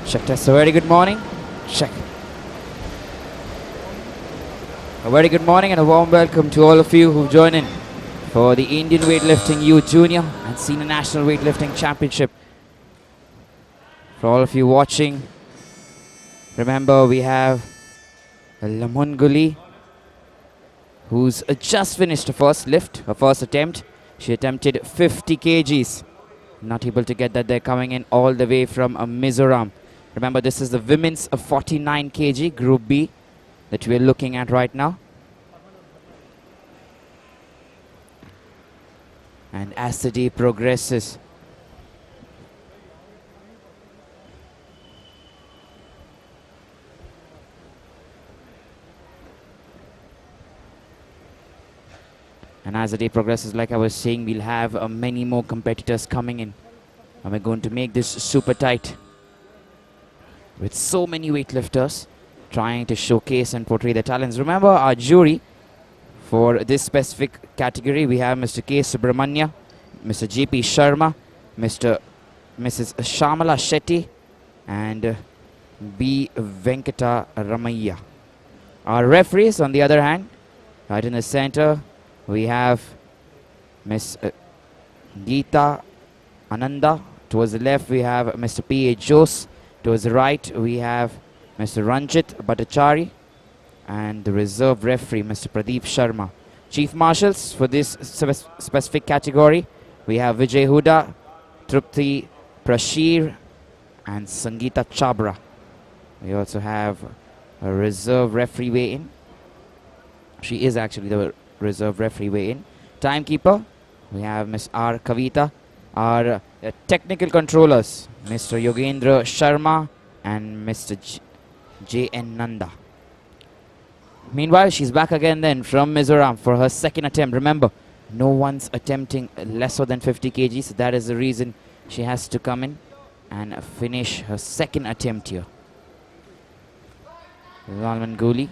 Check test. A very good morning. Check. A very good morning and a warm welcome to all of you who've joined in for the Indian Weightlifting Youth Junior and Senior National Weightlifting Championship. For all of you watching, remember we have Lamunguli, who's just finished her first lift, her first attempt. She attempted 50 kgs. Not able to get that. They're coming in all the way from Mizoram. Remember, this is the women's 49 kg Group B that we're looking at right now. And as the day progresses, like I was saying, we'll have many more competitors coming in. And we're going to make this super tight with so many weightlifters trying to showcase and portray their talents. Remember, our jury for this specific category, we have Mr. K. Subramanya, Mr. J.P. Sharma, Mrs. Shamala Shetty, and B. Venkata Ramaiya. Our referees, on the other hand, right in the center, we have Miss Geeta Ananda. Towards the left, we have Mr. P.A. Jose. Towards the right, we have Mr. Ranjit Bhattachari and the reserve referee, Mr. Pradeep Sharma. Chief Marshals for this specific category, we have Vijay Huda, Trupti Prashir, and Sangeeta Chabra. We also have a reserve referee weigh-in. She is actually the reserve referee weigh-in. Timekeeper, we have Miss R. Kavita. Our technical controllers, Mr. Yogendra Sharma and Mr. J. N. Nanda. Meanwhile, she's back again then from Mizoram for her second attempt. Remember, no one's attempting lesser than 50 kg, so that is the reason she has to come in and finish her second attempt here. Lalman Guli.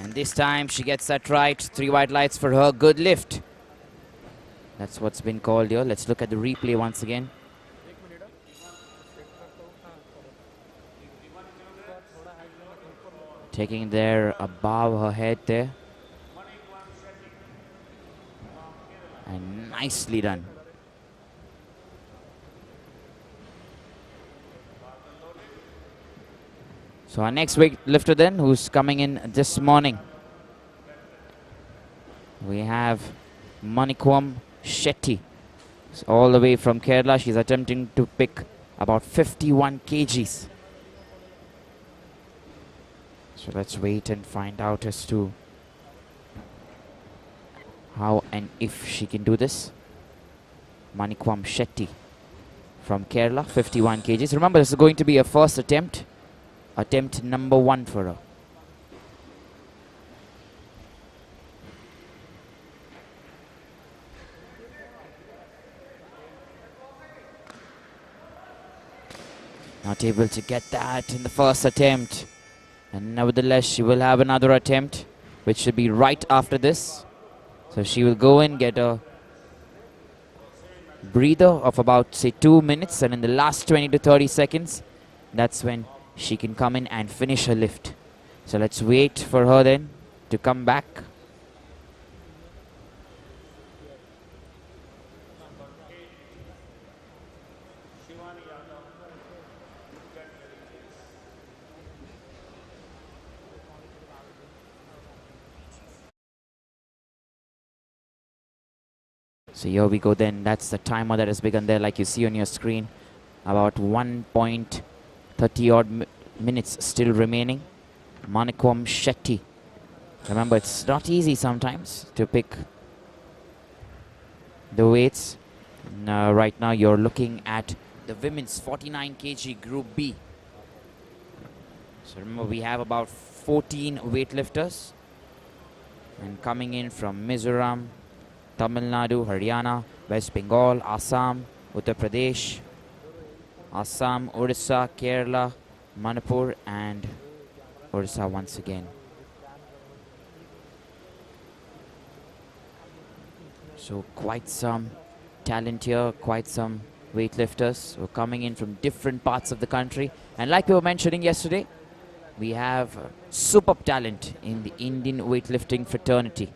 And this time she gets that right. 3 white lights for her. Good lift. That's what's been called here. Let's look at the replay once again. Taking there above her head there. And nicely done. So our next weightlifter then, who's coming in this morning, we have Manikum Shetty. So all the way from Kerala. She's attempting to pick about 51 kgs. So let's wait and find out as to how and if she can do this. Manikum Shetty from Kerala, 51 kgs. Remember, this is going to be a first attempt. Attempt number 1 for her. Not able to get that in the first attempt. And nevertheless, she will have another attempt, which should be right after this. So she will go in, get a breather of about, say, 2 minutes. And in the last 20 to 30 seconds, that's when she can come in and finish her lift. So let's wait for her then to come back. So here we go then. That's the timer that has begun there, like you see on your screen. About 1.30 odd minutes still remaining. Manikum Shetty. Remember, it's not easy sometimes to pick the weights. Right now you're looking at the women's 49 kg Group B. So remember, we have about 14 weightlifters. And coming in from Mizoram, Tamil Nadu, Haryana, West Bengal, Assam, Uttar Pradesh, Assam, Odisha, Kerala, Manipur, and Odisha once again. So quite some talent here, quite some weightlifters who are coming in from different parts of the country. And like we were mentioning yesterday, we have superb talent in the Indian weightlifting fraternity.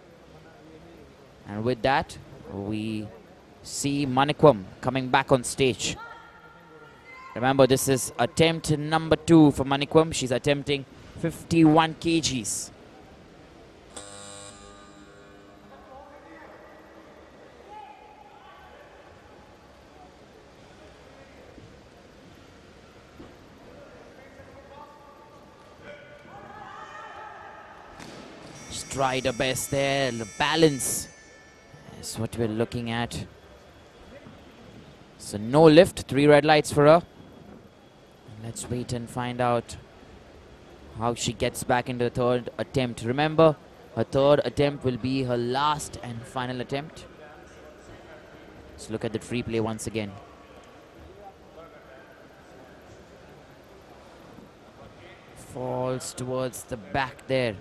And with that, we see Manikum coming back on stage. Remember, this is attempt number 2 for Manikum. She's attempting 51 kgs. She's tried her best there. The balance is what we're looking at. So no lift, 3 red lights for her. Let's wait and find out how she gets back into the third attempt. Remember, her third attempt will be her last and final attempt. Let's look at the replay once again. Falls towards the back there.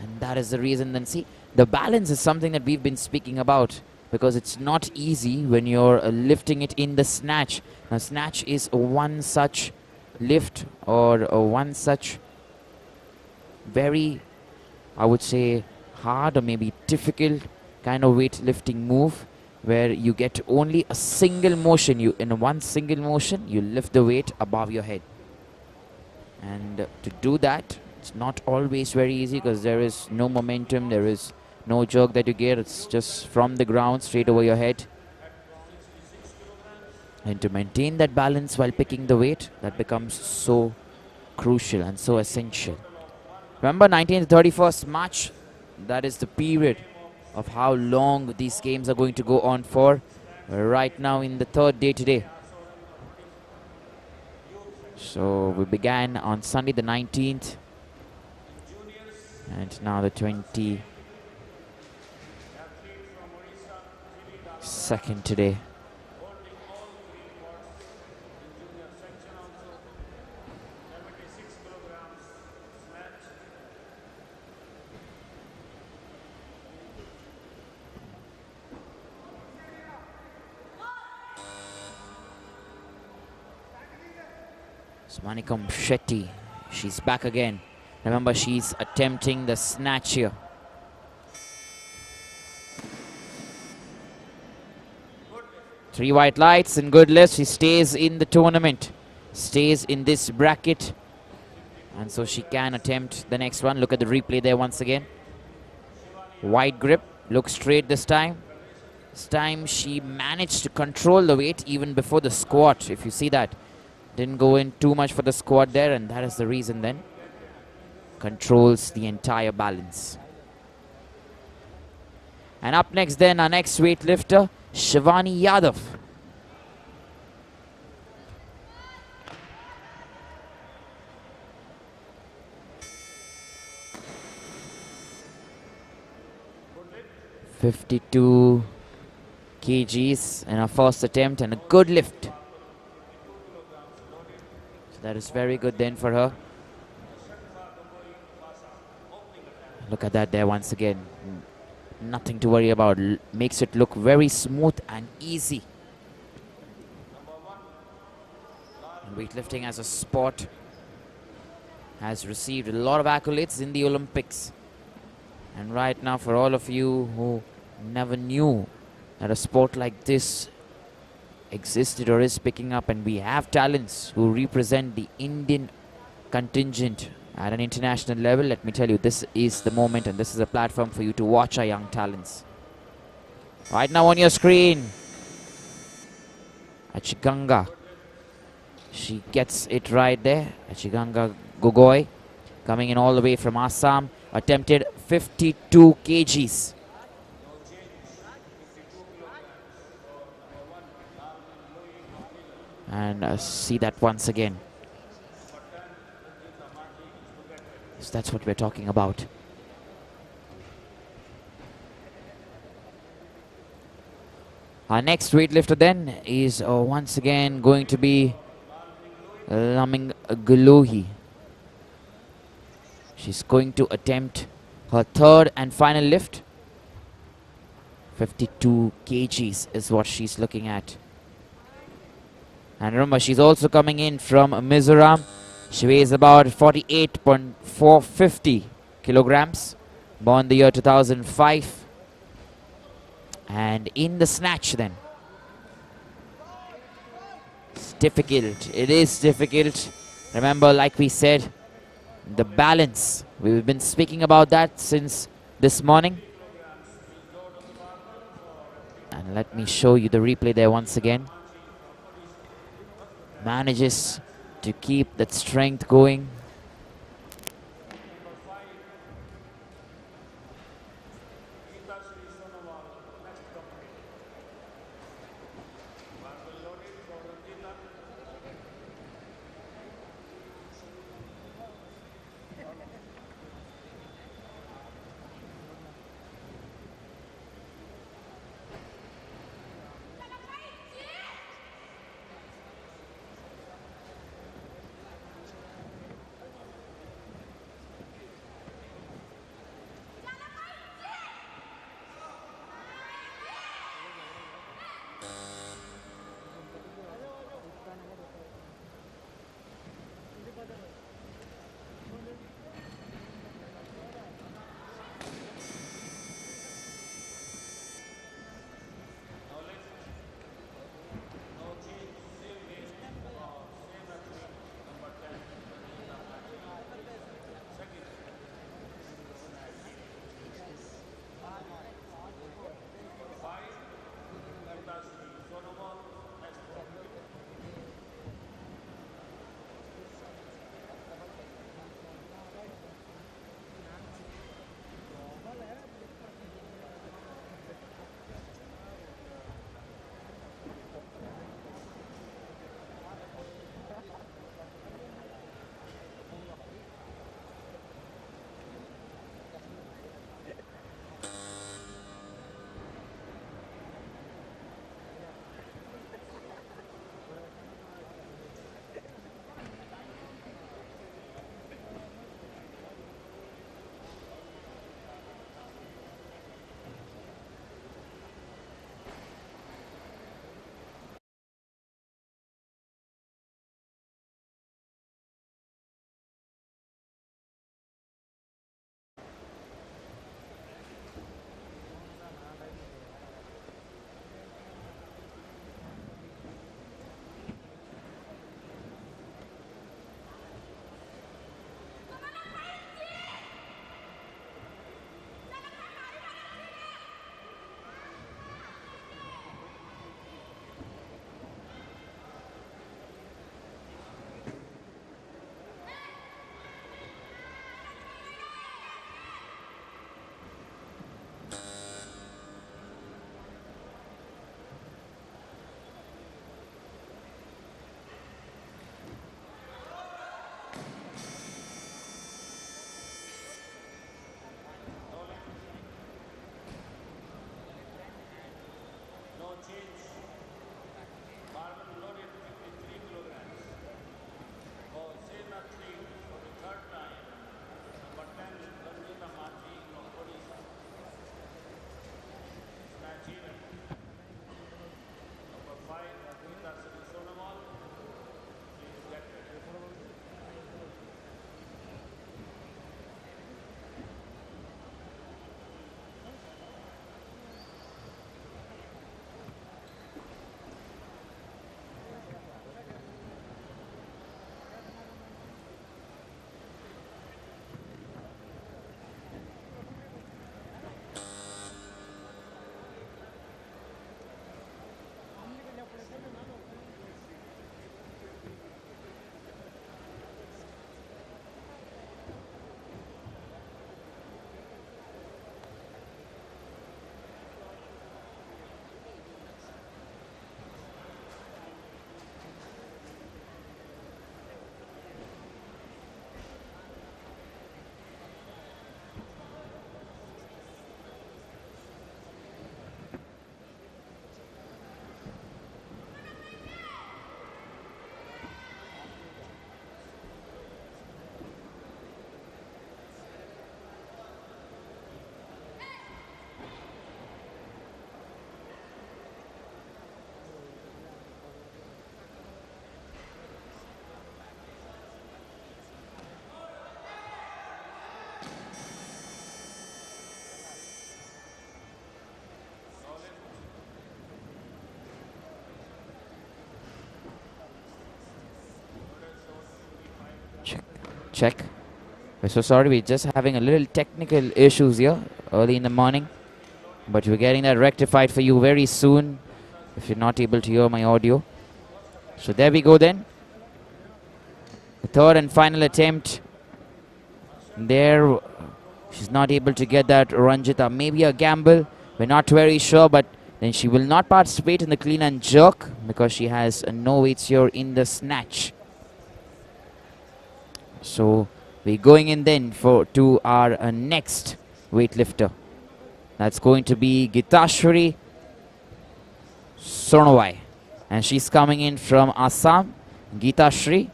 And that is the reason. Then see, the balance is something that we've been speaking about, because it's not easy when you're lifting it in the snatch. Now, snatch is one such lift, or one such very, I would say, hard or maybe difficult kind of weightlifting move, where you get only a single motion. In one single motion, you lift the weight above your head. And to do that, it's not always very easy, because there is no momentum, there is no jerk that you get. It's just from the ground straight over your head. And to maintain that balance while picking the weight, that becomes so crucial and so essential. Remember, 19th to 31st March, that is the period of how long these games are going to go on for. We're right now in the 3rd day today. So we began on Sunday the 19th. And now the 22nd today. So Manikum Shetty, she's back again. Remember, she's attempting the snatch here. Three white lights and good lift. She stays in the tournament, stays in this bracket, and so she can attempt the next one. Look at the replay there once again. Wide grip, look straight this time. This time she managed to control the weight even before the squat. If you see that, didn't go in too much for the squat there, and that is the reason then. Controls the entire balance. And up next then, our next weightlifter, Shivani Yadav. (52 kgs in her first attempt, and a good lift. So that is very good then for her. Look at that there once again. Nothing to worry about. Makes it look very smooth and easy. And weightlifting as a sport has received a lot of accolades in the Olympics. And right now, for all of you who never knew that a sport like this existed or is picking up, and we have talents who represent the Indian contingent at an international level, let me tell you, this is the moment and this is a platform for you to watch our young talents. Right now on your screen, Achiganga. She gets it right there. Achiganga Gogoi, coming in all the way from Assam, attempted 52 kgs. And see that once again. So that's what we're talking about. Our next weightlifter then is once again going to be Laming Guluhi. She's going to attempt her third and final lift. 52 kgs is what she's looking at. And remember, she's also coming in from Mizoram. She weighs about 48.450 kilograms. Born the year 2005. And in the snatch then. It's difficult. It is difficult. Remember, like we said, the balance. We've been speaking about that since this morning. And let me show you the replay there once again. Manages to keep that strength going. Check. We're so sorry, we're just having a little technical issues here early in the morning. But we're getting that rectified for you very soon if you're not able to hear my audio. So there we go then. The third and final attempt. There, she's not able to get that. Ranjita, maybe a gamble. We're not very sure, but then she will not participate in the clean and jerk because she has no weights here in the snatch. So we're going in then to our next weightlifter. That's going to be Gitashwari Sonowai. And she's coming in from Assam. Gitashri.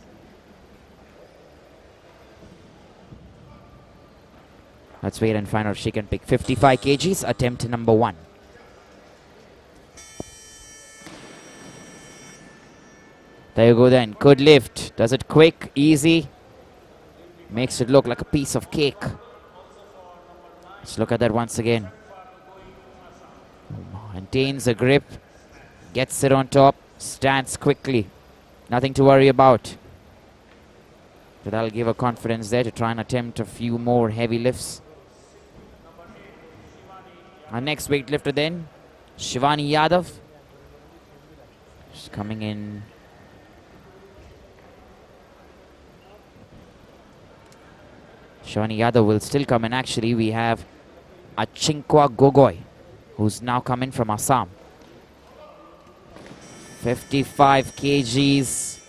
Let's wait and find out if she can pick 55 kgs, attempt number 1. There you go then. Good lift. Does it quick, easy. Makes it look like a piece of cake. Let's look at that once again. Maintains a grip. Gets it on top. Stands quickly. Nothing to worry about. So that'll give her confidence there to try and attempt a few more heavy lifts. Our next weightlifter then, Shivani Yadav. She's coming in. Shivani Yadav will still come in. Actually, we have Achinkwa Gogoi, who's now coming from Assam. 55 kgs.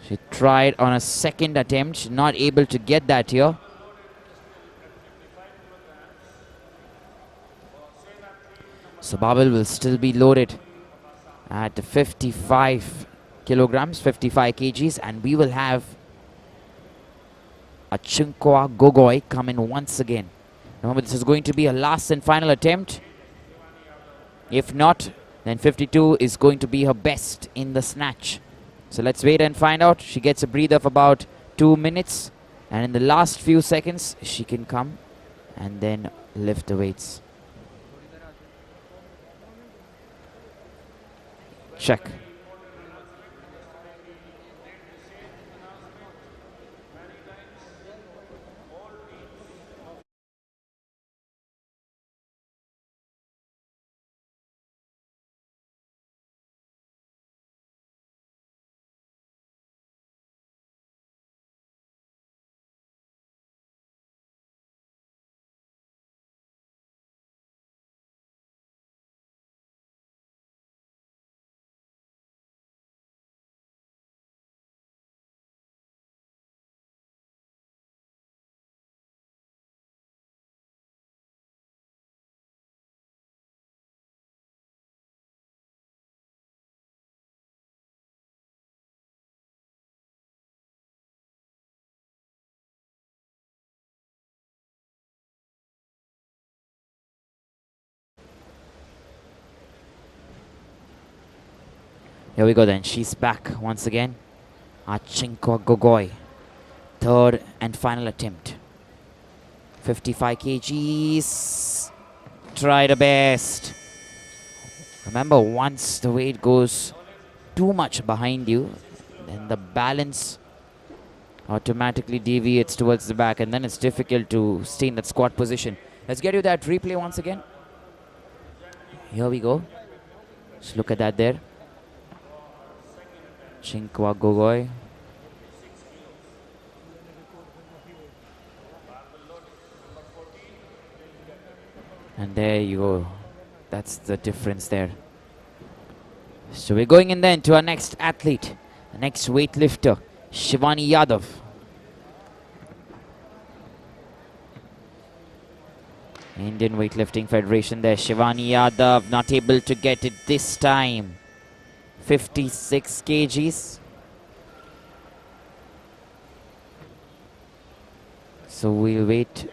She tried on a second attempt. She's not able to get that here. So barbell will still be loaded at 55 kilograms, 55 kgs, and we will have Achinkwa Gogoi come in once again. Remember, this is going to be a last and final attempt. If not, then 52 is going to be her best in the snatch. So let's wait and find out. She gets a breather of about 2 minutes, and in the last few seconds she can come and then lift the weights. Check. Here we go then. She's back once again. Achinkwa Gogoi. Third and final attempt. 55 kgs. Try the best. Remember, once the weight goes too much behind you, then the balance automatically deviates towards the back, and then it's difficult to stay in that squat position. Let's get you that replay once again. Here we go. Just look at that there. Achinkwa Gogoi. And there you go. That's the difference there. So we're going in then to our next athlete, the next weightlifter, Shivani Yadav. Indian Weightlifting Federation there. Shivani Yadav not able to get it this time. 56 kgs. So we'll wait.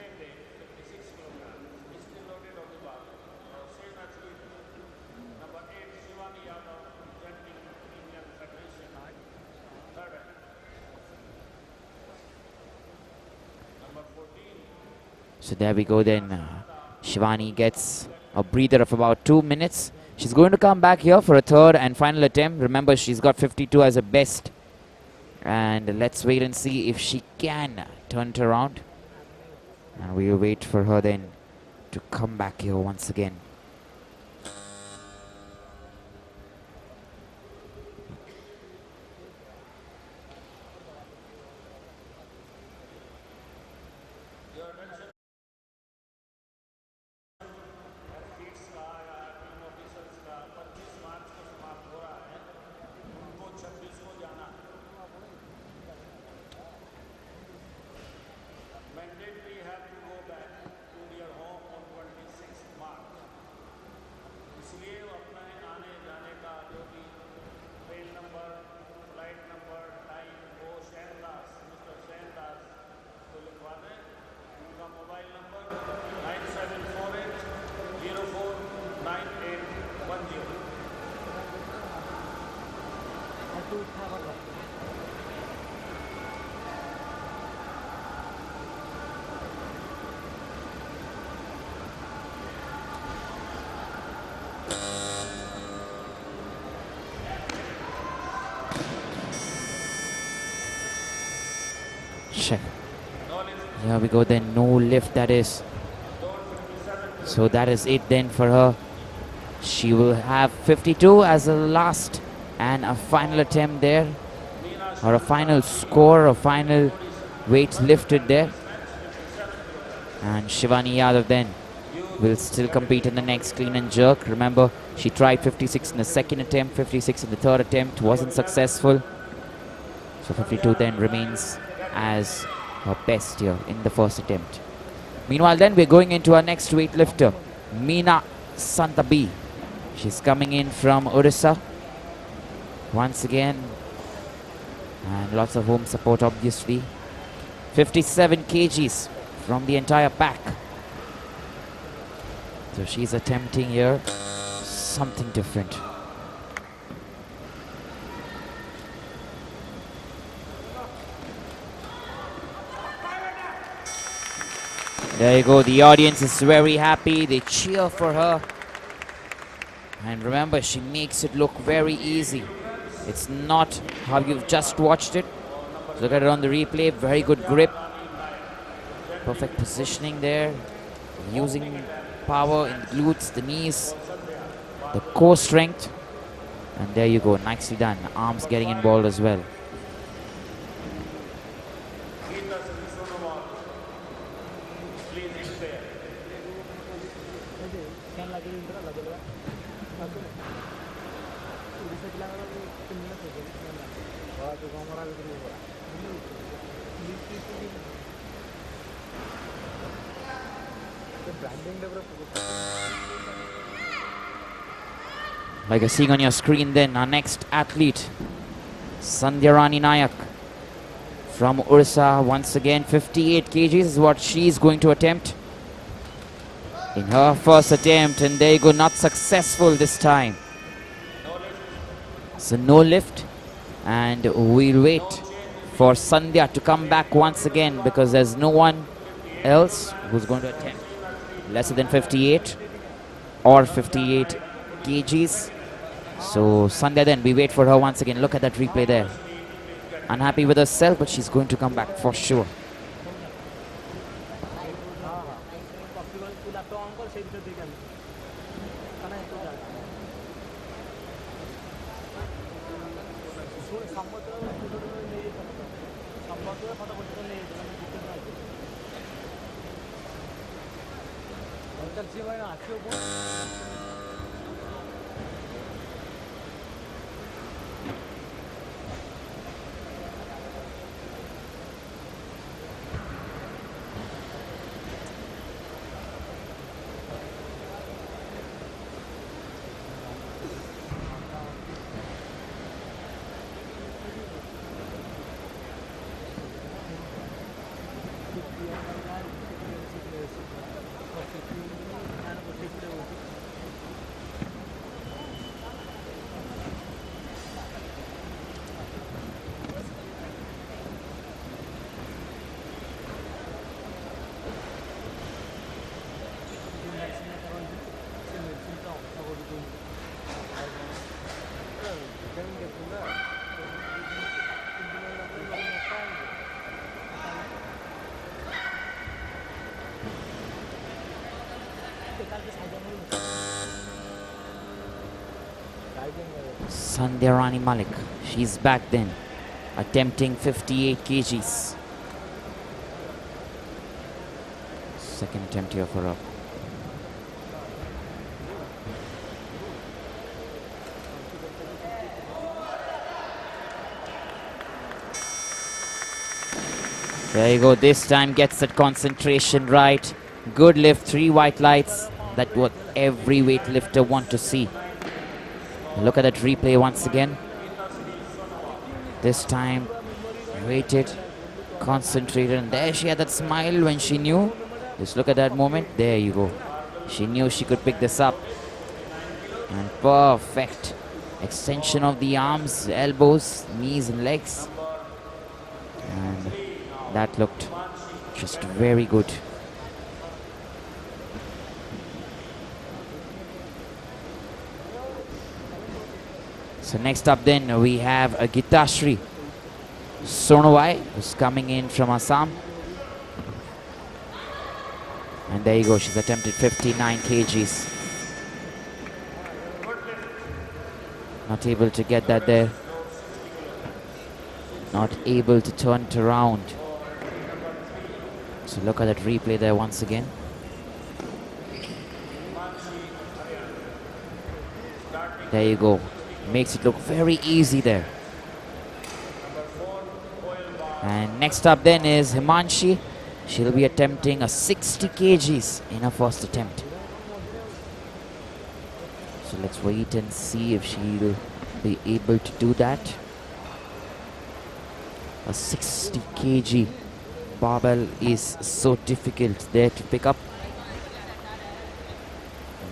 So there we go then. Shivani gets a breather of about 2 minutes. She's going to come back here for a third and final attempt. Remember, she's got 52 as a best And let's wait and see if she can turn it around. And we'll wait for her then to come back here once again. Check. Here we go then, no lift that is. So that is it then for her. She will have 52 as a last and a final attempt there. Or a final score, a final weight lifted there. And Shivani Yadav then will still compete in the next clean and jerk. Remember, she tried 56 in the second attempt, 56 in the third attempt, wasn't successful. So 52 then remains as her best here in the first attempt. Meanwhile then, we're going into our next weightlifter, Meena Santabi. She's coming in from Odisha once again, and lots of home support obviously. 57 kgs from the entire pack. So she's attempting here something different. There you go, the audience is very happy, they cheer for her. And remember, she makes it look very easy. It's not how you've just watched it. Look at it on the replay, very good grip. Perfect positioning there. Using power in the glutes, the knees, the core strength. And there you go, nicely done. Arms getting involved as well. Like you're seeing on your screen then, our next athlete, Sandhyarani Nayak from Odisha. Once again, 58 kgs is what she's going to attempt in her first attempt. And there you go, not successful this time. So no lift. And we'll wait for Sandhya to come back once again, because there's no one else who's going to attempt lesser than 58 or 58 kgs. So Sandhya then, we wait for her once again. Look at that replay there. Unhappy with herself, but she's going to come back for sure. Sandhyarani Malik, she's back then, attempting 58 kgs. Second attempt here for her. There you go, this time gets that concentration right. Good lift, 3 white lights. That's what every weightlifter wants to see. Look at that replay once again. This time, waited, concentrated, and there she had that smile when she knew. Just look at that moment. There you go. She knew she could pick this up. And perfect. Extension of the arms, elbows, knees and legs. And that looked just very good. So next up then we have a Gitashri Sonowai, who's coming in from Assam. And there you go, she's attempted 59 kgs. Not able to get that there. Not able to turn it around. So look at that replay there once again. There you go. Makes it look very easy there. And next up then is Himanshi. She'll be attempting a 60 kgs in her first attempt. So let's wait and see if she'll be able to do that. A 60 kg barbell is so difficult there to pick up.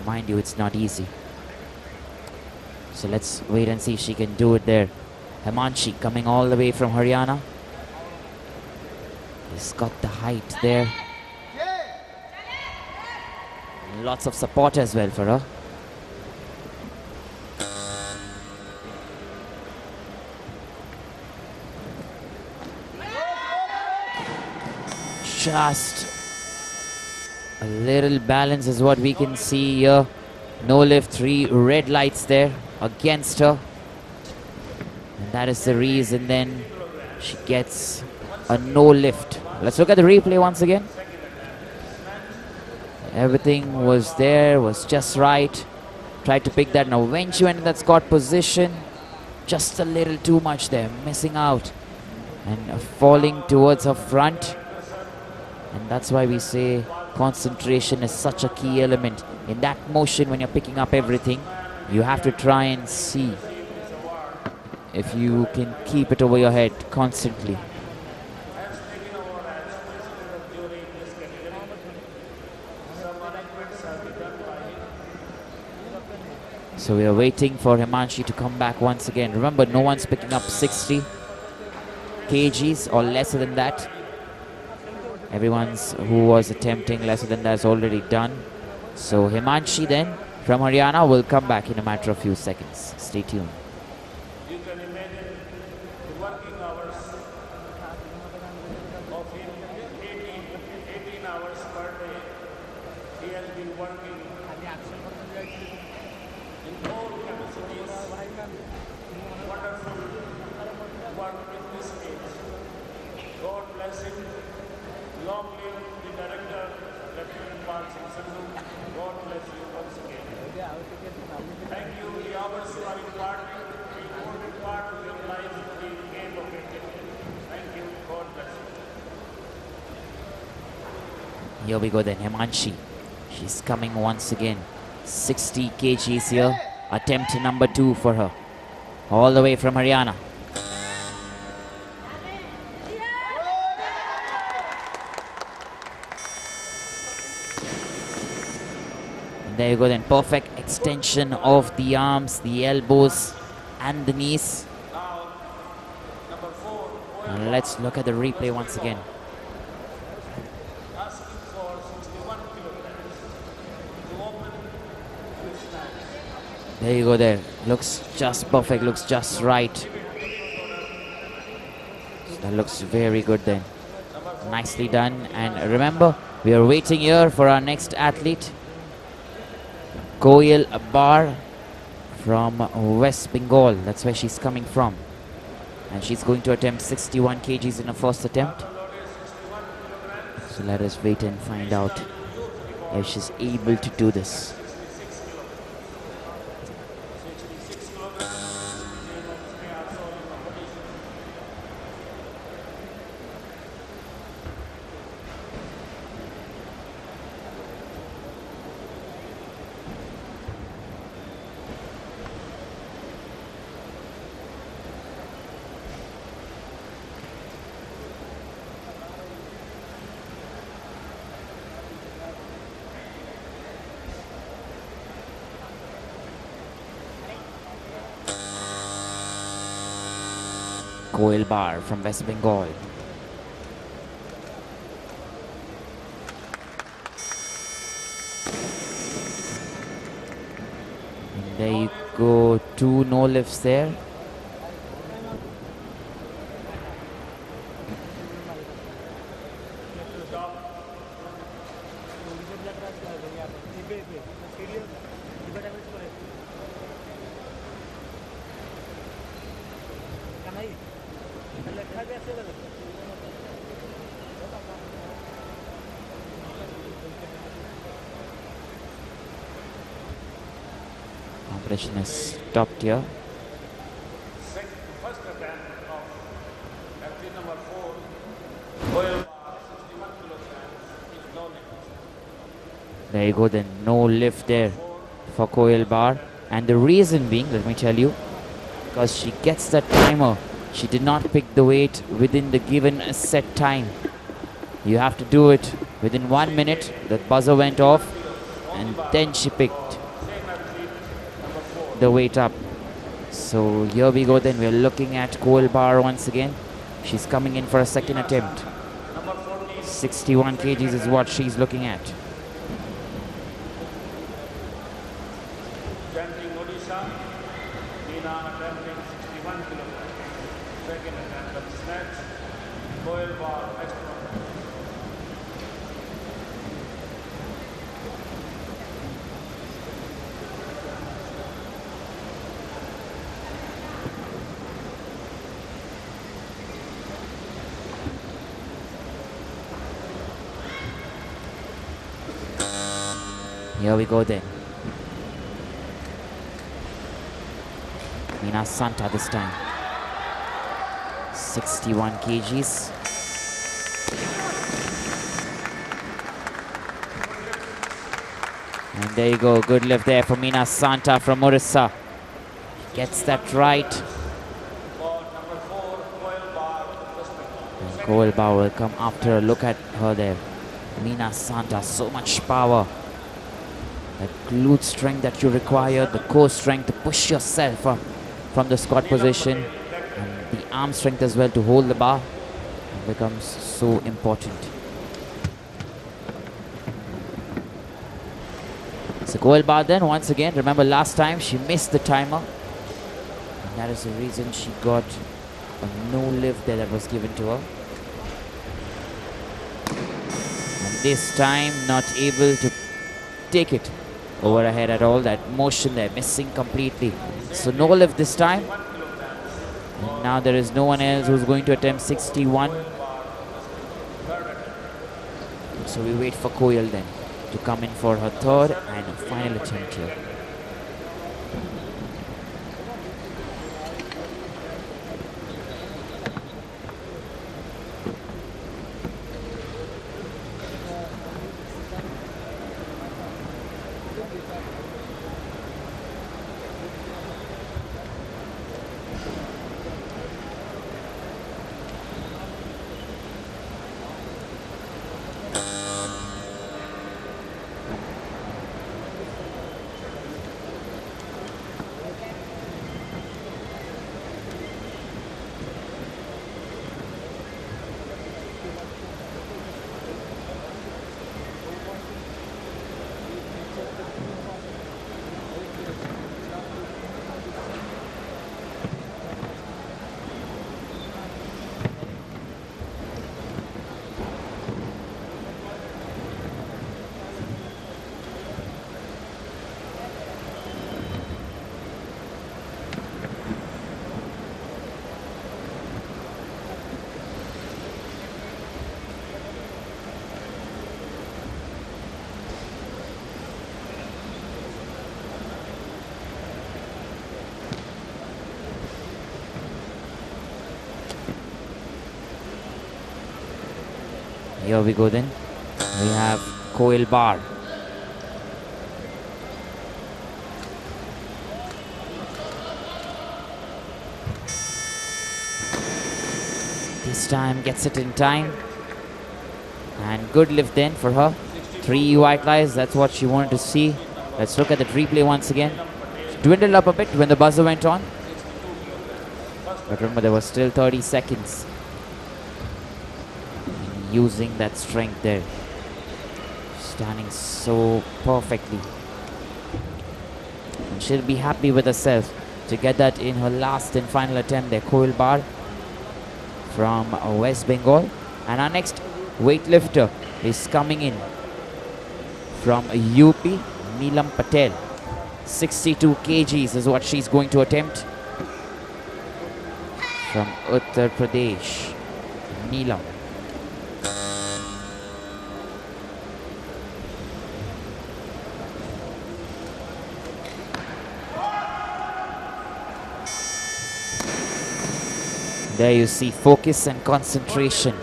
Mind you, it's not easy. So let's wait and see if she can do it there. Himanshi coming all the way from Haryana. He's got the height there. Lots of support as well for her. Just a little balance is what we can see here. No lift, 3 red lights there against her. And that is the reason then she gets a no lift. Let's look at the replay once again. Everything was there, was just right. Tried to pick that. Now when she went in that squat position, just a little too much there, missing out and falling towards her front. And that's why we say concentration is such a key element. In that motion, when you're picking up everything, you have to try and see if you can keep it over your head constantly. So we are waiting for Himanshi to come back once again. Remember, no one's picking up 60 kgs or lesser than that. Everyone's who was attempting lesser than that is already done. So Himanshi then from Haryana will come back in a matter of few seconds. Stay tuned. You can imagine the working hours of him, 18 hours per day. He has been working in all capacities. Wonderful work with this case. God bless him. Long live the director, Lieutenant Sandhu. God bless you once again. Thank you. The hours you are imparting, the important part of your life, the game of weightlifting. Thank you. God bless you. Here we go then, Himanshi. She's coming once again. 60 kgs here. Attempt number 2 for her. All the way from Haryana. There you go then, perfect extension of the arms, the elbows and the knees. And let's look at the replay once again. Asking for 61 kilograms to open the snatch. There you go there. Looks just perfect, looks just right. So that looks very good then. Nicely done. And remember, we are waiting here for our next athlete. Koil Bar from West Bengal. That's where she's coming from. And she's going to attempt 61 kgs in her first attempt. So let us wait and find out if she's able to do this. Koil Bar from West Bengal. And there you go, 2 no lifts there. Competition is stopped here. First attempt of athlete number 4, Koil Bar, 61 kilograms, is no lift. There you go, then no lift there for Koil Bar. And the reason being, let me tell you, because she gets that timer. She did not pick the weight within the given set time. You have to do it within 1 minute. The buzzer went off and then she picked the weight up. So here we go then. We're looking at Koil Bar once again. She's coming in for a second attempt. 61 kgs is what she's looking at. Chanting Odisha, Meena attempting 61 kilograms. Second attempt of snatch, Koil Bar, next one. Here we go then. Meena Santa this time. 61 kgs. And there you go. Good lift there for Meena Santa from Odisha. Gets that right. And Koil Bar will come after. Look at her there. Meena Santa, so much power. That glute strength that you require, the core strength to push yourself up from the squat position, and the arm strength as well to hold the bar becomes so important. So Koil Bar then, once again, remember last time she missed the timer, and that is the reason she got a no lift there that was given to her. And this time not able to take it over her head at all. That motion there missing completely. So no lift this time. And now there is no one else who's going to attempt 61. So we wait for Koil then to come in for her third and final attempt here. Here we go then. We have Colbar. This time gets it in time. And good lift then for her. 3 white lies, that's what she wanted to see. Let's look at the replay once again. She dwindled up a bit when the buzzer went on. But remember, there was still 30 seconds. And using that strength there. Standing so perfectly. And she'll be happy with herself to get that in her last and final attempt there. Colbar from West Bengal. And our next weightlifter is coming in from UP, Neelam Patel. 62 kgs is what she's going to attempt. From Uttar Pradesh, Neelam. There you see focus and concentration.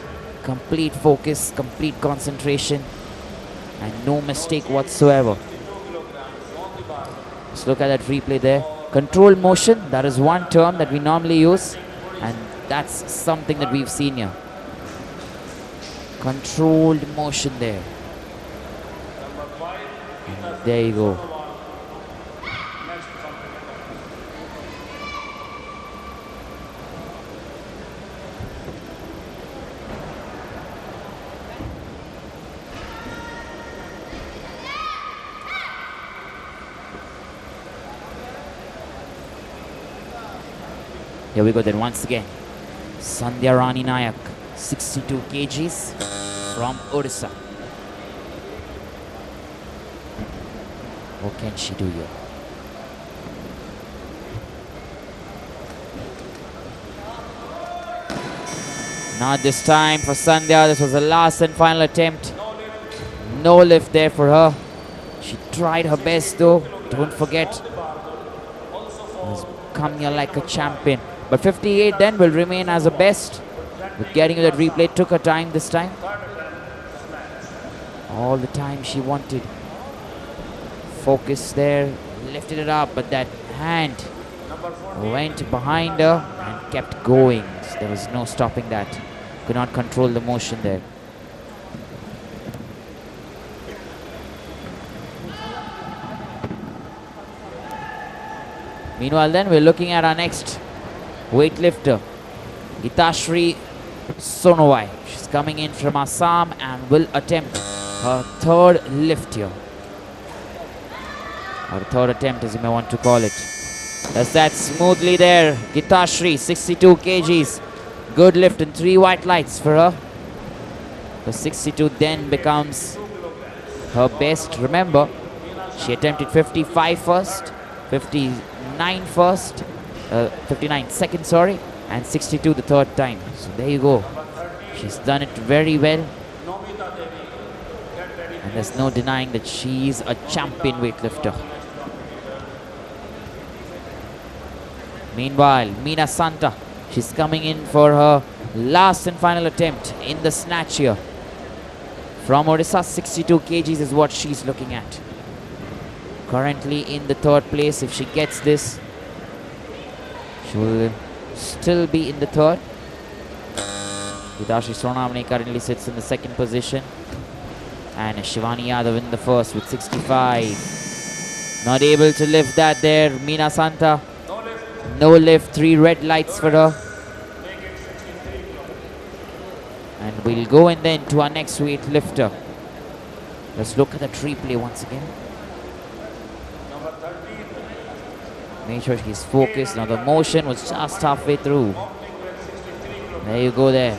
Complete focus, complete concentration, and no mistake whatsoever. Let's look at that replay there. Controlled motion, that is one term that we normally use, and that's something that we've seen here. Controlled motion there. And there you go. Here we go then once again. Ginarani Nayak, 62 kgs from Odisha. What can she do here? Not this time for Sandhya. This was the last and final attempt. No lift there for her. She tried her best though. Don't forget. Come here like a champion. But 58 then will remain as a best. But getting that replay took her time this time. All the time she wanted. Focus there. Lifted it up, but that hand went behind her and kept going. So there was no stopping that. Could not control the motion there. Meanwhile then, we're looking at our next weightlifter, Hitashri Sonowai. She's coming in from Assam and will attempt her third lift here. Or third attempt, as you may want to call it. Does that smoothly there. Hitashri, 62 kgs. Good lift and 3 white lights for her. The 62 then becomes her best. Remember, she attempted 55 first, 59 first, 59 second, sorry, and 62 the third time. So there you go. She's done it very well. And there's no denying that she's a champion weightlifter. Meanwhile, Meena Santa, she's coming in for her last and final attempt in the snatch here. From Odisha, 62 kgs is what she's looking at. Currently in the third place. If she gets this, she will still be in the third. Vidushi Sharma currently sits in the second position. And Shivani Yadav in the first with 65. Not able to lift that there. Meena Santa. No lift. 3 red lights for her. And we'll go in then to our next weightlifter. Let's look at the replay once again. Make sure he's focused. Now the motion was just halfway through. There you go there.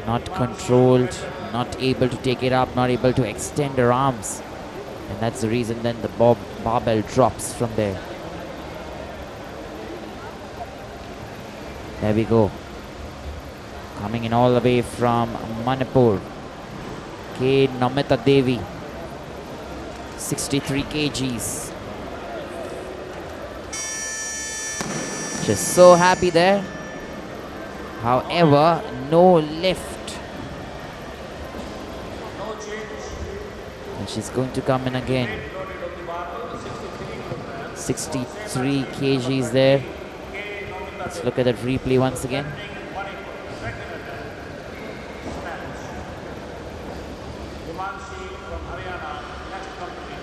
Not controlled, not able to take it up, not able to extend her arms. And that's the reason then the barbell drops from there. There we go. Coming in all the way from Manipur. Namita Devi. 63 kgs. She's so happy there. However, no lift. And she's going to come in again. 63 kgs there. Let's look at that replay once again. Himanshi from Haryana, next company.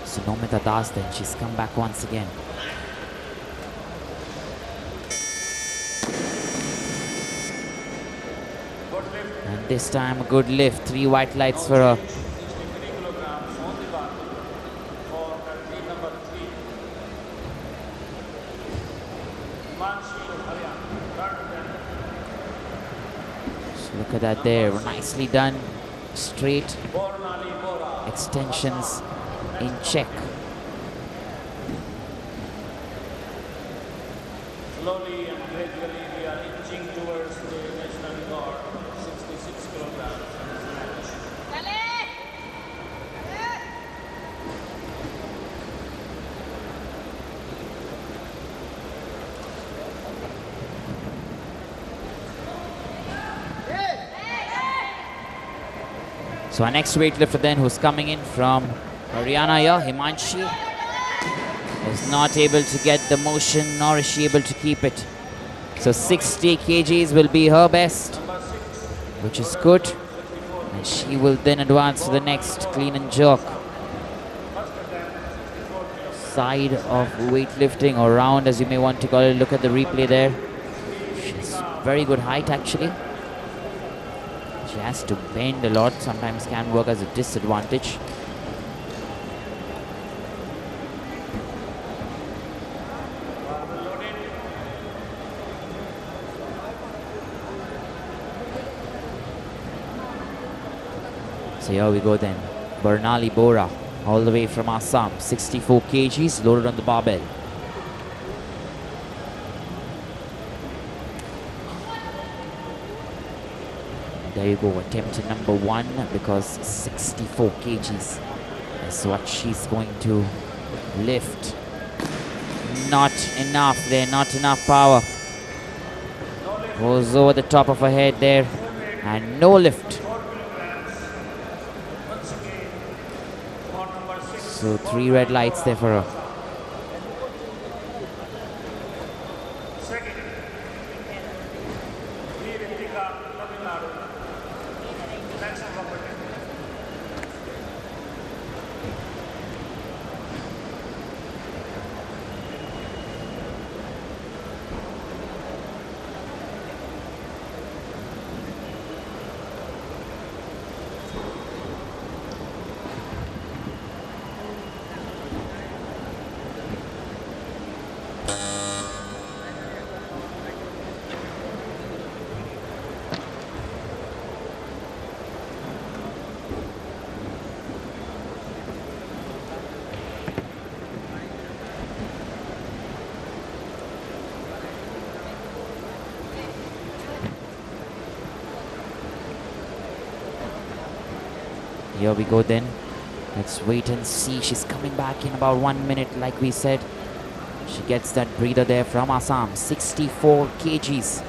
So Nomita Das then, she's come back once again. And this time a good lift, 3 white lights for her. 63 kilograms on the bar for country number 3. Himanshi of Haryana, third attempt. So look at that there, nicely done. Straight Bornali Bora. extensions in check. Slowly and gradually we are inching towards the national record, 66 kilograms in snatch. So our next weightlifter then, who's coming in from Haryana here, Himanshi, is not able to get the motion, nor is she able to keep it. So 60 kgs will be her best, which is good. And she will then advance to the next clean and jerk side of weightlifting, or round as you may want to call it. Look at the replay there. She's very good height actually. She has to bend a lot, sometimes can work as a disadvantage. So here we go then. Bernali Bora, all the way from Assam, 64 kgs loaded on the barbell. There you go, attempt number 1, because 64 kgs is what she's going to lift. Not enough there, not enough power. Goes over the top of her head there, and no lift. So 3 red lights there for her. Here we go then. Let's wait and see. She's coming back in about 1 minute, like we said. She gets that breather there from Assam. 64 kgs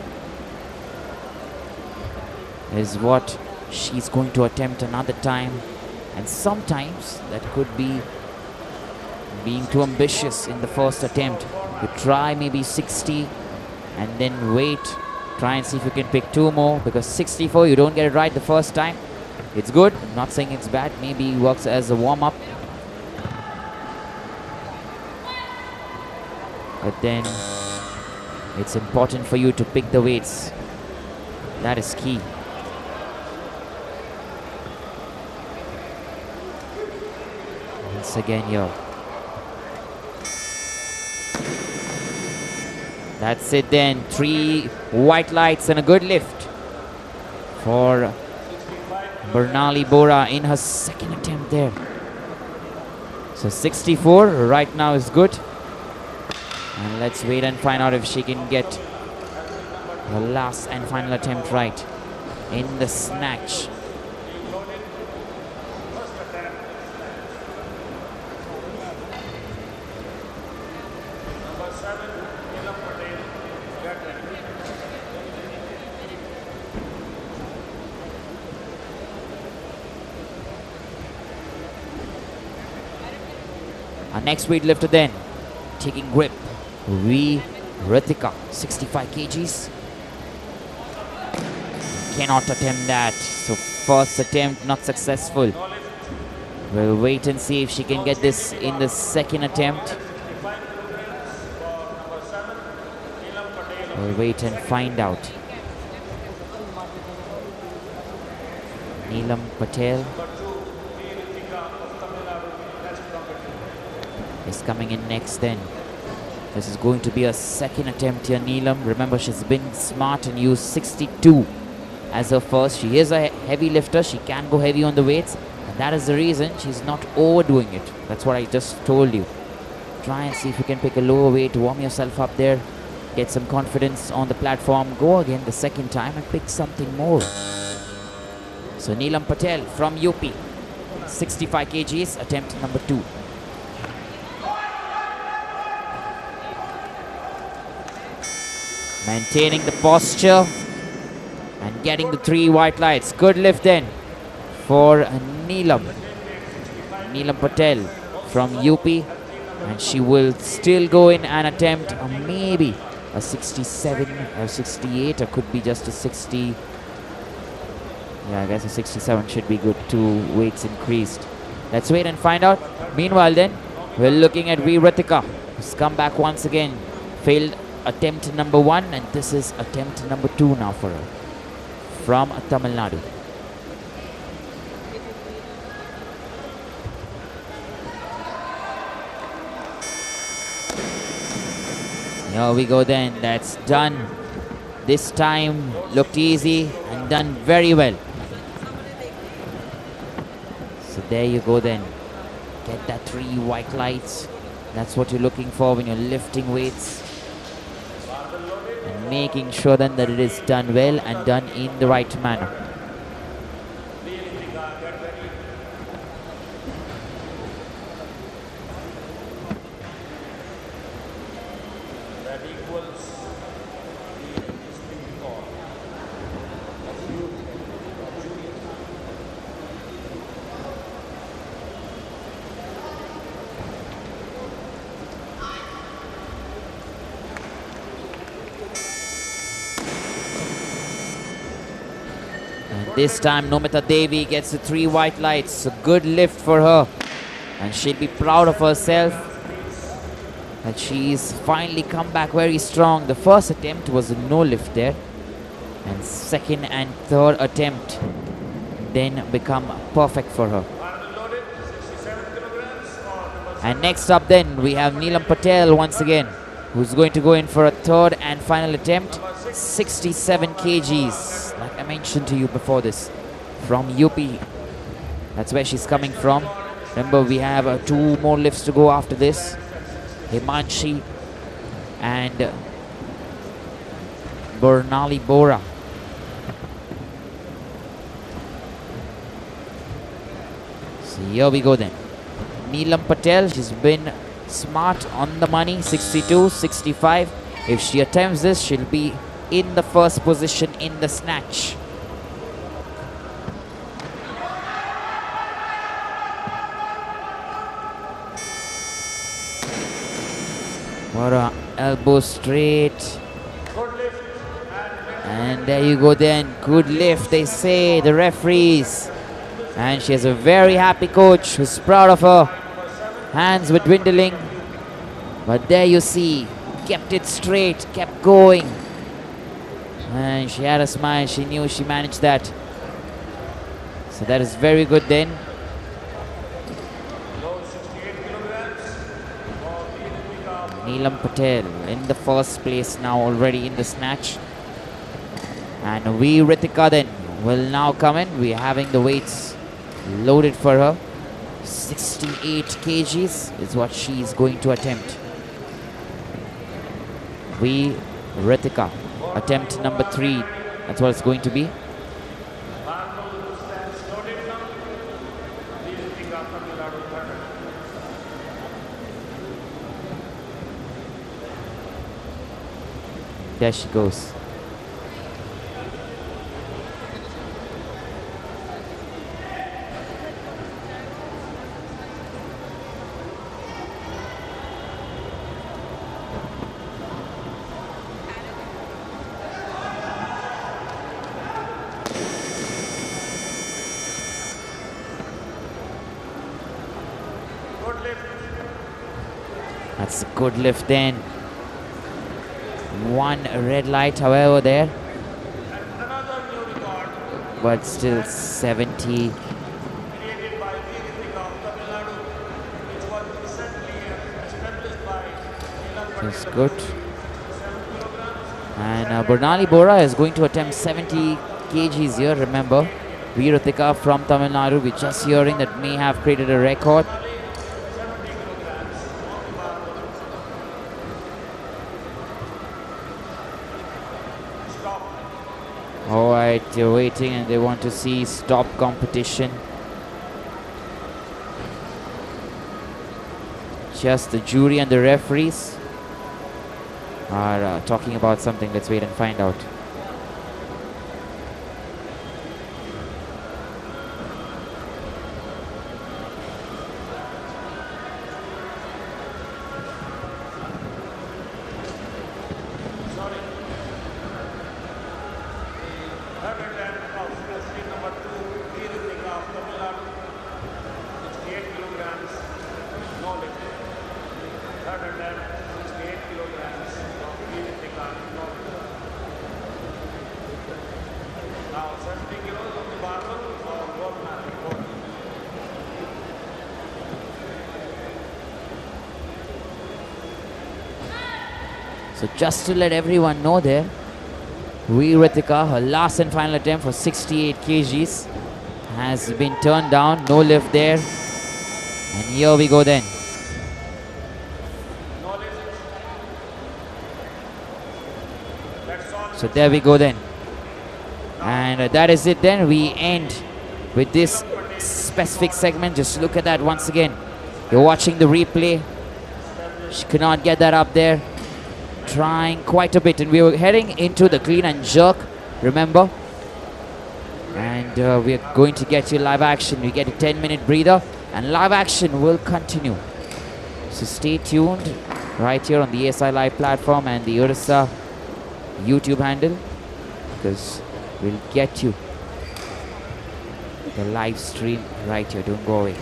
is what she's going to attempt another time. And sometimes that could be being too ambitious in the first attempt. You try maybe 60 and then wait. Try and see if you can pick 2 more, because 64, you don't get it right the first time. It's good. I'm not saying it's bad. Maybe it works as a warm-up. But then it's important for you to pick the weights. That is key. Once again here. That's it then. 3 white lights and a good lift for Bernali Bora in her second attempt there. So 64 right now is good. And let's wait and find out if she can get the last and final attempt right in the snatch. Our next weightlifter then, taking grip, Ritika, 65 kgs. Cannot attempt that, so first attempt not successful. We'll wait and see if she can get this in the second attempt. We'll wait and find out. Neelam Patel is coming in next then. This is going to be a second attempt here, Neelam. Remember, she's been smart and used 62 as her first. She is a heavy lifter. She can go heavy on the weights. And that is the reason she's not overdoing it. That's what I just told you. Try and see if you can pick a lower weight, warm yourself up there, get some confidence on the platform. Go again the second time and pick something more. So Neelam Patel from UP, 65 kgs, attempt number 2. Maintaining the posture and getting the 3 white lights. Good lift then for Neelam Patel from UP. And she will still go in and attempt maybe a 67 or 68, or could be just a 60. Yeah, I guess a 67 should be good. 2 weights increased. Let's wait and find out. Meanwhile then, we're looking at Ritika, who's come back once again. Failed attempt number 1, and this is attempt number 2 now for her from Tamil Nadu. Here we go then. That's done. This time looked easy and done very well. So there you go then. Get that 3 white lights. That's what you're looking for when you're lifting weights. And making sure then that it is done well and done in the right manner. This time Nomita Devi gets the 3 white lights. A good lift for her. And she'll be proud of herself that she's finally come back very strong. The first attempt was a no lift there. And second and third attempt then become perfect for her. And next up then we have Neelam Patel once again, who's going to go in for a third and final attempt. 67 kgs, like I mentioned to you before this, from UP. That's where she's coming from. Remember, we have 2 more lifts to go after this. Himanshi and Bernali Bora. So here we go then. Neelam Patel, she's been smart on the money, 62, 65. If she attempts this, she'll be in the first position in the snatch. What a elbow straight. And there you go then. Good lift, they say, the referees. And she has a very happy coach who's proud of her. Hands were dwindling. But there you see, kept it straight, kept going. And she had a smile, she knew she managed that. So that is very good then. Neelam Patel in the first place now already in the snatch. And Ritika then will now come in. We're having the weights loaded for her. 68 kgs is what she is going to attempt. Ritika, attempt number 3. That's what it's going to be. There she goes. That's a good lift then. One red light, however, there. But still 70. That's good. And Bernali Bora is going to attempt 70 kgs here. Remember, Ritika from Tamil Nadu. We're just hearing that may have created a record. Alright, they're waiting and they want to see stop competition. Just the jury and the referees are talking about something. Let's wait and find out. So just to let everyone know there, Ritika, her last and final attempt for 68 kgs has been turned down. No lift there. And here we go then. So there we go then. And that is it then. We end with this specific segment. Just look at that once again. You're watching the replay. She could not get that up there. Trying quite a bit, and we were heading into the clean and jerk, remember, and we are going to get you live action. We get a 10-minute breather and live action will continue, so stay tuned right here on the ESI Live platform and the Odisha YouTube handle, because we'll get you the live stream right here. Don't go away.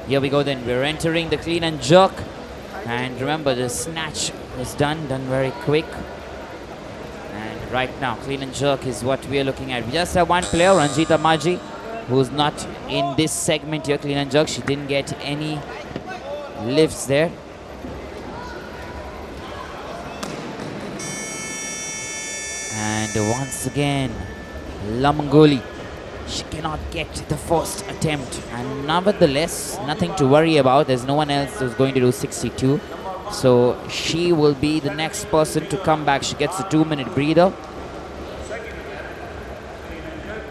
Here we go then. We're entering the clean and jerk. And remember, the snatch is done very quick. And right now, clean and jerk is what we are looking at. We just have one player, Ranjita Maji, who's not in this segment here, clean and jerk. She didn't get any lifts there. And once again, Lamangoli, she cannot get the first attempt. And nevertheless, nothing to worry about. There's no one else who's going to do 62. So she will be the next person to come back. She gets a 2-minute breather.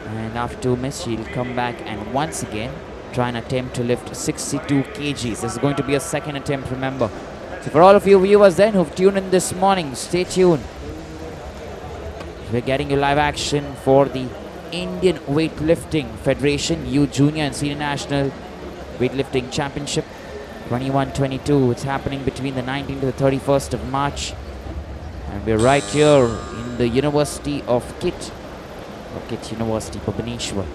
And after 2 minutes, she'll come back and once again try and attempt to lift 62 kgs. This is going to be a second attempt, remember. So for all of you viewers then who've tuned in this morning, stay tuned. We're getting you live action for the Indian Weightlifting Federation Youth Junior and Senior National Weightlifting Championship 21-22. It's happening between the 19th to the 31st of March. And we're right here in the University of Kit University, Bhubaneswar.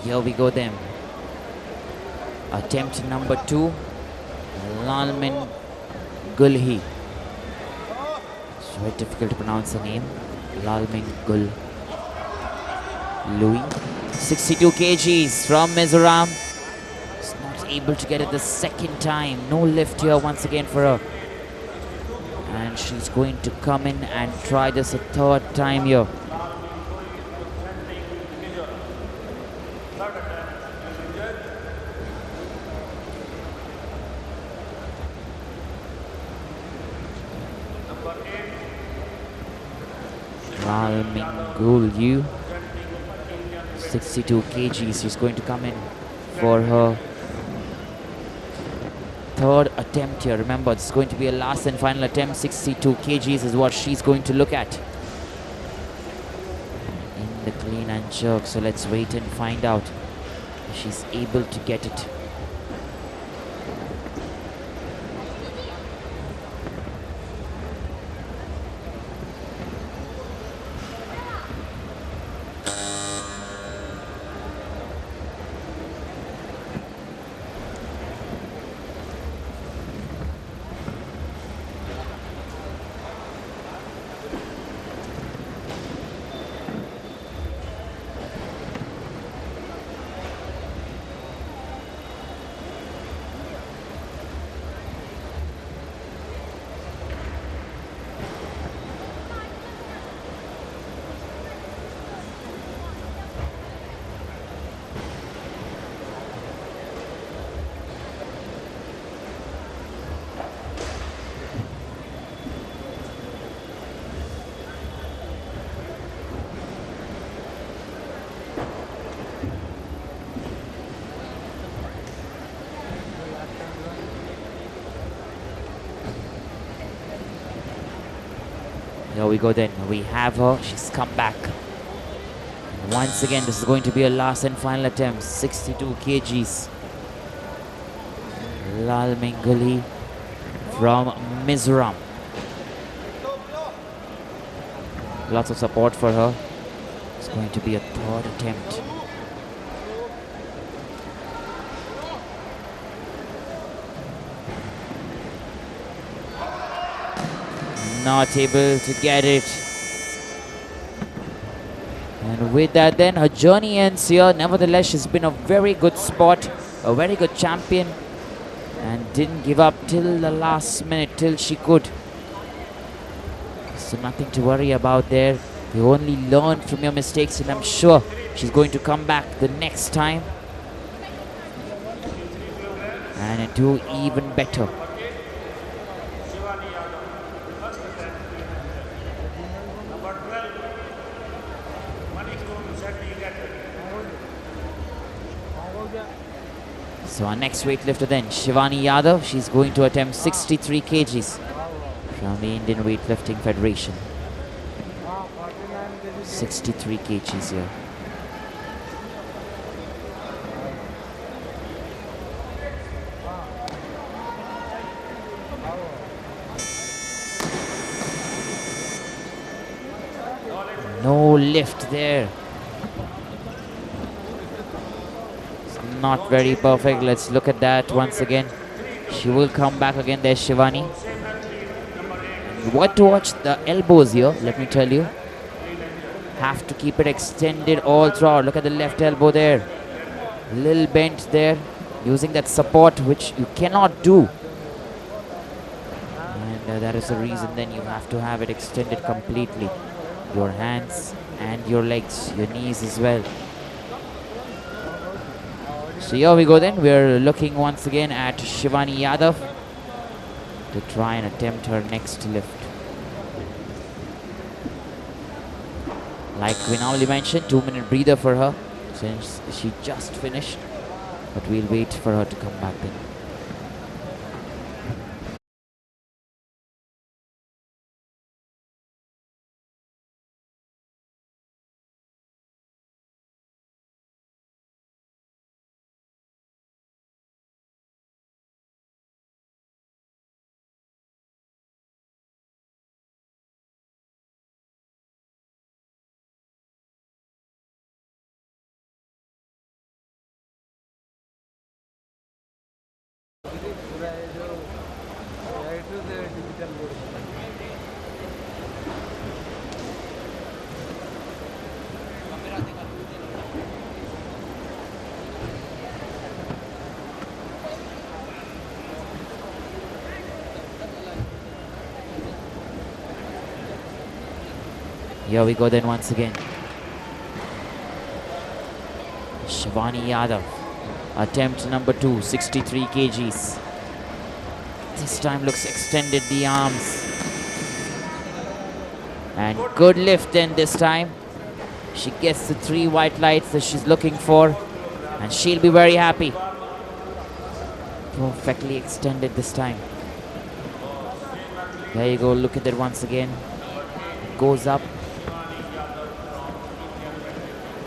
Here we go then. Attempt number 2. Lalmin Gulhi. It's very difficult to pronounce the name. Lalmin Gul Louis. 62 kgs from Mizoram. Is not able to get it the second time. No lift here once again for her. And she's going to come in and try this a third time here. Mingul 62 kgs. She's going to come in for her third attempt here. Remember, it's going to be a last and final attempt. 62 kgs is what she's going to look at in the clean and jerk. So let's wait and find out if she's able to get it. Here we go then. We have her. She's come back. And once again, this is going to be a last and final attempt. 62 kgs. Lal Minguli from Mizoram. Lots of support for her. It's going to be a third attempt. Not able to get it. And with that then, her journey ends here. Nevertheless, she's been a very good sport, a very good champion, and didn't give up till the last minute, till she could. So nothing to worry about there. You only learn from your mistakes, and I'm sure she's going to come back the next time and do even better. Shivani Yadav, first attempt. Number 12, Manikum Shetty. So our next weightlifter then, Shivani Yadav. She's going to attempt 63 kgs from the Indian Weightlifting Federation. 63 kgs here. No lift there. It's not very perfect. Let's look at that once again. She will come back again. There's Shivani. What to watch the elbows here, let me tell you. Have to keep it extended all throughout. Look at the left elbow there. Little bent there. Using that support which you cannot do. And that is the reason then you have to have it extended completely. Your hands and your legs, your knees as well. So here we go then. We're looking once again at Shivani Yadav to try and attempt her next lift. Like we normally mentioned, 2-minute breather for her since she just finished. But we'll wait for her to come back then. Here we go then once again. Shivani Yadav. Attempt number 2, 63 kgs. This time looks extended the arms. And good lift then this time. She gets the 3 white lights that she's looking for. And she'll be very happy. Perfectly extended this time. There you go, look at that once again. It goes up.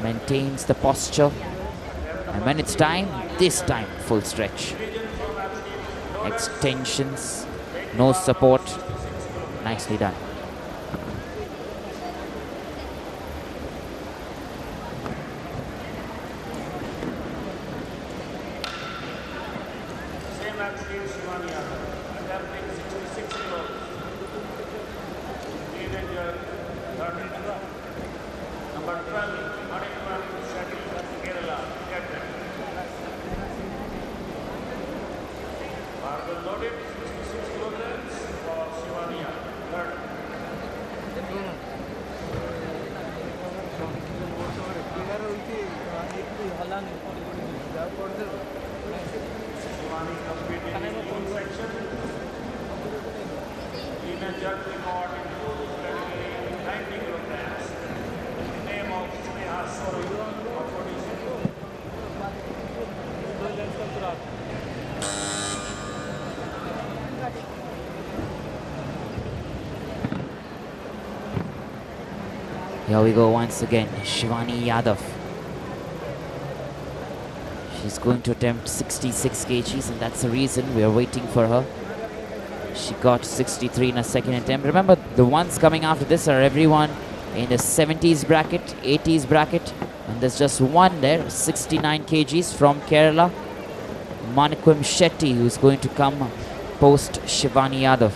Maintains the posture. And when it's time, this time full stretch. Extensions, no support. Nicely done. Same athlete Shivani Yadav, attempting 66 kilos. Teenager, 30. Number 12, Manikum Shetty, Kerala, captain. Barbell loaded, 66 kilograms for Shivani Yadav, third. Shivani competing in full section. Teenager record in full category, 90 kilograms. Name of Sorry, of Odisha. Here we go once again. Shivani Yadav. She's going to attempt 66 kgs, and that's the reason we are waiting for her. She got 63 in a second attempt. Remember, the ones coming after this are everyone in the 70s bracket, 80s bracket, and there's just one there, 69 kgs from Kerala, Manikum Shetty, who's going to come post Shivani Yadav.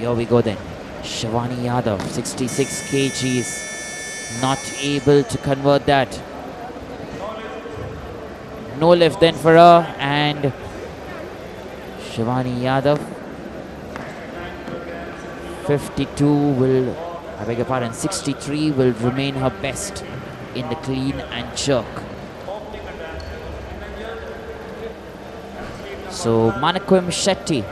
Here we go then. Shivani Yadav, 66 kgs, not able to convert that. No lift then for her, and Shivani Yadav, 52 will, I beg your pardon, 63 will remain her best in the clean and jerk. So Manikum Shetty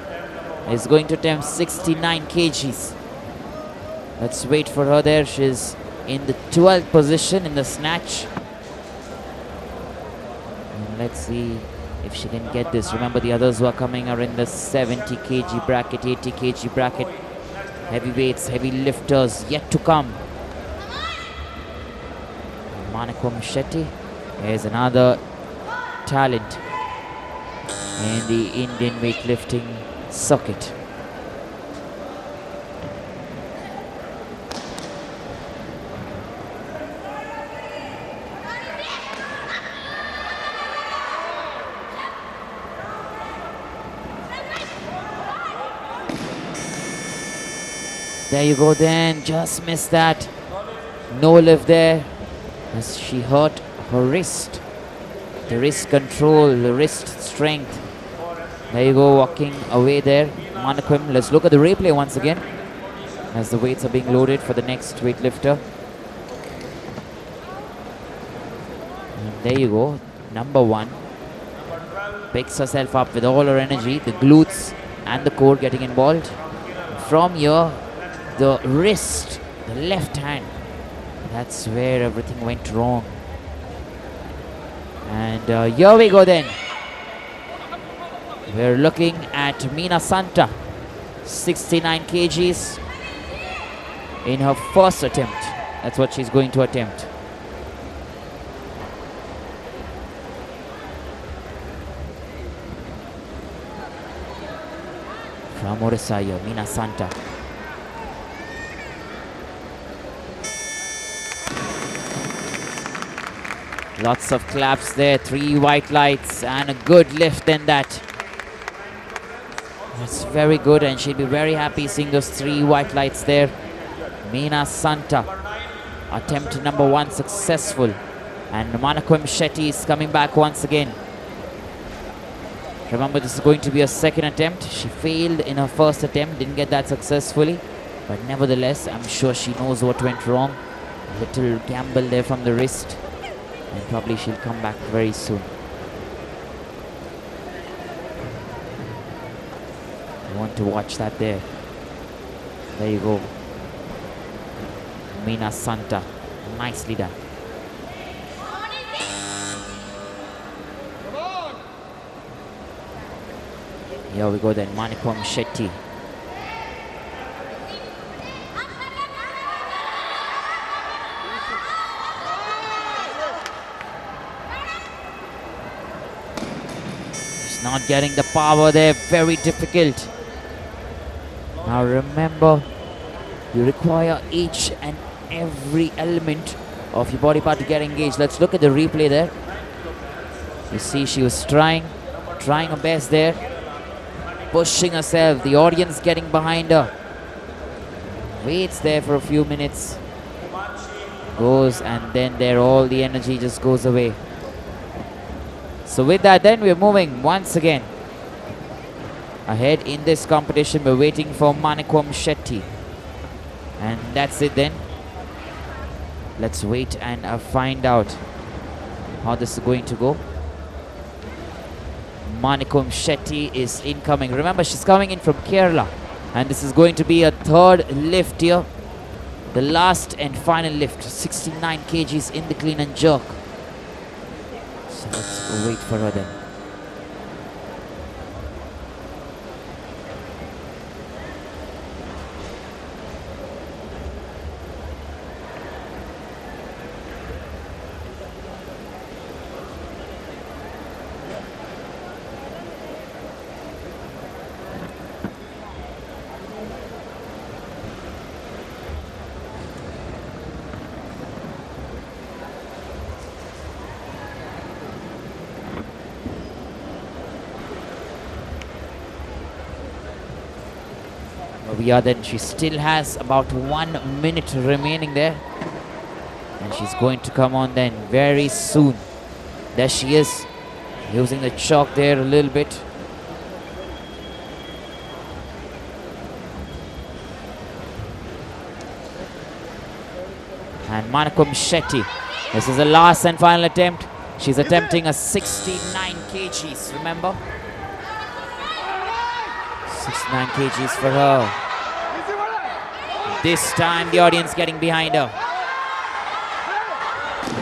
is going to attempt 69 kgs. Let's wait for her there. She's in the 12th position in the snatch. And let's see if she can get this. Remember, the others who are coming are in the 70 kg bracket, 80 kg bracket. Heavyweights, heavy lifters yet to come. Manikum Shetty is another talent in the Indian weightlifting circuit. There you go then, just missed that. No lift there as she hurt her wrist. The wrist control, the wrist strength. There you go, walking away there. Manikum, let's look at the replay once again as the weights are being loaded for the next weightlifter. And there you go, number one. Picks herself up with all her energy, the glutes and the core getting involved. From here, the wrist, the left hand, that's where everything went wrong. And here we go then. We're looking at Meena Santa, 69 kgs in her first attempt. That's what she's going to attempt. From Odisha, Meena Santa. Lots of claps there, 3 white lights and a good lift in that. That's very good, and she'll be very happy seeing those 3 white lights there. Meena Santa, attempt number 1 successful. And Manikum Shetty is coming back once again. Remember, this is going to be a second attempt. She failed in her first attempt, didn't get that successfully. But nevertheless, I'm sure she knows what went wrong. A little gamble there from the wrist. And probably she'll come back very soon. You want to watch that there. There you go. Meena Santa. Nicely done. Here we go then. Manikum Shetty. Not getting the power there, very difficult. Now remember, you require each and every element of your body part to get engaged. Let's look at the replay there. You see she was trying her best there, pushing herself, the audience getting behind her. Waits there for a few minutes, goes, and then there all the energy just goes away. So with that then, we're moving once again ahead in this competition. We're waiting for Manikum Shetty. And that's it then. Let's wait and find out how this is going to go. Manikum Shetty is incoming. Remember, she's coming in from Kerala. And this is going to be a third lift here. The last and final lift. 69 kgs in the clean and jerk. So let's wait for her then. we are then. She still has about 1 minute remaining there. And she's going to come on then very soon. There she is, using the chalk there a little bit. And Manikum Shetty. This is the last and final attempt. She's attempting a 69 kgs, remember? 69 kgs for her. This time the audience getting behind her.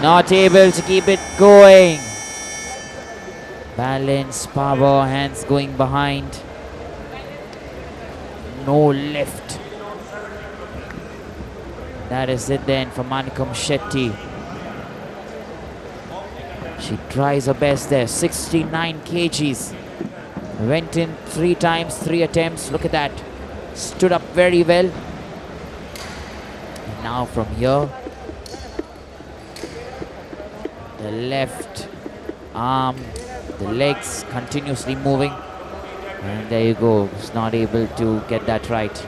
Not able to keep it going. Balance, power, hands going behind. No lift. That is it then for Manikum Shetty. She tries her best there. 69 kgs. Went in 3 times, 3 attempts. Look at that. Stood up very well. And now from here, the left arm, the legs continuously moving. And there you go. It's not able to get that right.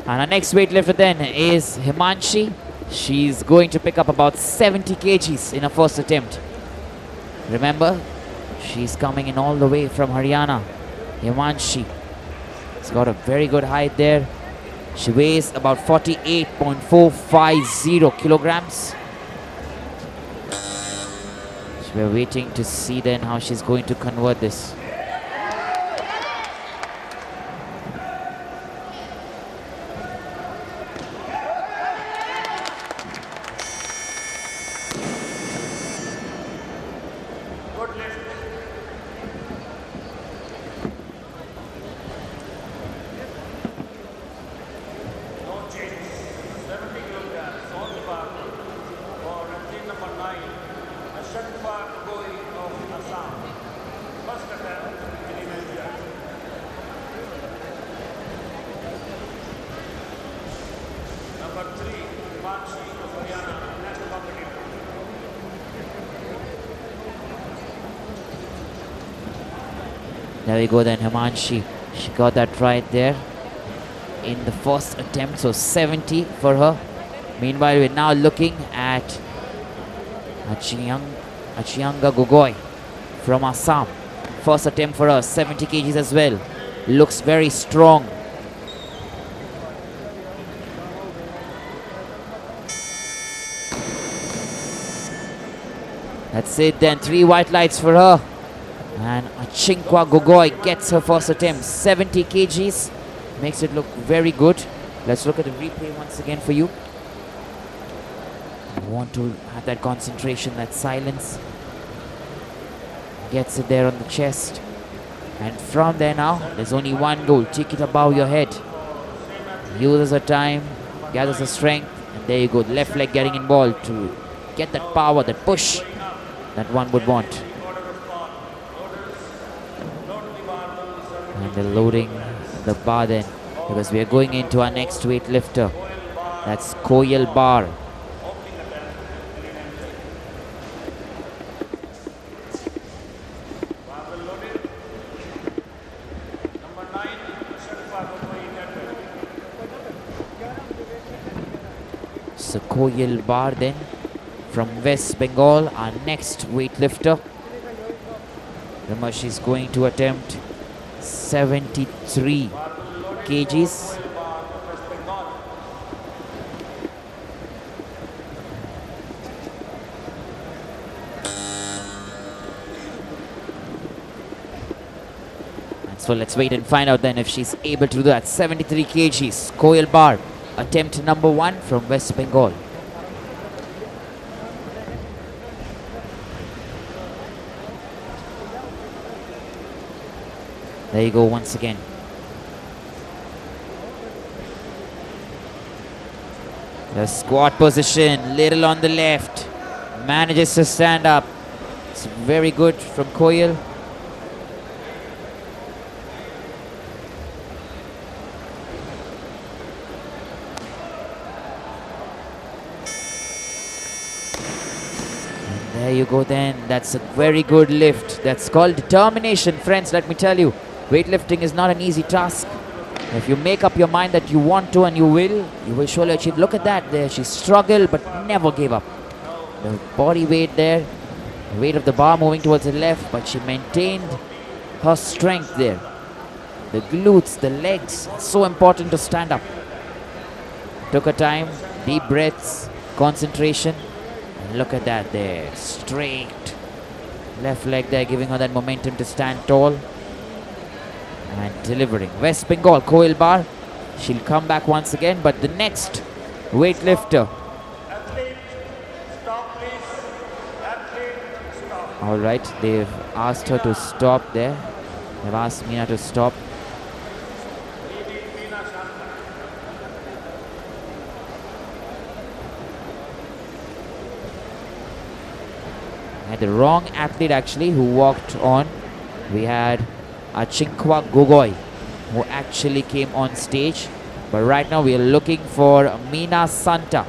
And our next weightlifter then is Himanshi. She's going to pick up about 70 kgs in her first attempt. Remember, she's coming in all the way from Haryana. Himanshi. She's got a very good height there. She weighs about 48.450 kilograms. So we're waiting to see then how she's going to convert this. There we go then, Himanshi. She got that right there in the first attempt, so 70 for her. Meanwhile, we're now looking at Achianga Gogoi from Assam. First attempt for her, 70 kgs as well. Looks very strong. That's it then, 3 white lights for her. And Achinkwa Gogoi gets her first attempt, 70 kgs. Makes it look very good. Let's look at the replay once again for you. I want to have that concentration, that silence. Gets it there on the chest. And from there now, there's only one goal. Take it above your head. Uses her time, gathers her strength. And there you go, the left leg getting involved to get that power, that push that one would want. And they're loading the bar then, because we are going into our next weightlifter. That's Koyal Bar. So Koyal Bar then from West Bengal, our next weightlifter. Remember, she's going to attempt 73 kgs. And so let's wait and find out then if she's able to do that. 73 kgs, Koyal Bar, attempt number 1 from West Bengal. There you go once again. The squat position, little on the left. Manages to stand up. It's very good from Koyal. And There you go then. That's a very good lift. That's called determination, friends. Let me tell you, weightlifting is not an easy task. If you make up your mind that you want to and you will surely achieve. Look at that there. She struggled but never gave up. The body weight there, the weight of the bar moving towards the left, but she maintained her strength there. The glutes, the legs, so important to stand up. Took her time, deep breaths, concentration. And look at that there, straight. Left leg there, giving her that momentum to stand tall. And delivering. West Bengal, Colbar. She'll come back once again, but the next weightlifter. Athlete, stop please. Athlete, stop. Alright, they've asked her to stop there. They've asked Meena to stop. Had the wrong athlete actually who walked on. We had Chinkwa Gogoi who actually came on stage. But right now we are looking for Meena Santa.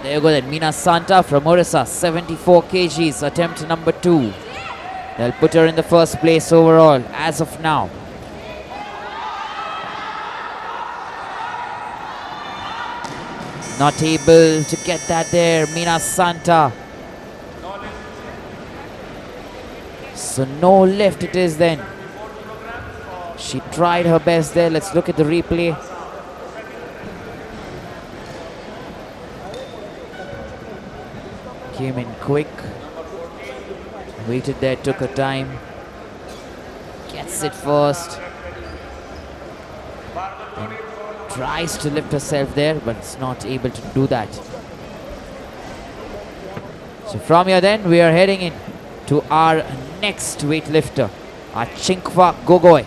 There you go then, Meena Santa from Odisha, 74 kgs, attempt number 2. They'll put her in the first place overall as of now. Not able to get that there, Meena Santa. So no lift it is then. She tried her best there. Let's look at the replay. Came in quick. Waited there, took her time. Gets it first. And tries to lift herself there, but it's not able to do that. So from here then, we are heading in to our next weightlifter, our Chinkwa Gogoi.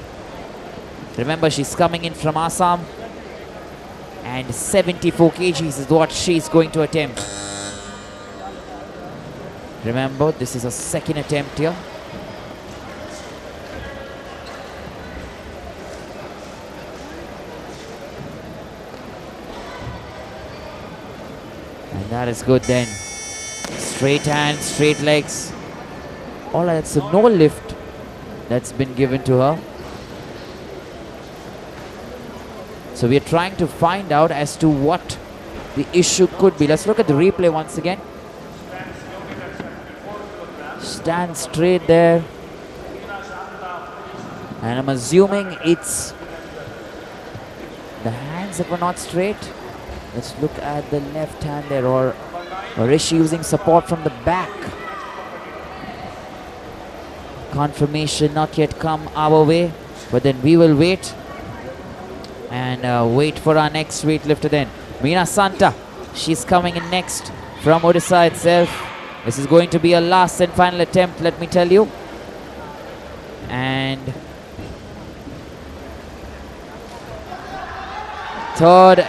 Remember, she's coming in from Assam. And 74 kgs is what she's going to attempt. Remember, this is a second attempt here. And that is good then. Straight hands, straight legs. All right, so no lift that's been given to her. So we are trying to find out as to what the issue could be. Let's look at the replay once again. Stand straight there. And I'm assuming it's the hands that were not straight. Let's look at the left hand there, or is she using support from the back? Confirmation not yet come our way, but then we will wait and wait for our next weightlifter then. Meena Santa, she's coming in next from Odisha itself. This is going to be a last and final attempt, let me tell you. And third.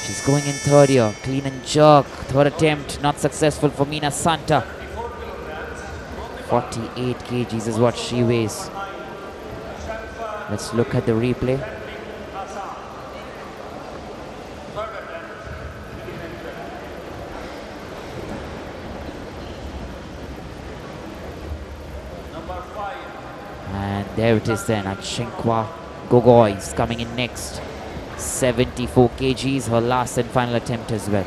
She's going in third here. Clean and jerk. Third attempt, not successful for Meena Santa. 48 kgs is what she weighs. Let's look at the replay. And there it is then, Chinkwa Gogoi is coming in next. 74 kgs, her last and final attempt as well.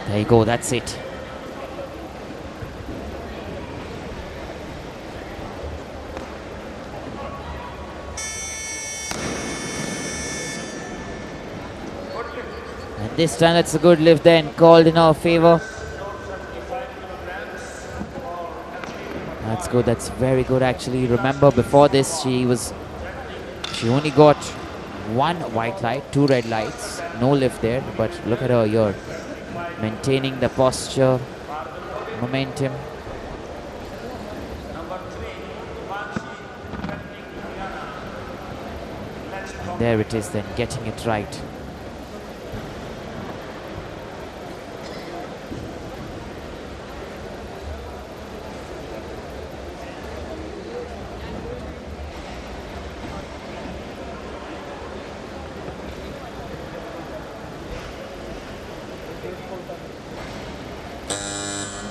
There you go, that's it. And this time that's a good lift then, called in our favor. That's good, that's very good actually. Remember before this she only got 1 white light, 2 red lights, no lift there, but look at her here. Maintaining the posture, momentum. There it is then, getting it right.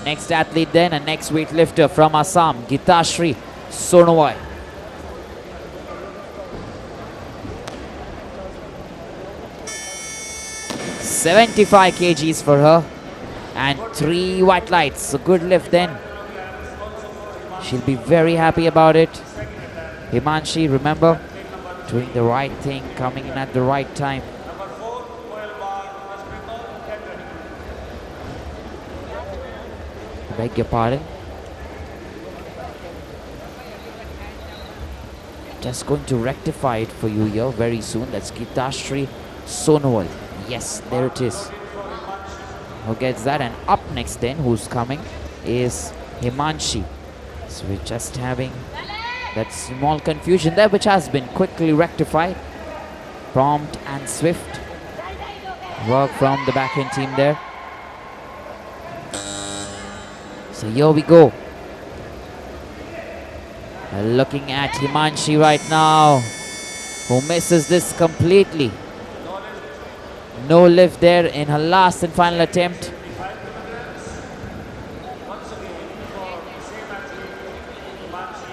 Next athlete then, and next weightlifter from Assam, Gitashri Sonowai. $75 kgs for her and 3 white lights. A good lift then. She'll be very happy about it. Himanshi, remember, doing the right thing, coming in at the right time. Beg your pardon. Just going to rectify it for you here very soon. That's Gitashri Sonowal. Yes, there it is. Who gets that? And up next then, who's coming, is Himanshi. So we're just having that small confusion there, which has been quickly rectified. Prompt and swift work from the backhand team there. So here we go. Looking at Himanshi right now, who misses this completely. No lift there in her last and final attempt.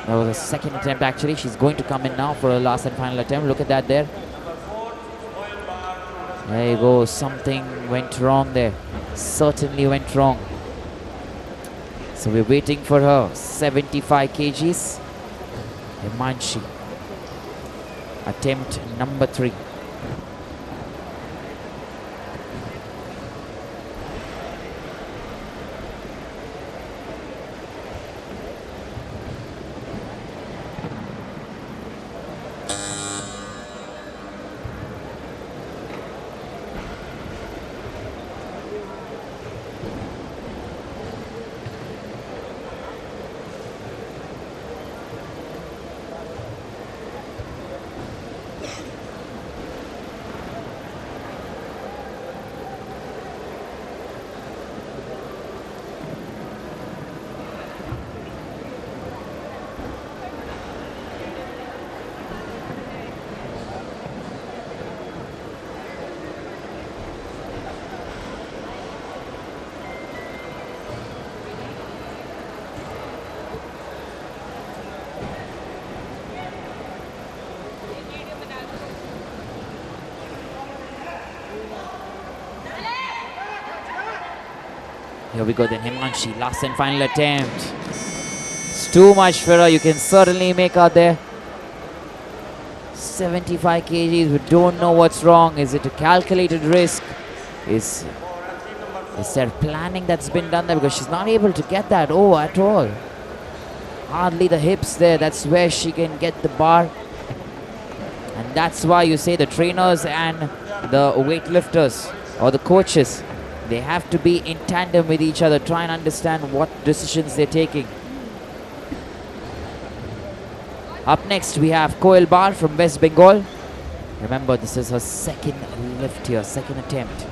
That was a second attempt actually. She's going to come in now for her last and final attempt. Look at that there. There you go. Something went wrong there. Certainly went wrong. So we're waiting for her. 75 kgs. Himanshi. Attempt number 3. Here we go then, Himanshi, last and final attempt. It's too much for her, you can certainly make out there. 75 kgs, we don't know what's wrong. Is it a calculated risk? Is there planning that's been done there? Because she's not able to get that at all. Hardly the hips there, that's where she can get the bar. And that's why you say the trainers and the weightlifters or the coaches, they have to be in tandem with each other, try and understand what decisions they're taking. Up next we have Colbar from West Bengal. Remember, this is her second lift here, second attempt.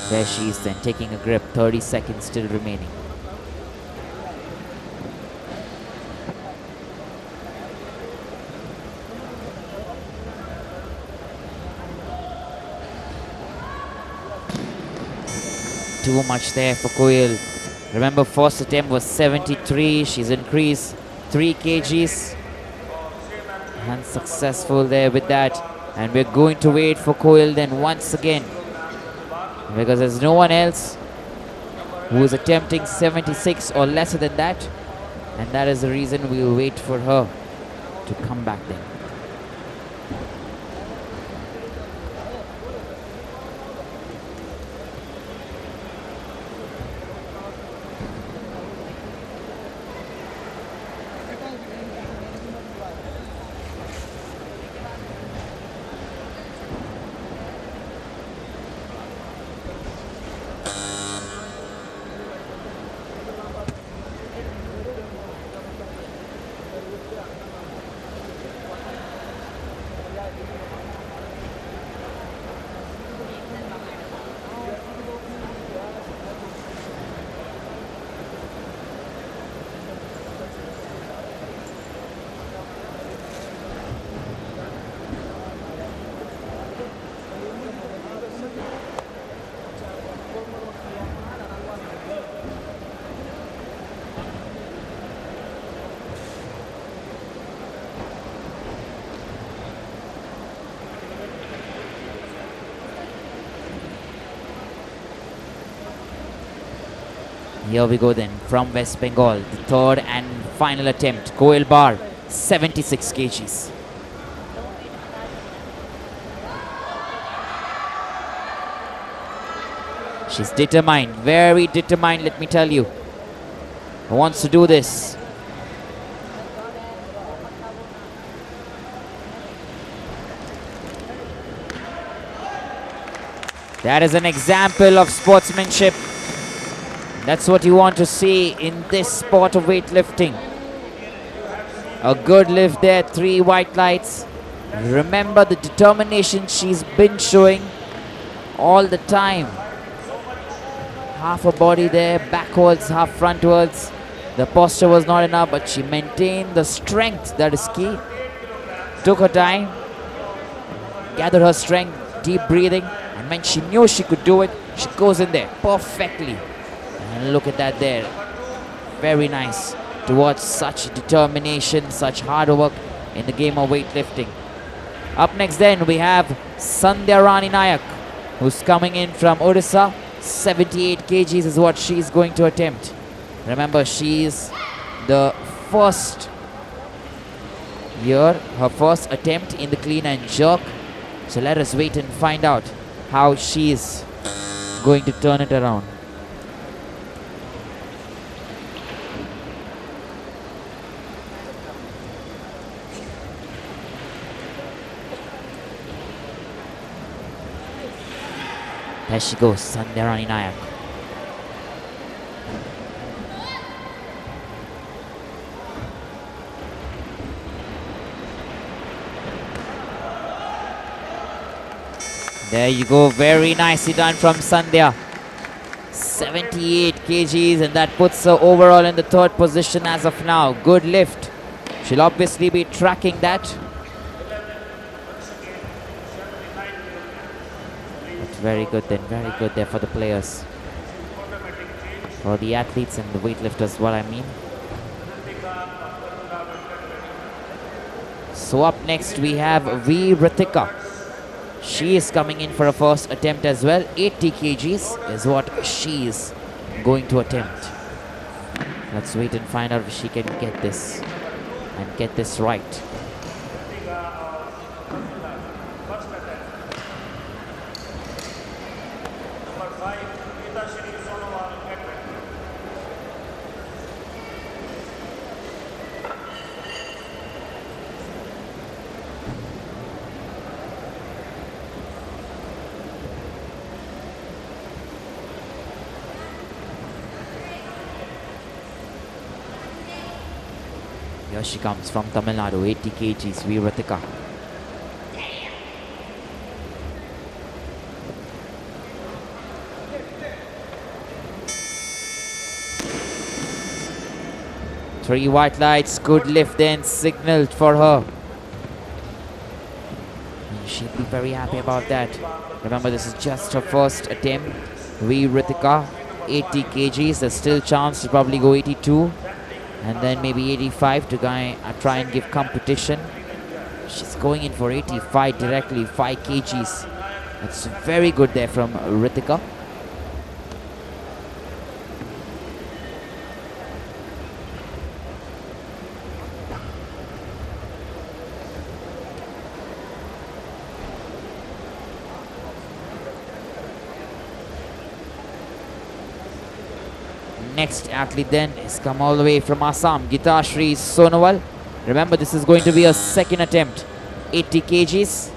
There she is then, taking a grip, 30 seconds still remaining. Too much there for Koil. Remember, first attempt was 73. She's increased 3 kgs. Unsuccessful there with that. And we're going to wait for Koil then once again, because there's no one else who is attempting 76 or lesser than that. And that is the reason we'll wait for her to come back then. Here we go then from West Bengal, the third and final attempt. Colbar, 76 kgs. She's determined, very determined, let me tell you. Wants to do this. That is an example of sportsmanship. That's what you want to see in this sport of weightlifting. A good lift there, 3 white lights. Remember the determination she's been showing all the time. Half her body there, backwards, half frontwards. The posture was not enough, but she maintained the strength, that is key. Took her time, gathered her strength, deep breathing, and when she knew she could do it, she goes in there perfectly. And look at that there. Very nice to watch such determination, such hard work in the game of weightlifting. Up next then we have Ginarani Nayak, who's coming in from Odisha. 78 kgs is what she's going to attempt. Remember, she's the first year, her first attempt in the clean and jerk. So let us wait and find out how she's going to turn it around. There she goes, Ginarani Nayak. There you go, very nicely done from Sandhya. 78 kgs, and that puts her overall in the third position as of now. Good lift. She'll obviously be tracking that. Very good then, very good there for the players. For the athletes and the weightlifters, what I mean. So up next we have V. Ritika. She is coming in for a first attempt as well. 80 kgs is what she is going to attempt. Let's wait and find out if she can get this and get this right. Here she comes from Tamil Nadu, 80 kgs, V. Ritika. Three white lights, good lift then signaled for her. And she'll be very happy about that. Remember, this is just her first attempt. V. Ritika, 80 kgs, there's still chance to probably go 82. And then maybe 85 to try and give competition. She's going in for 85 directly, 5 kgs. That's very good there from Ritika. Next athlete then is come all the way from Assam, Gitashri Sonowal. Remember, this is going to be a second attempt. 80 kgs.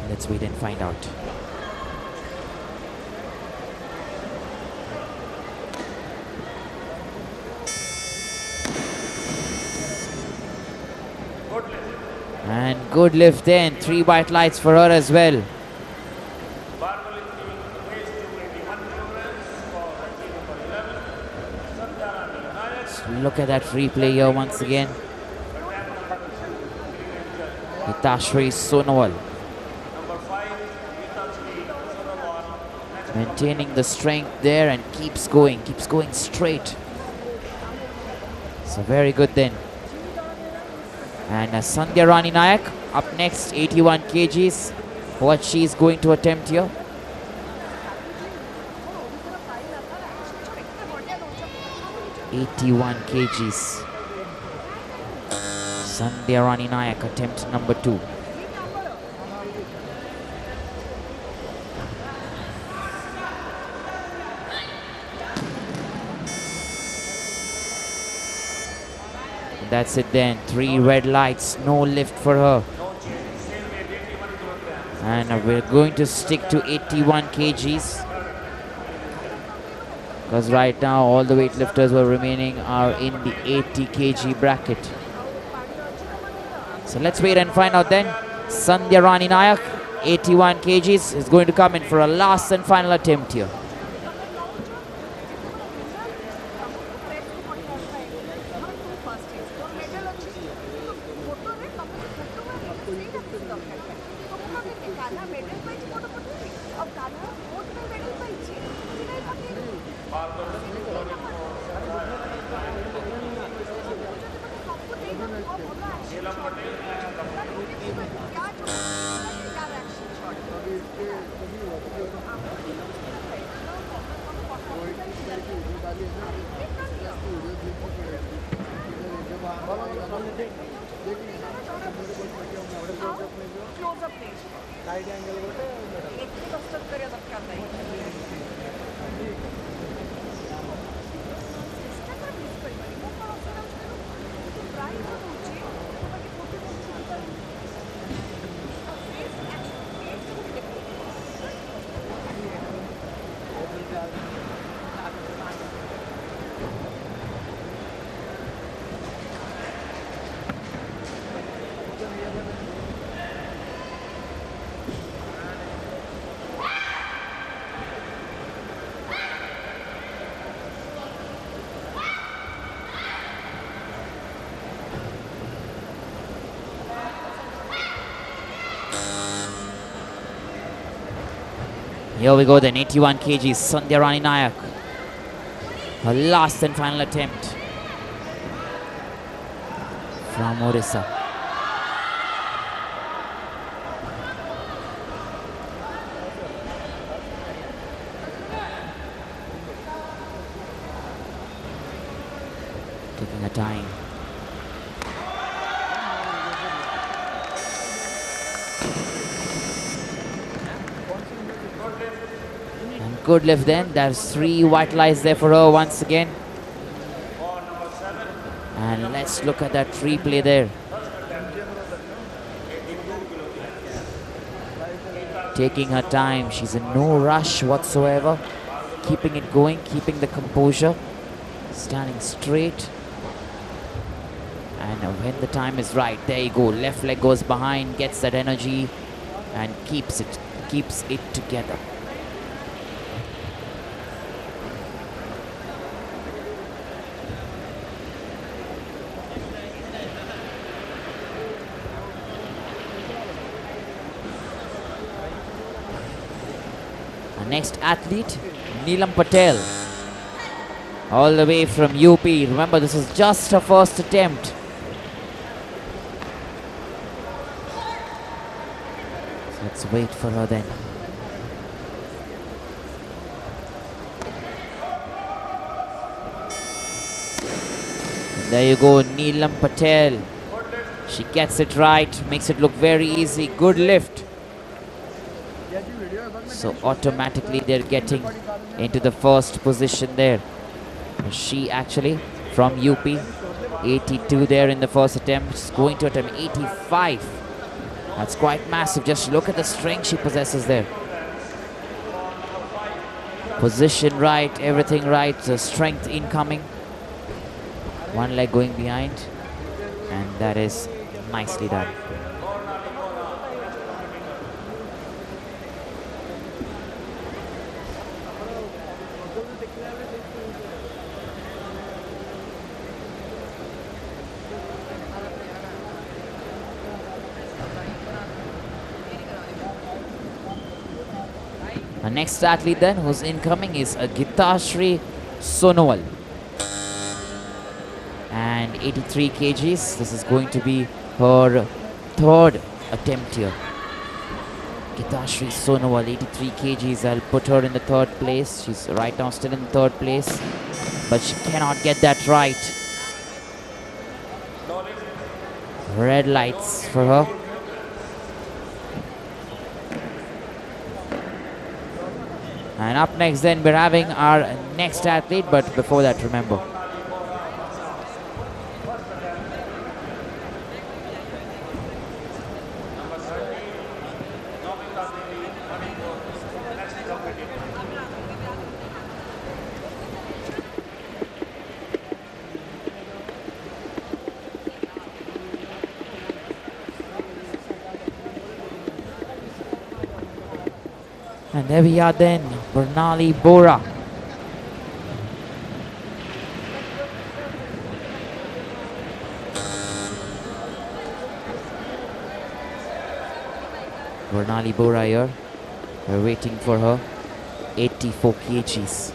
Let's wait and find out. And good lift then. 3 white lights for her as well. Look at that replay here once again. Hitashri Sonowal. Maintaining the strength there and keeps going straight. So very good then. And Ginarani Nayak up next, 81 kgs. What she's going to attempt here. 81 kgs. Sandhya Nayak, attempt number 2. That's it then. 3 red lights, no lift for her. And we're going to stick to 81 kgs. Because right now all the weightlifters who are remaining are in the 80 kg bracket. So let's wait and find out then. Sandhya Nayak, 81 kgs, is going to come in for a last and final attempt here. Here we go then, 81 kgs, Sandhya Nayak. Her last and final attempt from Odisha. Taking her time. Good lift then. There's 3 white lights there for her once again. And let's look at that replay there. Taking her time. She's in no rush whatsoever. Keeping it going, keeping the composure. Standing straight. And when the time is right, there you go. Left leg goes behind, gets that energy and keeps it together. Next athlete, Neelam Patel, all the way from UP. Remember, this is just her first attempt. So let's wait for her then. And there you go, Neelam Patel. She gets it right, makes it look very easy. Good lift. So automatically they're getting into the first position there. She actually from UP, 82 there in the first attempt. She's going to attempt 85. That's quite massive. Just look at the strength she possesses there. Position right, everything right, the strength incoming. One leg going behind, and that is nicely done. Our next athlete then who's incoming is Gitashri Sonowal. And 83 kgs. This is going to be her third attempt here. Gitashri Sonowal, 83 kgs. I'll put her in the third place. She's right now still in third place, but she cannot get that right. Red lights for her. And up next then we're having our next athlete, but before that, remember, and there we are then, Bernali Bora. Bernali Bora here. We're waiting for her. 84 kgs.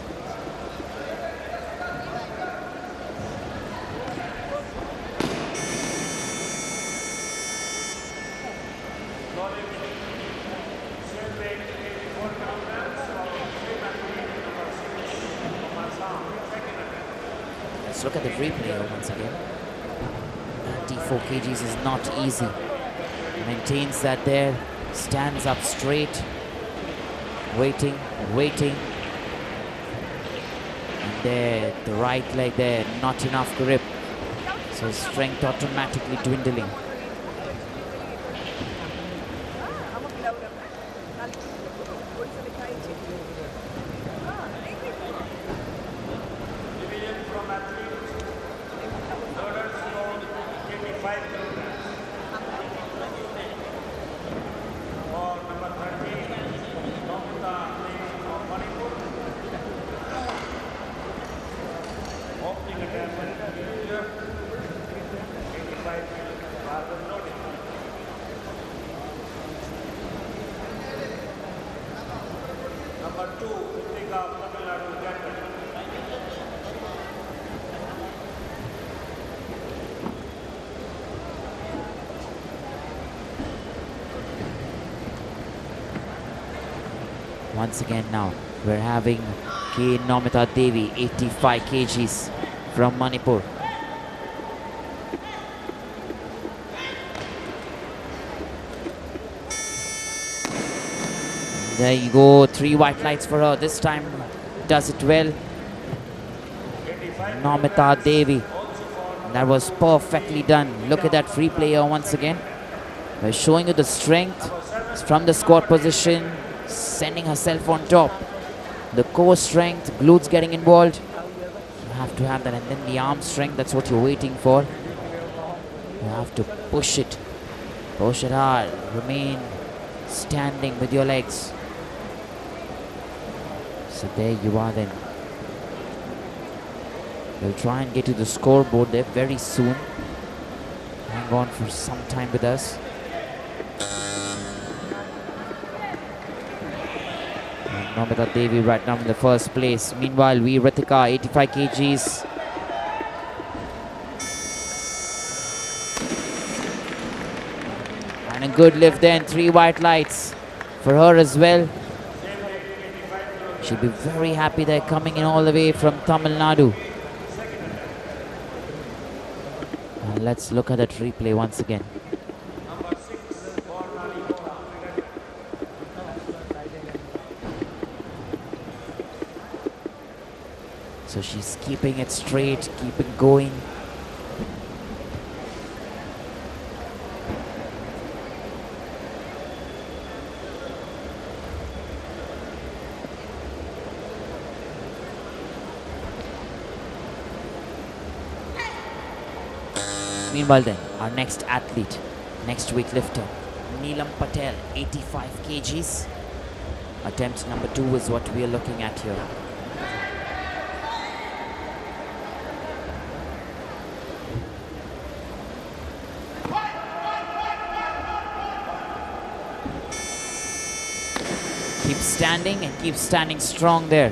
Let's look at the replay here once again. 94 kgs is not easy. Maintains that there, stands up straight, waiting. And there, the right leg there, not enough grip. So strength automatically dwindling. Once again now, we're having K. Nomita Devi, 85 kgs from Manipur. There you go, 3 white lights for her. This time does it well. Nomita Devi. That was perfectly done. Look at that free player once again. We're showing you the strength from the squat position, sending herself on top. The core strength, glutes getting involved. You have to have that, and then the arm strength, that's what you're waiting for. You have to push it. Push it hard. Remain standing with your legs. So there you are then. We'll try and get to the scoreboard there very soon. Hang on for some time with us. Nomita Devi right now in the first place. Meanwhile, we Ritika, 85 kgs. And a good lift then, 3 white lights for her as well. She'll be very happy they're coming in all the way from Tamil Nadu. And let's look at that replay once again. So she's keeping it straight, keeping going. Meanwhile then, our next athlete, next weightlifter, Neelam Patel, 85 kgs. Attempt number 2 is what we are looking at here. Keep standing and keep standing strong there.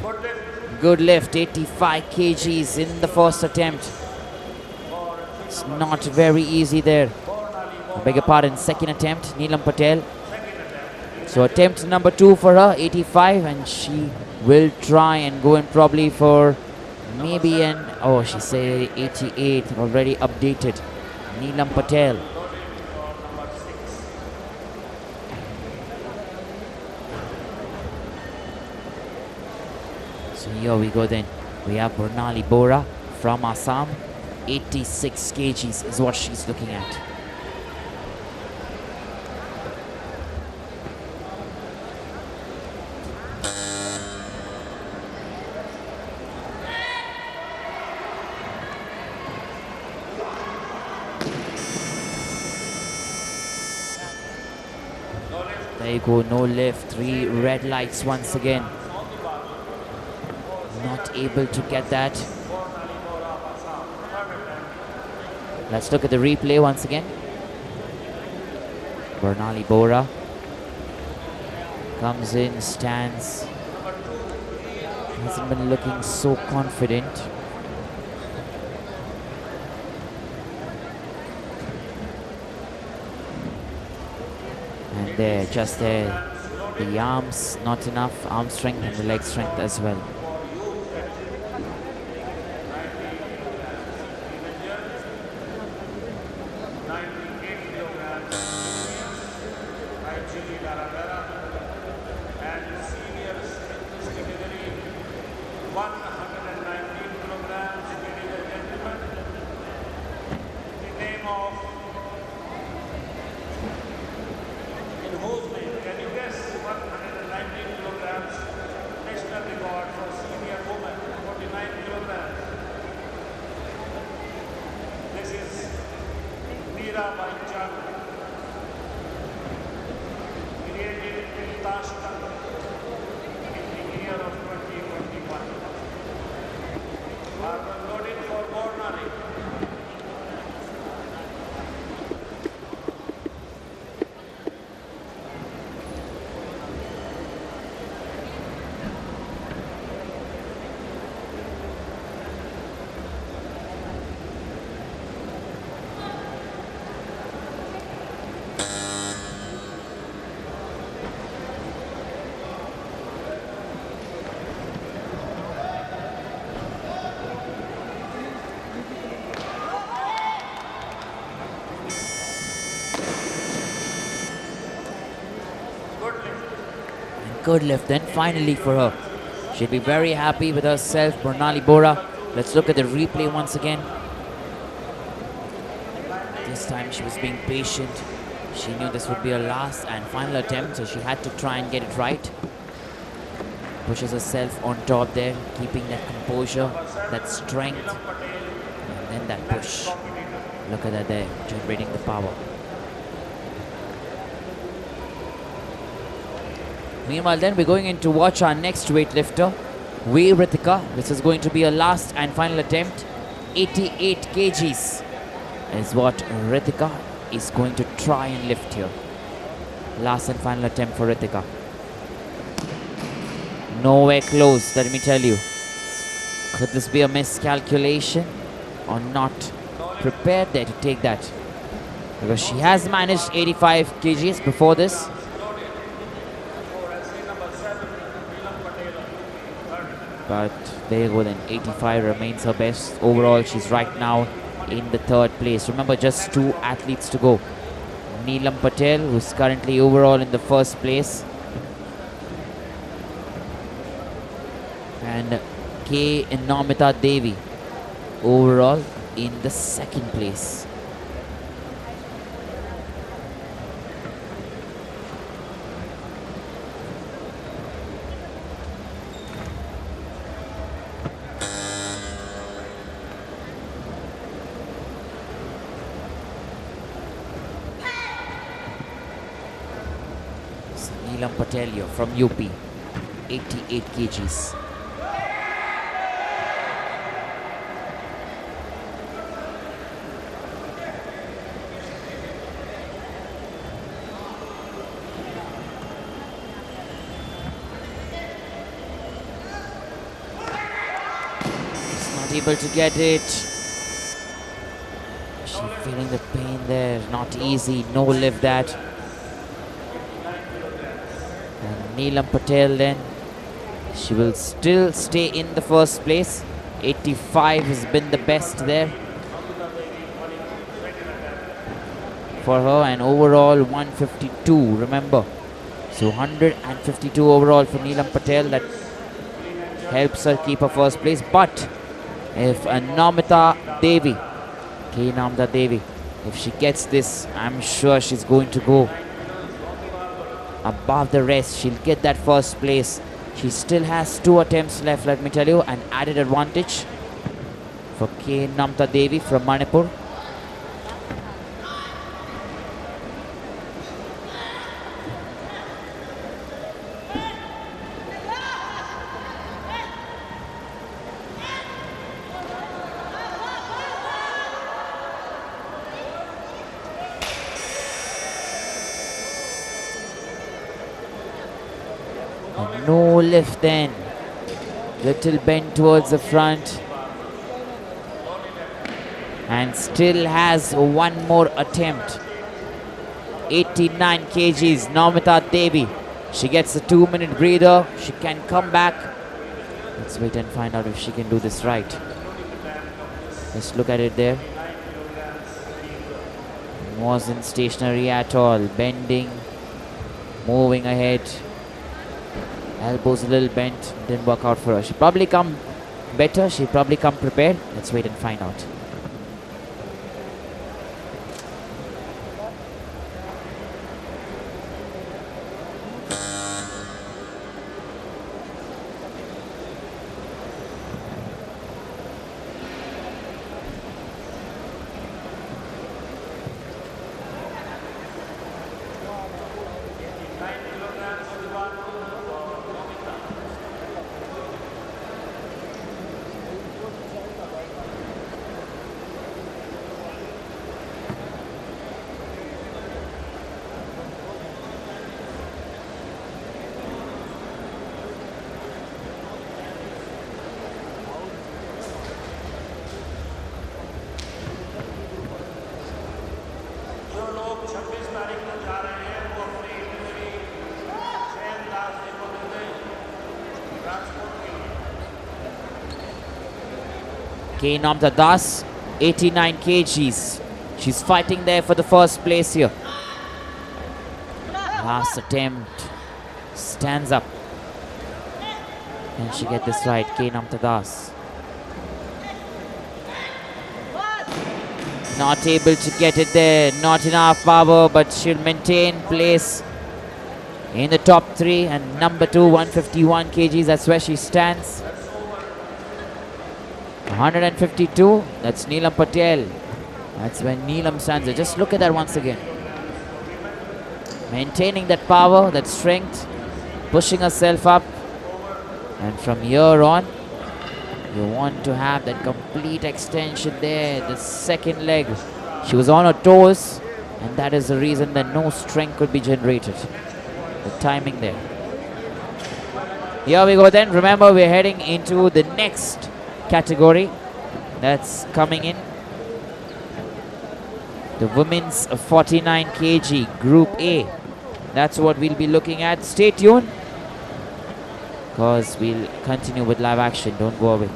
Good lift, 85 kgs in the first attempt. It's not very easy there. I beg your pardon, second attempt, Neelam Patel. So attempt number 2 for her, 85, and she will try and go in probably for maybe an, oh, she said 88, already updated. Neelam Patel. So here we go then. We have Bernali Bora from Assam. 86 kgs is what she's looking at. There you go, no lift, 3 red lights once again. Not able to get that. Let's look at the replay once again. Bernali Bora comes in, stands. Hasn't been looking so confident. And there, just there, the arms, not enough arm strength and the leg strength as well. Good lift then finally for her. She'll be very happy with herself, Bernali Bora. Let's look at the replay once again. This time she was being patient. She knew this would be her last and final attempt, so she had to try and get it right. Pushes herself on top there, keeping that composure, that strength, and then that push. Look at that there, generating the power. Meanwhile then, we're going in to watch our next weightlifter, V. Ritika. This is going to be a last and final attempt. 88 kgs is what Ritika is going to try and lift here. Last and final attempt for Ritika. Nowhere close, let me tell you. Could this be a miscalculation or not prepared there to take that? Because she has managed 85 kgs before this. But there you go then, 85 remains her best. Overall, she's right now in the 3rd place. Remember, just 2 athletes to go. Neelam Patel, who's currently overall in the 1st place. And K. Namita Devi, overall in the 2nd place. Neelam Patel from UP, 88 kgs. Not able to get it. She's feeling the pain there. Not easy. No lift that. Neelam Patel then. She will still stay in the first place. 85 has been the best there for her, and overall 152, remember. So 152 overall for Neelam Patel. That helps her keep her first place. But if Namita Devi, K. Namita Devi, if she gets this, I'm sure she's going to go above the rest. She'll get that first place. She still has 2 attempts left, let me tell you, an added advantage for K. Namita Devi from Manipur. No lift then. Little bend towards the front. And still has one more attempt. 89 kgs, Namita Devi. She gets a 2-minute breather. She can come back. Let's wait and find out if she can do this right. Let's look at it there. Wasn't stationary at all. Bending. Moving ahead. Elbows a little bent, didn't work out for her. She'll probably come better, she'll probably come prepared. Let's wait and find out. K. Namita Das, 89 kgs. She's fighting there for the first place here. Last attempt. Stands up. Can she get this right? K. Namita Das. Not able to get it there. Not enough power, but she'll maintain place in the top 3. And number 2, 151 kgs. That's where she stands. 152, that's Neelam Patel. That's when Neelam stands there. Just look at that once again. Maintaining that power, that strength, pushing herself up. And from here on, you want to have that complete extension there, the second leg. She was on her toes, and that is the reason that no strength could be generated. The timing there. Here we go then. Remember, we're heading into the next category that's coming in, the women's 49 kg group A. That's what we'll be looking at. Stay tuned, because we'll continue with live action. Don't go away.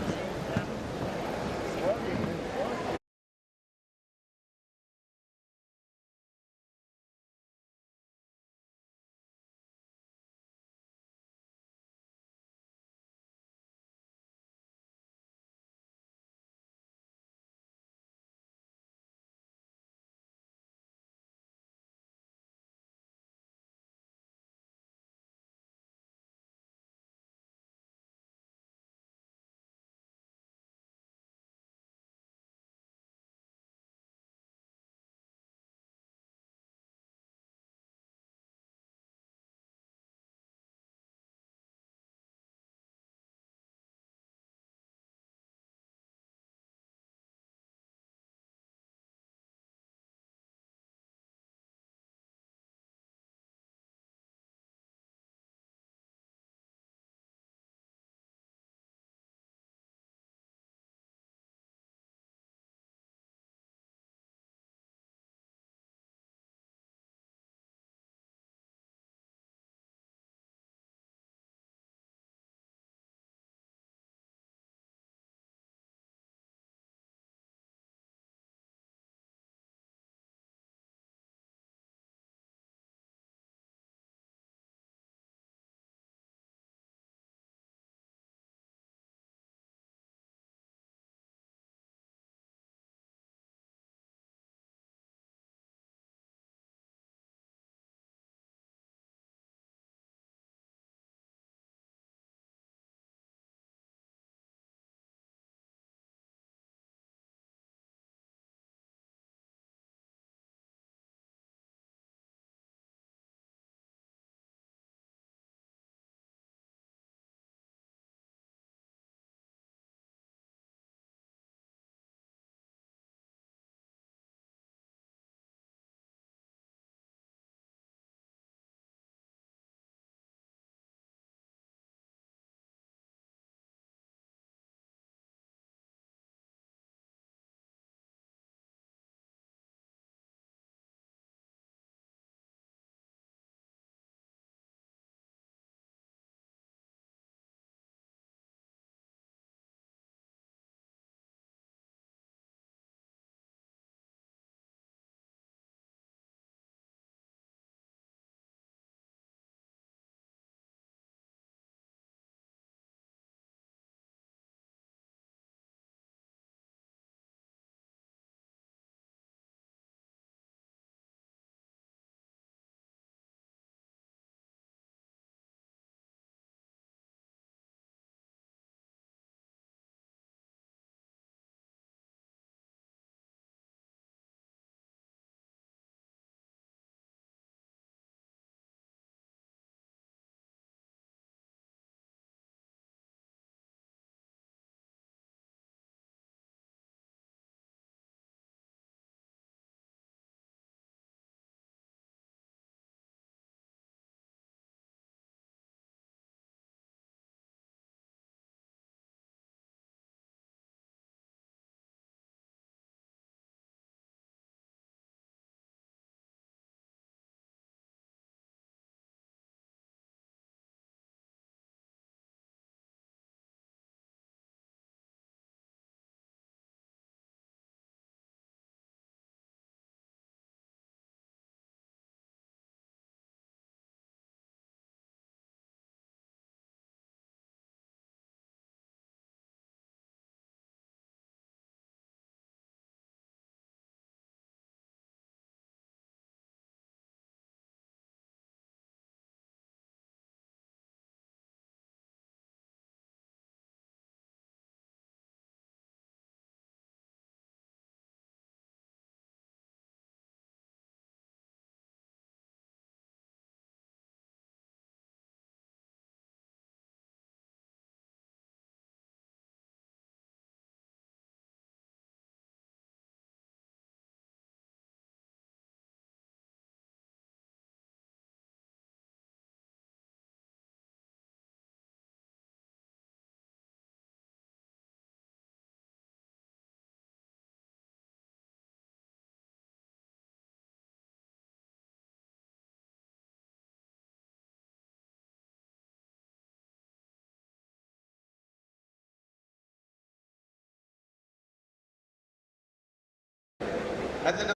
Athlete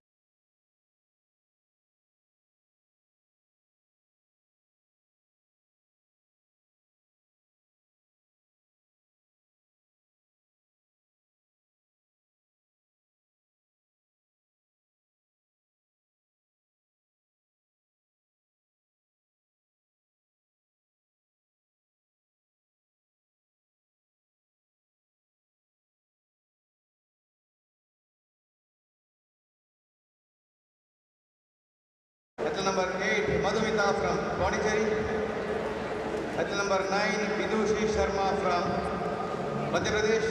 number 8, Madhumita from Pondicherry. Athlete number 9, Vidushi Sharma from Madhya Pradesh.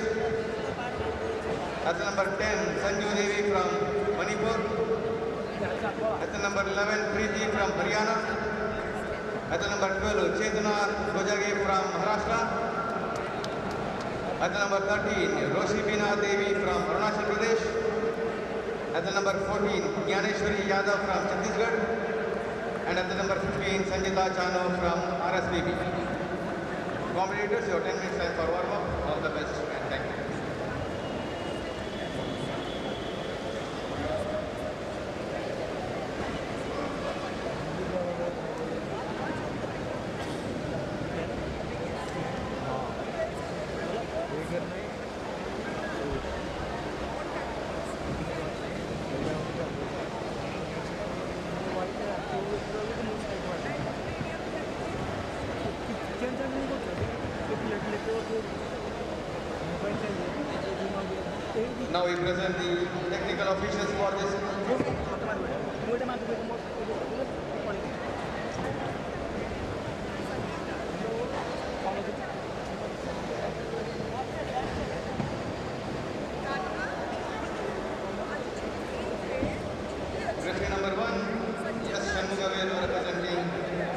Athlete number 10, Sanju Devi from Manipur. Athlete number 11, Preeti from Haryana. Athlete number 12, Chetna Gojagi from Maharashtra. Athlete number 13, Rashema Devi from Arunachal Pradesh. Athlete number 14, Shivani Yadav from Chhattisgarh. And at the number 15, Sanjita Chanu from RSBB. Competitors, your 10 minutes time for warm-up. All the best and thank you. Now we present the technical officials for this. Referee number 1, yes, representing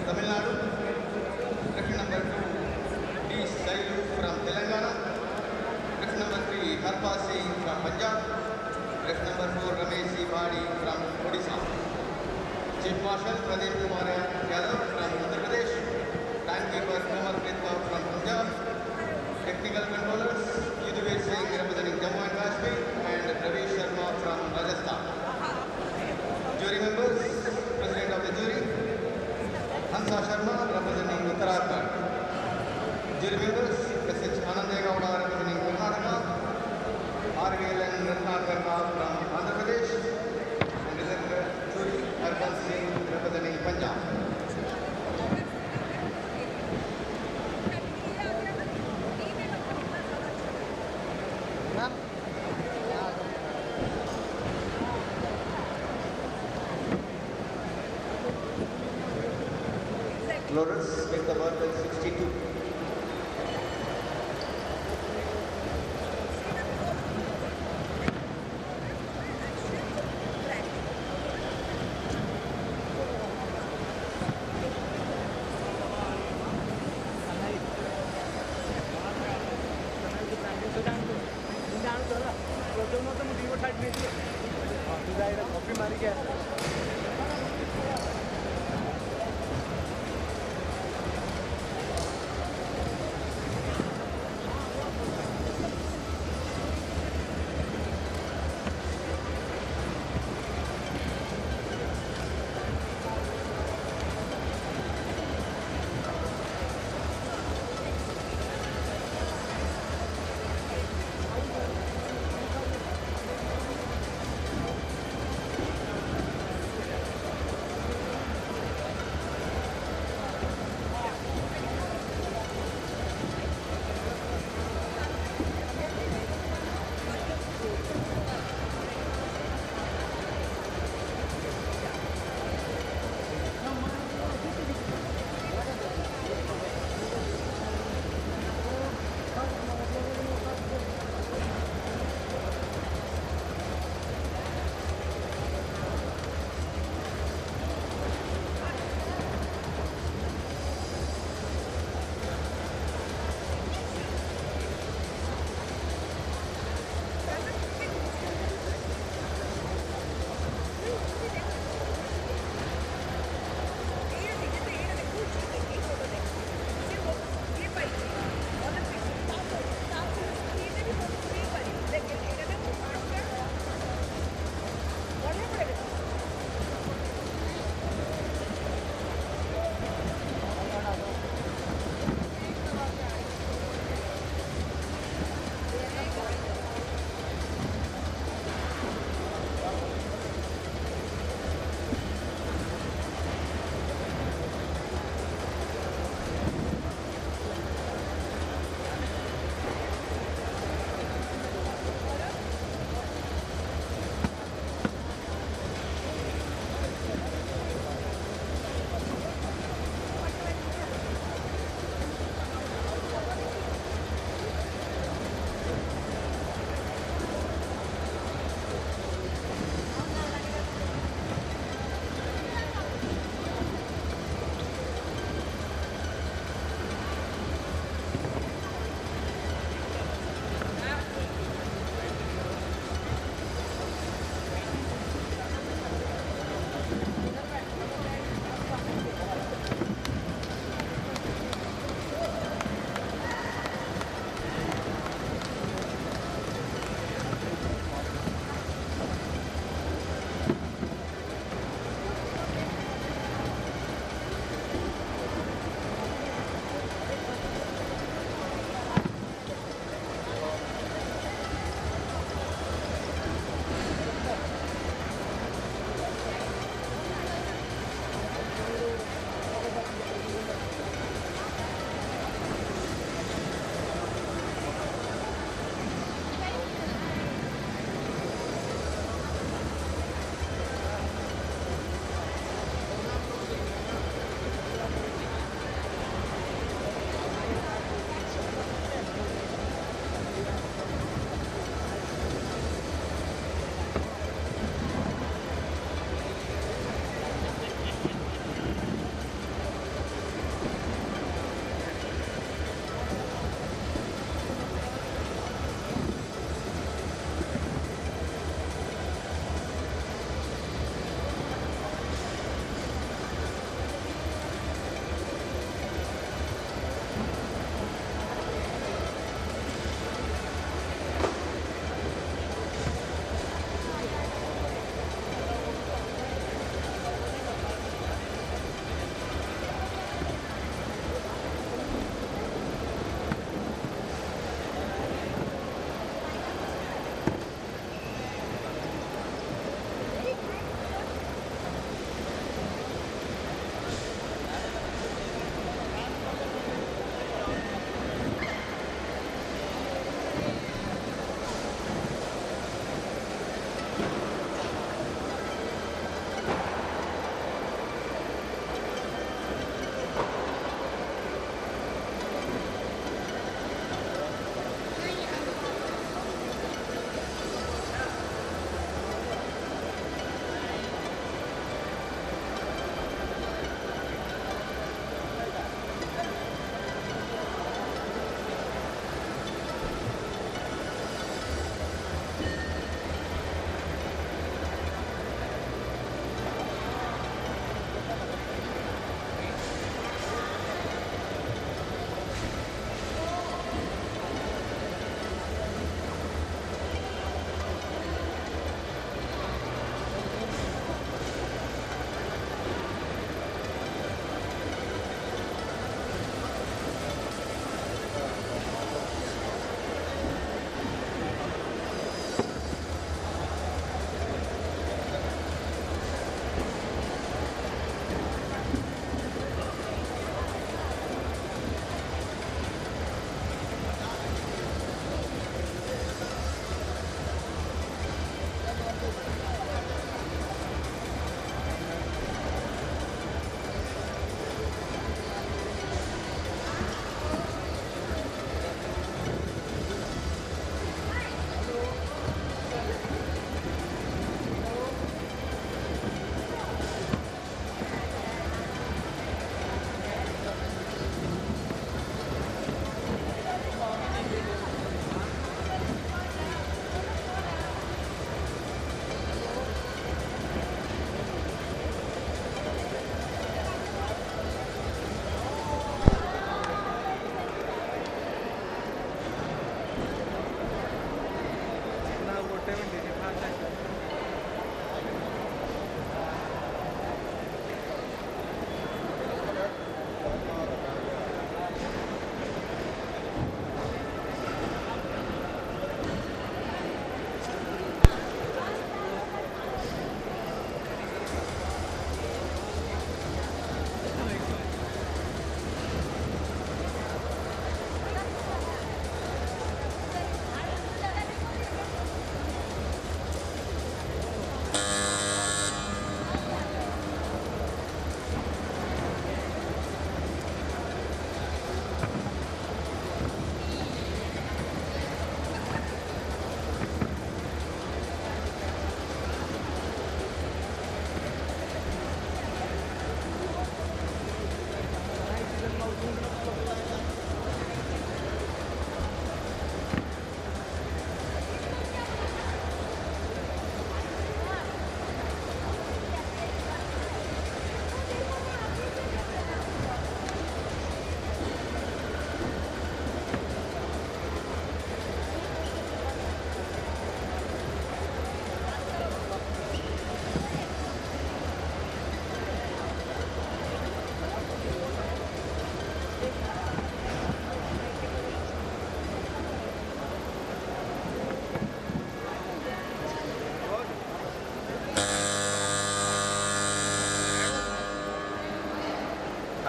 Tamil Nadu. Referee number 2, D. Sailu from Telangana. Referee number 3, Harpa Singh from Punjab. Referee number 4, Ramesh Bhadi from Odisha. Chief Marshal Pradeep Kumari Yadav from Andhra Pradesh. Timekeeper Kumar Shetty from Punjab. Technical controllers Yudhvir Singh representing Jammu and Kashmir and Ravi Sharma from Rajasthan. Jury members, President of the jury, Hansa Sharma representing Uttarakhand. Jury members, S.H. Anandegowda representing Karnataka, RVLN Ratnakarta from Andhra Pradesh, and reserve jury Harpal Singh representing Punjab. Lotus with the ball 62.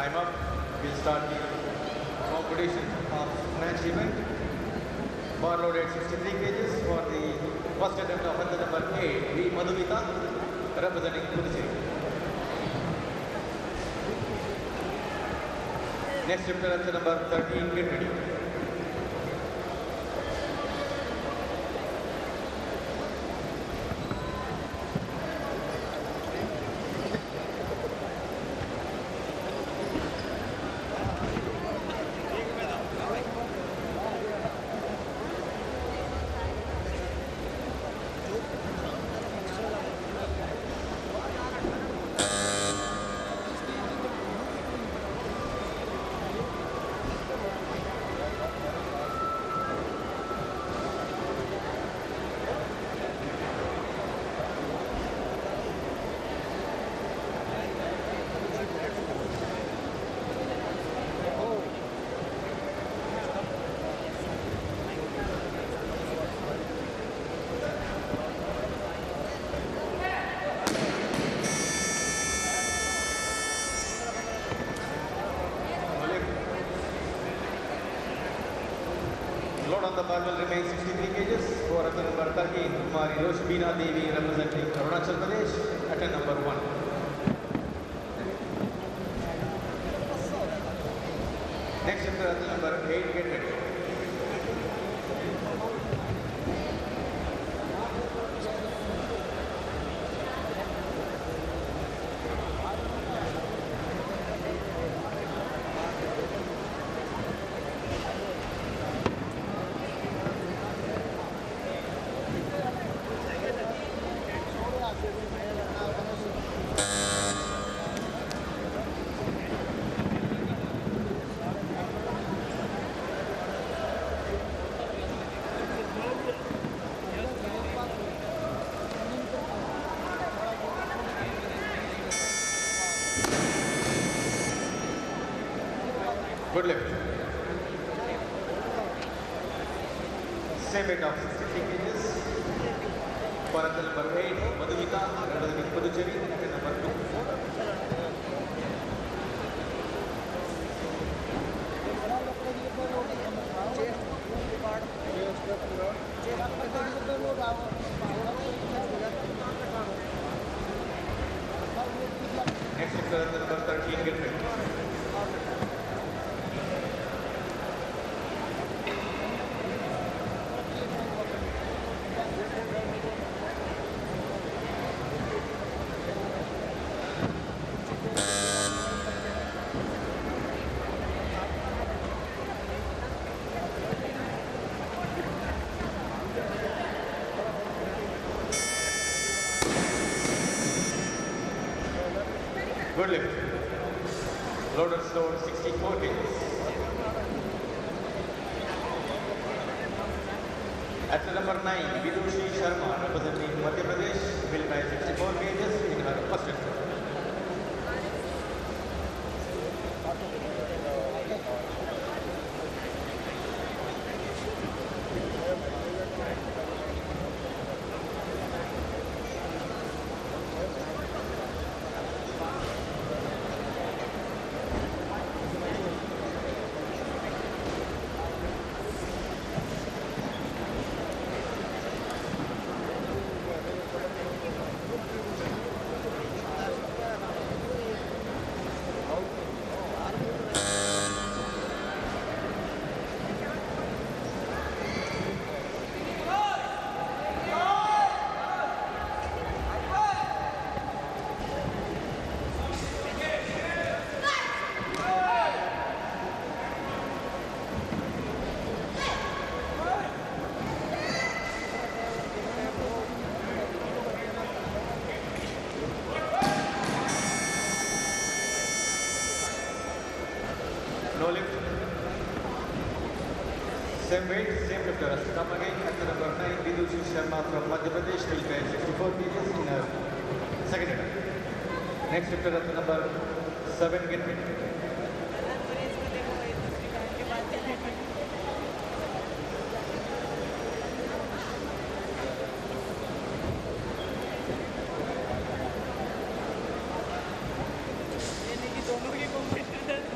Time up. We'll start the competition of snatch event. Bar loaded 63 kgs for the first attempt of attempt number 8, V. Madhumita, representing Puducherry. Next chapter attempt number 13, get ready. Load on the bar will remain 63 kgs for attempt number 13, Kumari Rashema Devi, representing Arunachal Pradesh, attempt number 1. Next chapter attempt number 8, get ready. Good lift. Same weight of 63 kgs. For attempt number 8, Madhumita, representing Puducherry, attempt number 2. Next chapter, number 13, get ready. Good lift. Loaded load 64 kgs. At the number 9, Vidushi Sharma, representing Madhya Pradesh, will try 64 kgs in her first attempt. No lift. Same weight, same lifters. Come again at the number 9, Vidushi Sharma from Madhya Pradesh will carry 64 kgs in her second attempt. Next lifter at the number 7, get ready. दोनों की competition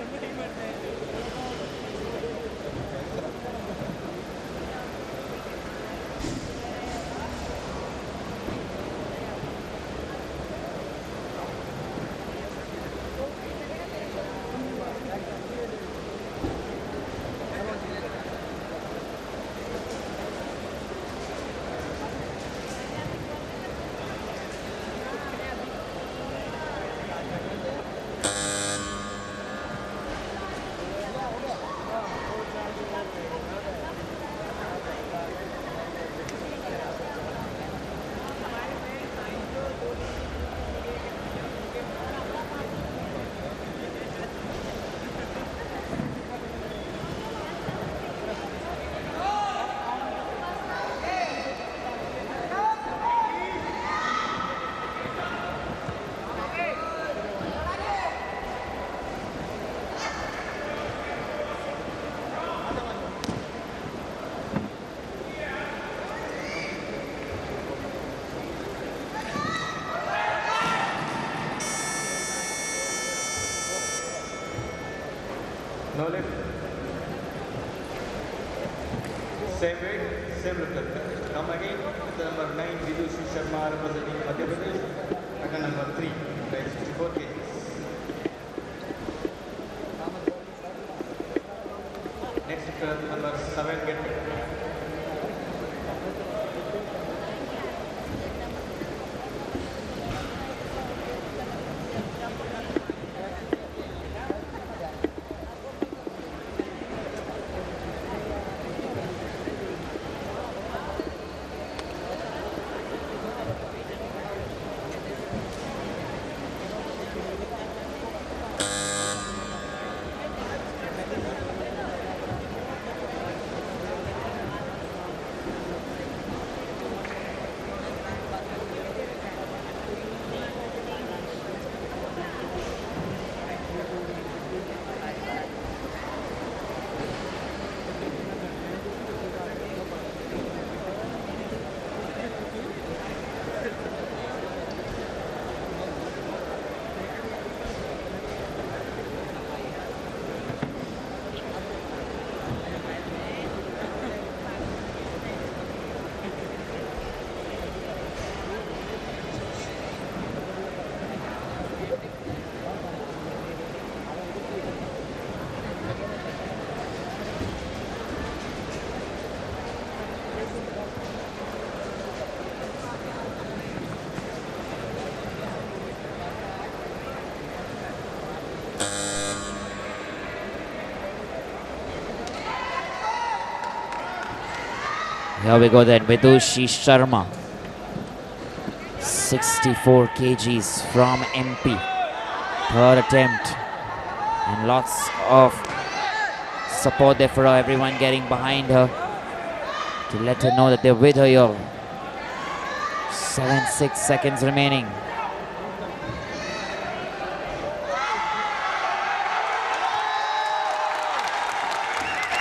No lift. Same weight, same lifter. Come again with the number 9, Vidushi Sharma representing Madhya Pradesh. And number 3, weight 64 kgs. Next lifter, number 7, get ready. Here we go then, Vidushi Sharma. 64 kgs from MP. Third attempt. And lots of support there for her, everyone getting behind her to let her know that they're with her here. 6 seconds remaining.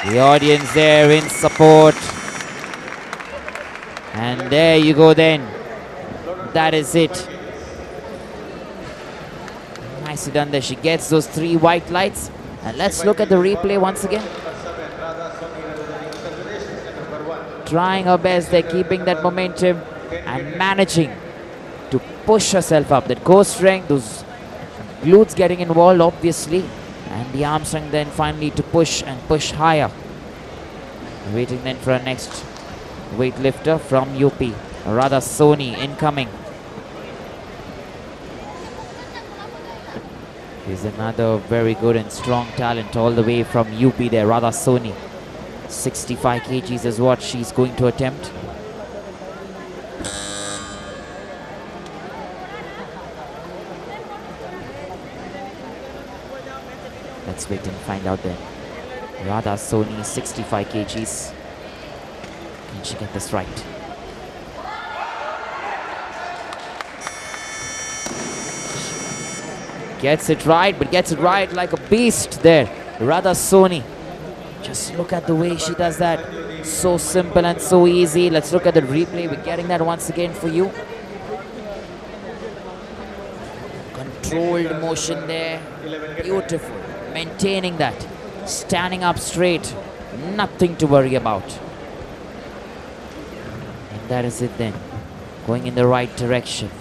The audience there in support. And there you go then. That is it. Nicely done there. She gets those 3 white lights. And let's look at the replay once again. Trying her best there, keeping that momentum and managing to push herself up. That core strength, those glutes getting involved obviously. And the arm strength then finally to push and push higher. Waiting then for our next weightlifter from UP, Radha Soni incoming. He's another very good and strong talent all the way from UP there, Radha Soni. 65 kgs is what she's going to attempt. Let's wait and find out then. Radha Soni, 65 kgs. Can she get this right? Gets it right, but gets it right like a beast there. Radha Soni. Just look at the way she does that. So simple and so easy. Let's look at the replay. We're getting that once again for you. Controlled motion there. Beautiful. Maintaining that. Standing up straight. Nothing to worry about. And that is it then. Going in the right direction.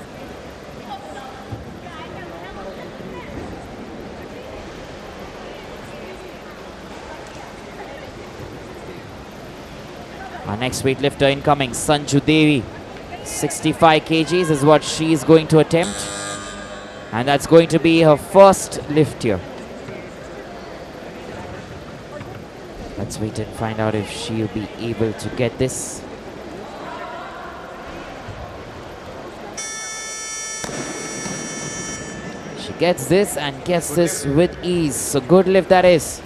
Our next weightlifter incoming, Sanju Devi. 65 kgs is what she is going to attempt. And that's going to be her first lift here. Let's wait and find out if she'll be able to get this. She gets this and gets this with ease. So good lift that is.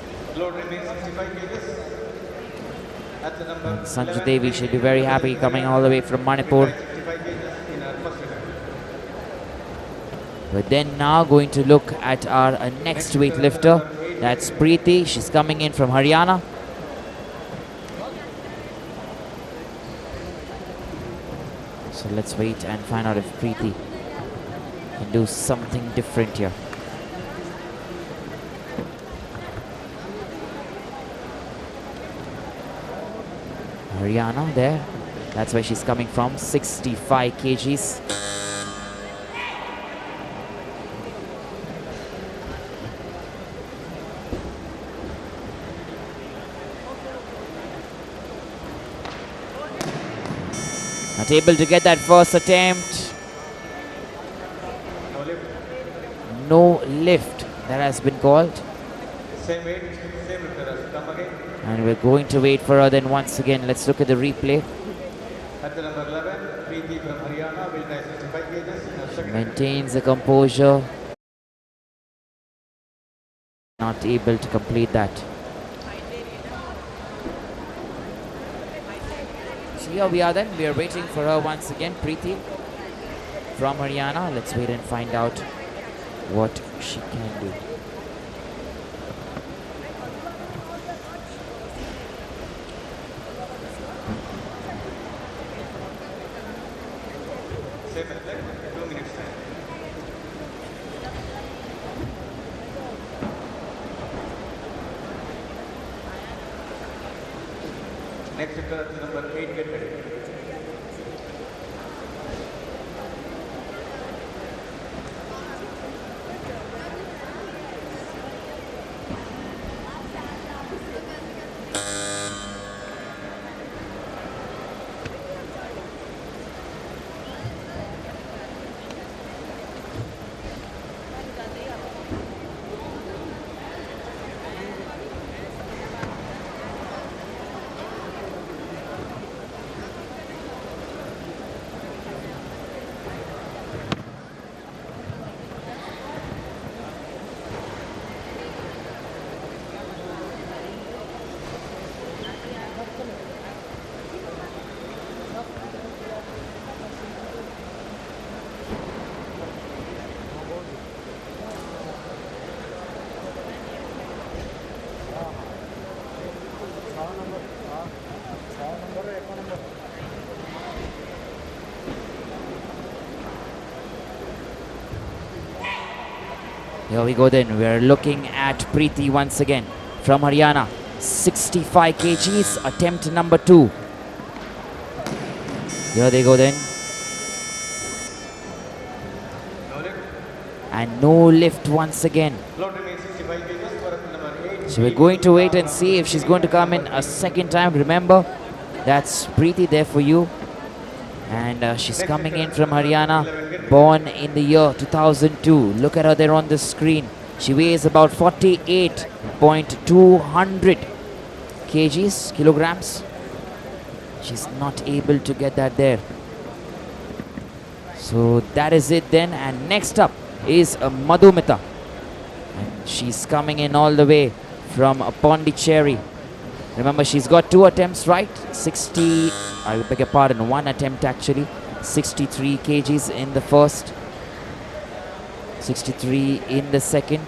And Sanju Devi should be very happy coming all the way from Manipur. We're then now going to look at our next weightlifter. That's Preeti. She's coming in from Haryana. So let's wait and find out if Preeti can do something different here. Haryana there. That's where she's coming from. 65 kgs. Not able to get that first attempt. No lift that has been called. Same weight, same lifters. Come again. And we're going to wait for her then once again. Let's look at the replay. At the number 11, Preeti from Haryana will tie 65 kgs. Second. Maintains the composure. Not able to complete that. So here we are then. We are waiting for her once again. Preeti from Haryana. Let's wait and find out what she can do. Same athlete, 2 minutes time. Next lifter at number 8, get ready. Here we go then. We are looking at Preeti once again from Haryana. 65 kgs, attempt number 2. Here they go then. No lift. And no lift once again. Load remains 65 kgs for athlete number 8. So we're going to wait and see if she's going to come in a second time. Remember, that's Preeti there for you. And she's coming in from Haryana, born in the year 2002. Look at her there on the screen. She weighs about 48.200 kilograms. She's not able to get that there. So that is it then. And next up is Madhumita. And she's coming in all the way from Pondicherry. Remember, she's got 2 attempts, right? 60, I beg your pardon, 1 attempt actually. 63 kgs in the first, 63 in the second,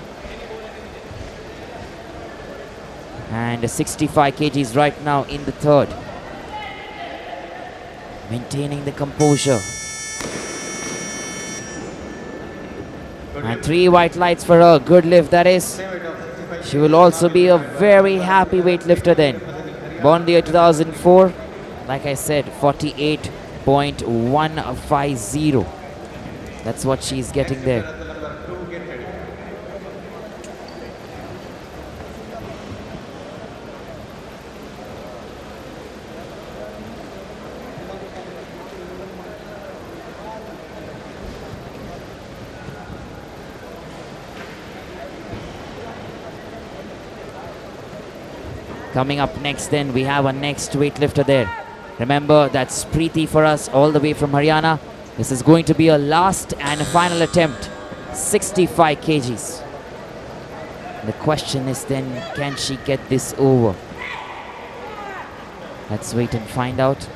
and 65 kgs right now in the third. Maintaining the composure. And 3 white lights for her. Good lift that is. She will also be a very happy weightlifter then. Born the year 2004. Like I said, 48.150. That's what she's getting there. Coming up next then, we have our next weightlifter there. Remember, that's Preeti for us all the way from Haryana. This is going to be a last and final attempt. 65 kgs. The question is then, can she get this over? Let's wait and find out.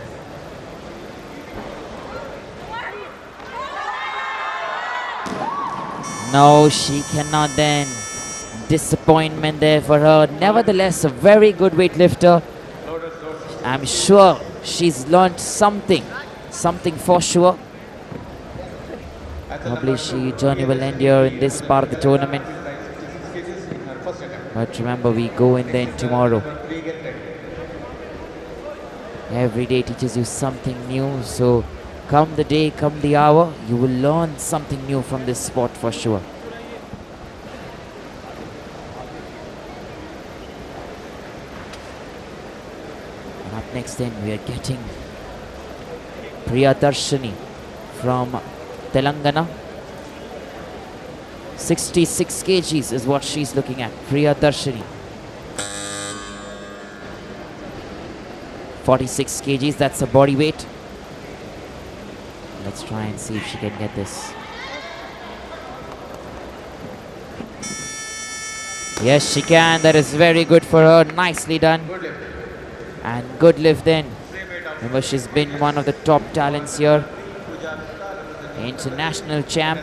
No, she cannot then. Disappointment there for her. Nevertheless, a very good weightlifter. I'm sure she's learned something for sure. Probably she journey will end here in this part of the tournament. But remember, we go in then tomorrow. Every day teaches you something new. So come the day, come the hour, you will learn something new from this sport for sure. And up next then we are getting Priya Darshani from Telangana. 66 kgs is what she's looking at. Priya Darshani. 46 kgs, that's a body weight. Let's try and see if she can get this. Yes, she can. That is very good for her. Nicely done. And good lift then. Remember, she's been one of the top talents here. International champ.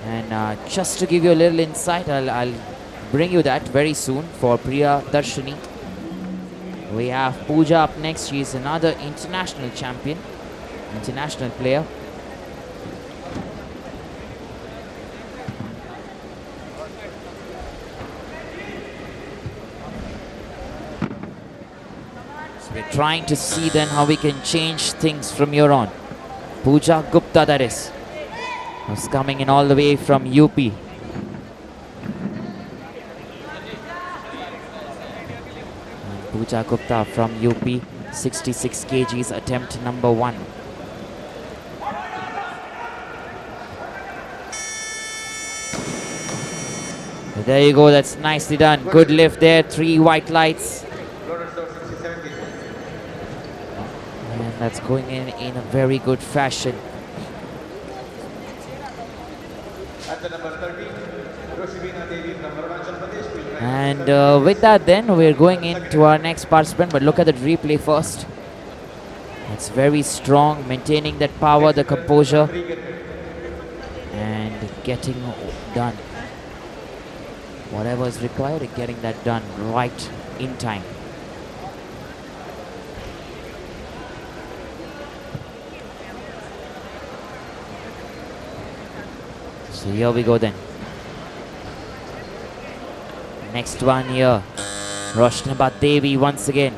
And just to give you a little insight, I'll bring you that very soon for Priya Darshani. We have Puja up next. She is another international champion, international player. So we're trying to see then how we can change things from here on. Puja Gupta, that is. Was coming in all the way from UP. And Puja Gupta from UP, 66 kgs, attempt number 1. So there you go, that's nicely done. Good lift there, 3 white lights. And that's going in a very good fashion. And with that then, we're going into our next participant, but look at the replay first. It's very strong, maintaining that power, the composure, and getting done. Whatever is required, and getting that done right in time. So here we go then. Next one here, Rashema Devi once again,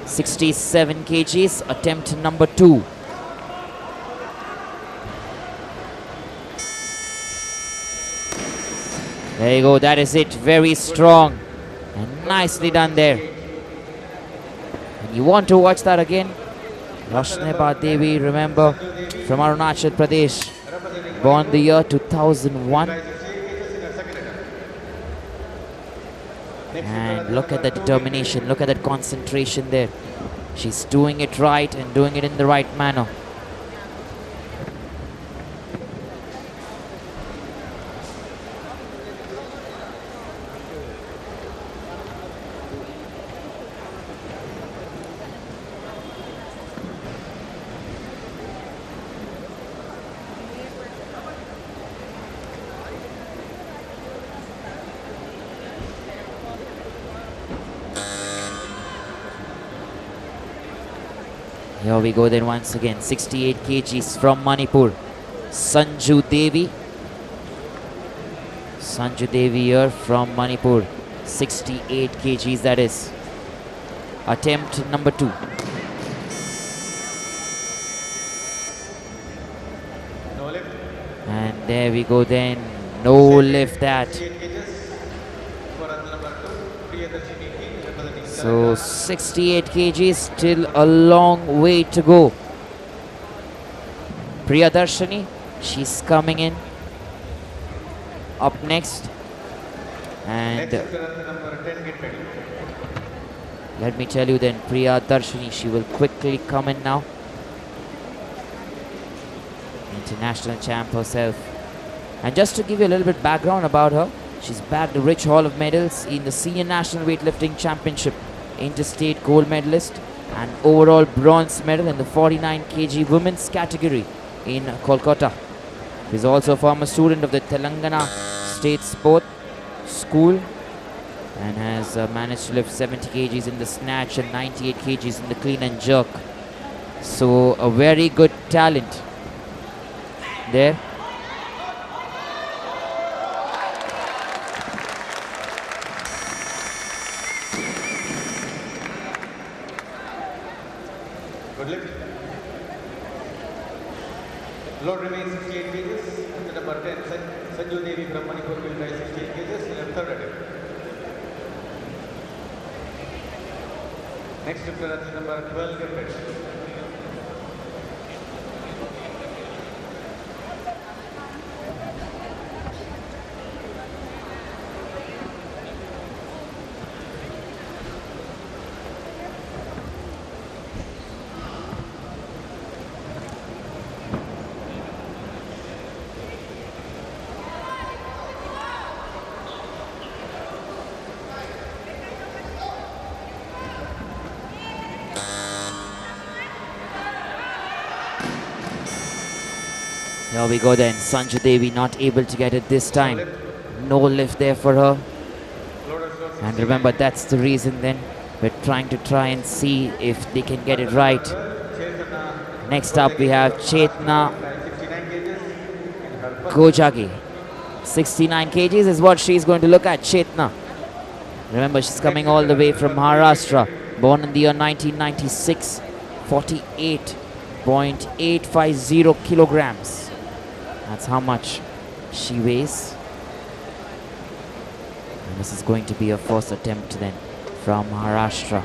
67 kgs, attempt number 2. There you go, that is it, very strong and nicely done there. And you want to watch that again? Rashema Devi, remember, from Arunachal Pradesh, born the year 2001. And look at the determination, look at that concentration there. She's doing it right and doing it in the right manner. Here we go then once again, 68 kgs from Manipur, Sanju Devi. Sanju Devi here from Manipur, 68 kgs that is. Attempt number 2. And there we go then, no lift that. So 68 kg, still a long way to go. Priya Darshani, she's coming in up next. And let me tell you then, Priya Darshani, she will quickly come in now. International champ herself. And just to give you a little bit background about her, she's bagged a rich haul of medals in the Senior National Weightlifting Championship, interstate gold medalist, and overall bronze medal in the 49 kg women's category in Kolkata. She's also a former student of the Telangana State Sport School and has managed to lift 70 kgs in the snatch and 98 kgs in the clean and jerk. So a very good talent there. Good lift. Load remains 68 kgs. At number 10, Sanju Devi from Manipur will try 68 kgs in her third attempt. Next lifter at number 12, get ready. Here we go then. Sanju Devi not able to get it this time. No lift there for her. And remember, that's the reason then. We're trying and see if they can get it right. Next up we have Chetna Gojagi. 69 kgs is what she's going to look at, Chetna. Remember, she's coming all the way from Maharashtra. Born in the year 1996. 48.850 kilograms. That's how much she weighs. And this is going to be her first attempt then from Maharashtra.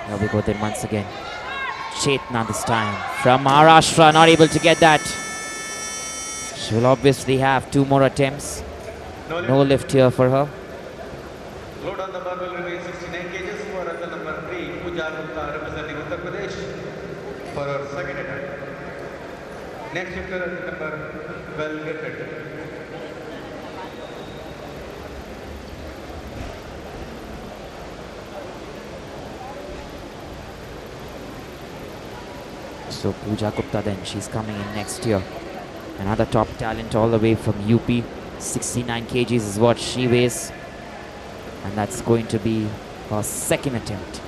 Here we go then once again. Chetna this time from Maharashtra, not able to get that. She will obviously have 2 more attempts. No lift here for her. Load on the bar will remain 69 kgs for attempt number 3, Puja Gupta representing Uttar Pradesh for her second attempt. Next lifter at number 12, get ready. So Puja Gupta then, she's coming in next year. Another top talent all the way from UP. 69 kgs is what she weighs. And that's going to be her second attempt.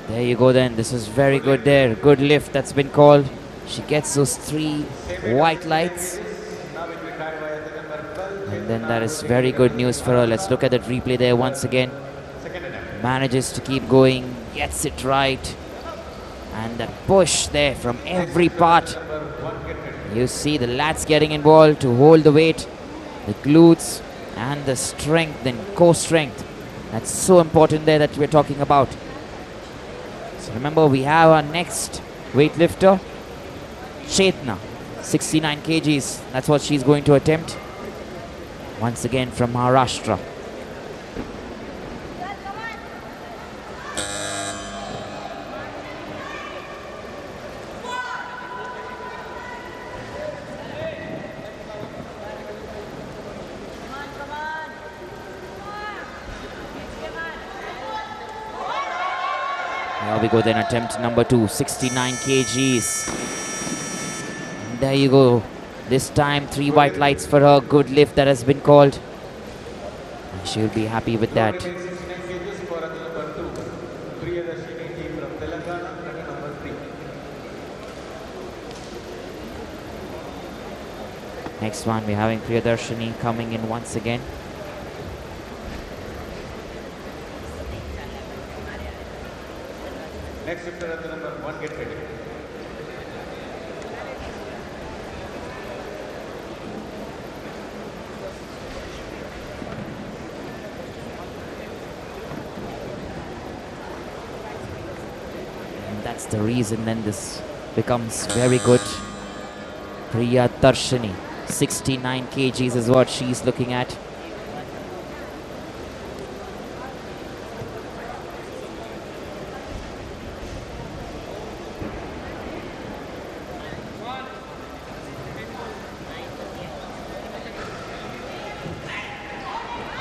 There you go then. This is very good there. Good lift that's been called. She gets those 3 white lights. And then that is very good news for her. Let's look at that replay there once again. Manages to keep going. Gets it right. And that push there from every part. You see the lats getting involved to hold the weight. The glutes and the strength and core strength. That's so important there that we're talking about. So remember, we have our next weightlifter, Chetna, 69 kgs. That's what she's going to attempt. Once again from Maharashtra. Here we go then, attempt number 2, 69 kgs. And there you go. This time 3 white lights for her. Good lift that has been called. And she'll be happy with that. 69 kgs for number 2, Priya Darshani from Telangana at number 3. Next one, we're having Priya Darshani coming in once again. Next lifter at number 1, get ready. That's the reason then this becomes very good. Priya Darshani, 69 kgs is what she's looking at.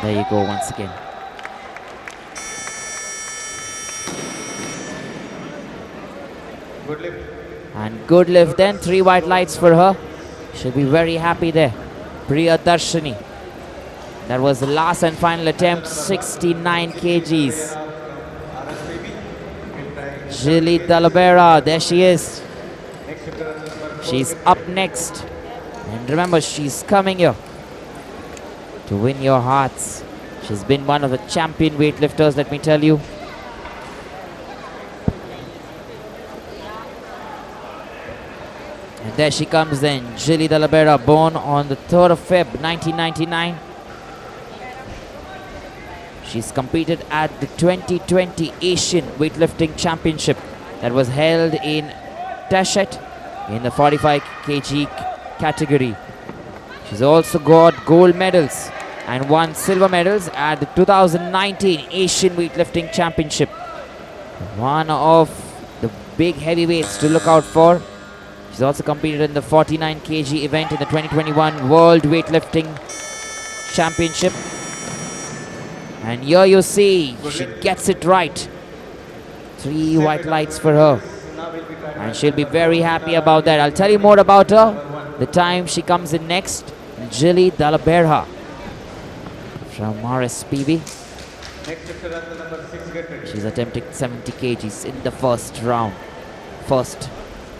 There you go once again. Good lift. And good lift then, 3 white lights for her. She'll be very happy there. Priya Darshani. That was the last and final attempt, 69 kgs. Jillian Alaba, there she is. She's up next. And remember, she's coming here to win your hearts. She's been one of the champion weightlifters, let me tell you. And there she comes then, Jillian Alaba, born on the 3rd of Feb 1999. She's competed at the 2020 Asian Weightlifting Championship that was held in Tashkent in the 45 kg category. She's also got gold medals and won silver medals at the 2019 Asian Weightlifting Championship. One of the big heavyweights to look out for. She's also competed in the 49 kg event in the 2021 World Weightlifting Championship. And here you see, she gets it right. 3 white lights for her. And she'll be very happy about that. I'll tell you more about her the time she comes in next. Jillian Alaba from RSPB. She's attempting 70 kgs in the first round. First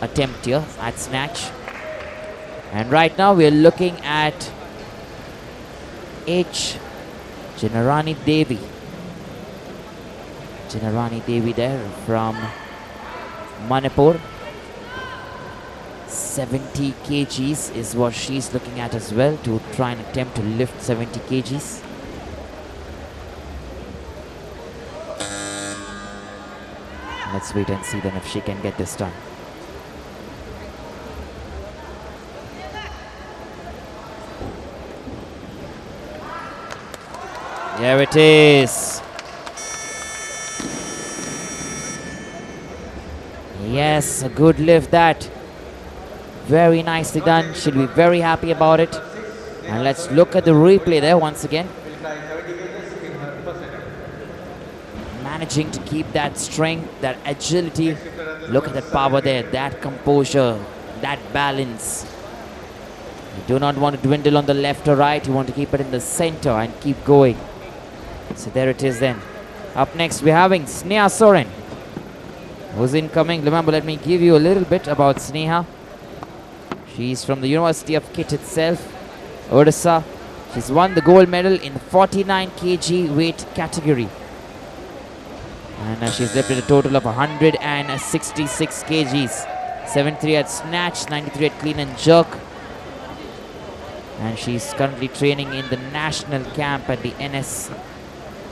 attempt here at snatch. And right now we're looking at Ginarani Devi. Ginarani Devi there from Manipur. 70 kgs is what she's looking at as well, to try and attempt to lift 70 kgs. Let's wait and see then if she can get this done. There it is. Yes, a good lift that. Very nicely done. She'll be very happy about it. And let's look at the replay there once again. Managing to keep that strength, that agility. Look at that power there, that composure, that balance. You do not want to dwindle on the left or right. You want to keep it in the center and keep going. So there it is then. Up next we're having Sneha Soren, who's incoming. Remember, let me give you a little bit about Sneha. She's from the University of Kit itself, Odisha. She's won the gold medal in 49 kg weight category. And she's lifted a total of 166 kgs. 73 at snatch, 93 at clean and jerk. And she's currently training in the national camp at the NIS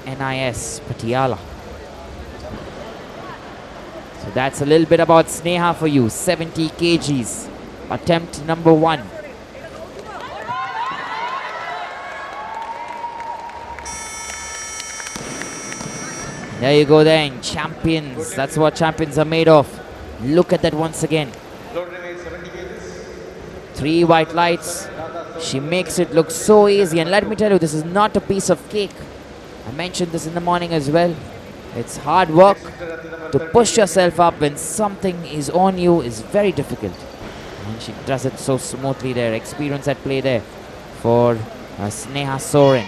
Patiala. So that's a little bit about Sneha for you. 70 kgs. Attempt number 1. There you go then, champions. That's what champions are made of. Look at that once again. 3 white lights. She makes it look so easy. And let me tell you, this is not a piece of cake. I mentioned this in the morning as well. It's hard work. To push yourself up when something is on you is very difficult. And she does it so smoothly there. Experience at play there for Sneha Soren.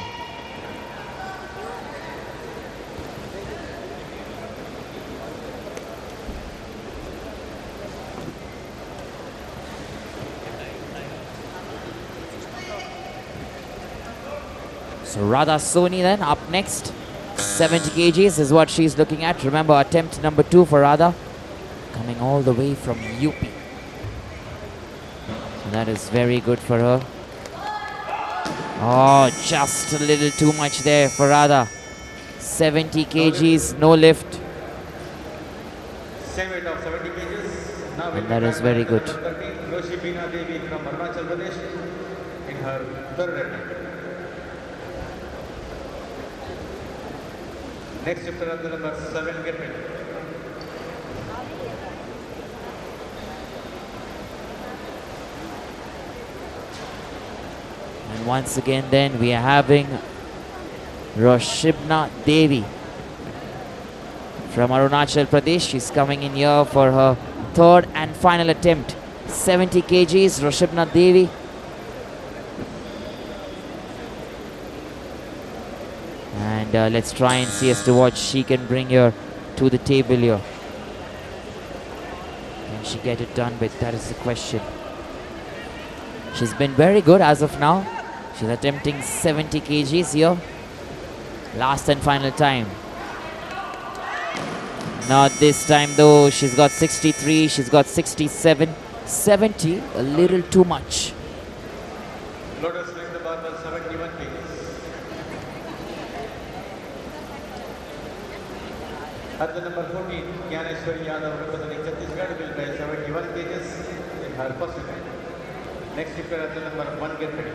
So Radha Soni then up next. 70 kgs is what she's looking at. Remember, attempt number 2 for Radha. Coming all the way from UP. So that is very good for her. Oh, just a little too much there for Radha. 70 kgs, no lift. Same weight of 70 And that is very good. 13, Rashema Devi from Arunachal Pradesh in her third attempt. Next chapter at the number 7, get ready. And once again then we are having Rashema Devi from Arunachal Pradesh. She's coming in here for her third and final attempt. 70 kgs, Rashema Devi. And let's try and see as to what she can bring here to the table here. Can she get it done with? That is the question. She's been very good as of now. She's attempting 70 kgs here. Last and final time. Not this time though. She's got 63, she's got 67, 70, a little too much. Lotus swing the barbell 71 kgs. At the number 14, Shivani Yadav representing Chhattisgarh will weigh 71 kgs in her first event. Next shifter at the number 1, get ready.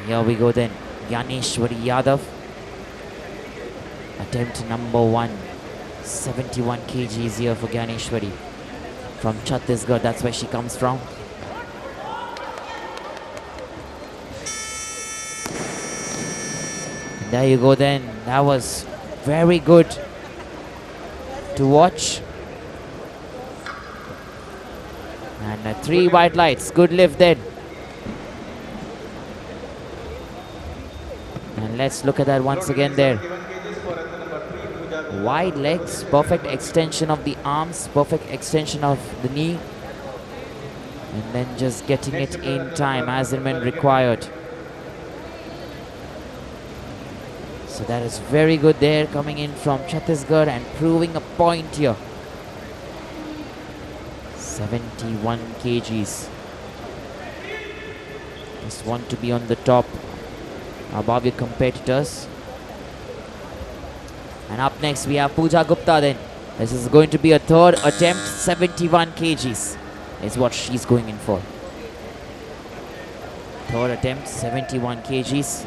Here we go then. Shivani Yadav. Attempt number 1. 71 kgs here for Shivani. From Chhattisgarh, that's where she comes from. And there you go then. That was very good to watch. And 3 white lights. Good lift then. And let's look at that once again there. Wide legs, perfect extension of the arms, perfect extension of the knee. And then just getting it in time as and when required. So that is very good there, coming in from Chhattisgarh and proving a point here. 71 kgs. Just want to be on the top above your competitors. And up next we have Puja Gupta then. This is going to be a third attempt. 71 kgs is what she's going in for. Third attempt, 71 kgs.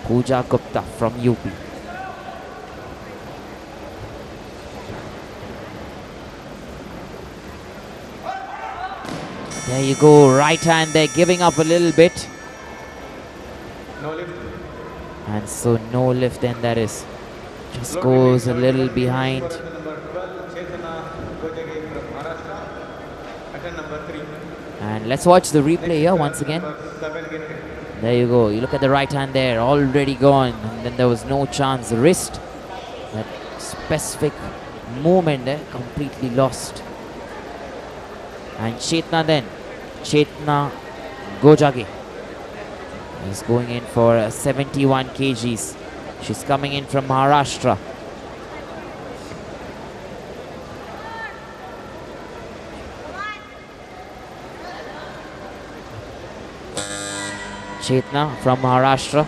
Puja Gupta from UP. There you go, right hand there, giving up a little bit. No lift. And so no lift then, that is. Just goes a little behind. Number 12, Chetna Gojagi from Maharashtra. Attempt number 3. And let's watch the replay here once again. Number 7, get ready. There you go, you look at the right hand there, already gone. And then there was no chance. The wrist, that specific movement there, completely lost. And Chetna then, Chetna Gojagi is going in for 71 kgs. She's coming in from Maharashtra. Chetna from Maharashtra.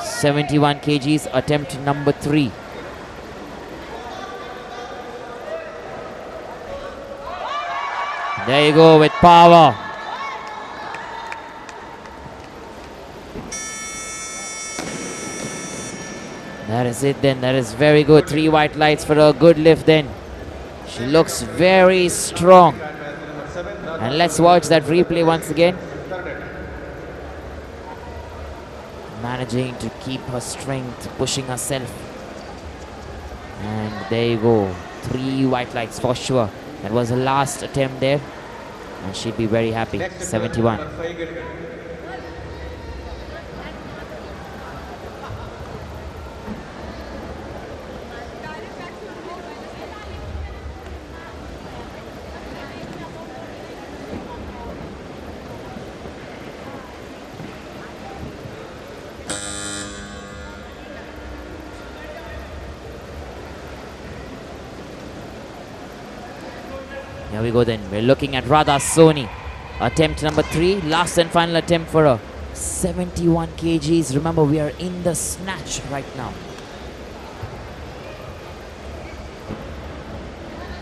71 kgs, attempt number 3. There you go with power. That is it then. That is very good. 3 white lights for a good lift then. She looks very strong. And let's watch that replay once again. Managing to keep her strength, pushing herself. And there you go. 3 white lights for sure. That was the last attempt there. And she'd be very happy. 71. Here we go then. We're looking at Radha Soni. Attempt number 3. Last and final attempt for her. 71 kgs. Remember, we are in the snatch right now.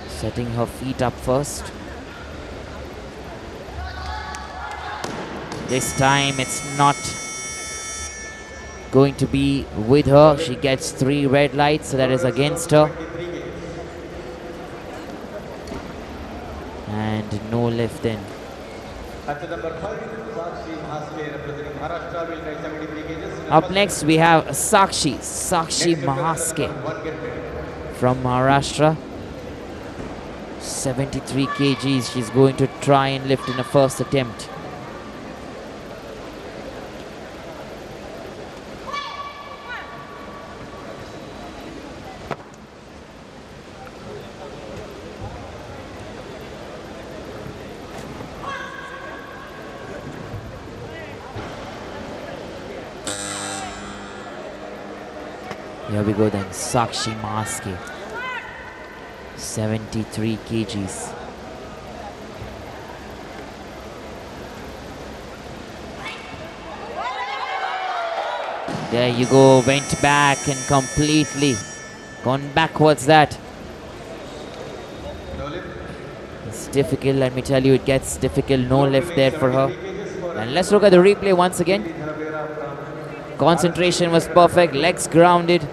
Setting her feet up first. This time it's not going to be with her. She gets 3 red lights, so that is against her. And no lift in. Up next we have Sakshi Mahaske from Maharashtra. 73 kgs she's going to try and lift in a first attempt. Here we go then, Sakshi Mahaske, 73 kgs. There you go, went back and completely gone backwards that. It's difficult, let me tell you, it gets difficult, no lift there for her. And let's look at the replay once again. Concentration was perfect, legs grounded.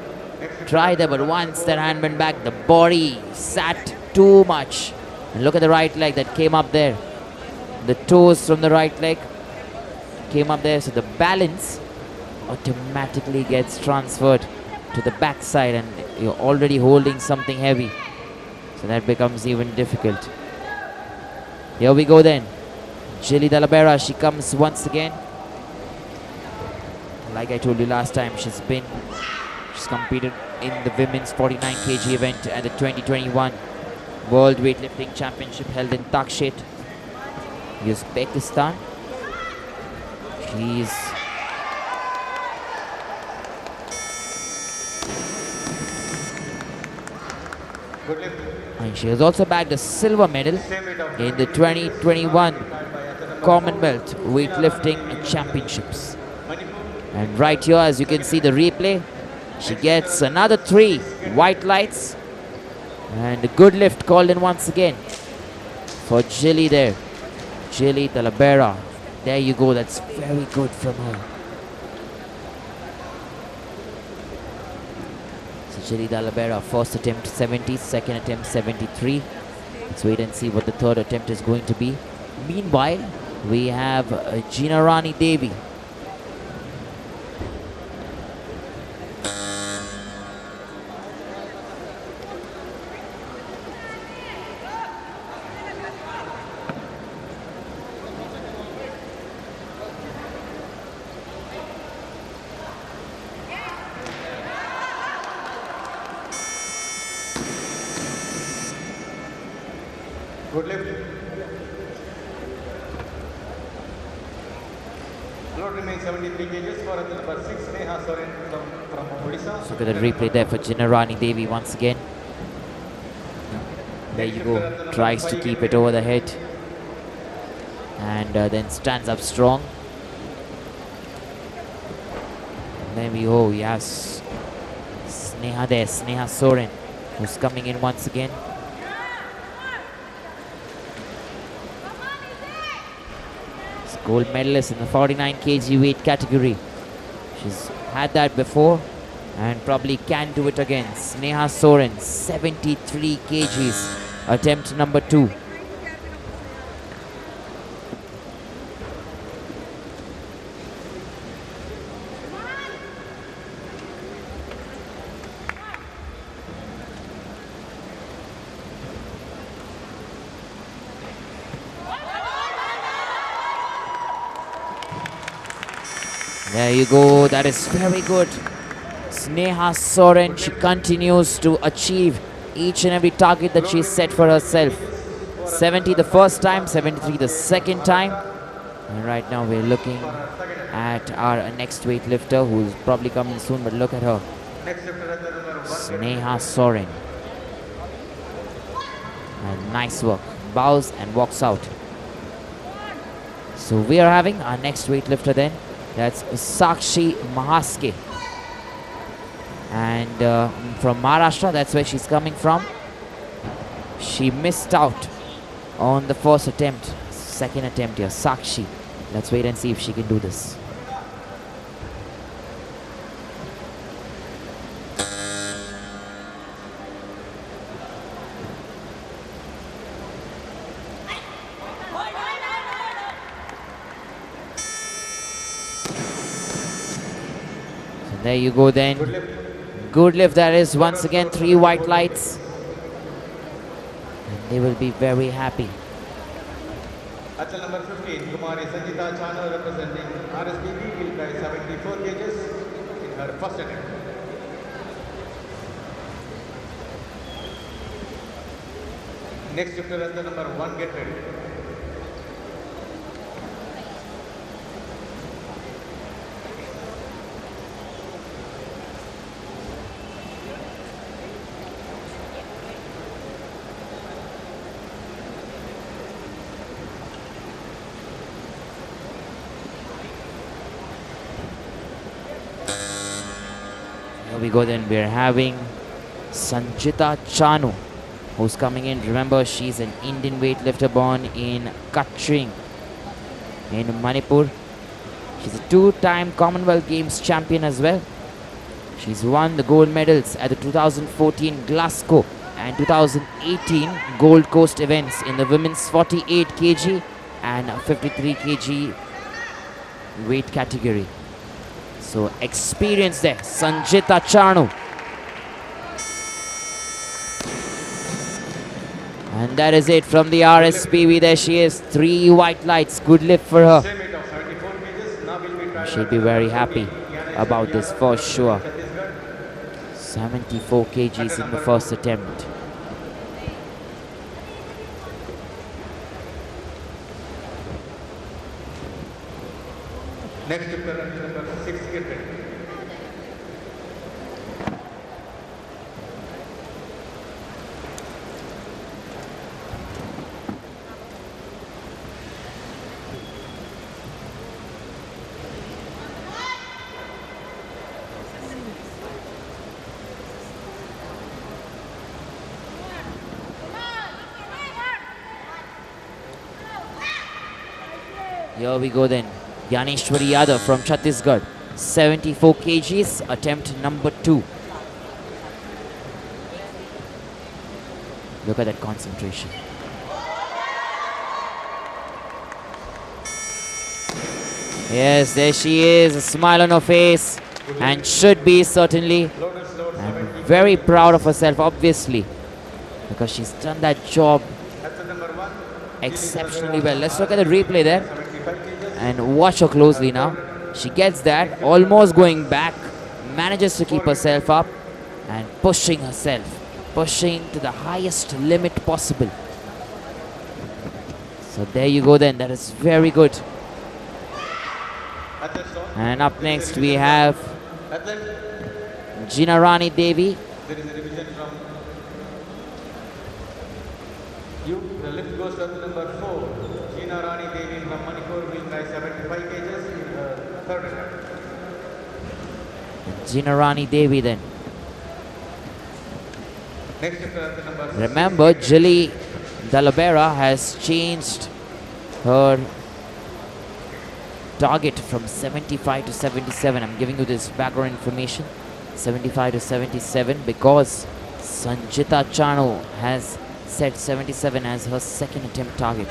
Tried there, but once that hand went back, the body sat too much. And look at the right leg that came up there. The toes from the right leg came up there, so the balance automatically gets transferred to the back side, and you're already holding something heavy. So that becomes even difficult. Here we go then. Jilly Dalabera, she comes once again. Like I told you last time, she's competed in the women's 49 kg event at the 2021 World Weightlifting Championship held in Takshet, Uzbekistan. And she has also bagged a silver medal in the 2021 Commonwealth Weightlifting Championships. And right here, as you can see the replay, she gets another 3 white lights and a good lift called in once again for Jilly there. Jilly Dalabera. There you go, that's very good from her. So Jilly Dalabera, first attempt 70, second attempt 73. Let's wait and see what the third attempt is going to be. Meanwhile, we have Ginarani Devi. Good lift. Load remains 73 kgs for number 6, Neha Soren from Odisha. Look at the replay there for Ginarani Devi once again. There you go, tries to keep it over the head and then stands up strong. And then we go, yes, Sneha there, Sneha Soren, who's coming in once again. Gold medalist in the 49 kg weight category. She's had that before and probably can do it again. Sneha Soren, 73 kgs, attempt number 2. There you go, that is very good. Sneha Soren, she continues to achieve each and every target that she set for herself. 70 the first time, 73 the second time. And right now we're looking at our next weightlifter who's probably coming soon, but look at her. Sneha Soren. And nice work, bows and walks out. So we are having our next weightlifter then. That's Sakshi Mahaske. And from Maharashtra, that's where she's coming from. She missed out on the first attempt. Second attempt here, Sakshi. Let's wait and see if she can do this. There you go then. Good lift that is. Once again, 3 white lights. And they will be very happy. Athlete number 15, Kumari Sanjita Chanu, representing RSBB, will carry 74 kgs in her first attempt. Next lifter, athlete number 1, get ready. Here we go then. We're having Sanjita Chanu, who's coming in. Remember, she's an Indian weightlifter born in Kaching in Manipur. She's a 2-time Commonwealth Games champion as well. She's won the gold medals at the 2014 Glasgow and 2018 Gold Coast events in the women's 48 kg and 53 kg weight category. So experience there, Sanjita Chanu. And that is it from the RSPB. There she is, 3 white lights. Good lift for her. She'll be very happy about this for sure. 74 kgs in the first attempt. Next lifter, number 6, get ready. Here we go then. Yaneshwari Yadav from Chhattisgarh. 74 kgs, attempt number 2. Look at that concentration. Yes, there she is, a smile on her face, and should be certainly, and very proud of herself obviously, because she's done that job exceptionally well. Let's look at the replay there and watch her closely now. She gets that, almost going back, manages to keep herself up and pushing herself, pushing to the highest limit possible. So there you go then, that is very good. And up next we have Ginarani Devi. There is a revision from you. The lift goes to number 4. Ginarani Devi from Manipur will try 75 kgs in her third attempt. Ginarani Devi then. Next lifter, number 6. Remember, Jillian Alaba has changed her target from 75 to 77. I'm giving you this background information. 75 to 77 because Sanjita Chanu has set 77 as her second attempt target.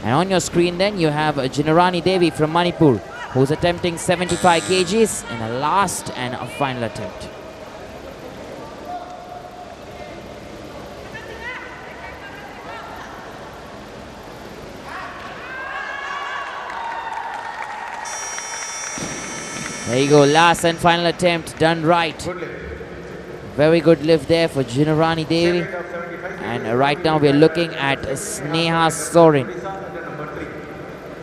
And on your screen then you have Ginarani Devi from Manipur, who's attempting 75 kgs in a last and a final attempt. There you go, last and final attempt done right. Very good lift there for Ginarani Devi. And right now we're looking at Sneha Sorin.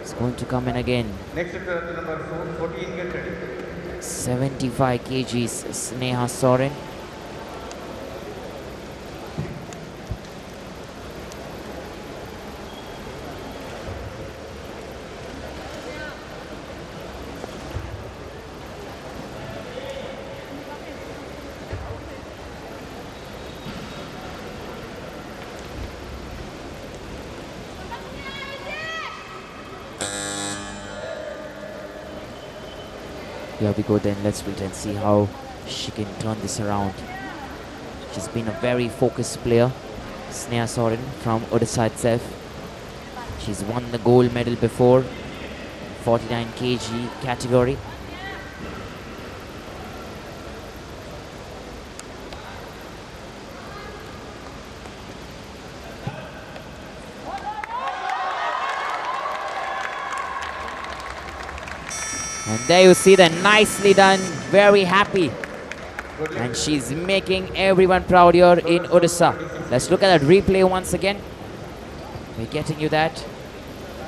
It's going to come in again. Next lifter, number 14, get ready. 75 kgs, Sneha Sorin. Here we go then. Let's wait and see how she can turn this around. She's been a very focused player. Sneha Soren from Odisha itself. She's won the gold medal before, 49 kg category. And there you see that, nicely done, very happy. And she's making everyone proud here in Odisha. Let's look at that replay once again. We're getting you that.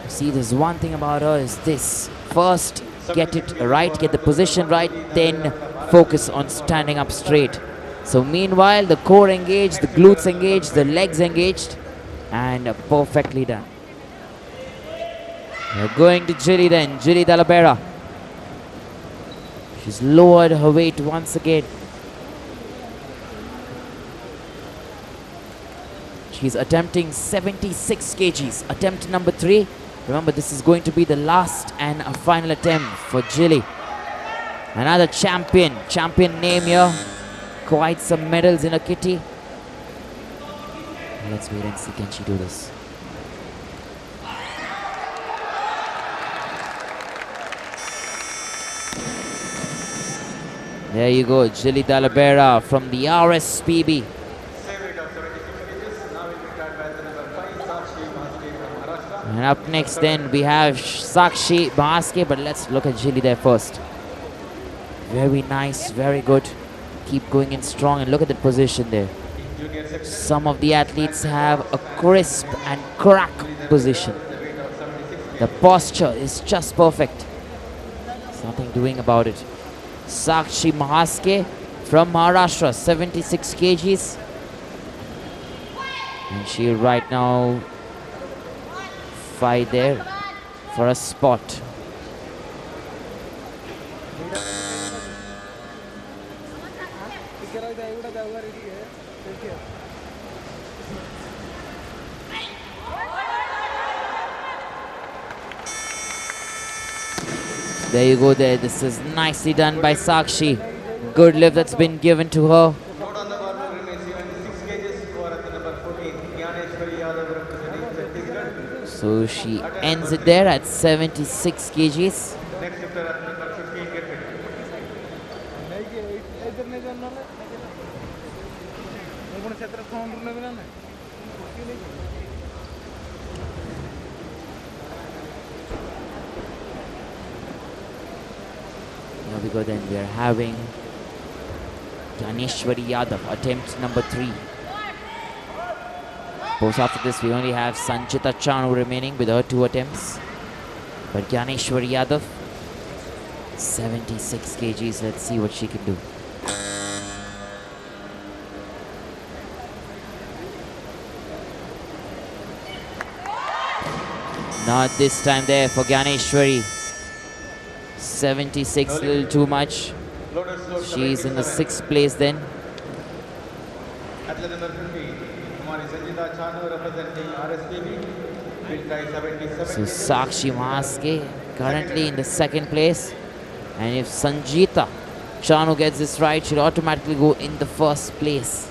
See, there's one thing about her is this. First, get it right, get the position right, then focus on standing up straight. So meanwhile, the core engaged, the glutes engaged, the legs engaged, and perfectly done. We're going to Jilly then, Jilly Dalabera. She's lowered her weight once again. She's attempting 76 kgs. Attempt number 3. Remember, this is going to be the last and a final attempt for Jilly. Another champion name here. Quite some medals in her kitty. Let's wait and see, can she do this? There you go, Jilly Dalabera from the RSPB. And up next then we have Sakshi Bahaske, but let's look at Jilly there first. Very nice, very good. Keep going in strong and look at the position there. Some of the athletes have a crisp and crack position. The posture is just perfect. There's nothing doing about it. Sakshi Bahaske from Maharashtra, 76 kgs. And she right now fight there for a spot. There you go there. This is nicely done by Sakshi. Good lift that's been given to her. So she ends it there at 76 kgs. Here we go then. We are having Ganeshwari Yadav, attempt number 3. Post after this, we only have Sanjita Chanu remaining with her 2 attempts. But Ganeshwari Yadav, 76 kgs. Let's see what she can do. Not this time there for Ganeshwari. 76, a little too much. She's in the 6th place then. Athlete number 50, Kumari Chanu representing RSPB. So Sakshi Bahaske currently in the 2nd place. And if Sanjita Chanu gets this right, she'll automatically go in the 1st place.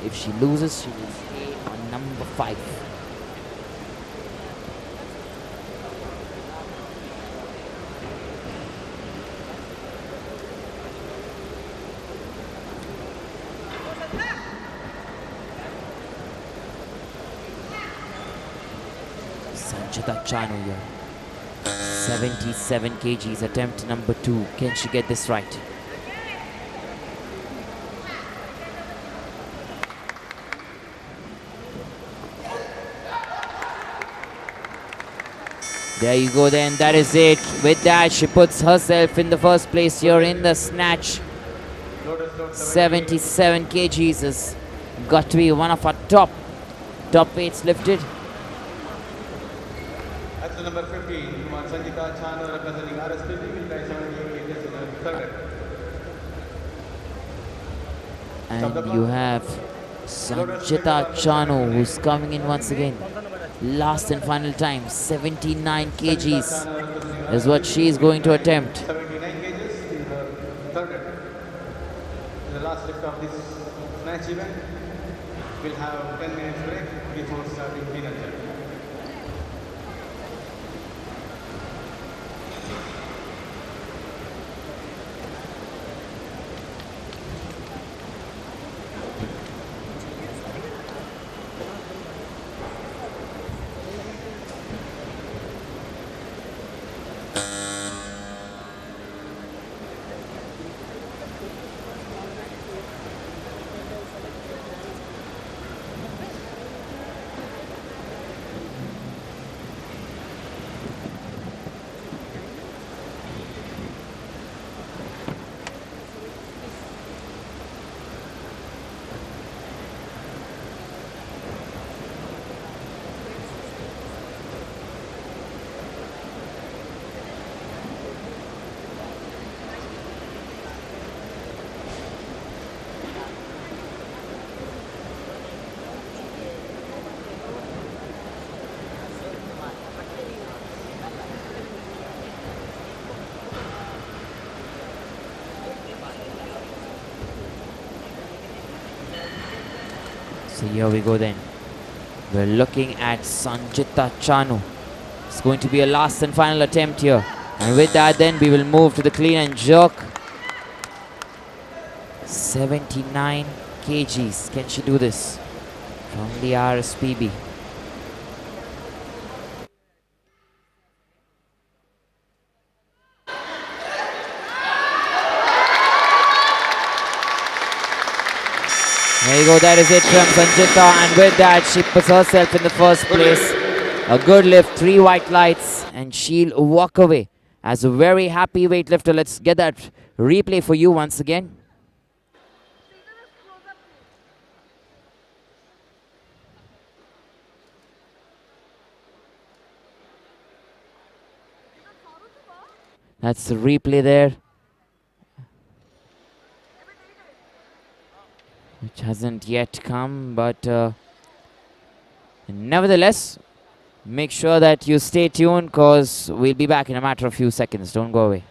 If she loses, she will stay on number 5. Sanjita Chanu here. 77 kgs, attempt number 2. Can she get this right? There you go then, that is it. With that, she puts herself in the 1st place here in the snatch. 77 kgs has got to be one of our top weights lifted. Athlete number 50, Sanjita Chanu representing RSPB will try 78 kgs in the 3rd. And you have Sanjita Chanu who's coming in once again. Last and final time, 79 kgs. is what she is going to attempt. 79 kgs in the third attempt. The last lift of this snatch event. We'll have 10 minutes break before starting dinner time. So here we go then. We're looking at Sanjita Chanu. It's going to be a last and final attempt here. And with that then we will move to the clean and jerk. 79 kgs. Can she do this? From the RSPB. There you go, that is it from Sanjita, and with that she puts herself in the first place. A good lift, 3 white lights, and she'll walk away as a very happy weightlifter. Let's get that replay for you once again. That's the replay there, which hasn't yet come, but nevertheless, make sure that you stay tuned because we'll be back in a matter of few seconds. Don't go away.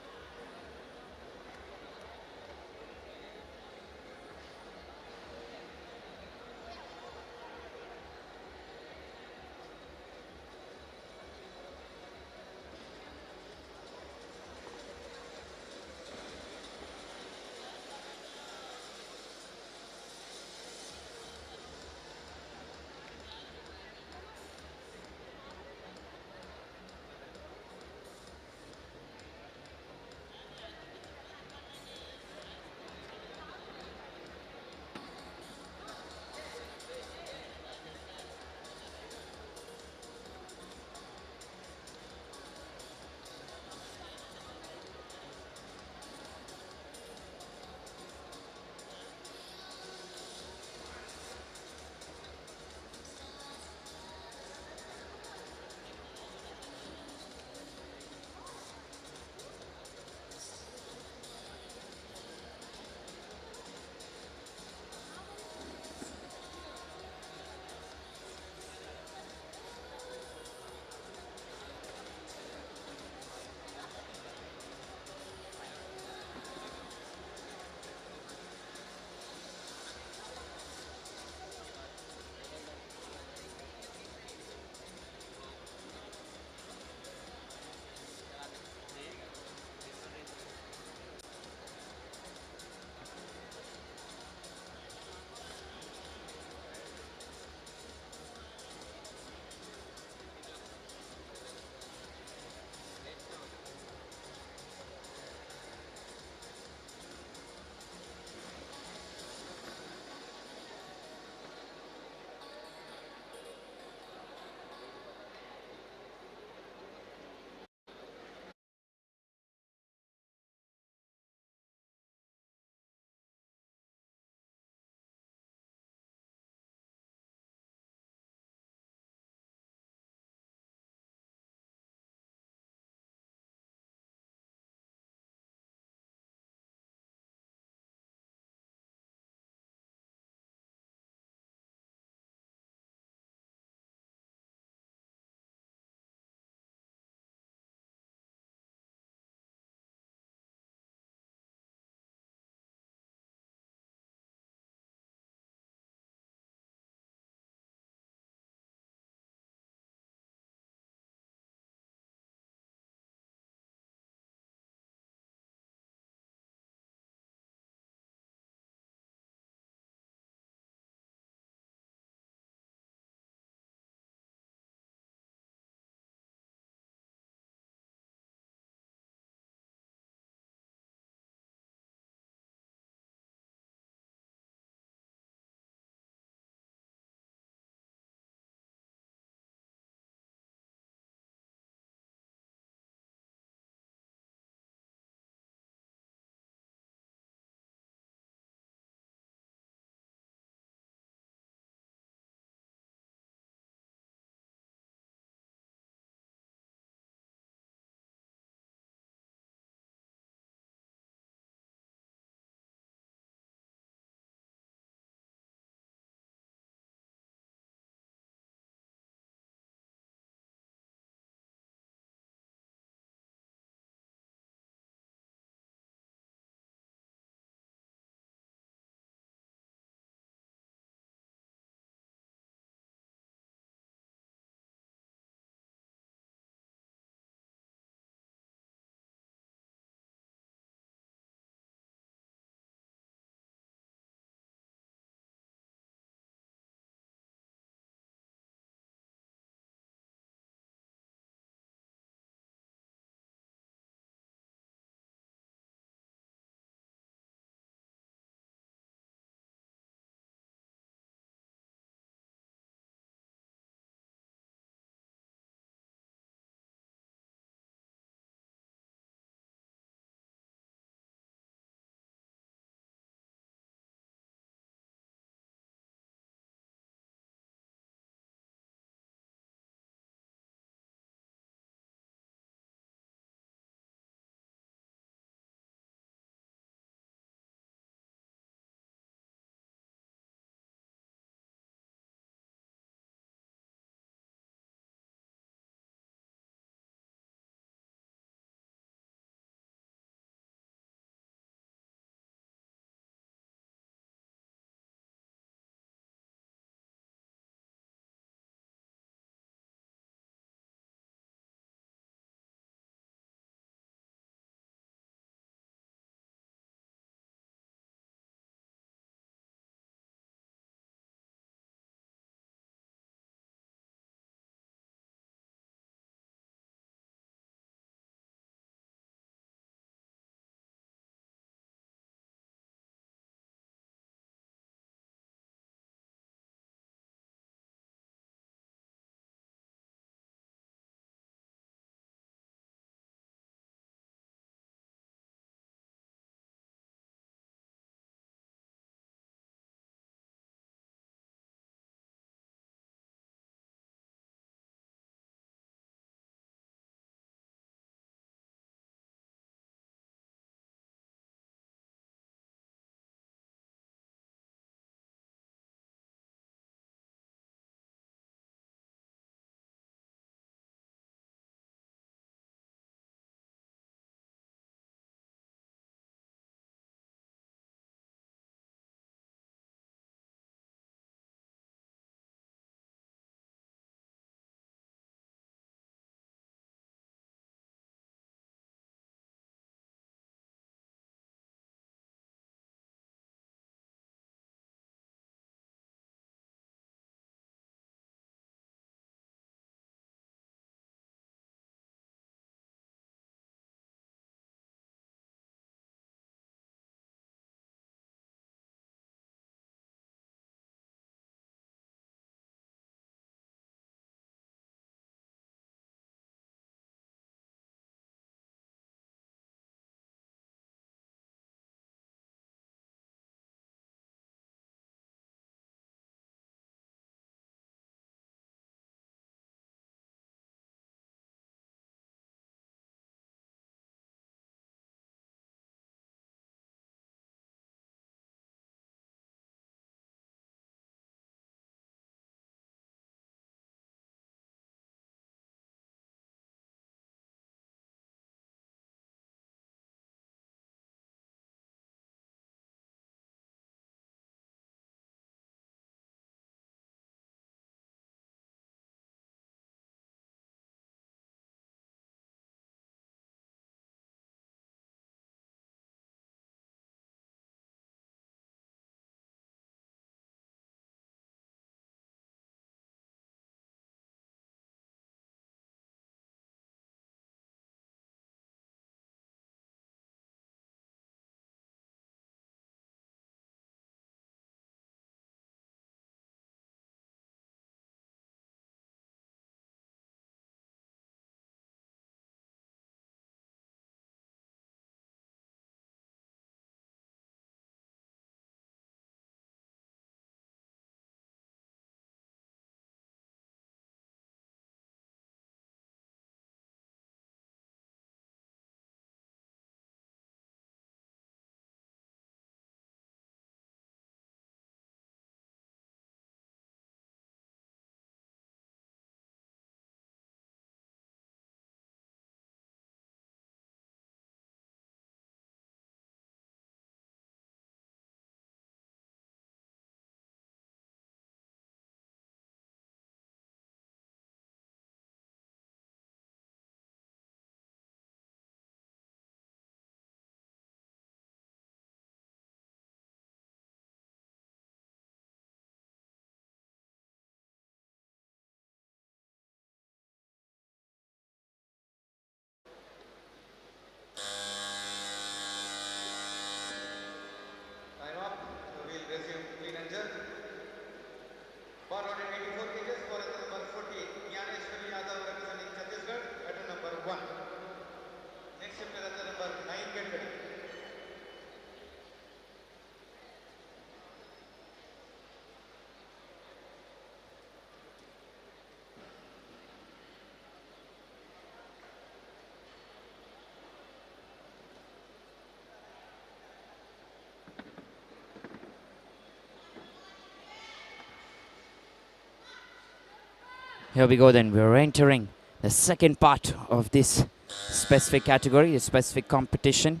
Here we go then. We're entering the second part of this specific category, the specific competition.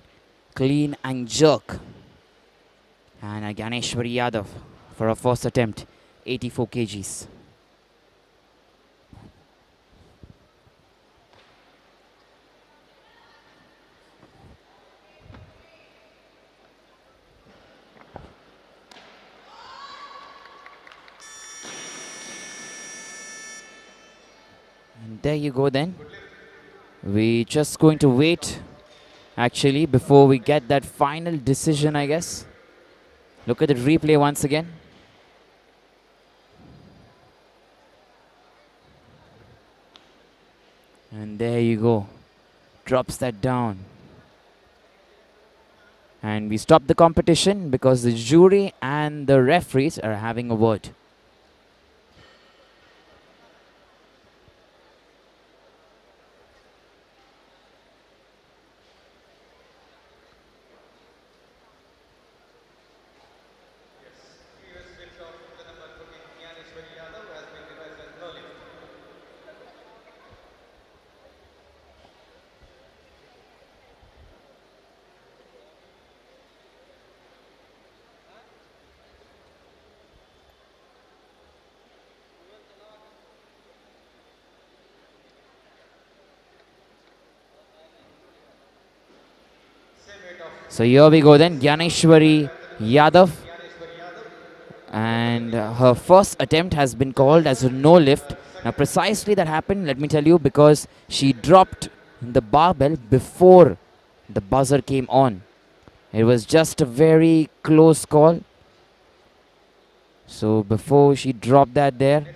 Clean and jerk. And Ganeshwari Yadav for her first attempt, 84 kgs. And there you go then. We're just going to wait actually before we get that final decision, I guess. Look at the replay once again. And there you go. Drops that down. And we stop the competition because the jury and the referees are having a word. So here we go then, Ganeshwari Yadav. And her first attempt has been called as a no lift. Now precisely that happened, let me tell you, because she dropped the barbell before the buzzer came on. It was just a very close call. So before she dropped that there,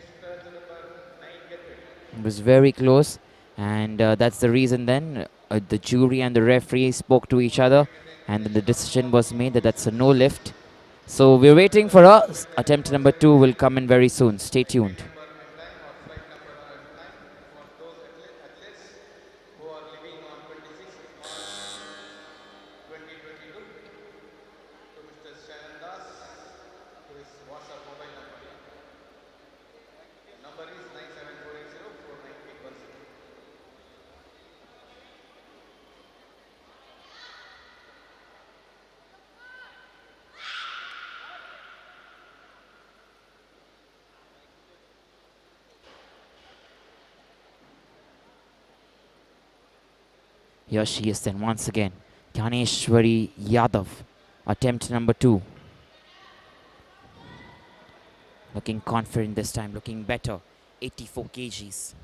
it was very close. And that's the reason then the jury and the referee spoke to each other. And then the decision was made that that's a no lift. So we're waiting for her. Attempt number 2 will come in very soon. Stay tuned. Here she is then once again. Ganeshwari Yadav. Attempt number 2. Looking confident this time, looking better. 84 kgs.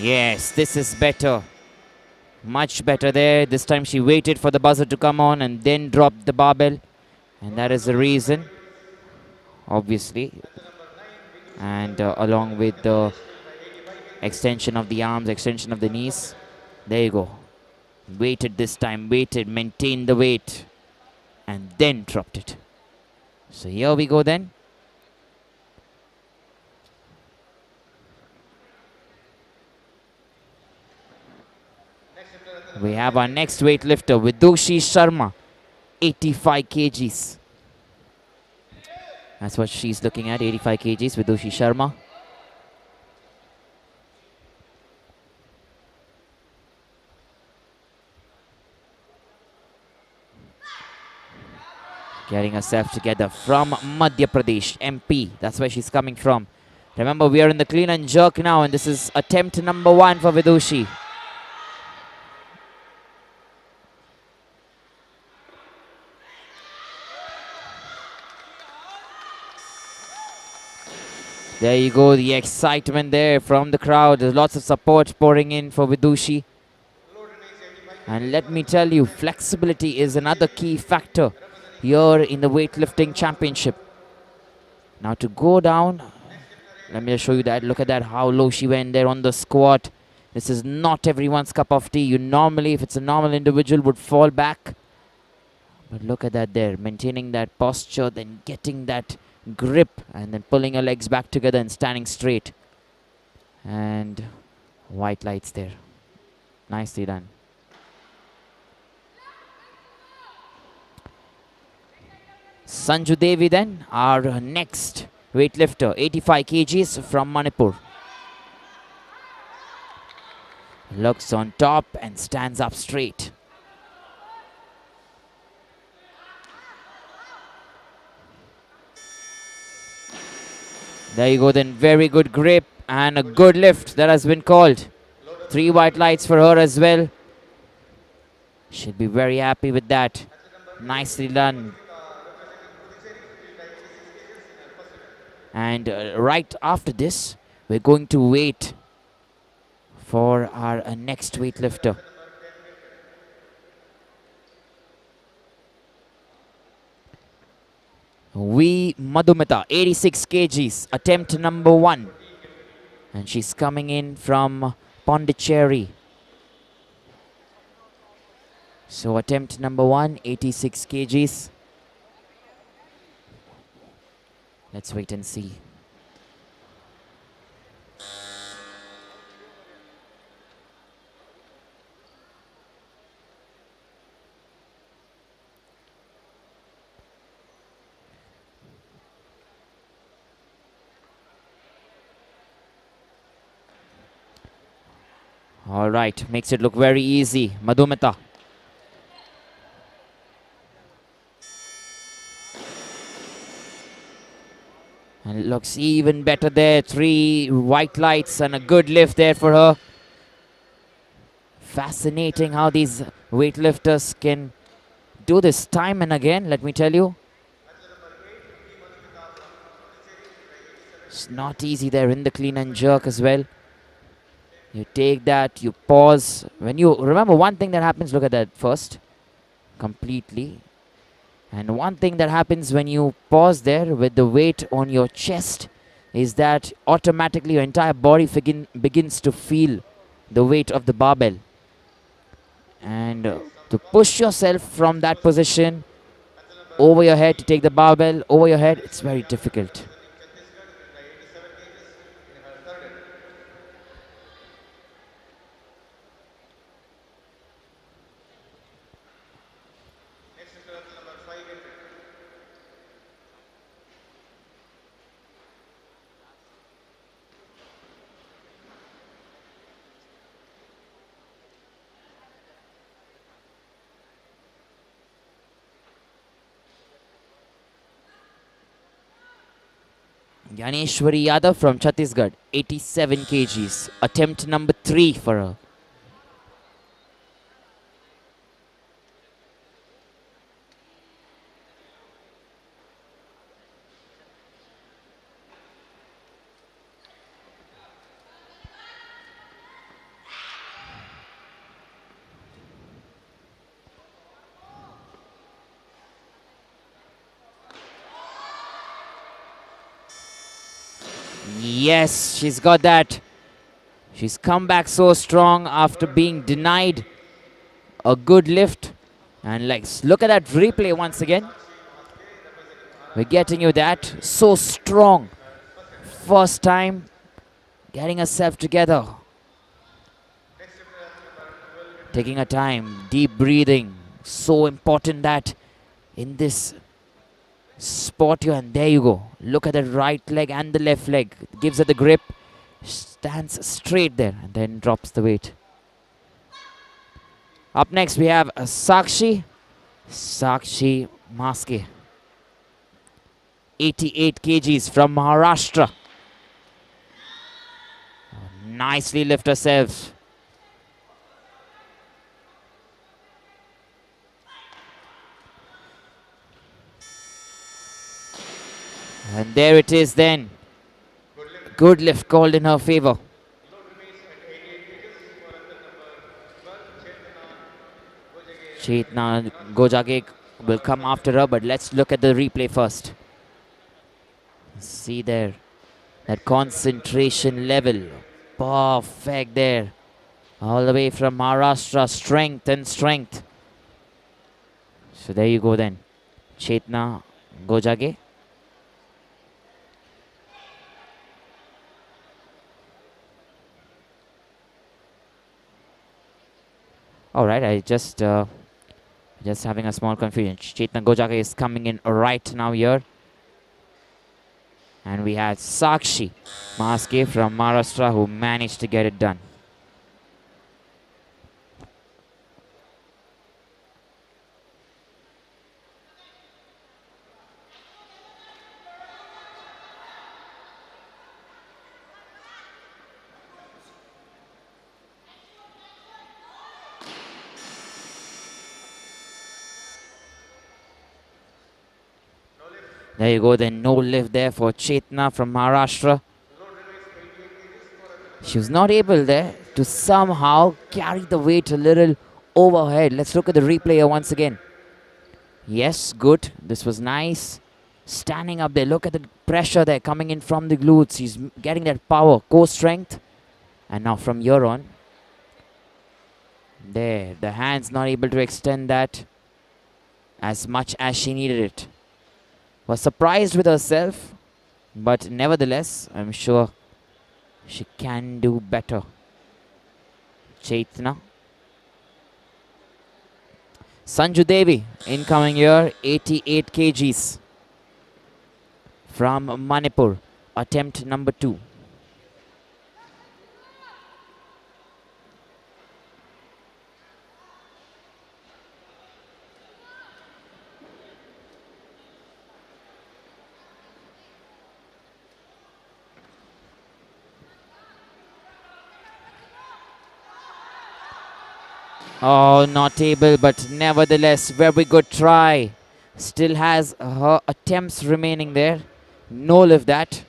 Yes, this is better. Much better there. This time she waited for the buzzer to come on and then dropped the barbell. And that is the reason, obviously. And along with the extension of the arms, extension of the knees. There you go. Waited this time, waited, maintained the weight, and then dropped it. So here we go then. We have our next weightlifter, Vidushi Sharma, 85 kgs. That's what she's looking at, 85 kgs, Vidushi Sharma. Getting herself together from Madhya Pradesh, MP. That's where she's coming from. Remember, we are in the clean and jerk now, and this is attempt number 1 for Vidushi. There you go, the excitement there from the crowd. There's lots of support pouring in for Vidushi. And let me tell you, flexibility is another key factor here in the weightlifting championship. Now to go down, let me just show you that. Look at that, how low she went there on the squat. This is not everyone's cup of tea. You normally, if it's a normal individual, would fall back. But look at that there, maintaining that posture, then getting that grip, and then pulling her legs back together and standing straight. And white lights there. Nicely done. Sanju Devi then, our next weightlifter, 85 kgs from Manipur. Looks on top and stands up straight. There you go then, very good grip and a good lift that has been called. 3 white lights for her as well. She'll be very happy with that. Nicely done. And right after this, we're going to wait for our next weightlifter. Madhumita, 86 kgs, attempt number 1. And she's coming in from Pondicherry. So attempt number 1, 86 kgs. Let's wait and see. All right, makes it look very easy. Madhumita. And it looks even better there. 3 white lights and a good lift there for her. Fascinating how these weightlifters can do this time and again, let me tell you. It's not easy there in the clean and jerk as well. You take that, you pause. When you remember one thing that happens, look at that first. Completely. And one thing that happens when you pause there with the weight on your chest is that automatically your entire body begins to feel the weight of the barbell. And to push yourself from that position over your head, to take the barbell over your head, it's very difficult. Yaneshwari Yadav from Chhattisgarh, 87 kgs. Attempt number 3 for her. Yes, she's got that. She's come back so strong after being denied a good lift. And let's look at that replay once again. We're getting you that. So strong. First time getting herself together. Taking her time, deep breathing. So important that in this spot you, and there you go. Look at the right leg and the left leg. Gives her the grip. Stands straight there and then drops the weight. Up next we have Sakshi Maske. 88 kgs from Maharashtra. Nicely lift herself. And there it is then. Good lift called in her favor. Chetna Gojagi will come after her, but let's look at the replay first. See there, that concentration level. Perfect there. All the way from Maharashtra, strength and strength. So there you go then. Chetna Gojagi. All right, I just Just having a small confusion. Chetna Gojagi is coming in right now here. And we had Sakshi Maske from Maharashtra who managed to get it done. There you go, then no lift there for Chetna from Maharashtra. She was not able there to somehow carry the weight a little overhead. Let's look at the replay here once again. Yes, good. This was nice. Standing up there, look at the pressure there coming in from the glutes. She's getting that power, core strength. And now from here on, there, the hands not able to extend that as much as she needed it. Was surprised with herself, but nevertheless, I'm sure she can do better. Chetna. Sanju Devi incoming here, 88 kgs from Manipur, attempt number 2. Oh, not able, but nevertheless, very good try. Still has her attempts remaining there. No lift that.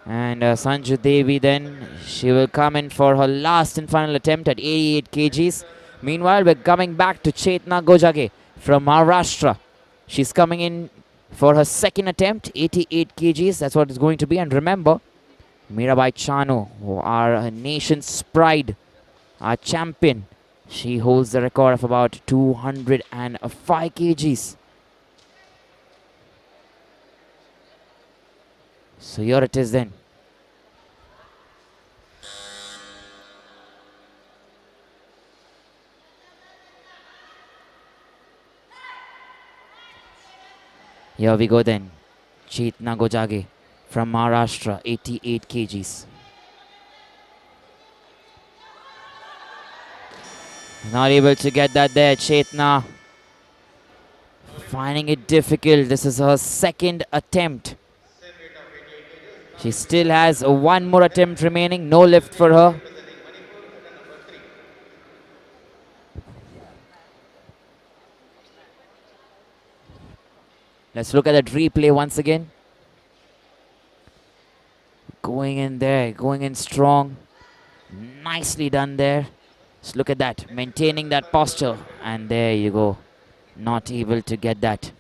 And Sanju Devi then, she will come in for her last and final attempt at 88 kgs. Meanwhile, we're coming back to Chetna Gojagi from Maharashtra. She's coming in for her second attempt, 88 kgs. That's what it's going to be. And remember, Mirabai Chanu, our nation's pride, our champion, she holds the record of about 205 kgs. So here it is then. Here we go then. Chetna Gojagi from Maharashtra, 88 kgs. Not able to get that there, Chetna. Finding it difficult. This is her second attempt. She still has one more attempt remaining. No lift for her. Let's look at that replay once again. Going in there, going in strong. Nicely done there. Just look at that, maintaining that posture. And there you go. Not able to get that.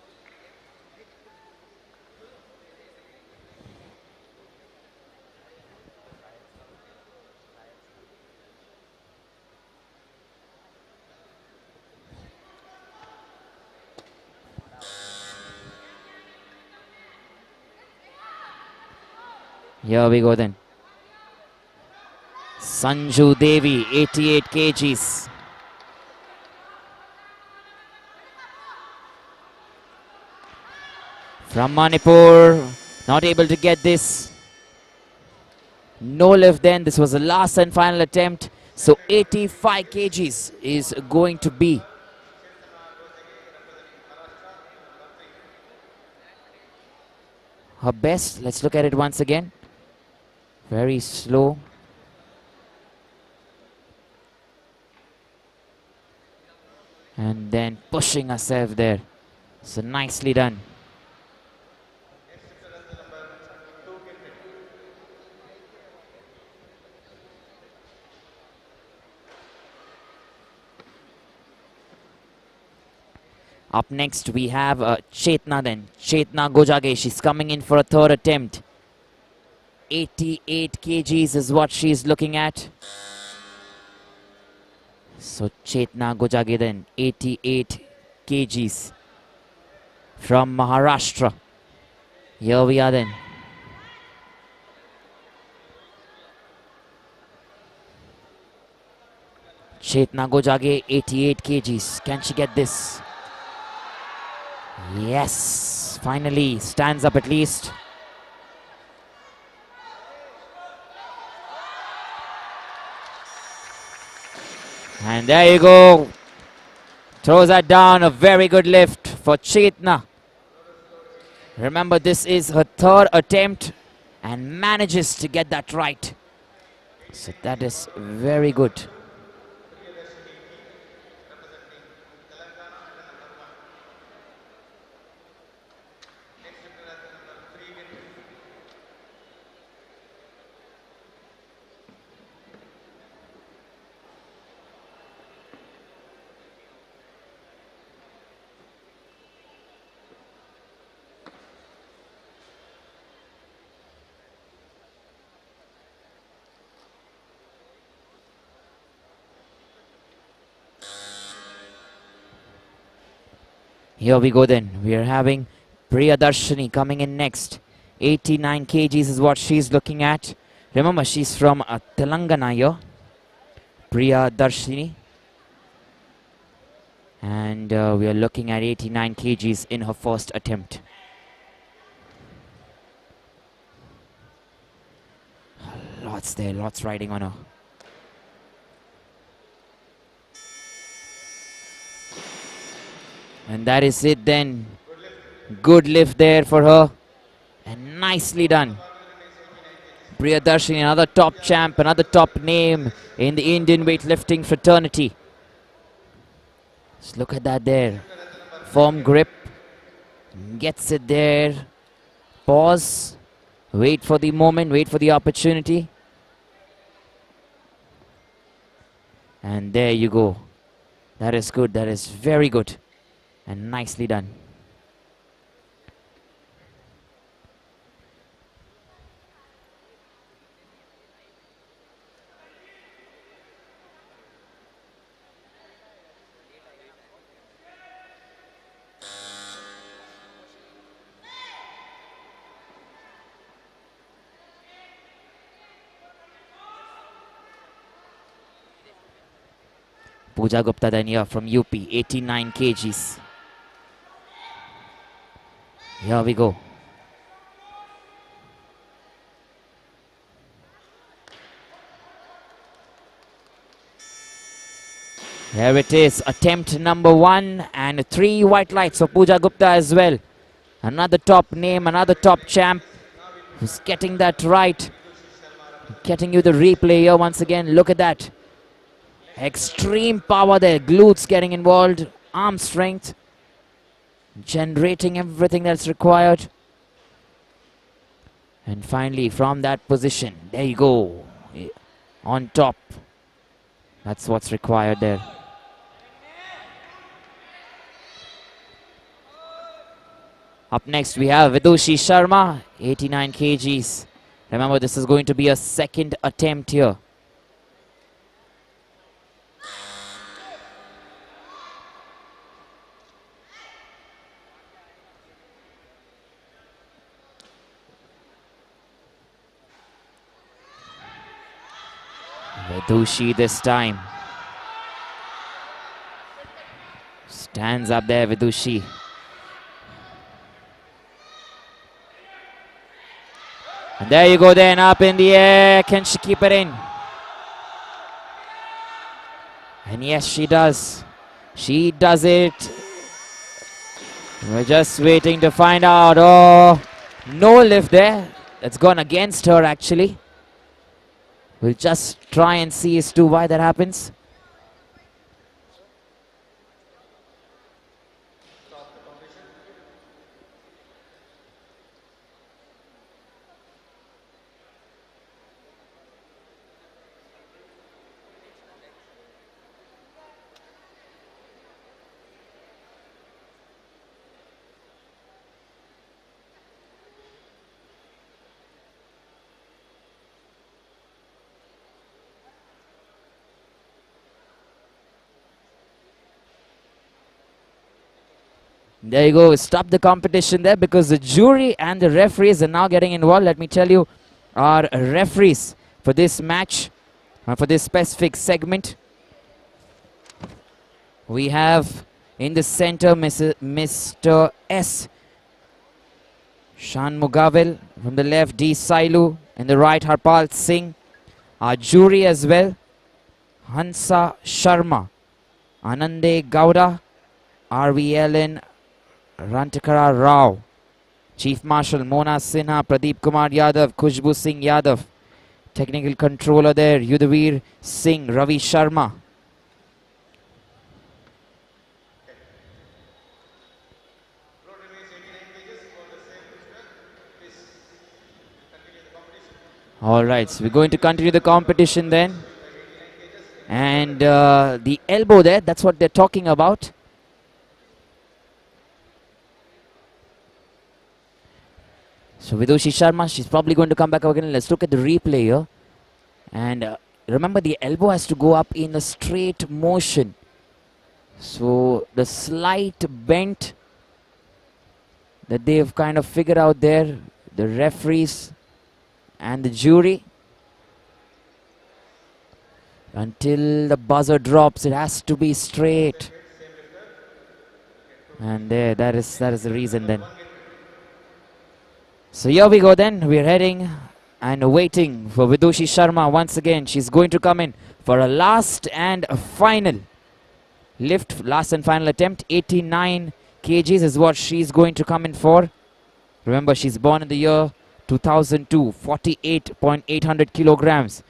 Here we go then. Sanju Devi, 88 kgs. From Manipur, not able to get this. No lift then. This was the last and final attempt. So 85 kgs is going to be her best. Let's look at it once again. Very slow. And then pushing herself there. So nicely done. Up next we have Chetna then. Chetna Gojagi. She's coming in for a third attempt. 88 kgs is what she's looking at. So Chetna Gojagi then, 88 kgs from Maharashtra. Here we are then. Chetna Gojagi, 88 kgs. Can she get this? Yes, finally stands up at least. And there you go. Throws that down. A very good lift for Chetna. Remember, this is her third attempt and manages to get that right. So that is very good. Here we go then. We are having Priya Darshani coming in next. 89 kgs is what she's looking at. Remember, she's from Telangana here. Priya Darshani. And we are looking at 89 kgs in her first attempt. Lots there, lots riding on her. And that is it then. Good lift there for her. And nicely done. Priya Darshani, another top champ, another top name in the Indian weightlifting fraternity. Just look at that there. Firm grip. Gets it there. Pause. Wait for the moment, wait for the opportunity. And there you go. That is good, that is very good. And nicely done. Puja Gupta then here from UP, 89 kgs. Here we go. There it is, attempt number 1 and 3 white lights for Puja Gupta as well. Another top name, another top champ who's getting that right. Getting you the replay here once again. Look at that. Extreme power there, glutes getting involved, arm strength. Generating everything that's required. And finally from that position, there you go, on top. That's what's required there. Up next we have Vidushi Sharma, 89 kgs. Remember, this is going to be a second attempt here. Vidushi this time. Stands up there, Vidushi. And there you go then, up in the air. Can she keep it in? And yes, she does. She does it. We're just waiting to find out. Oh, no lift there. That's gone against her actually. We'll just try and see as to why that happens. There you go, stop the competition there because the jury and the referees are now getting involved. Let me tell you, our referees for this match, for this specific segment, We have in the center Mr. S. Shanmugavel. From the left, D. Sailu. In the right, Harpal Singh. Our jury as well. Hansa Sharma. Anande Gowda. RVLN Rantakara Rao. Chief Marshal Mona Sinha. Pradeep Kumar Yadav. Khushbu Singh Yadav. Technical controller there, Yudhavir Singh, Ravi Sharma. All right, so we're going to continue the competition then. And the elbow there, that's what they're talking about. So Vidushi Sharma, she's probably going to come back again. Let's look at the replay here. And remember, the elbow has to go up in a straight motion. So the slight bent that they've kind of figured out there, the referees and the jury. Until the buzzer drops, it has to be straight. And there, that is the reason then. So here we go then, we're heading and waiting for Vidushi Sharma once again. She's going to come in for a last and a final lift, last and final attempt. 89 kgs is what she's going to come in for. Remember, she's born in the year 2002, 48.800 kilograms.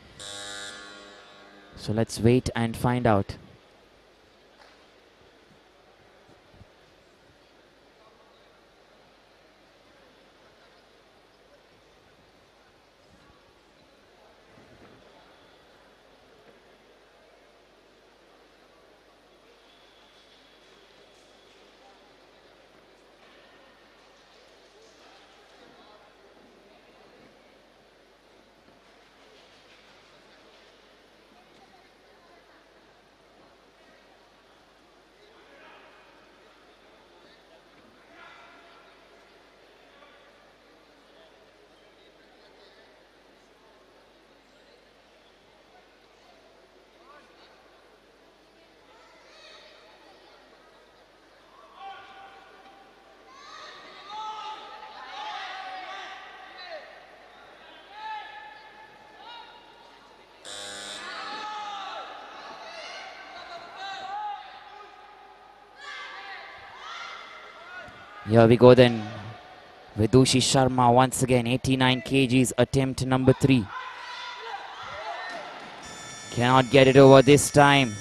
So let's wait and find out. Here we go then. Vidushi Sharma once again, 89 kgs, attempt number 3. Cannot get it over this time.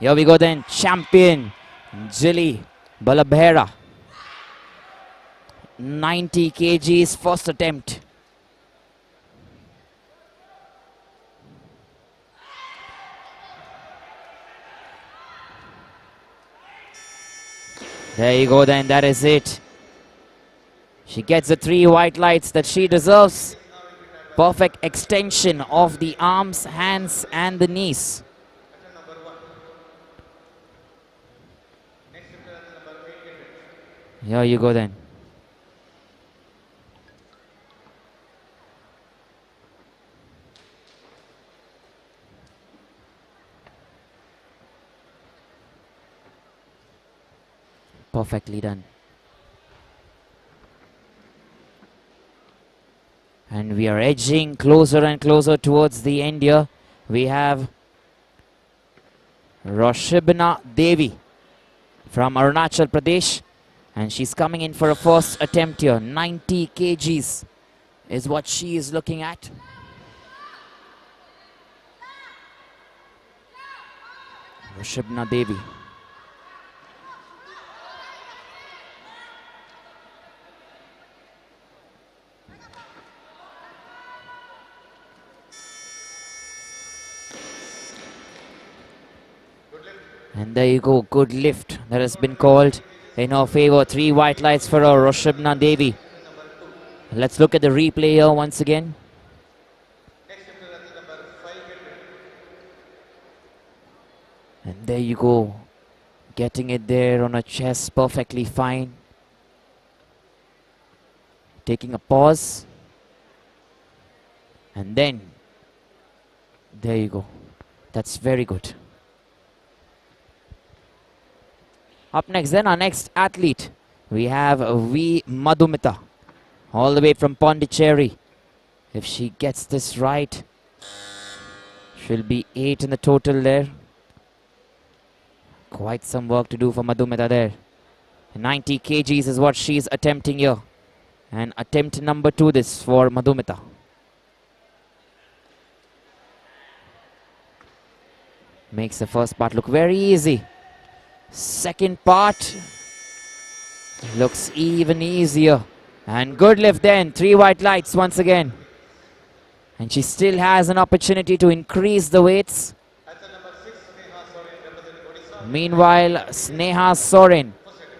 Here we go then, champion Jilly Balabhera. 90 kgs, first attempt. There you go then, that is it. She gets the 3 white lights that she deserves. Perfect extension of the arms, hands and the knees. Here you go then. Perfectly done. And we are edging closer and closer towards the end here. We have Rashema Devi from Arunachal Pradesh. And she's coming in for a first attempt here. 90 kgs is what she is looking at. Rashema Devi. And there you go, good lift that has been called in her favor. 3 white lights for her, Rashema Devi. Let's look at the replay here once again. And there you go, getting it there on her chest perfectly fine. Taking a pause. And then, there you go. That's very good. Up next then, our next athlete, we have V. Madhumita, all the way from Pondicherry. If she gets this right, she'll be 8 in the total there. Quite some work to do for Madhumita there. 90 kgs is what she's attempting here. And attempt number 2 this for Madhumita. Makes the first part look very easy. Second part looks even easier. And good lift then. 3 white lights once again. And she still has an opportunity to increase the weights. Meanwhile, Sneha Soren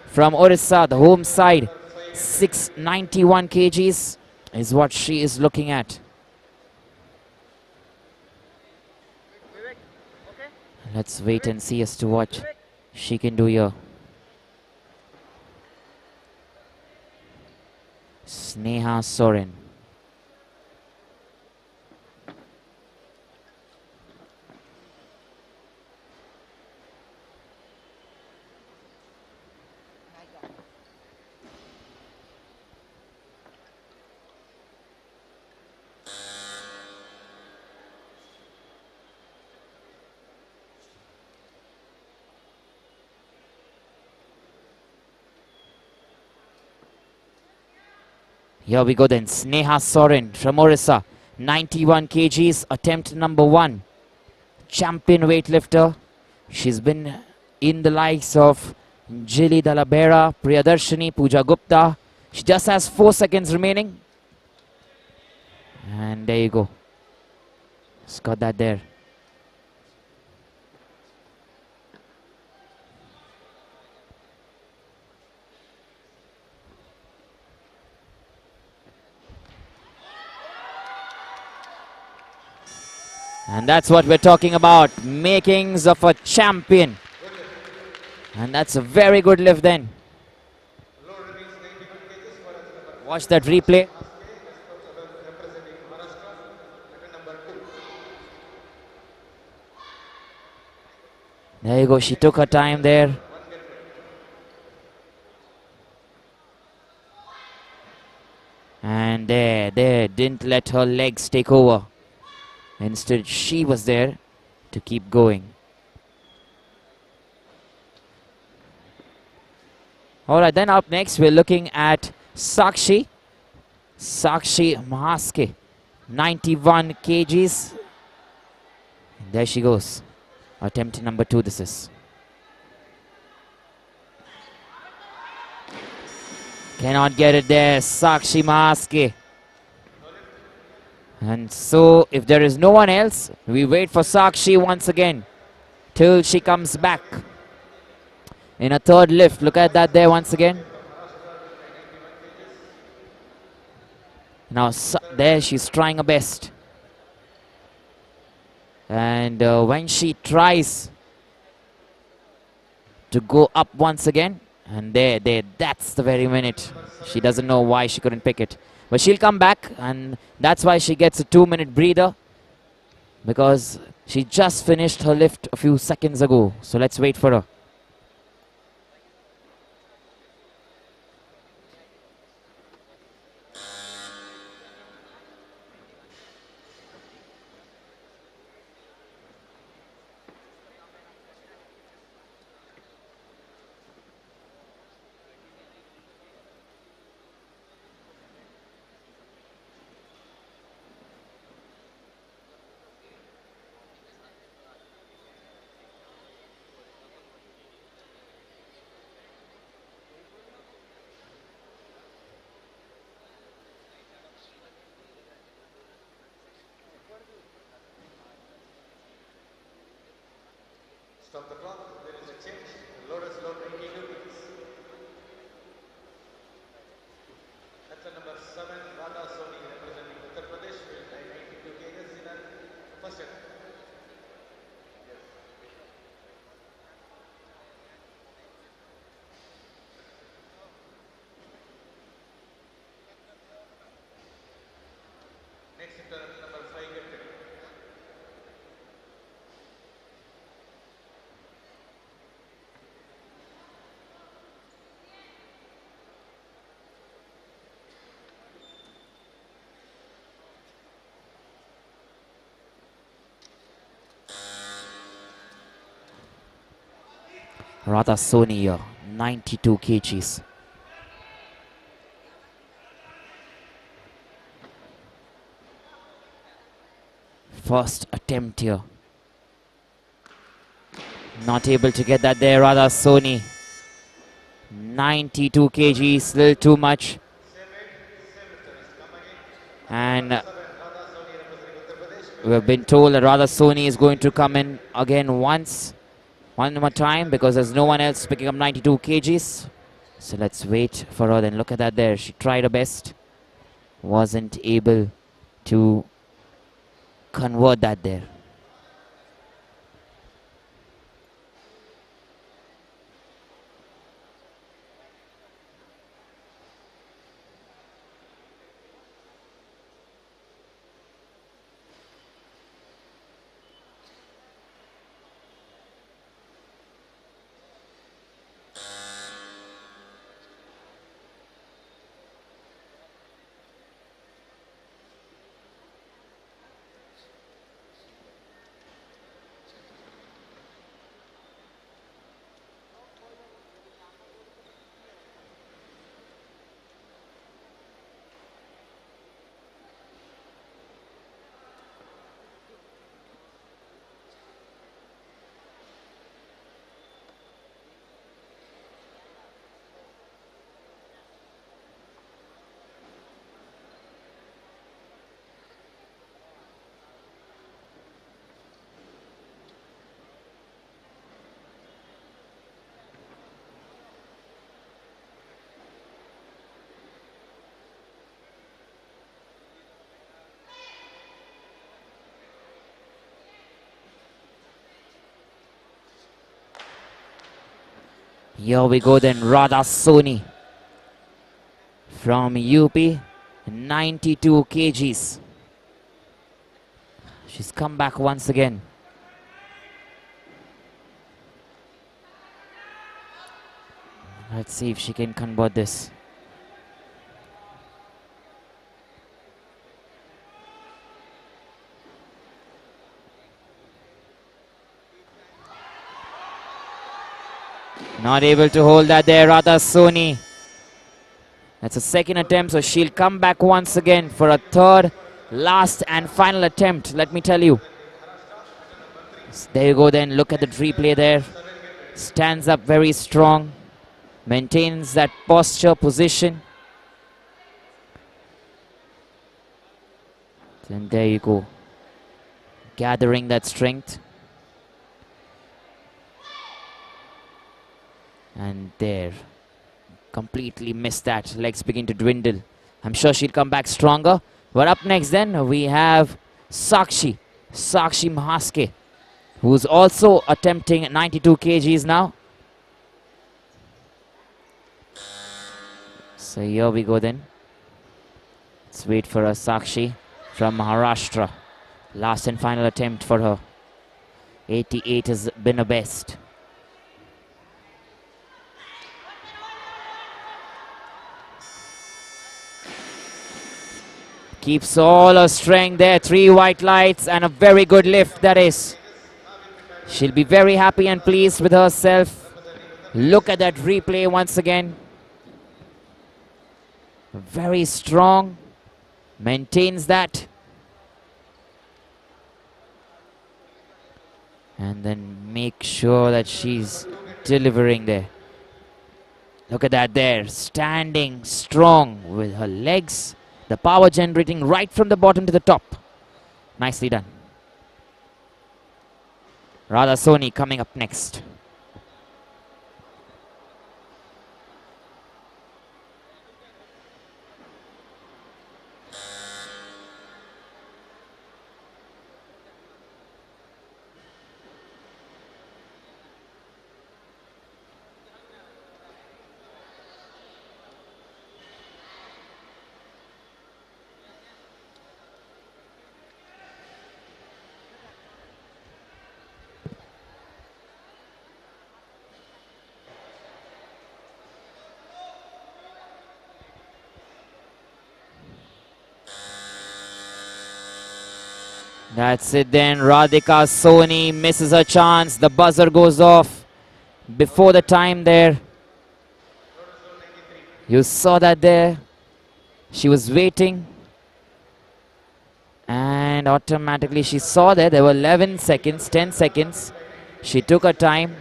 from Odisha, the home side, 691 kgs is what she is looking at. Let's wait and see as to what she can do here. Sneha Soren. Here we go then, Sneha Soren from Orissa, 91 kgs, attempt number 1. Champion weightlifter. She's been in the likes of Jillian Alaba, Priya Darshani, Puja Gupta. She just has 4 seconds remaining. And there you go. She's got that there. And that's what we're talking about, makings of a champion. And that's a very good lift then. Watch that replay. There you go, she took her time there. And there, didn't let her legs take over. Instead, she was there to keep going. Alright, then up next, we're looking at Sakshi Mahaske, 91 kgs. There she goes. Attempt number 2 this is. Cannot get it there, Sakshi Mahaske. And so, if there is no one else, we wait for Sakshi once again till she comes back in a third lift. Look at that there once again. Now, there she's trying her best. And when she tries to go up once again, and there, that's the very minute. She doesn't know why she couldn't pick it. But she'll come back, and that's why she gets a 2-minute breather, because she just finished her lift a few seconds ago. So let's wait for her. Stop the clock. There is a change. Load is load 90 rupees. Athlete number 7, Radha Soni, representing Uttar Pradesh, will tie 92 kg. First set. Yes. Next hitter, number 5, get ready. Radha Soni, 92 kgs. First attempt here. Not able to get that there, Radha Soni. 92 kgs, little too much. And we've been told that Radha Soni is going to come in again one more time, because there's no one else picking up 92 kgs. So let's wait for her. Then look at that there. She tried her best. Wasn't able to convert that there. Here we go then, Radha Soni from UP, 92 kgs. She's come back once again. Let's see if she can convert this. Not able to hold that there, Radha Soni. That's a second attempt, so she'll come back once again for a third, last and final attempt, let me tell you. So there you go then, look at the replay there. Stands up very strong, maintains that posture, position. Then there you go, gathering that strength. And there, completely missed that. Legs begin to dwindle. I'm sure she'll come back stronger. But up next then, we have Sakshi Mahaske, who's also attempting 92 kgs now. So here we go then. Let's wait for a Sakshi from Maharashtra. Last and final attempt for her. 88 has been her best. Keeps all her strength there. 3 white lights and a very good lift, that is. She'll be very happy and pleased with herself. Look at that replay once again. Very strong. Maintains that. And then make sure that she's delivering there. Look at that there. Standing strong with her legs. The power generating right from the bottom to the top. Nicely done. Radha Soni coming up next. That's it then. Radhika Soni misses her chance. The buzzer goes off before the time there. You saw that there. She was waiting. And automatically she saw that there were 11 seconds, 10 seconds. She took her time.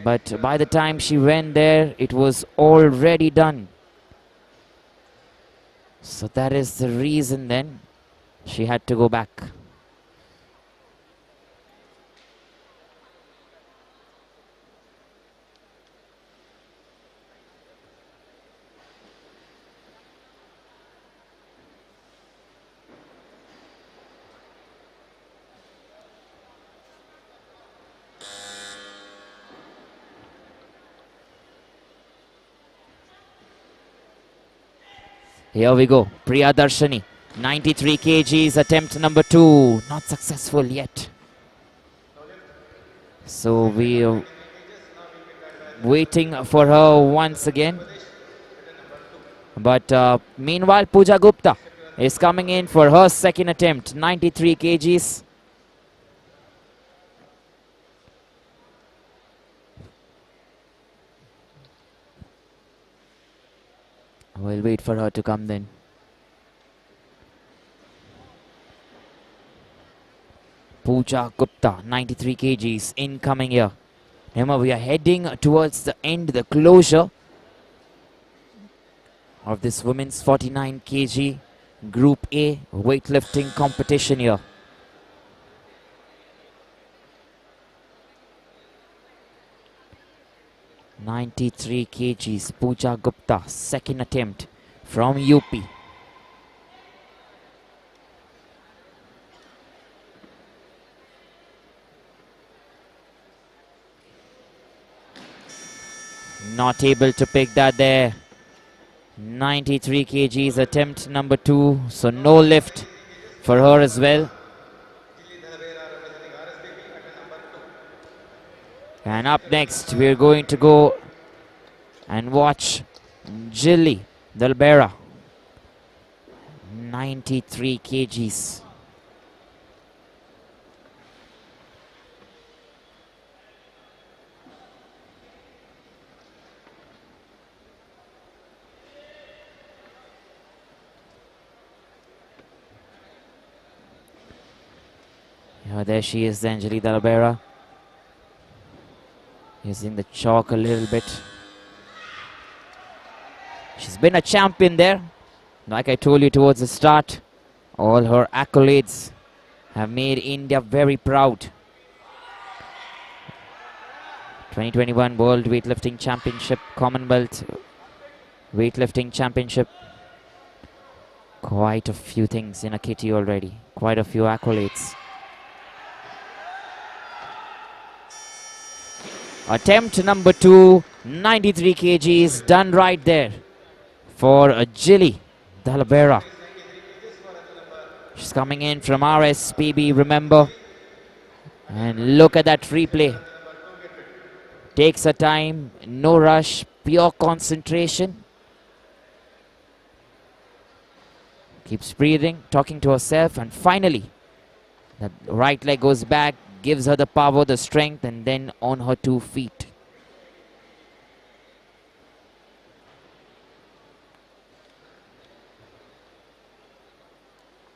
But by the time she went there, it was already done. So that is the reason then she had to go back. Here we go. Priya Darshani, 93 kgs, attempt number 2. Not successful yet. So we are waiting for her once again. But meanwhile, Puja Gupta is coming in for her second attempt, 93 kgs. We'll wait for her to come then. Puja Gupta, 93 kgs, incoming here. Remember, we are heading towards the end, the closure of this women's 49 kg Group A weightlifting competition here. (93 kgs), Puja Gupta, second attempt from UP. Not able to pick that there. 93 kgs, attempt number 2, so no lift for her as well. And up next, we're going to go and watch Jilly Dalbera, 93 kgs. Yeah, there she is then, Jilly Dalbera. Using the chalk a little bit. She's been a champion there. Like I told you towards the start, all her accolades have made India very proud. 2021 World Weightlifting Championship, Commonwealth Weightlifting Championship. Quite a few things in a kitty already. Quite a few accolades. Attempt number 2, 93 kgs, done right there for Jilly Dalbera. She's coming in from RSPB, remember. And look at that replay. Takes her time, no rush, pure concentration. Keeps breathing, talking to herself, and finally, the right leg goes back, gives her the power, the strength, and then on her 2 feet.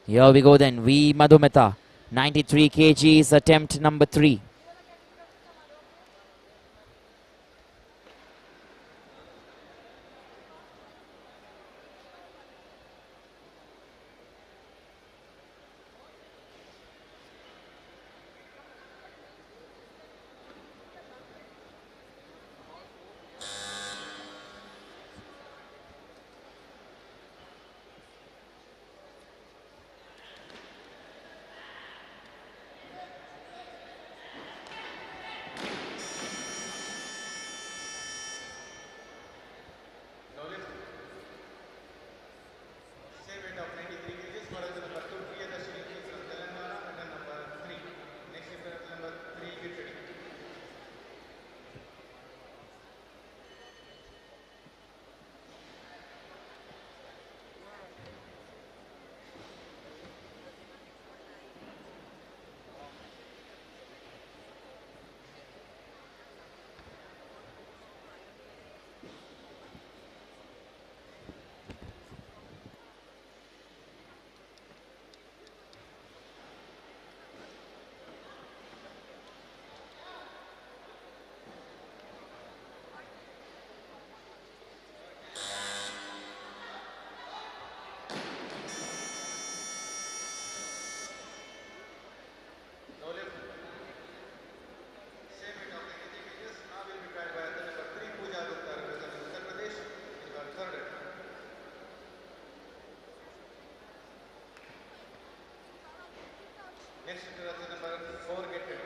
Here we go then, V Madhumita, 93 kgs, attempt number 3. Next to number 4 get ready.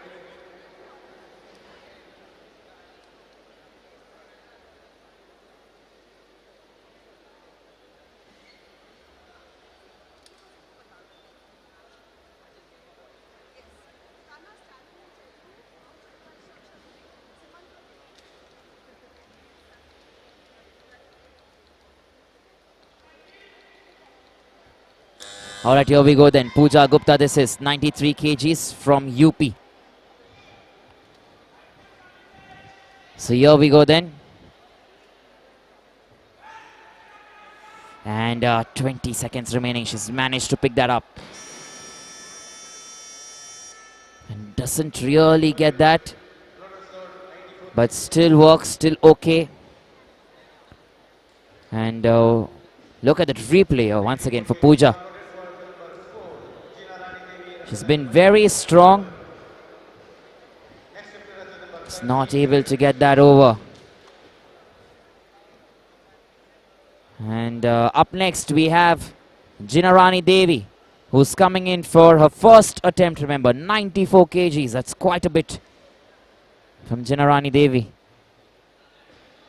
All right, here we go then. Puja Gupta, this is 93 kgs from UP. So here we go then. And 20 seconds remaining. She's managed to pick that up. And doesn't really get that. But still works, still okay. And look at the replay once again for Puja. She's been very strong. It's not able to get that over. And up next we have Ginarani Devi, who's coming in for her first attempt. Remember, 94 kgs. That's quite a bit from Ginarani Devi.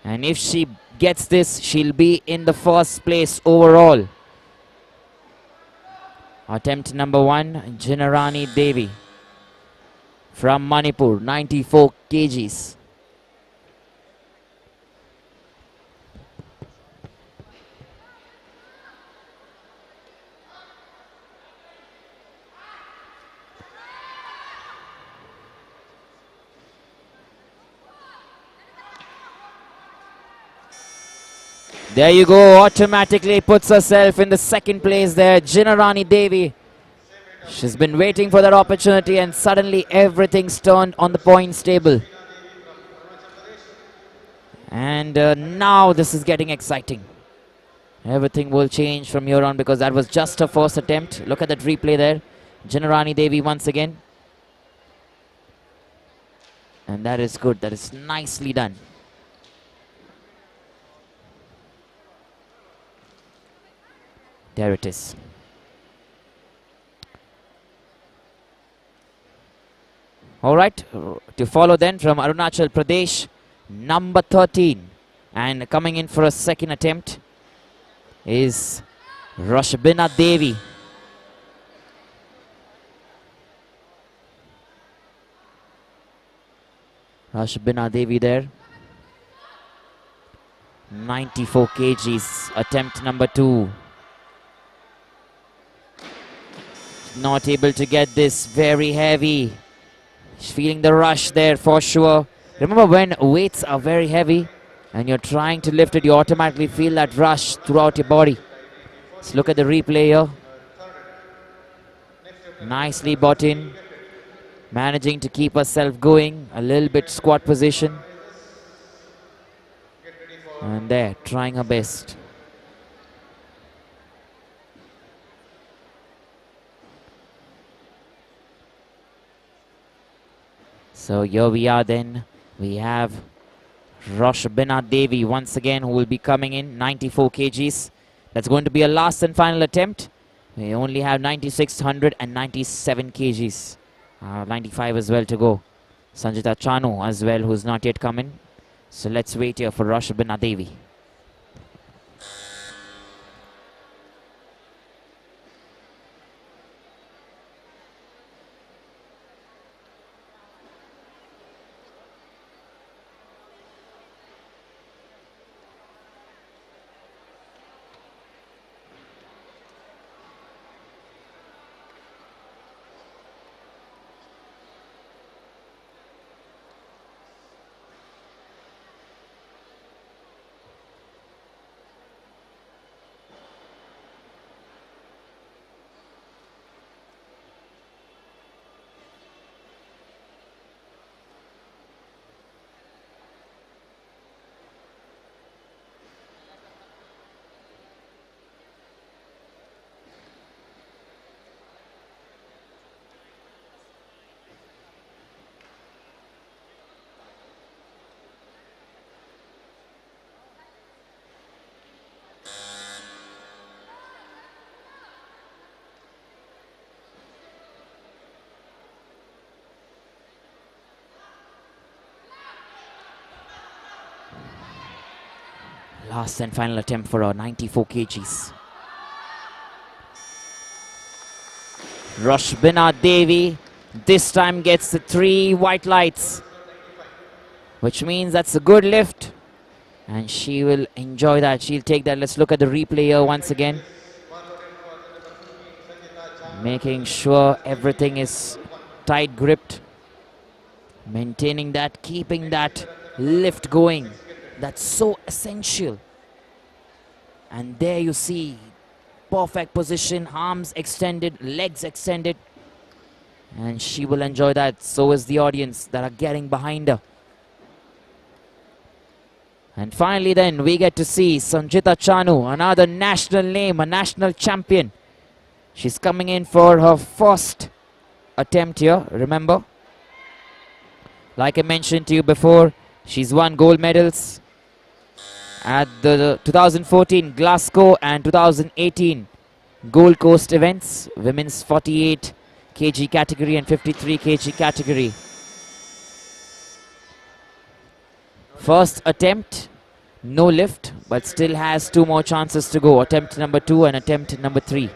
And if she gets this, she'll be in the first place overall. Attempt number 1, Ginarani Devi from Manipur, 94 kgs. There you go, automatically puts herself in the second place there, Ginarani Devi. She's been waiting for that opportunity and suddenly everything's turned on the points table. And now this is getting exciting. Everything will change from here on because that was just her first attempt. Look at that replay there. Ginarani Devi once again. And that is good, that is nicely done. There it is. All right, to follow then from Arunachal Pradesh, number 13. And coming in for a second attempt is Rashema Devi. Rashema Devi there. 94 kgs, attempt number 2. Not able to get this, very heavy. She's feeling the rush there for sure. Remember, when weights are very heavy and you're trying to lift it, you automatically feel that rush throughout your body. Let's look at the replay here. Nicely bought in. Managing to keep herself going. A little bit squat position. And there, trying her best. So here we are then. We have Rashema Devi once again, who will be coming in, 94 kgs. That's going to be a last and final attempt. We only have 9600 and 97 kgs. 95 as well to go. Sanjita Chanu as well, who's not yet come in. So let's wait here for Rashema Devi. Last and final attempt for her, 94 kgs. Rashema Devi this time gets the 3 white lights, which means that's a good lift, and she will enjoy that. She'll take that. Let's look at the replay here once again, making sure everything is tight gripped, maintaining that, keeping that lift going. That's so essential. And there you see, perfect position, arms extended, legs extended, and she will enjoy that. So is the audience that are getting behind her. And finally then we get to see Sanjita Chanu, another national name, a national champion. She's coming in for her first attempt here, remember. Like I mentioned to you before, she's won gold medals at the 2014 Glasgow and 2018 Gold Coast events, women's 48 kg category and 53 kg category. First attempt, no lift, but still has 2 more chances to go. Attempt number 2 and attempt number 3.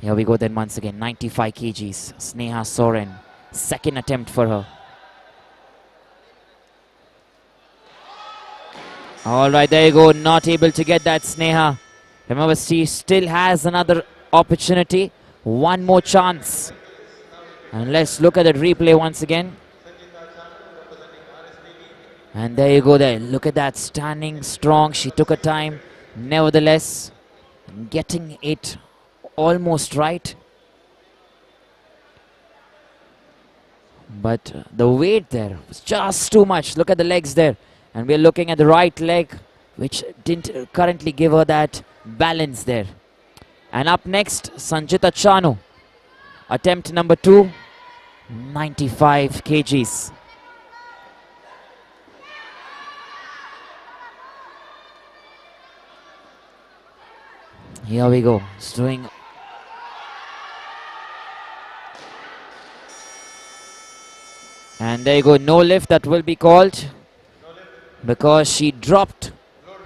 Here we go then once again, 95 kgs, Sneha Soren, second attempt for her. All right, there you go, not able to get that Sneha. Remember, she still has another opportunity, one more chance. And let's look at the replay once again. And there you go there, look at that, standing strong, she took her time, nevertheless, getting it almost right, but the weight there was just too much. Look at the legs there, and we're looking at the right leg, which didn't currently give her that balance there. And up next, Sanjita Chanu, attempt number 2, 95 kgs. Here we go, it's doing. And there you go, no lift, that will be called because she dropped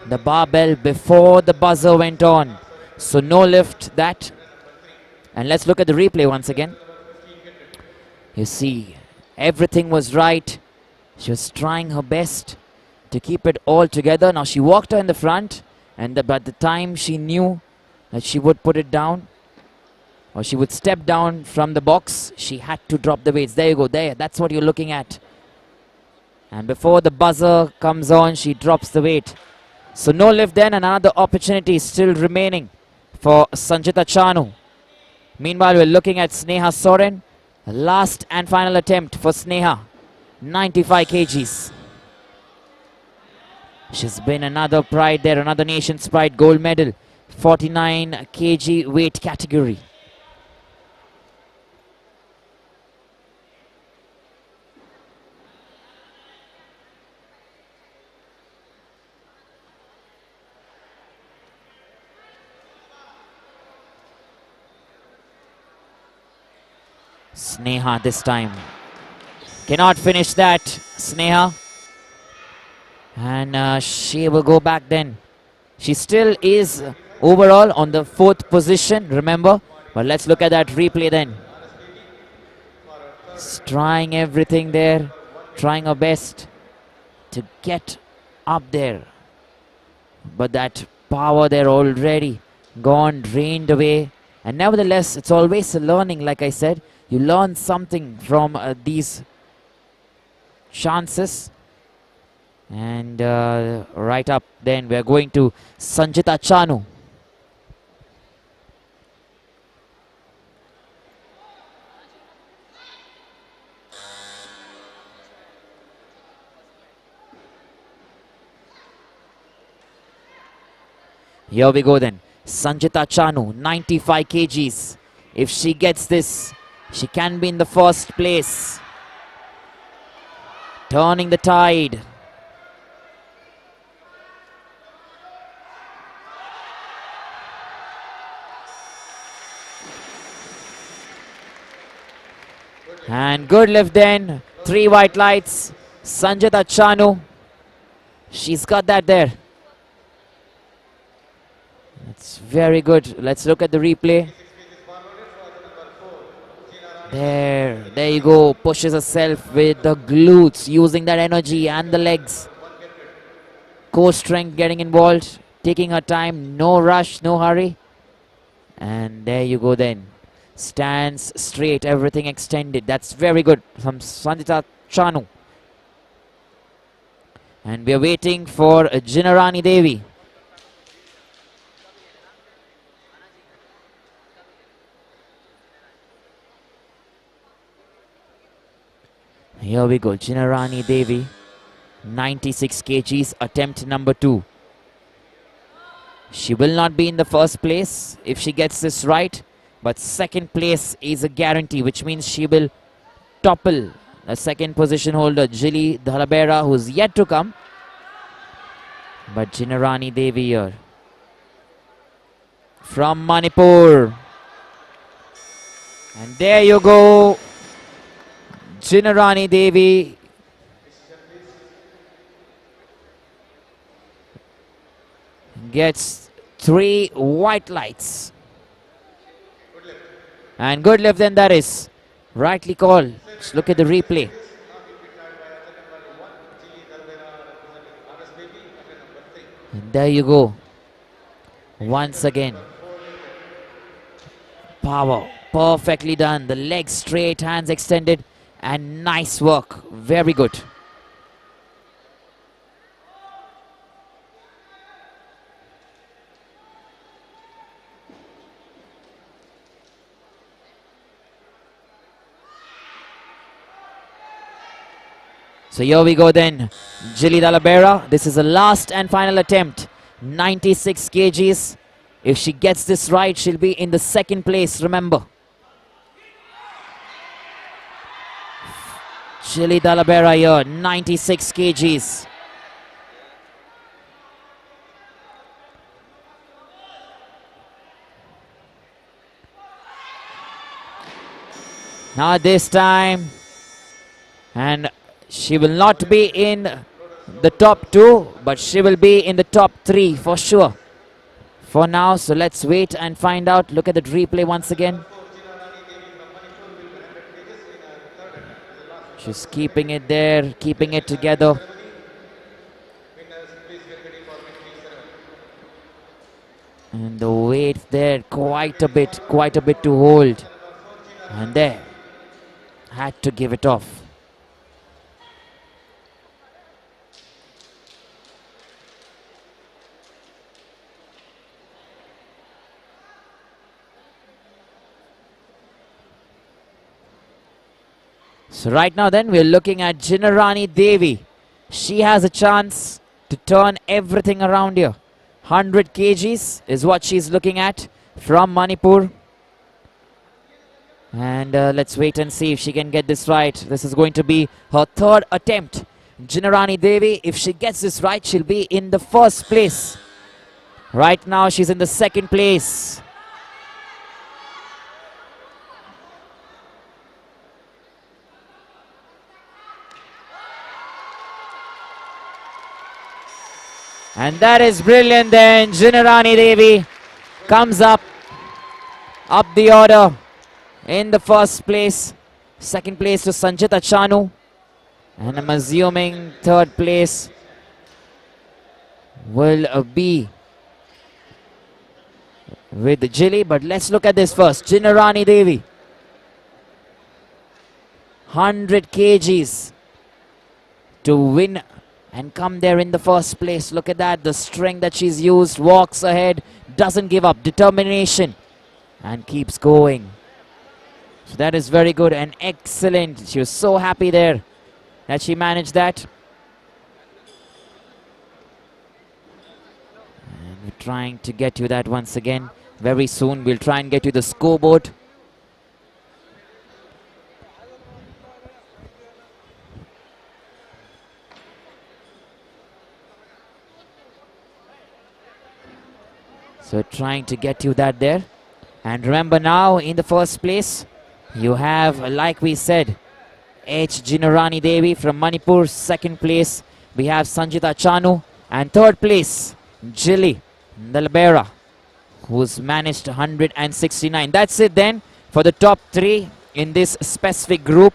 the barbell before the buzzer went on. So no lift that. And let's look at the replay once again. You see, everything was right. She was trying her best to keep it all together. Now she walked her in the front, and by the time she knew that she would put it down, or she would step down from the box, she had to drop the weights. There you go, there, that's what you're looking at. And before the buzzer comes on, she drops the weight. So no lift then, and another opportunity still remaining for Sanjita Chanu. Meanwhile, we're looking at Sneha Soren. Last and final attempt for Sneha, 95 kgs. She's been another pride there, another nation's pride, gold medal, 49 kg weight category. Sneha this time cannot finish that, Sneha, and she will go back then She still is overall on the 4th position, remember. But let's look at that replay then. Trying everything there, trying her best to get up there. But that power there already gone, drained away. And nevertheless, it's always a learning, like I said. You learn something from these chances. And right up then, we're going to Sanjita Chanu. Here we go then. Sanjita Chanu, 95 kgs. If she gets this, she can be in the first place. Turning the tide. And good lift then. 3 white lights. Sanjita Chanu. She's got that there. That's very good. Let's look at the replay. There you go. Pushes herself with the glutes, using that energy and the legs. Core strength getting involved, taking her time, no rush, no hurry. And there you go then. Stands straight, everything extended. That's very good from Sanjita Chanu. And we are waiting for Ginarani Devi. Here we go, Ginarani Devi, 96 kgs, attempt number 2. She will not be in the first place if she gets this right, but second place is a guarantee, which means she will topple the second position holder, Jillian Alaba, who's yet to come. But Ginarani Devi here, from Manipur. And there you go. Ginarani Devi gets 3 white lights. And good lift then that is. Rightly called. Let's look at the replay. And there you go. Once again. Power. Perfectly done. The legs straight, hands extended. And nice work. Very good. So here we go then. Jillian Alaba. This is the last and final attempt. 96 kgs. If she gets this right, she'll be in the second place, remember. Jillian Alaba here, 96 kgs. Now this time, and she will not be in the top 2, but she will be in the top 3 for sure. For now, so let's wait and find out. Look at the replay once again. She's keeping it there, keeping it together. And the weight there, quite a bit to hold. And there, had to give it off. So right now then, we're looking at Ginarani Devi. She has a chance to turn everything around here. 100 kgs is what she's looking at from Manipur. And let's wait and see if she can get this right. This is going to be her 3rd attempt. Ginarani Devi, if she gets this right, she'll be in the first place. Right now, she's in the second place. And that is brilliant then. Ginarani Devi comes up the order in the first place. Second place to Sanjita Chanu. And I'm assuming third place will be with Jilly. But let's look at this first. Ginarani Devi. 100 kgs to win and come there in the first place. Look at that. The strength that she's used. Walks ahead. Doesn't give up. Determination. And keeps going. So that is very good and excellent. She was so happy there that she managed that. And we're trying to get you that once again. Very soon we'll try and get you the scoreboard. So trying to get you that there. And remember now in the first place, you have, like we said, H. Ginarani Devi from Manipur. Second place, we have Sanjita Chanu. And third place, Jilly Alaba, who's managed 169. That's it then for the top three in this specific group.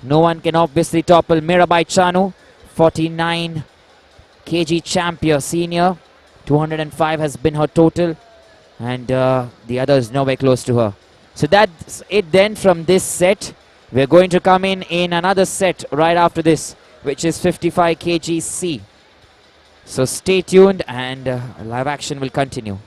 No one can obviously topple Mirabai Chanu, 49 kg champion senior. 205 has been her total. And the other is nowhere close to her. So that's it then from this set. We're going to come in another set right after this, which is 55 kg C. So stay tuned and live action will continue.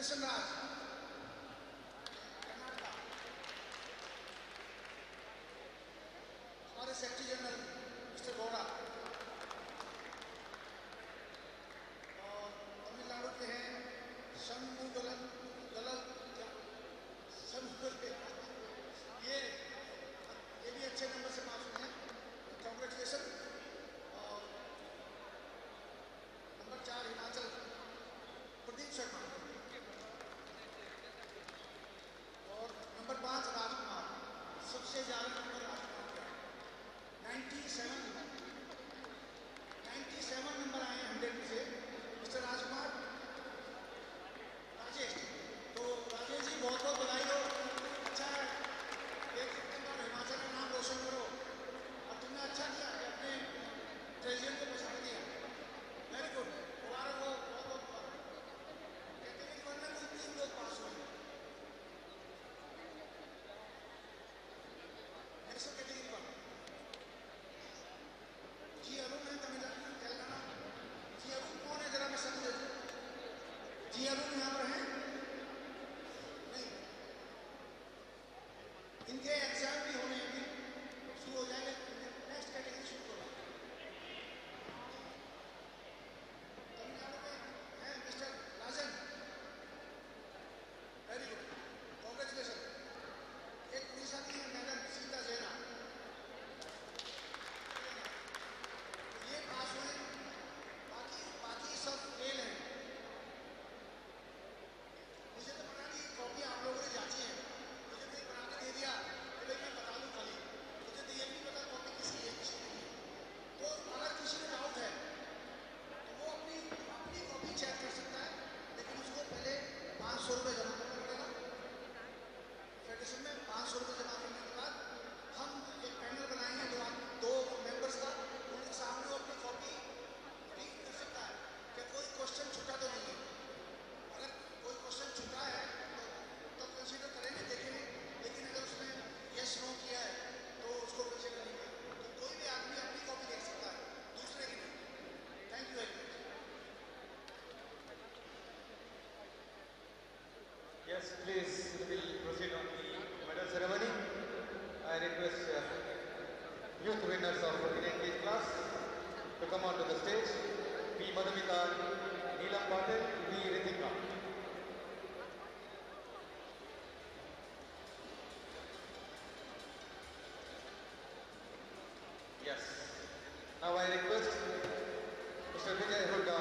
Sudarshan Raj, Karnataka. हमारे secretary general mister Gowda और तमिलनाडु के हैं शंभू दलल ये भी अच्छे number से पास हुए हैं, कांग्रेचुलेशन। और नंबर 4 हिमाचल प्रदीप शर्मा और नंबर 5 राजकुमार, सबसे ज्यादा नंबर राजकुमार का 97 नंबर आए हैं 100 में से मिस्टर राजकुमार। राजेश, तो राजेश जी बहुत बहुत बधाई हो, अच्छा है, एक हिमाचल का नाम रोशन करो और तुमने अच्छा किया कि अपने ट्रेजर को पछाड़ दिया, वेरी गुड, मुबारक हो, बहुत बहुत मुबारक। कैटेगरी 1 में कुल 3 लोग पास हुए, नेक्स्ट कैटेगरी 1 जी अरुण है तेलंगाना। जी अरुण कौन है जरा मैं समझ, जी अरुण यहाँ पर हैं नहीं, इनके एग्जाम भी होने हैं, शुरू हो जाएंगे, नेक्स्ट कैटेगरी शुरू करो। तमिलनाडु में है मिस्टर राजन, वेरी गुड, कांग्रेचुलेशन। एक उड़ीसा की मैडम सीता जैना, ये पास हुए, बाकी सब फेल हैं। मुझे तो पता नहीं कॉपी आप लोगों ने जांची है, मुझे नहीं बना के दे दिया तो मैं बता दूं खाली, मुझे तो ये नहीं पता कॉपी किसकी है किसकी नहीं है। तो अगर किसी को डाउट है तो वो अपनी कॉपी चेक कर सकता है, लेकिन उसको पहले 500 रुपये जमा करना पड़ेगा फेडरेशन में। 500 रुपये जमा करने के बाद हम एक पैनल बनाएंगे दो मेंबर्स का, उनके सामने वो अपनी कॉपी रीड कर सकता है कि कोई क्वेश्चन छूटा तो नहीं है। अगर कोई क्वेश्चन छूटा है तो कंसीडर करेंगे, देखेंगे, लेकिन अगर उसने यस नो किया है तो उसको कंसीडर नहीं करेंगे। तो कोई भी आदमी अपनी कॉपी देख सकता है, दूसरे की नहीं। Thank you very much. Yes, please, we'll proceed on the medal ceremony. I request youth winners of Indian Age class to come onto the stage. P. Madhumita, Neelam Patel, V. Ritika. Yes. Now I request Mr. Vijay Hooda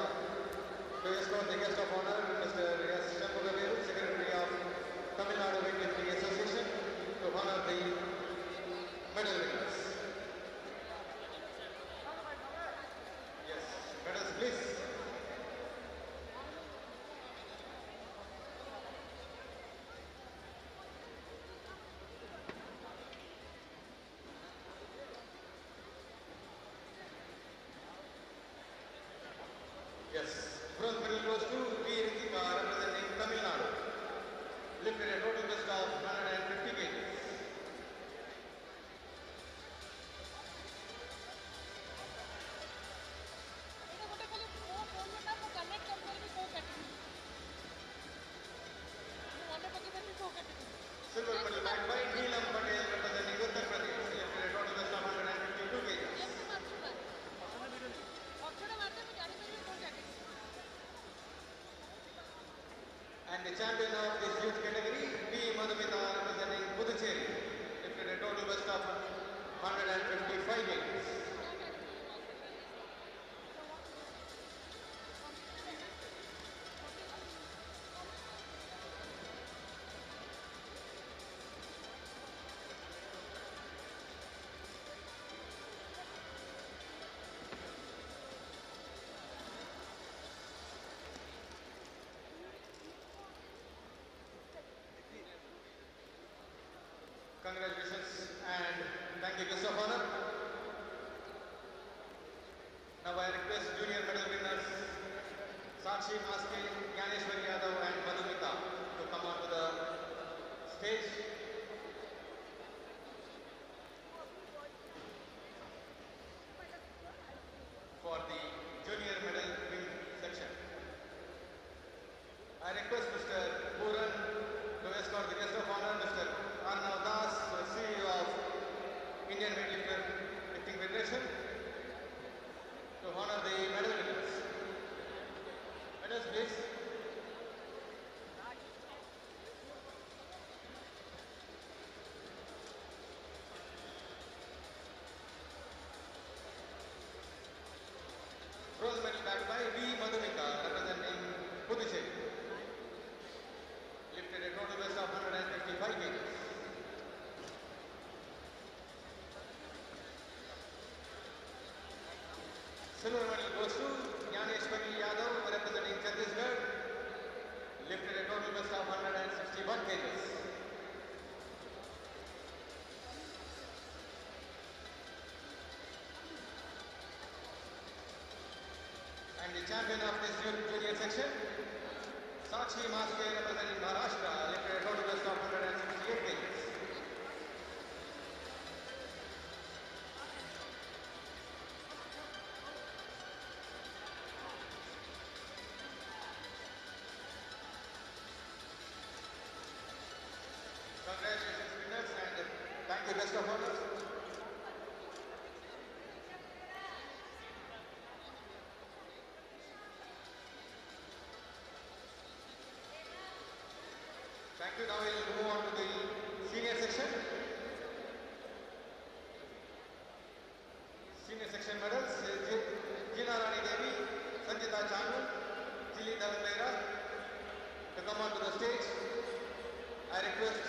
to escort the guest of honor, Mr. S. Shamugaveru, Secretary of Tamil Nadu Weightlifting Association, to honor the medal winners. Yes, medals please. Yes, bronze medal goes to V. Ritika representing Tamil Nadu. Lifted a total best of 150 kgs. Silver medal bagged by Neelam Patel representing Uttar Pradesh. Lifted a total best of 152 kgs. And the champion of this youth category, P. Madhumita representing Puducherry, lifted a total best of 155 kgs. Congratulations and thank you, guest of honor. Now I request junior medal winners Sakshi Maske, Gyaneshwar Yadav and Madhumita to come onto the stage. For the junior medal win section. I request Mr. Silver medal goes to Shivani Yadav representing Chhattisgarh, lifted a total best of 161 kgs. And the champion of this junior section, Sakshi Maske representing Maharashtra, lifted a total best of 168 kgs. Congratulations winners and thank you, best of honors. Thank you. Now we will move on to the senior section. Senior section medals, Ginarani Devi, Sanjita Chanu, Jillian Alaba to come on to the stage. I request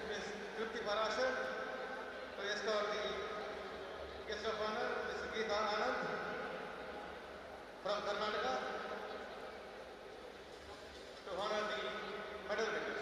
Ms. Trupti Parashar to escort the guest of honor, Ms. Geeta Anand from Karnataka to honor the medal winners.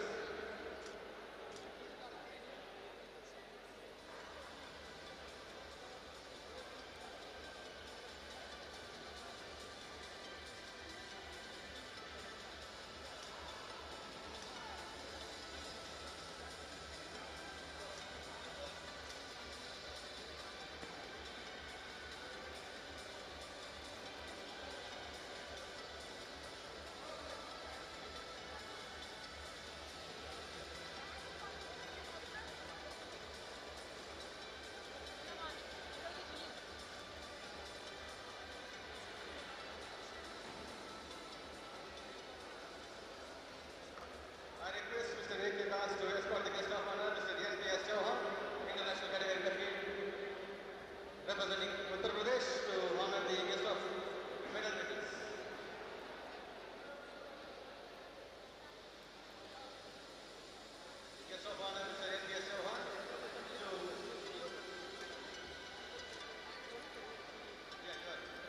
I request Mr. A.K. Das to escort the guest of honor, Mr. D.S. Chauhan, international category athlete representing Uttar Pradesh, to honor the guest of medal winners. Guest of honor, Mr. A.K. Chauhan,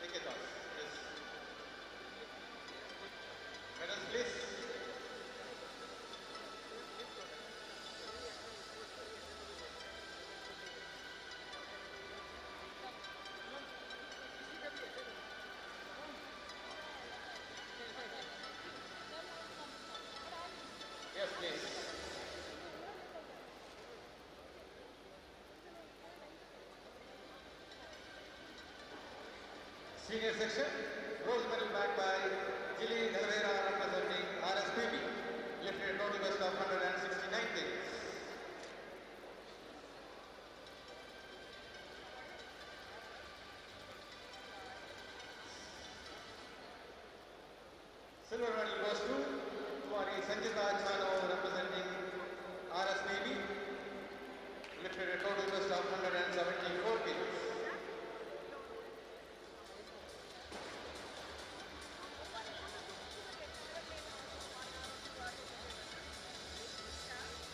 A.K. Das. Yes. Medals, please. Yes, please. Senior section, bronze medal bagged by Jillian Alaba representing RSPB, lifted a total best of 169 kgs. Silver medal goes to Kumari Sanjita Chanu representing RSPB, lifted a total best of 174 kgs.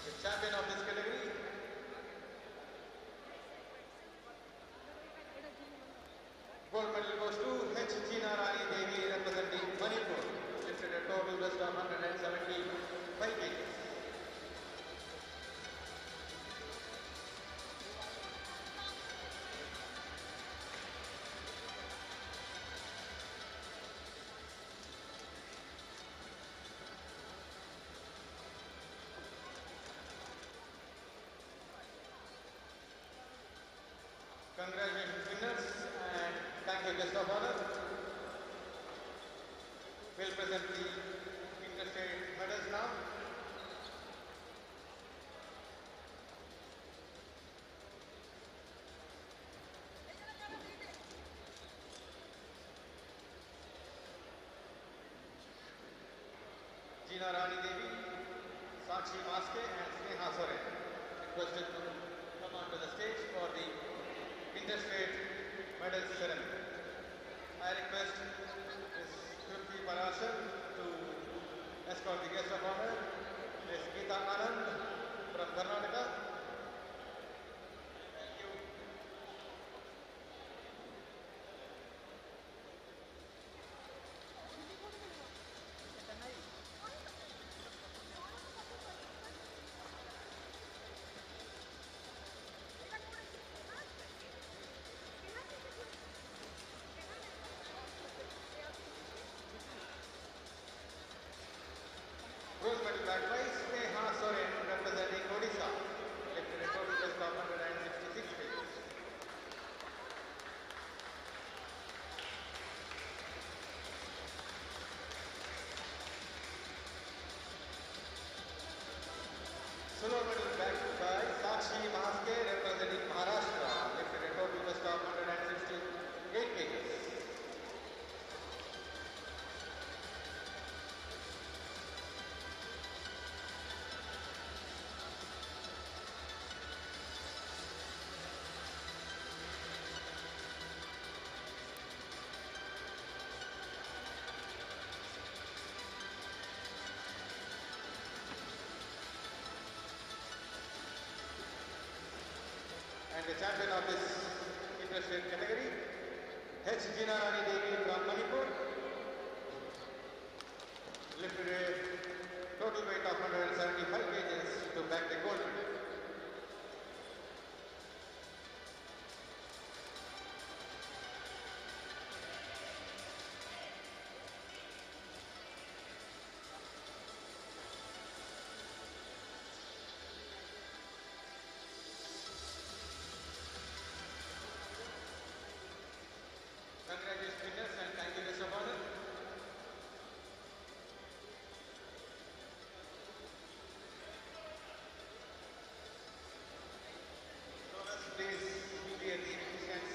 The champion of this category, gold medal goes to Ginarani Devi representing Manipur, lifted a total best of 175 kg. Congratulations winners and thank you, guest of honor. We'll present the interstate medals now. Ginarani Devi, Sakshi Maske and Sneha Soren requested to come onto the stage for the interstate medal ceremony. I request Ms. Trupti Parashar to escort the guest of honor, Ms. Geeta Anand from Karnataka. Thank you. middleweight category. H. Ginarani Devi from Manipur. Lifted a total weight of 175 kgs to back the gold medal. Congratulations winners and thank you Mr. Bonner. Please clear the distance.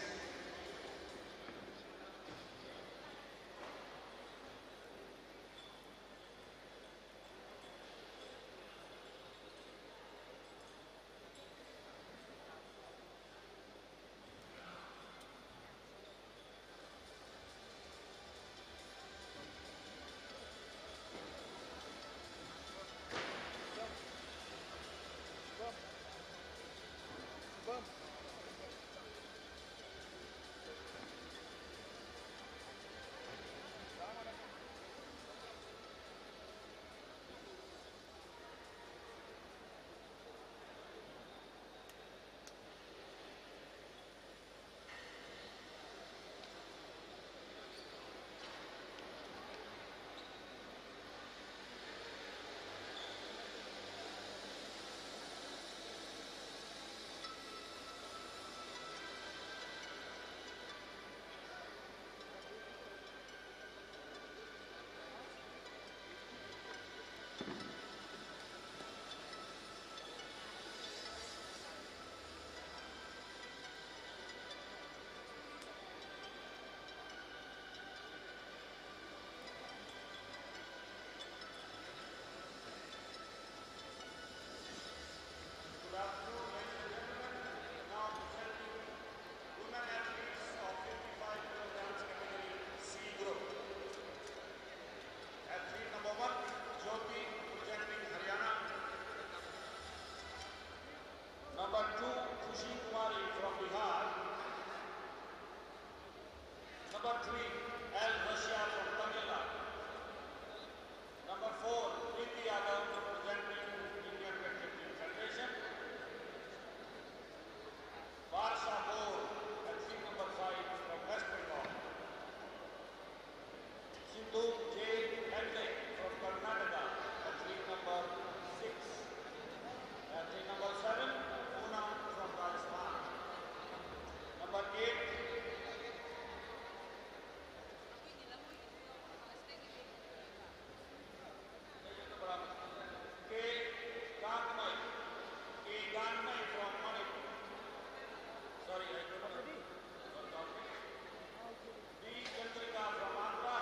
Good afternoon, ladies and gentlemen. Now presenting women athletes of 55 kilograms category C group. Athlete number 1, Jyoti, representing Haryana. Number 2, Kushi Kumari from Bihar. Number 3, L. Russia from Tamil Nadu. Number 4, Priya Darshani, representing Indian Weightlifting Federation. Marsha Borden, athlete number 5 from West Bengal. Sindhu Hegde from Karnataka, athlete number 6. Athlete number 7, Poonam from Rajasthan. Number 8, Kgb from Manipur. Sorry, I don't know. D. Chandrika from Andhra.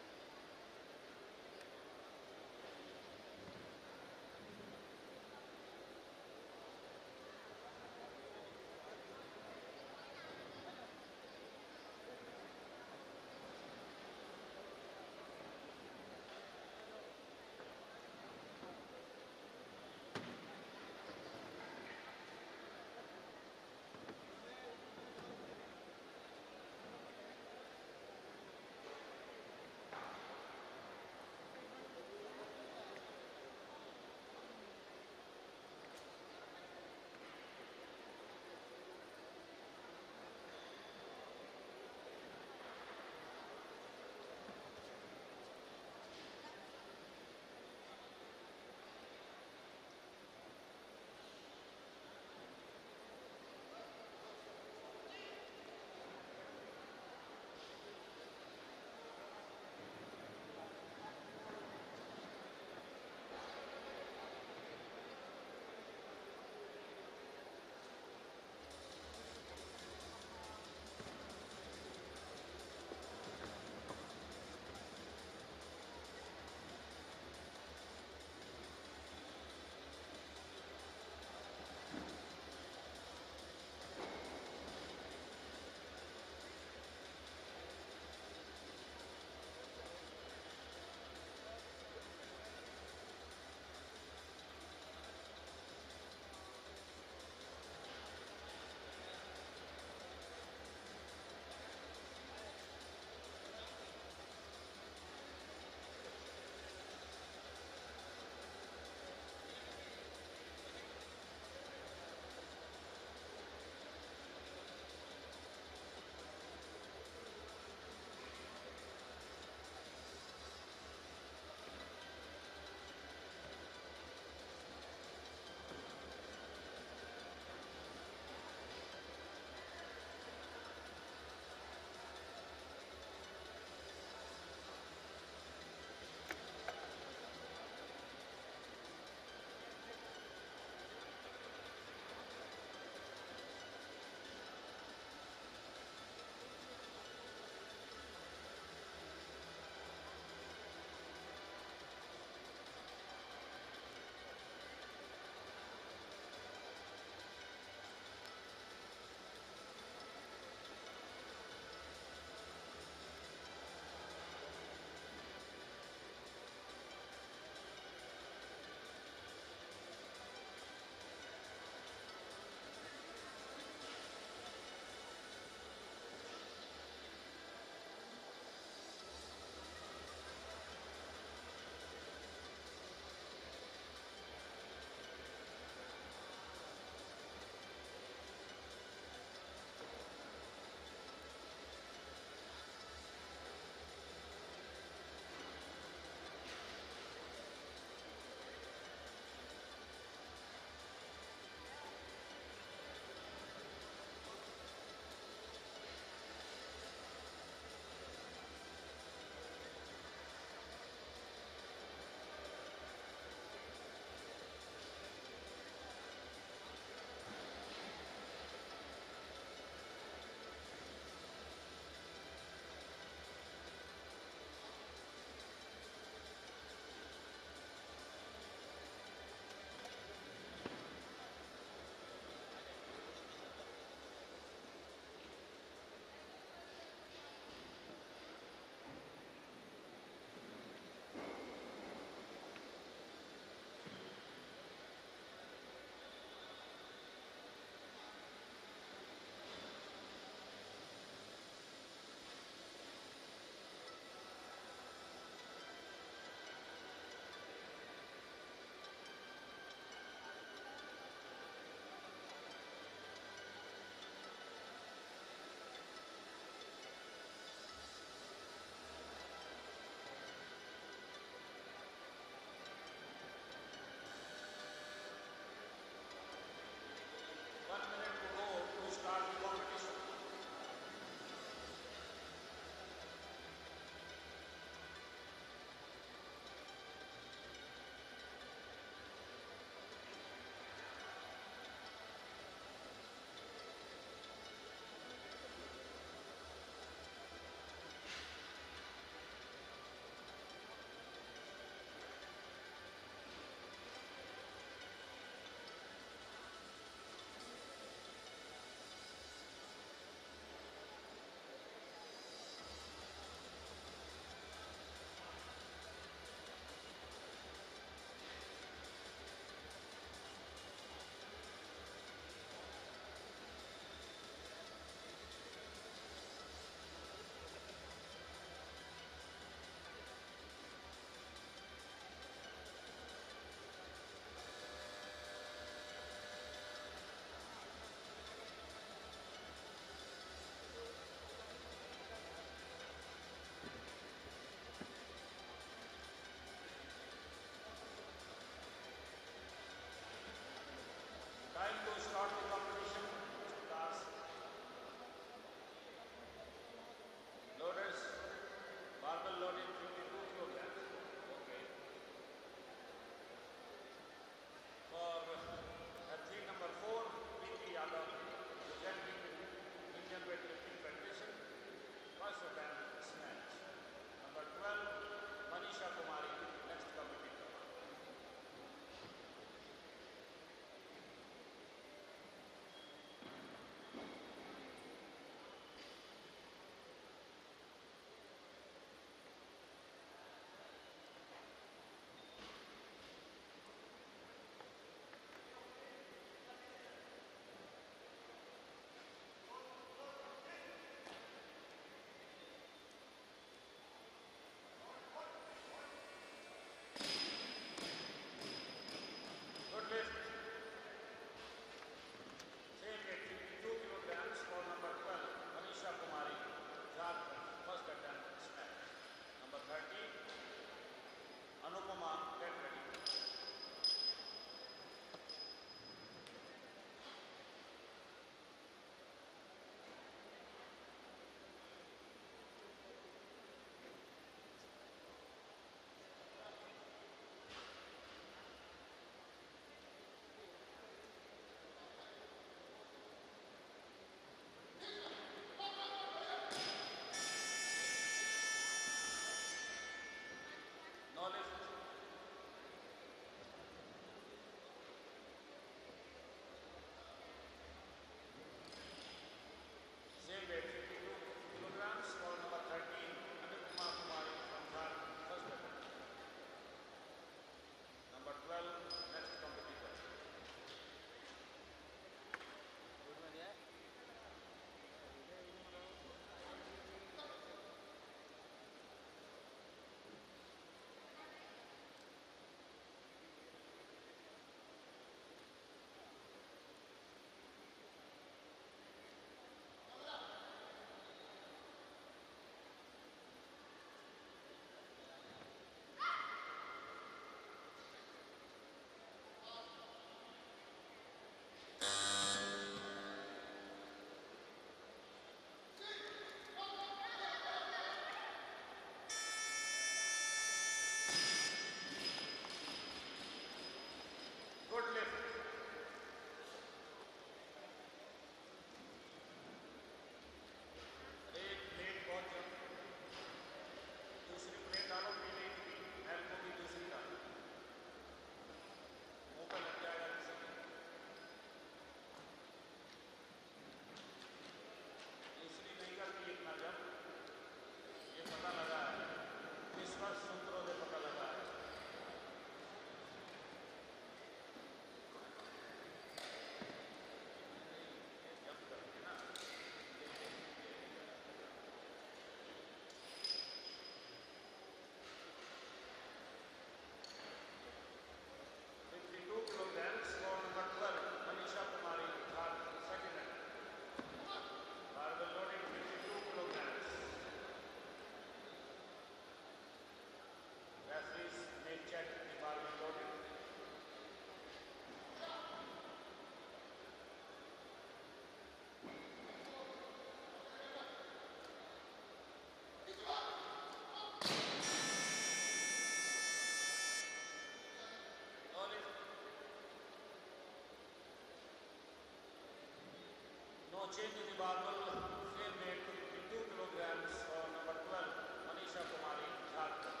change in the barbell, same weight, 52 kilograms for number 12, Marsha Kumari, Jharkhand.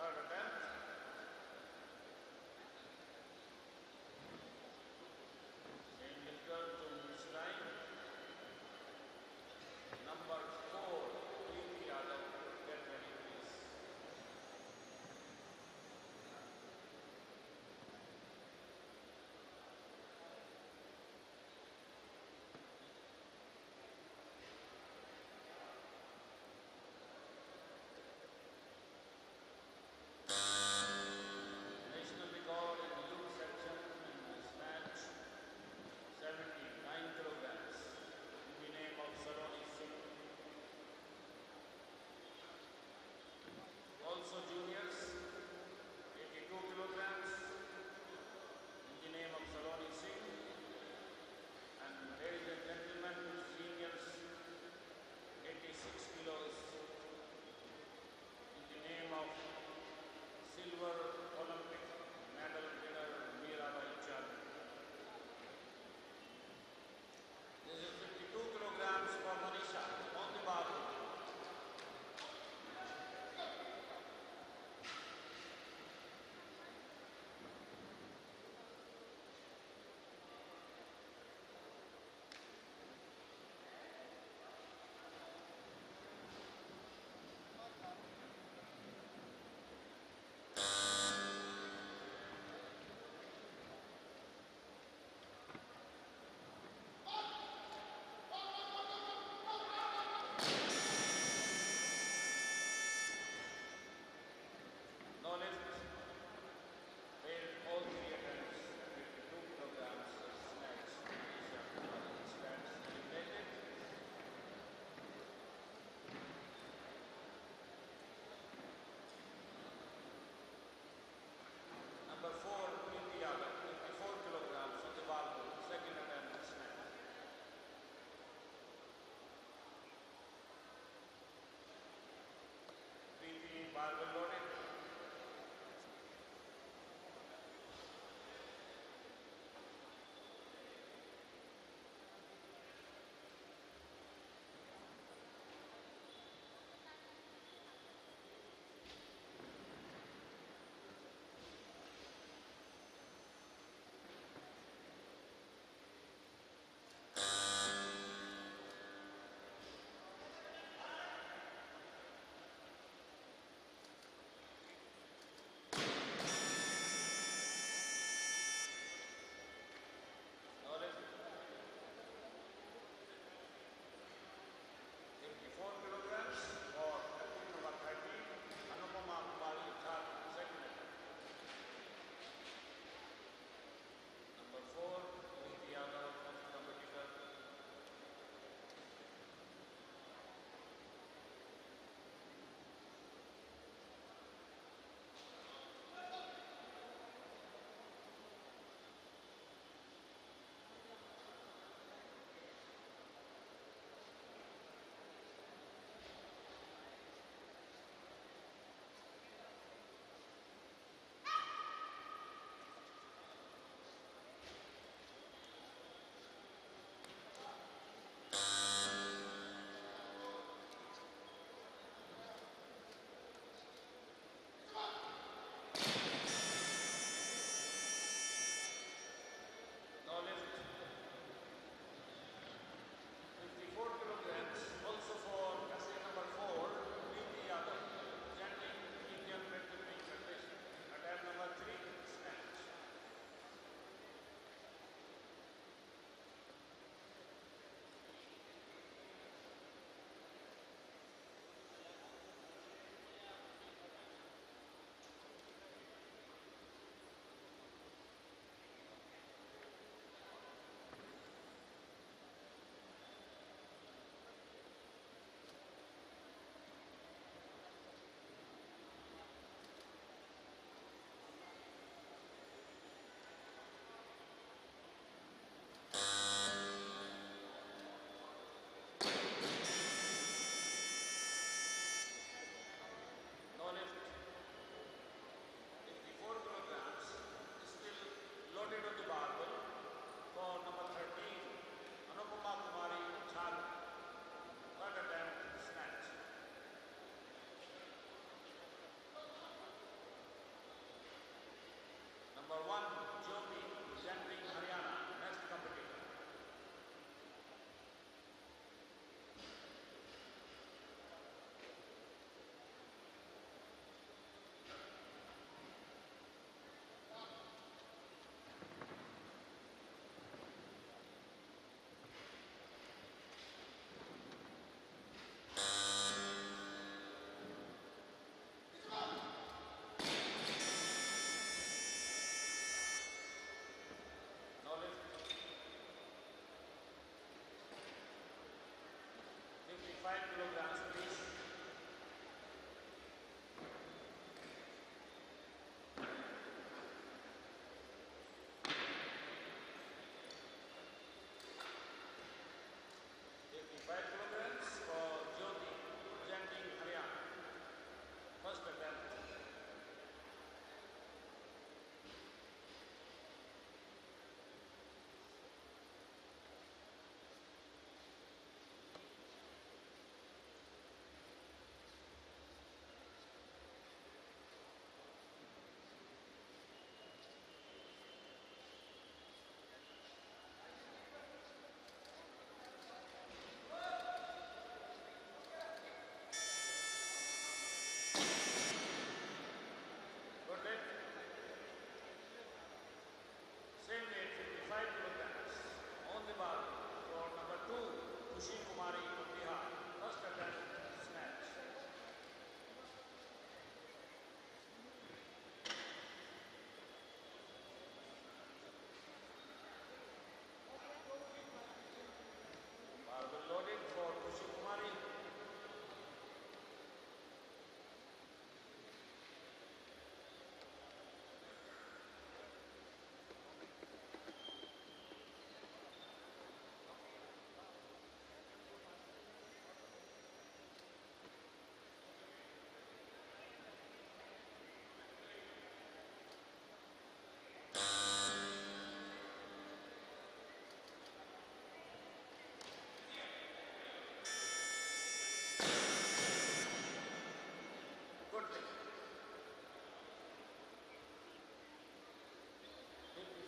Third attempt. Chain lifter to finish line. Number 4, Kumkum Yadav, get ready please.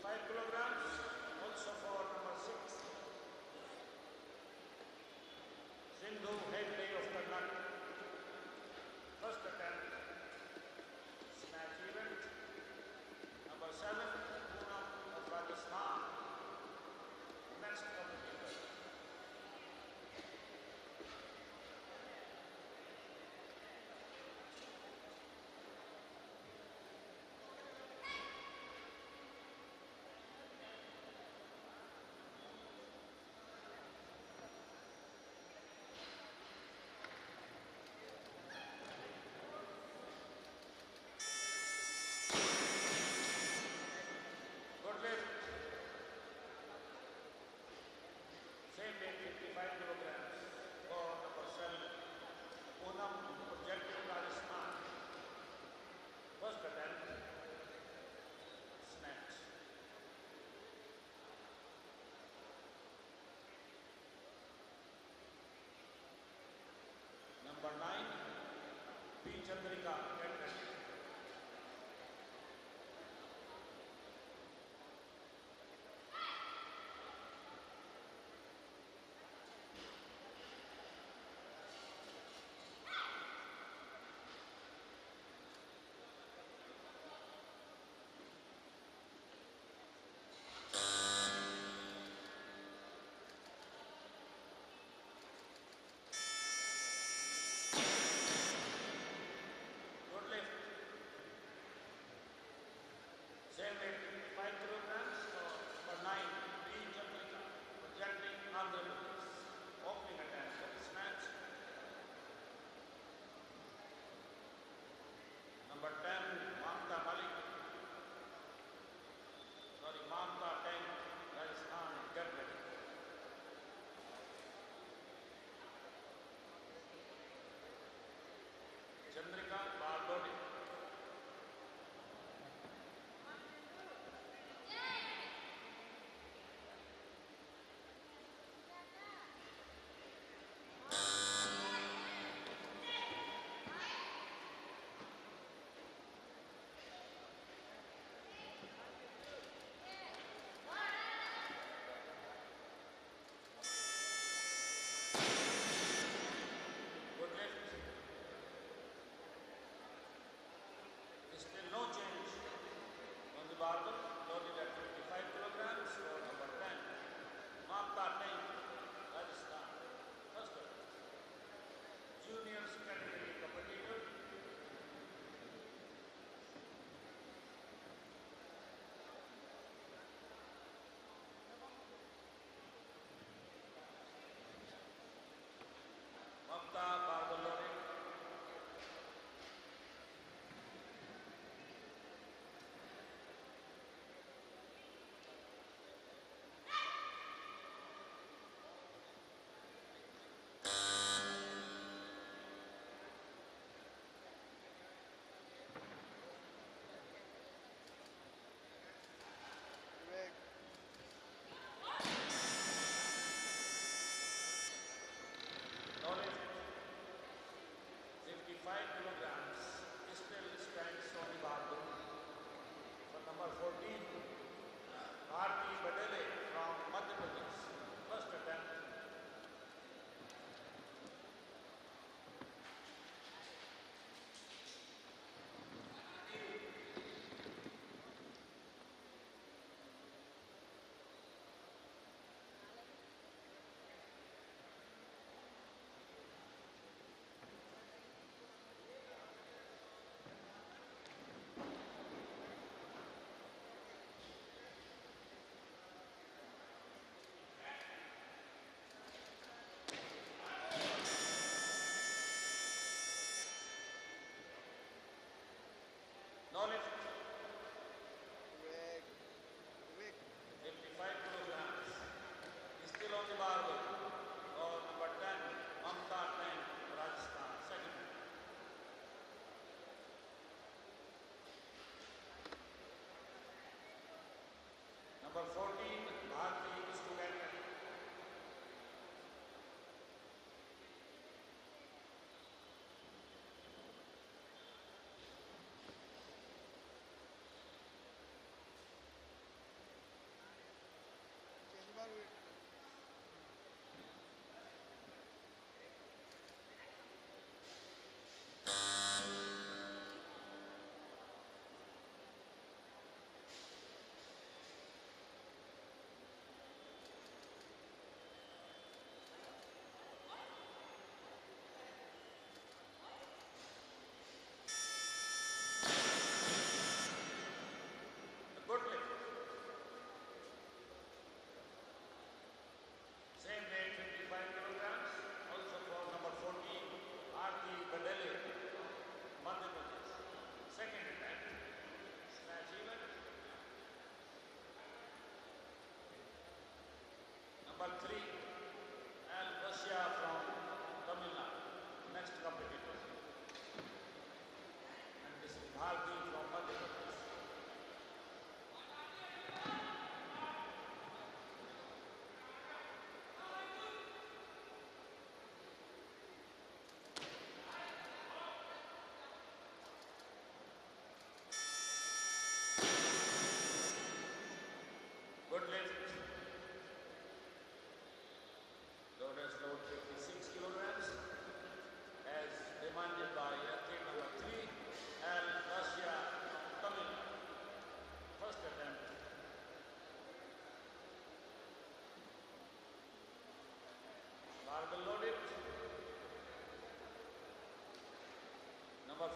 5 kilograms, also for number 6. Sindhu Hegde of Karnataka. First attempt, snatch event. Number 7, Poonam of Rajasthan. Next competitor. Good lift. Same weight, 55 kilograms for number 7. Poonam projected Rajasthan. First attempt, snatch. Number 9, P. Chandrika, get ready.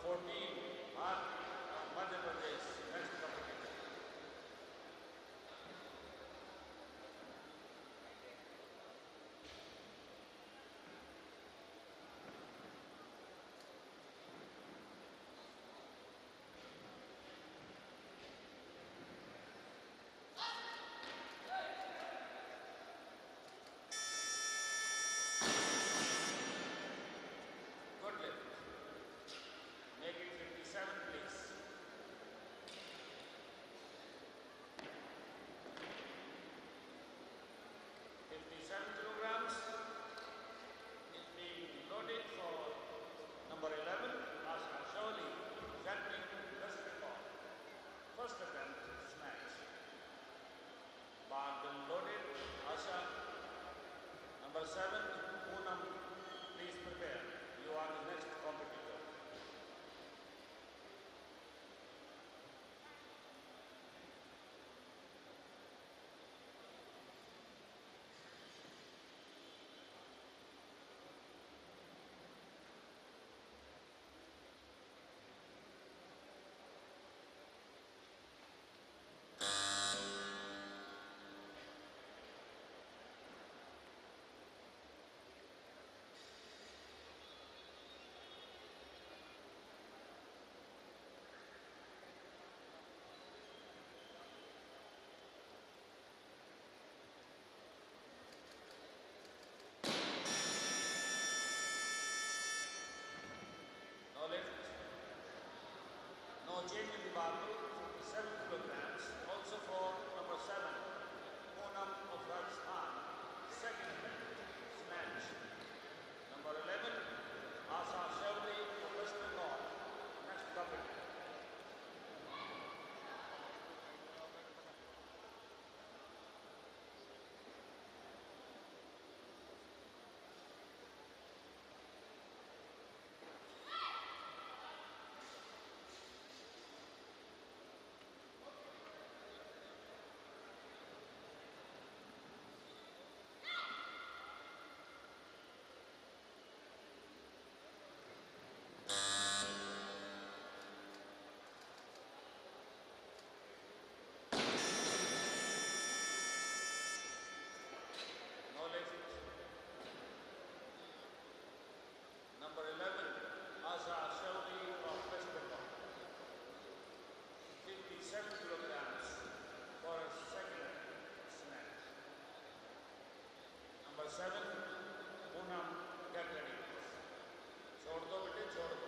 14, Madhya Pradesh, next competitor. Good lift. Make it 57, please. 57 kilograms is being loaded for number 11, Asha Shawli, representing West Bengal. First attempt, snatch. Bar been loaded, Asha. Number 7, Poonam, please prepare. You are the next competitor. No lift. No change in the barbell, 7 kilograms. Also for number 7, Poonam of Rajasthan, second attempt, snatch. Number 11, Asha Shawli of West Bengal, next competitor. No lift. Number 11, Asha Shawli of West Bengal. 57 kilograms for a second snatch. Number 7, Poonam, get ready. छोड़ दो बेटे, छोड़ दो.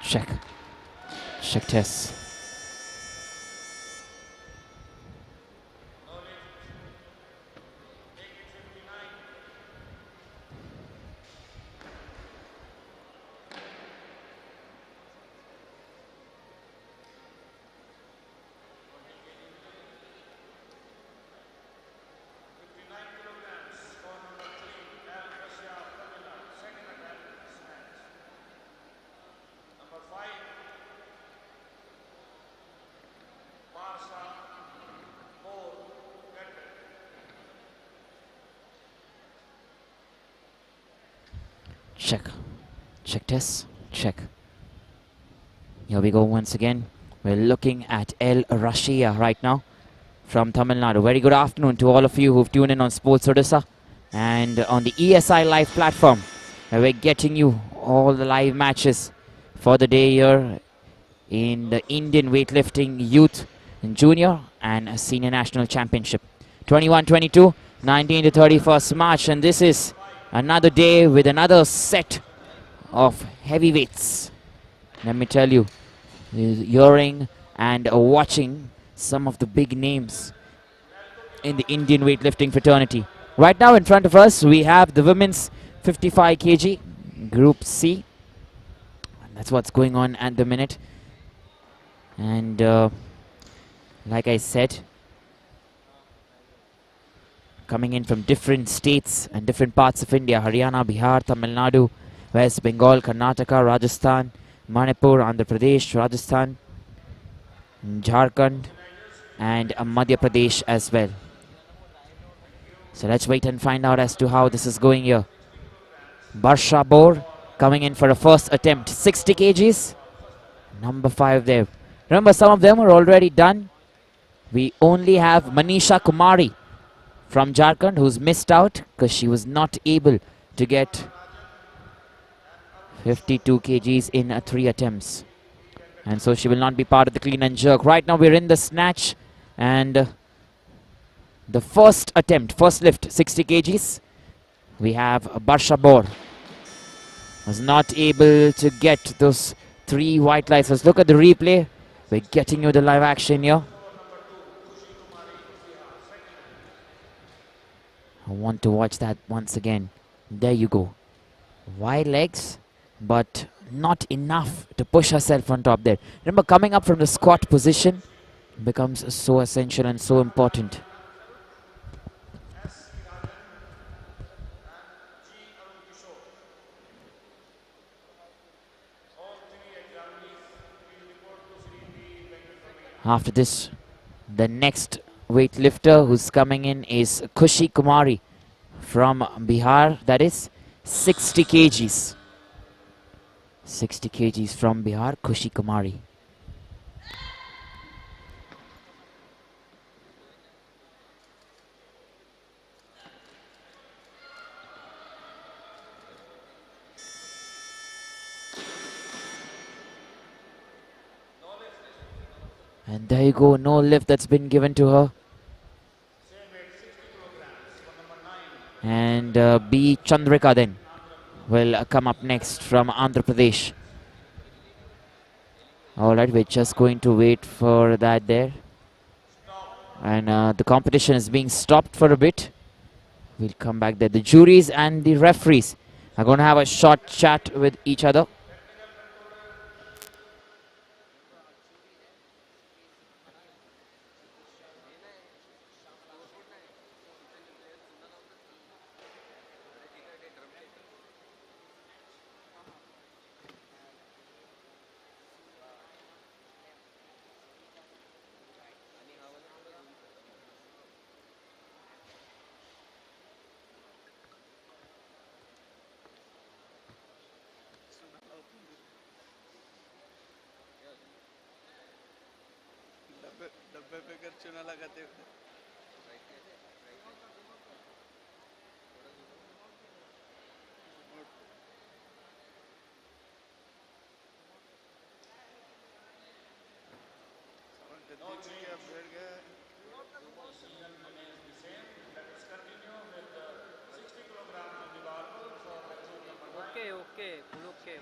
Check. Check test. Check. Check test. Check. Here we go once again. We're looking at El Rashia right now from Tamil Nadu. Very good afternoon to all of you who've tuned in on Sports Odisha and on the ESI live platform. We're getting you all the live matches for the day here in the Indian Weightlifting Youth Junior and Senior National Championship. 21-22, 19 to 31st March, and this is another day with another set of heavyweights. Let me tell you, hearing and watching some of the big names in the Indian weightlifting fraternity. Right now in front of us we have the women's 55 kg Group C. And that's what's going on at the minute. And like I said, coming in from different states and different parts of India: Haryana, Bihar, Tamil Nadu, West Bengal, Karnataka, Rajasthan, Manipur, Andhra Pradesh, Rajasthan, Jharkhand, and Madhya Pradesh as well. So let's wait and find out as to how this is going here. Marsha Borden coming in for a first attempt, 60 kgs, number 5 there. Remember, some of them are already done. We only have Manisha Kumari from Jharkhand, who's missed out because she was not able to get 52 kgs in 3 attempts. And so she will not be part of the clean and jerk. Right now we're in the snatch, and the first attempt, first lift, 60 kgs. We have Marsha Borden. Was not able to get those 3 white lights. Let's look at the replay. We're getting you the live action here. I want to watch that once again. There you go. Wide legs, but not enough to push herself on top there. Remember, coming up from the squat position becomes so essential and so important. After this, the next weightlifter who's coming in is Kushi Kumari from Bihar. That is 60 kgs. 60 kgs from Bihar, Kushi Kumari. And there you go, no lift that's been given to her. And B. Chandrika then will come up next from Andhra Pradesh. Alright, we're just going to wait for that there. And the competition is being stopped for a bit. We'll come back there. The juries and the referees are going to have a short chat with each other. Okay.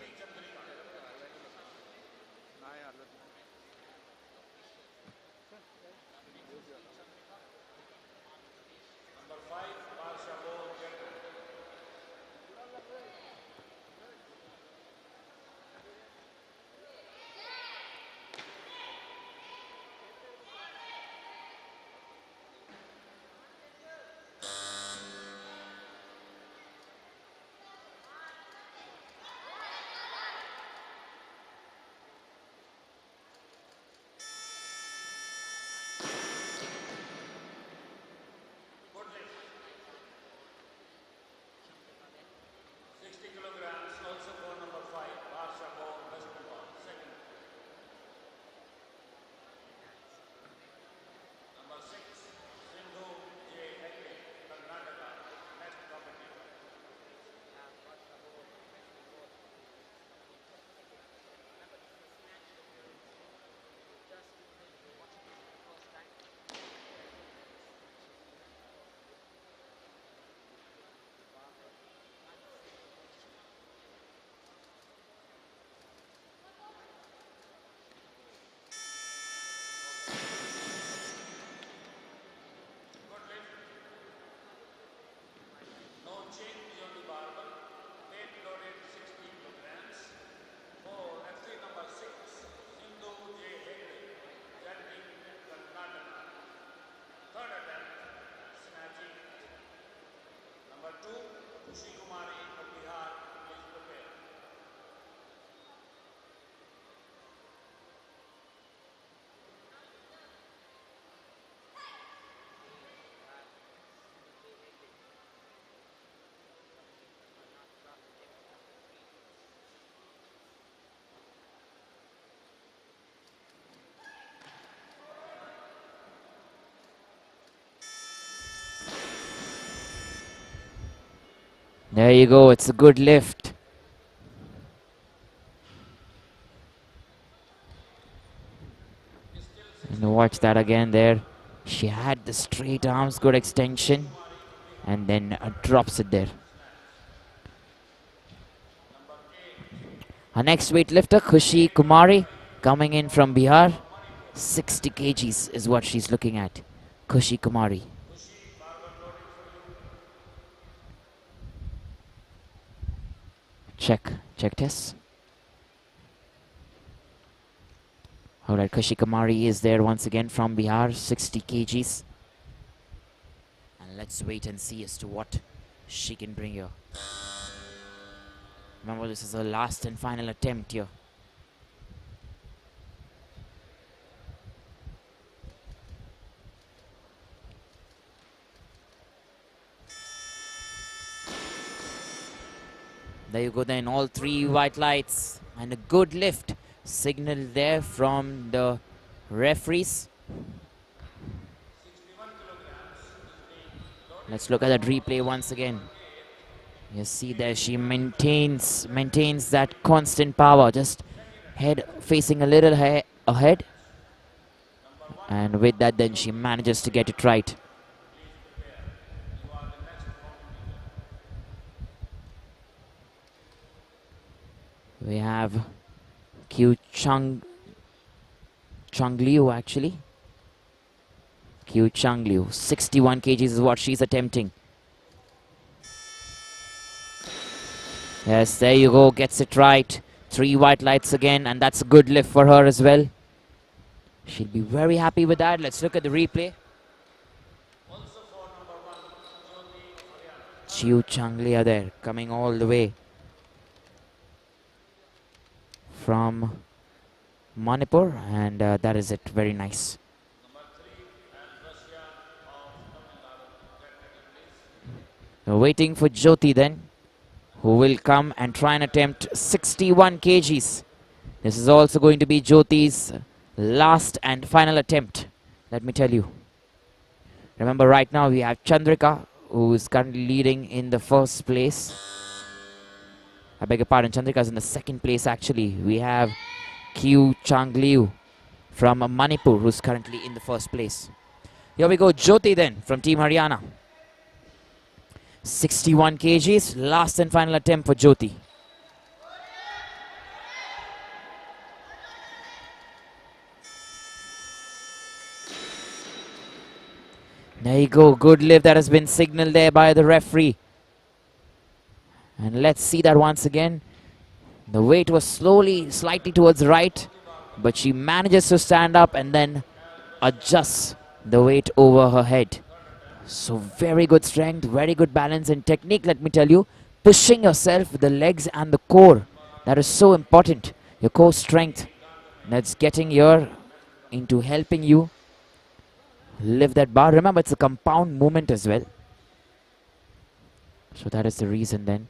Number 5, Marsha Borden. Good lift. 60 kilograms, also for number 5, Marsha Borden, West Bengal. Second. Number 6, Sindhu Hegde, Karnataka. Next competitor. Good lift. No change on the barbell. Weight loaded 60 kilograms. For FC number 6, Sindhu Hegde, Jhanti, Karnataka. Third attempt, snatching. Number 2, Kushi Kumari from Bihar. Please prepare. There you go. It's a good lift. And watch that again there. She had the straight arms, good extension, and then drops it there. Our next weightlifter, Kushi Kumari, coming in from Bihar. 60 kgs is what she's looking at. Kushi Kumari. Check test. Alright, Kushi Kumari is there once again from Bihar, 60 kgs. And let's wait and see as to what she can bring here. Remember, this is her last and final attempt here. There you go then, all 3 white lights and a good lift signal there from the referees. Let's look at that replay once again. You see there she maintains that constant power, just head facing a little ahead, and with that then she manages to get it right. We have Chung Liu actually. Chung Liu, 61 kgs is what she's attempting. Yes, there you go, gets it right. 3 white lights again, and that's a good lift for her as well. She'll be very happy with that. Let's look at the replay. Chung Liu there, coming all the way from Manipur, and that is it, very nice. We're waiting for Jyoti then, who will come and try and attempt 61 kgs. This is also going to be Jyoti's last and final attempt, let me tell you. Remember, right now we have Chandrika, who is currently leading in the first place. I beg your pardon, Chandrika is in the second place actually. We have Chung Liu from Manipur, who's currently in the first place. Here we go, Jyoti then from Team Haryana. 61 kgs, last and final attempt for Jyoti. There you go. Good lift that has been signaled there by the referee. And let's see that once again. The weight was slightly towards the right, but she manages to stand up and then adjusts the weight over her head. So very good strength, very good balance and technique, let me tell you. Pushing yourself with the legs and the core. That is so important. Your core strength. That's getting here into helping you lift that bar. Remember, it's a compound movement as well. So that is the reason then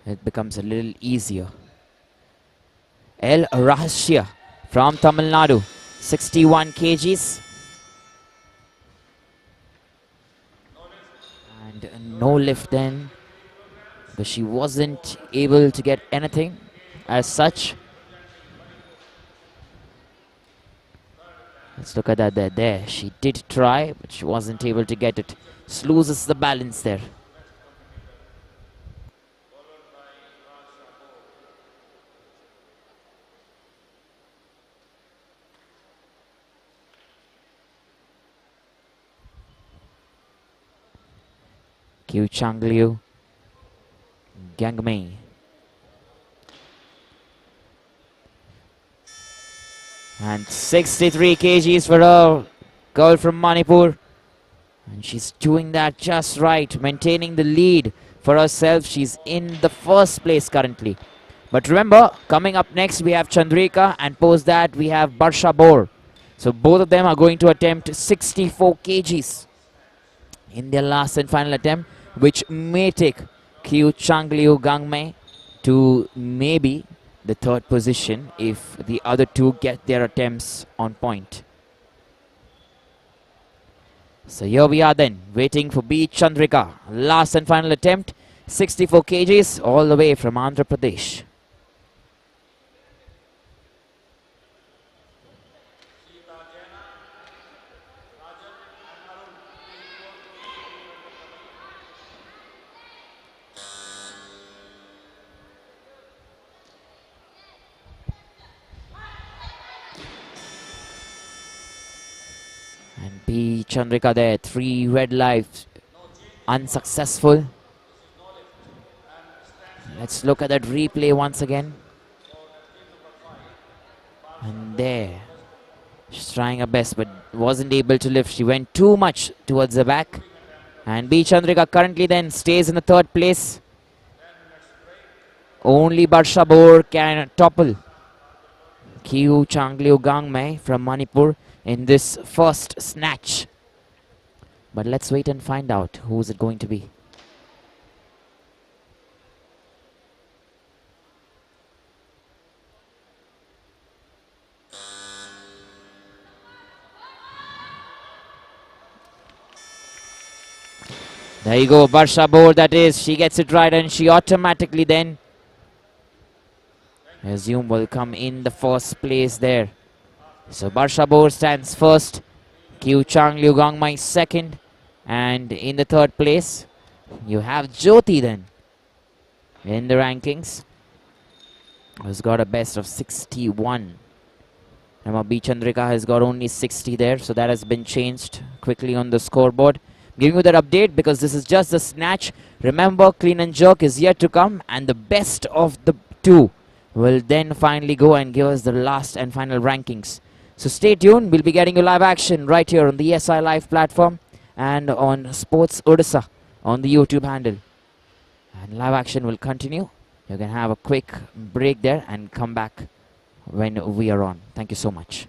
it becomes a little easier. El Rahasya from Tamil Nadu, 61 kgs. And no lift then, because she wasn't able to get anything as such. Let's look at that there. She did try, but she wasn't able to get it. Just loses the balance there. Kyu Changliu Gangmei. And 63 kgs for a girl from Manipur. And she's doing that just right, maintaining the lead for herself. She's in the first place currently. But remember, coming up next we have Chandrika, and post that we have Marsha Borden. So both of them are going to attempt 64 kgs in their last and final attempt, which may take Kyu Changliu Gangmei to maybe the third position if the other two get their attempts on point. So here we are then, waiting for B. Chandrika. Last and final attempt, 64 kgs, all the way from Andhra Pradesh. And B. Chandrika there, 3 red lives, unsuccessful. Let's look at that replay once again. And there, she's trying her best but wasn't able to lift. She went too much towards the back. And B. Chandrika currently then stays in the third place. Only Marsha Borden can topple Kyu Changliu Gangmei from Manipur in this first snatch. But let's wait and find out who is it going to be. There you go, Marsha Borden, that is. She gets it right and she automatically then, I assume, will come in the first place there. So Marsha Borden stands first, Kyu Changliu Gangmei second, and in the third place you have Jyoti then in the rankings, who's got a best of 61. Remember, B. Chandrika has got only 60 there, so that has been changed quickly on the scoreboard. Giving you that update because this is just the snatch. Remember, clean and jerk is yet to come, and the best of the two will then finally go and give us the last and final rankings. So stay tuned. We'll be getting you live action right here on the ESI Live platform and on Sports Odisha on the YouTube handle. And live action will continue. You can have a quick break there and come back when we are on. Thank you so much.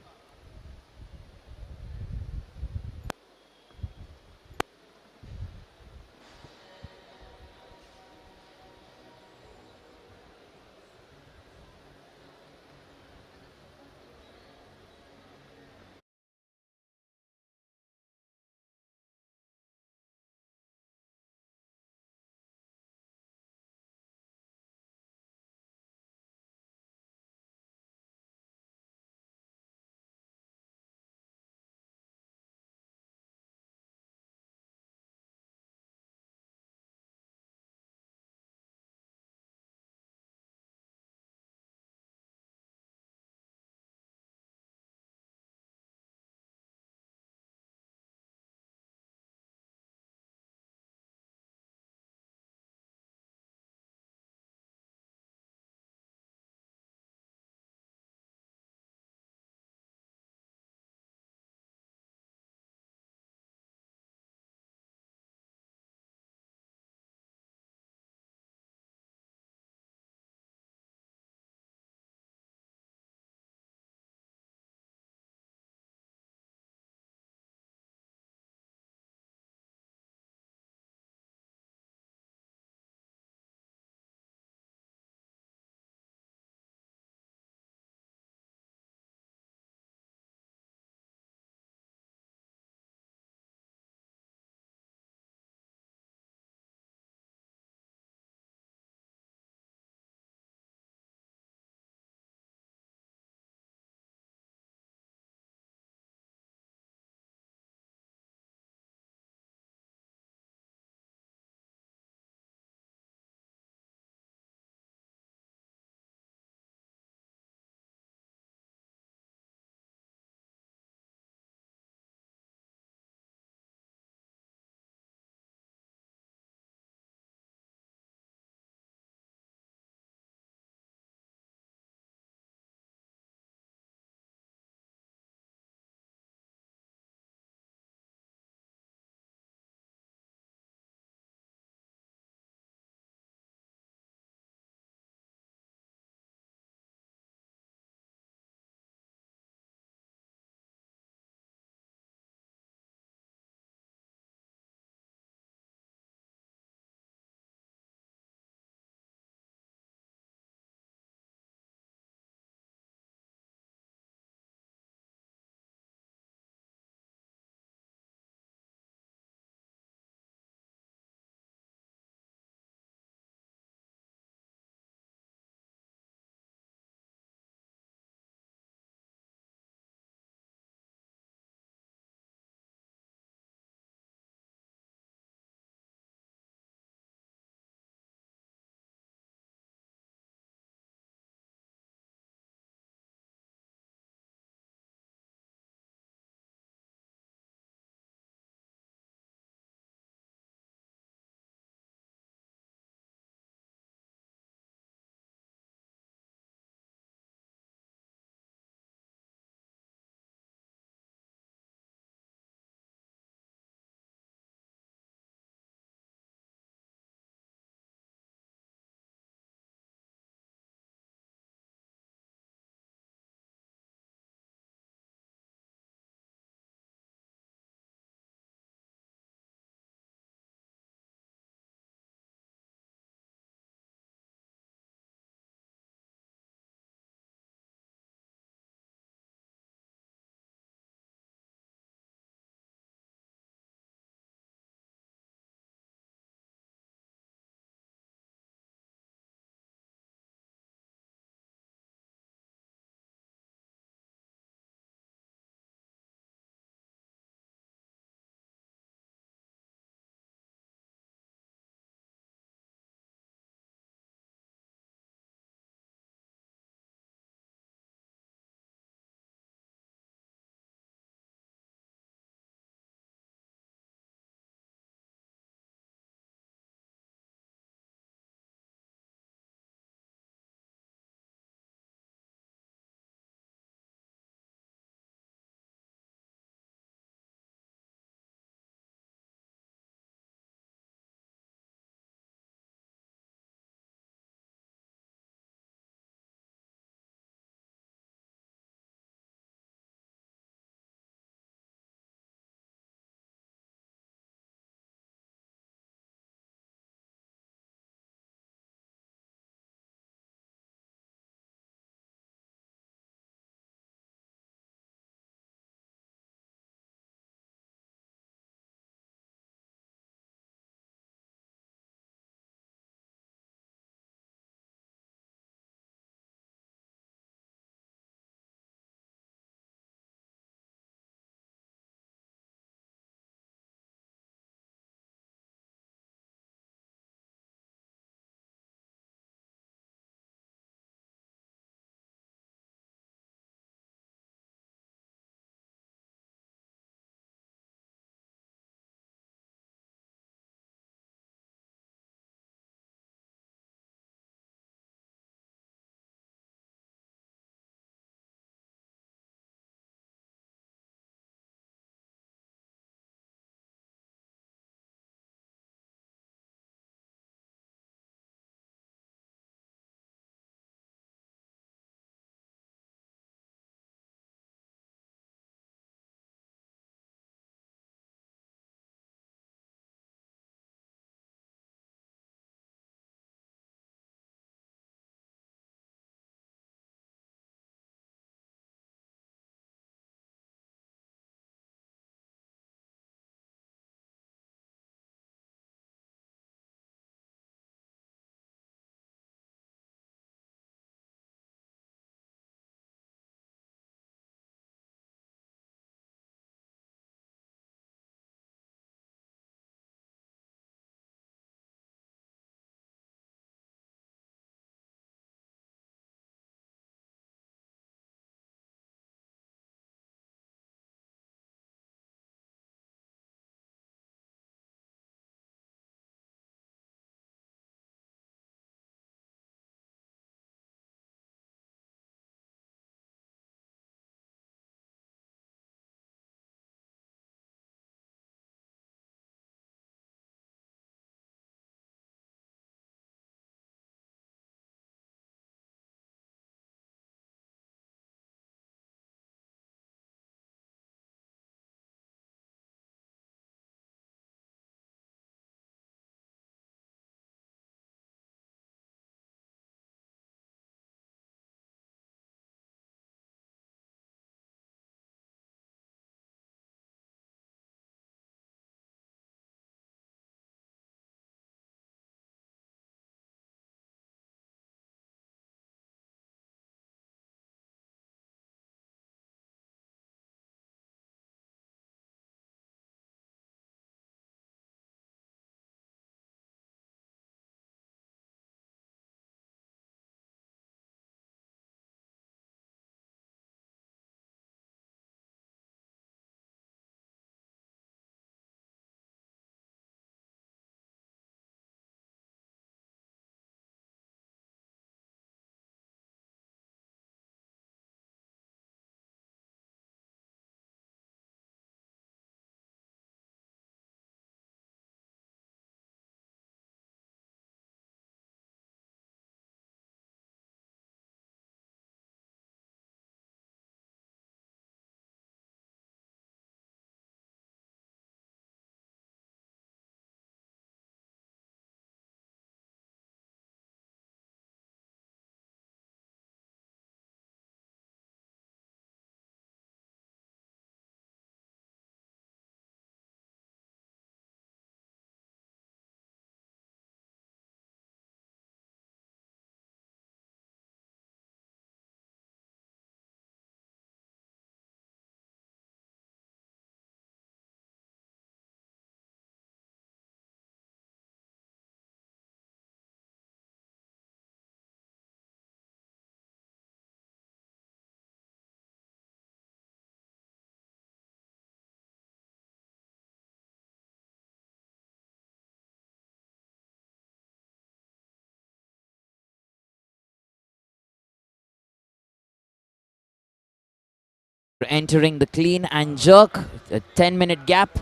Entering the clean and jerk, a 10-minute gap,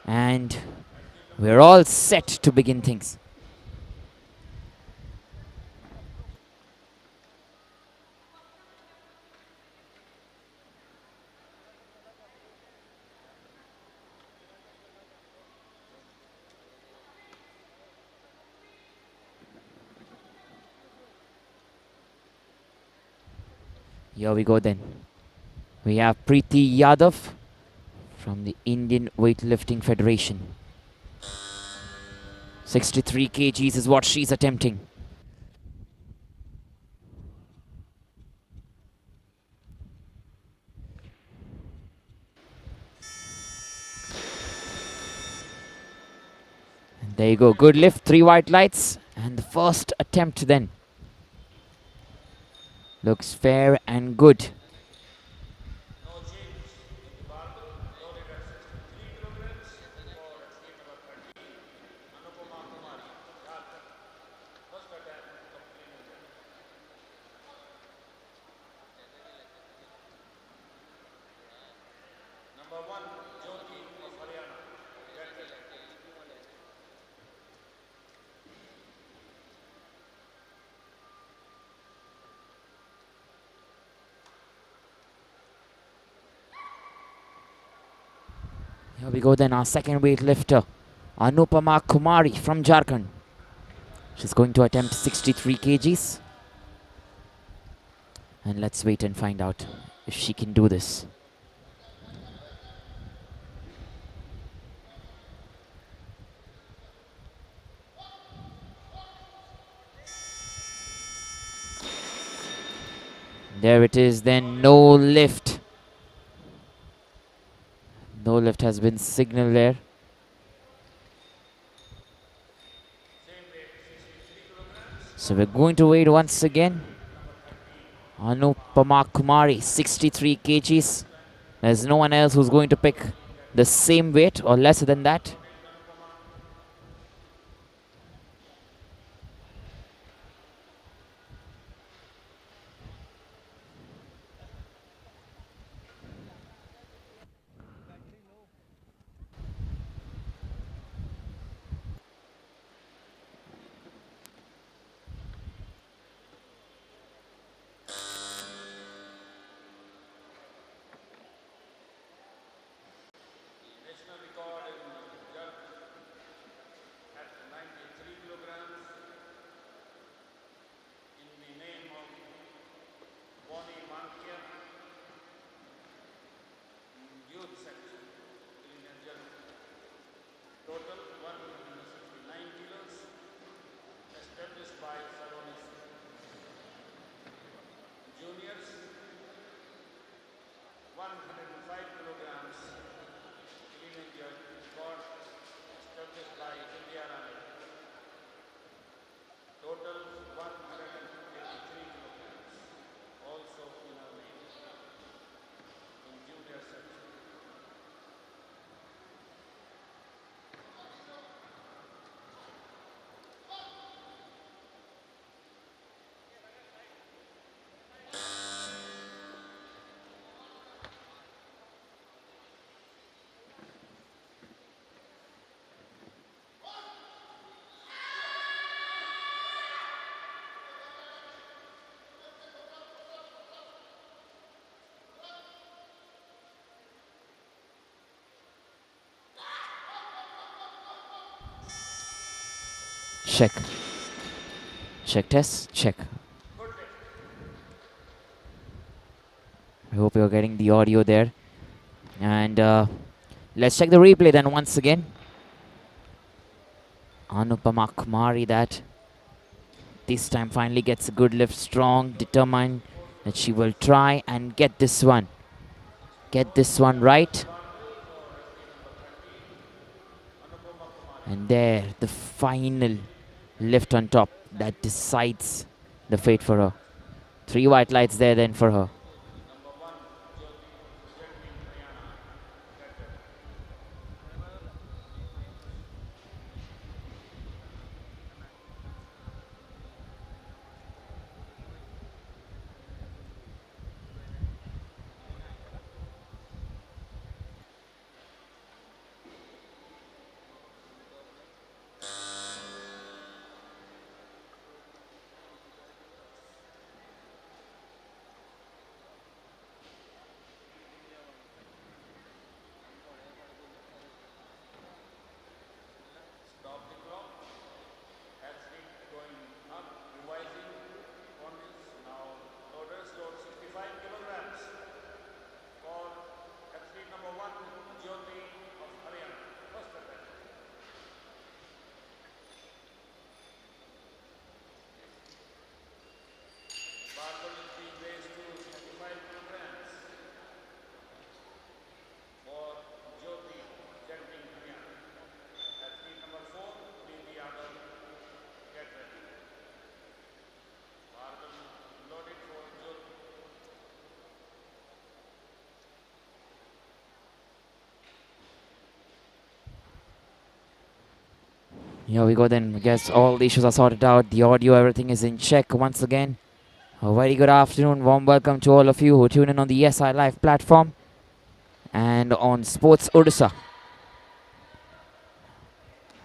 and we're all set to begin things. Here we go then. We have Priya Yadav from the Indian Weightlifting Federation. 63 kgs is what she's attempting. And there you go, good lift, 3 white lights, and the first attempt then. Looks fair and good. Here we go then, our second weightlifter, Anupama Kumari from Jharkhand. She's going to attempt 63 kgs. And let's wait and find out if she can do this. There it is then, no lift. No lift has been signaled there. So we're going to wait once again. Anupama Kumari, 63 kgs. There's no one else who's going to pick the same weight or lesser than that. Check. Check test, check. I hope you're getting the audio there. And let's check the replay then once again. Anupama Kumari that this time finally gets a good lift, strong, determined that she will try and get this one. Get this one right. And there, the final lift on top that decides the fate for her. 3 white lights there then for her. Here we go then. I guess all the issues are sorted out. The audio, everything is in check once again. A very good afternoon. Warm welcome to all of you who tune in on the ESI Live platform and on Sports Odisha.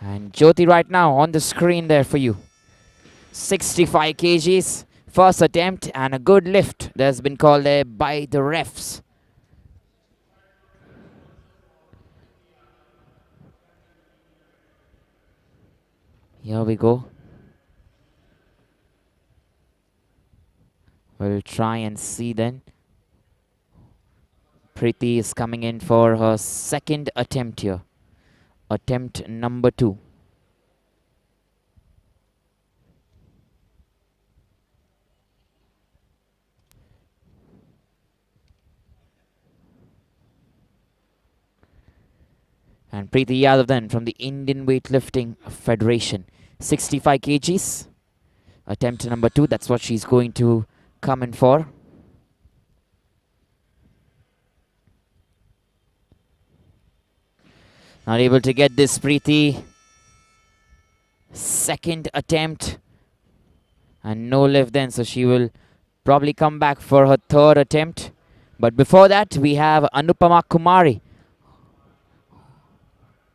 And Jyoti right now on the screen there for you. 65 kgs. First attempt and a good lift that's been called there by the refs. Here we go. We'll try and see then. Preeti is coming in for her second attempt here. Attempt number 2. And Preeti Yadav then from the Indian Weightlifting Federation. 65 kgs. Attempt number 2. That's what she's going to come in for. Not able to get this, Preeti. Second attempt. And no lift then, so she will probably come back for her third attempt. But before that, we have Anupama Kumari,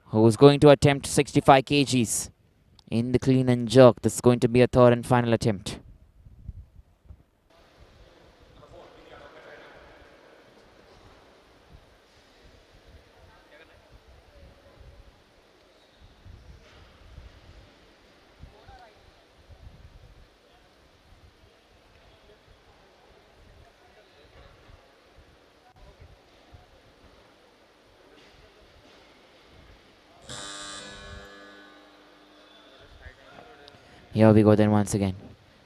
who is going to attempt 65 kgs in the clean and jerk. This is going to be a third and final attempt. Here we go then once again.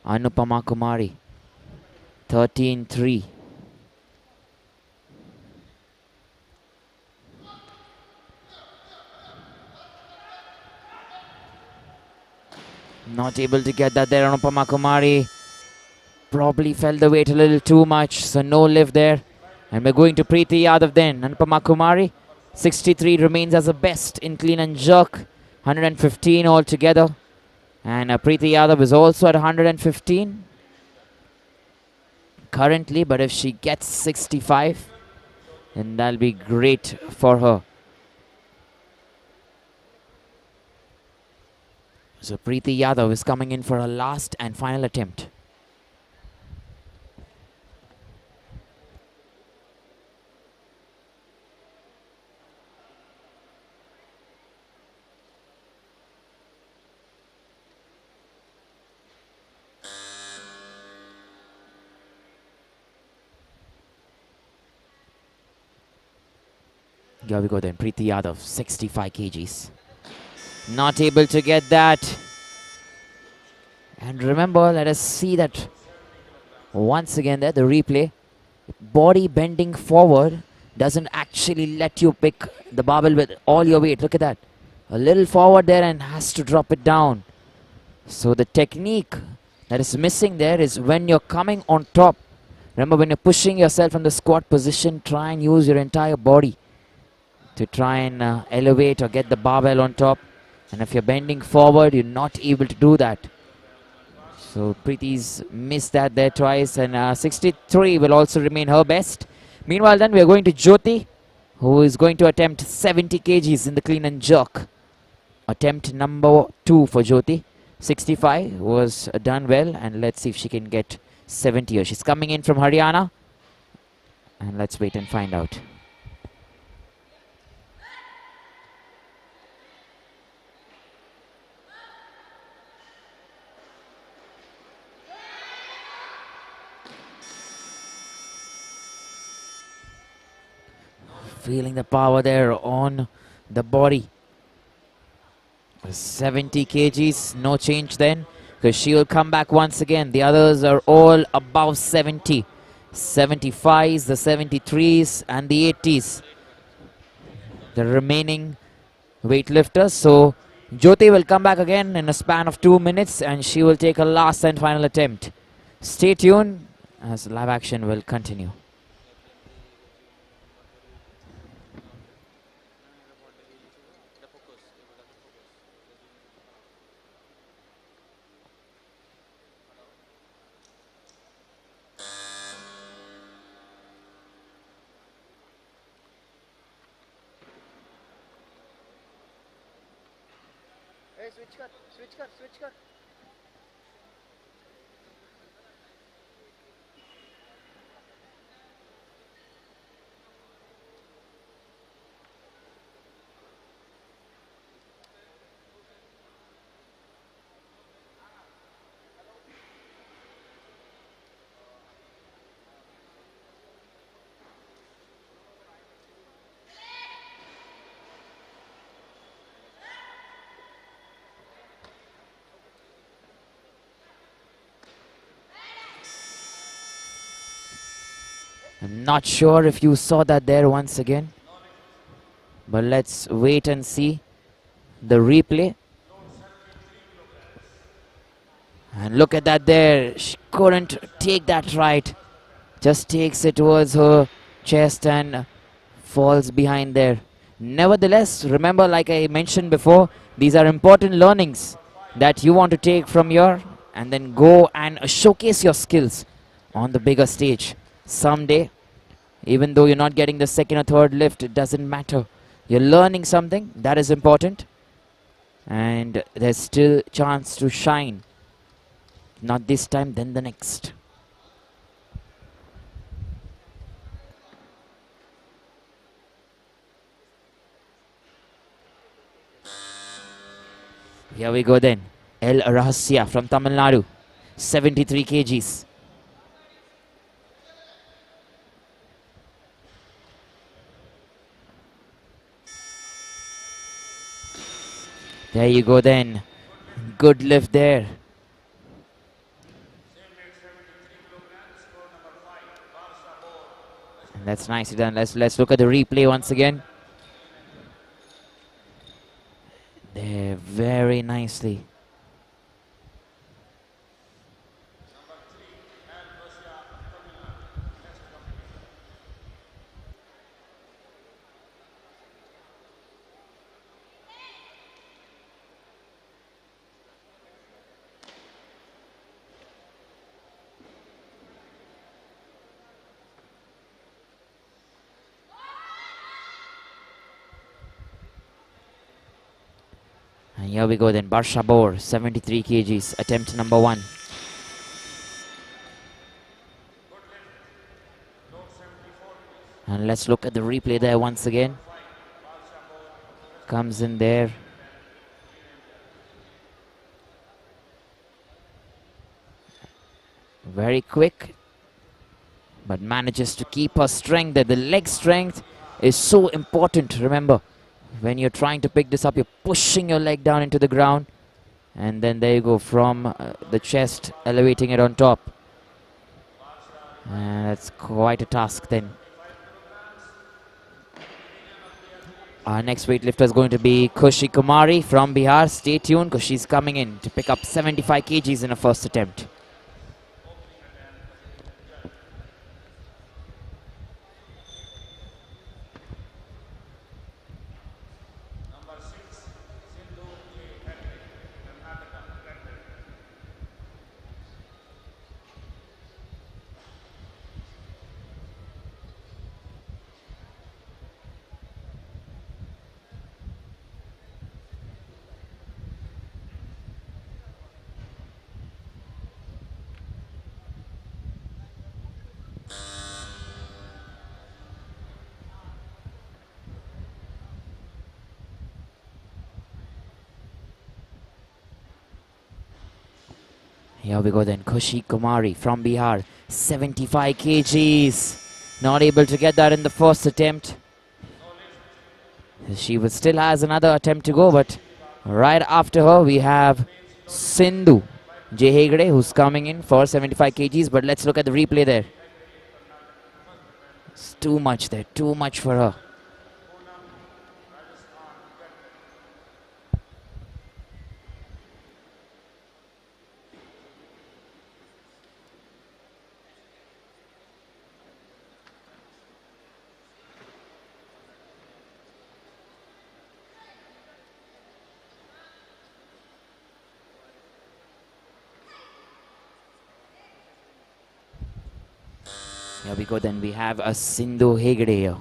Anupama Kumari. 13-3. Not able to get that there. Anupama Kumari probably felt the weight a little too much, so no lift there. And we're going to Preeti Yadav then. Anupama Kumari. 63 remains as a best in clean and jerk. 115 altogether. And Preeti Yadav is also at 115 currently, but if she gets 65, then that'll be great for her. So Preeti Yadav is coming in for her last and final attempt. Here we go then, Preeti Yadav, 65 kgs. Not able to get that. And remember, let us see that once again there, the replay. Body bending forward doesn't actually let you pick the barbell with all your weight. Look at that. A little forward there and has to drop it down. So the technique that is missing there is when you're coming on top. Remember, when you're pushing yourself from the squat position, try and use your entire body to try and elevate or get the barbell on top. And if you're bending forward, you're not able to do that. So Preeti's missed that there twice, and 63 will also remain her best. Meanwhile then, we are going to Jyoti, who is going to attempt 70 kgs in the clean and jerk. Attempt number 2 for Jyoti. 65 was done well, and let's see if she can get 70 here. She's coming in from Haryana, and let's wait and find out. Feeling the power there on the body. 70 kgs, no change then, because she will come back once again. The others are all above 70. 75s, the 73s, and the 80s. The remaining weightlifters. So Jyoti will come back again in a span of 2 minutes, and she will take a last and final attempt. Stay tuned as live action will continue. I'm not sure if you saw that there once again, but let's wait and see the replay. And look at that there. She couldn't take that right. Just takes it towards her chest and falls behind there. Nevertheless, remember, like I mentioned before, these are important learnings that you want to take from here and then go and showcase your skills on the bigger stage. Someday, even though you're not getting the second or third lift, it doesn't matter. You're learning something, that is important. And there's still chance to shine. Not this time, then the next. Here we go then. El Rahasya from Tamil Nadu, 73 kgs. There you go then. Good lift there. And that's nicely done. Let's look at the replay once again. There, very nicely. And here we go then, Marsha Borden, 73 kgs, attempt number 1. And let's look at the replay there once again. Comes in there. Very quick, but manages to keep her strength there. The leg strength is so important, remember. When you're trying to pick this up, you're pushing your leg down into the ground. And then there you go, from the chest, elevating it on top. And that's quite a task then. Our next weightlifter is going to be Kushi Kumari from Bihar. Stay tuned because she's coming in to pick up 75 kgs in her first attempt. Here we go then, Kushi Kumari from Bihar, 75 kgs. Not able to get that in the first attempt. She still has another attempt to go, but right after her we have Sindhu Hegde, who's coming in for 75 kgs. But let's look at the replay there. It's too much there, too much for her. Here we go then, we have a Sindhu Hegde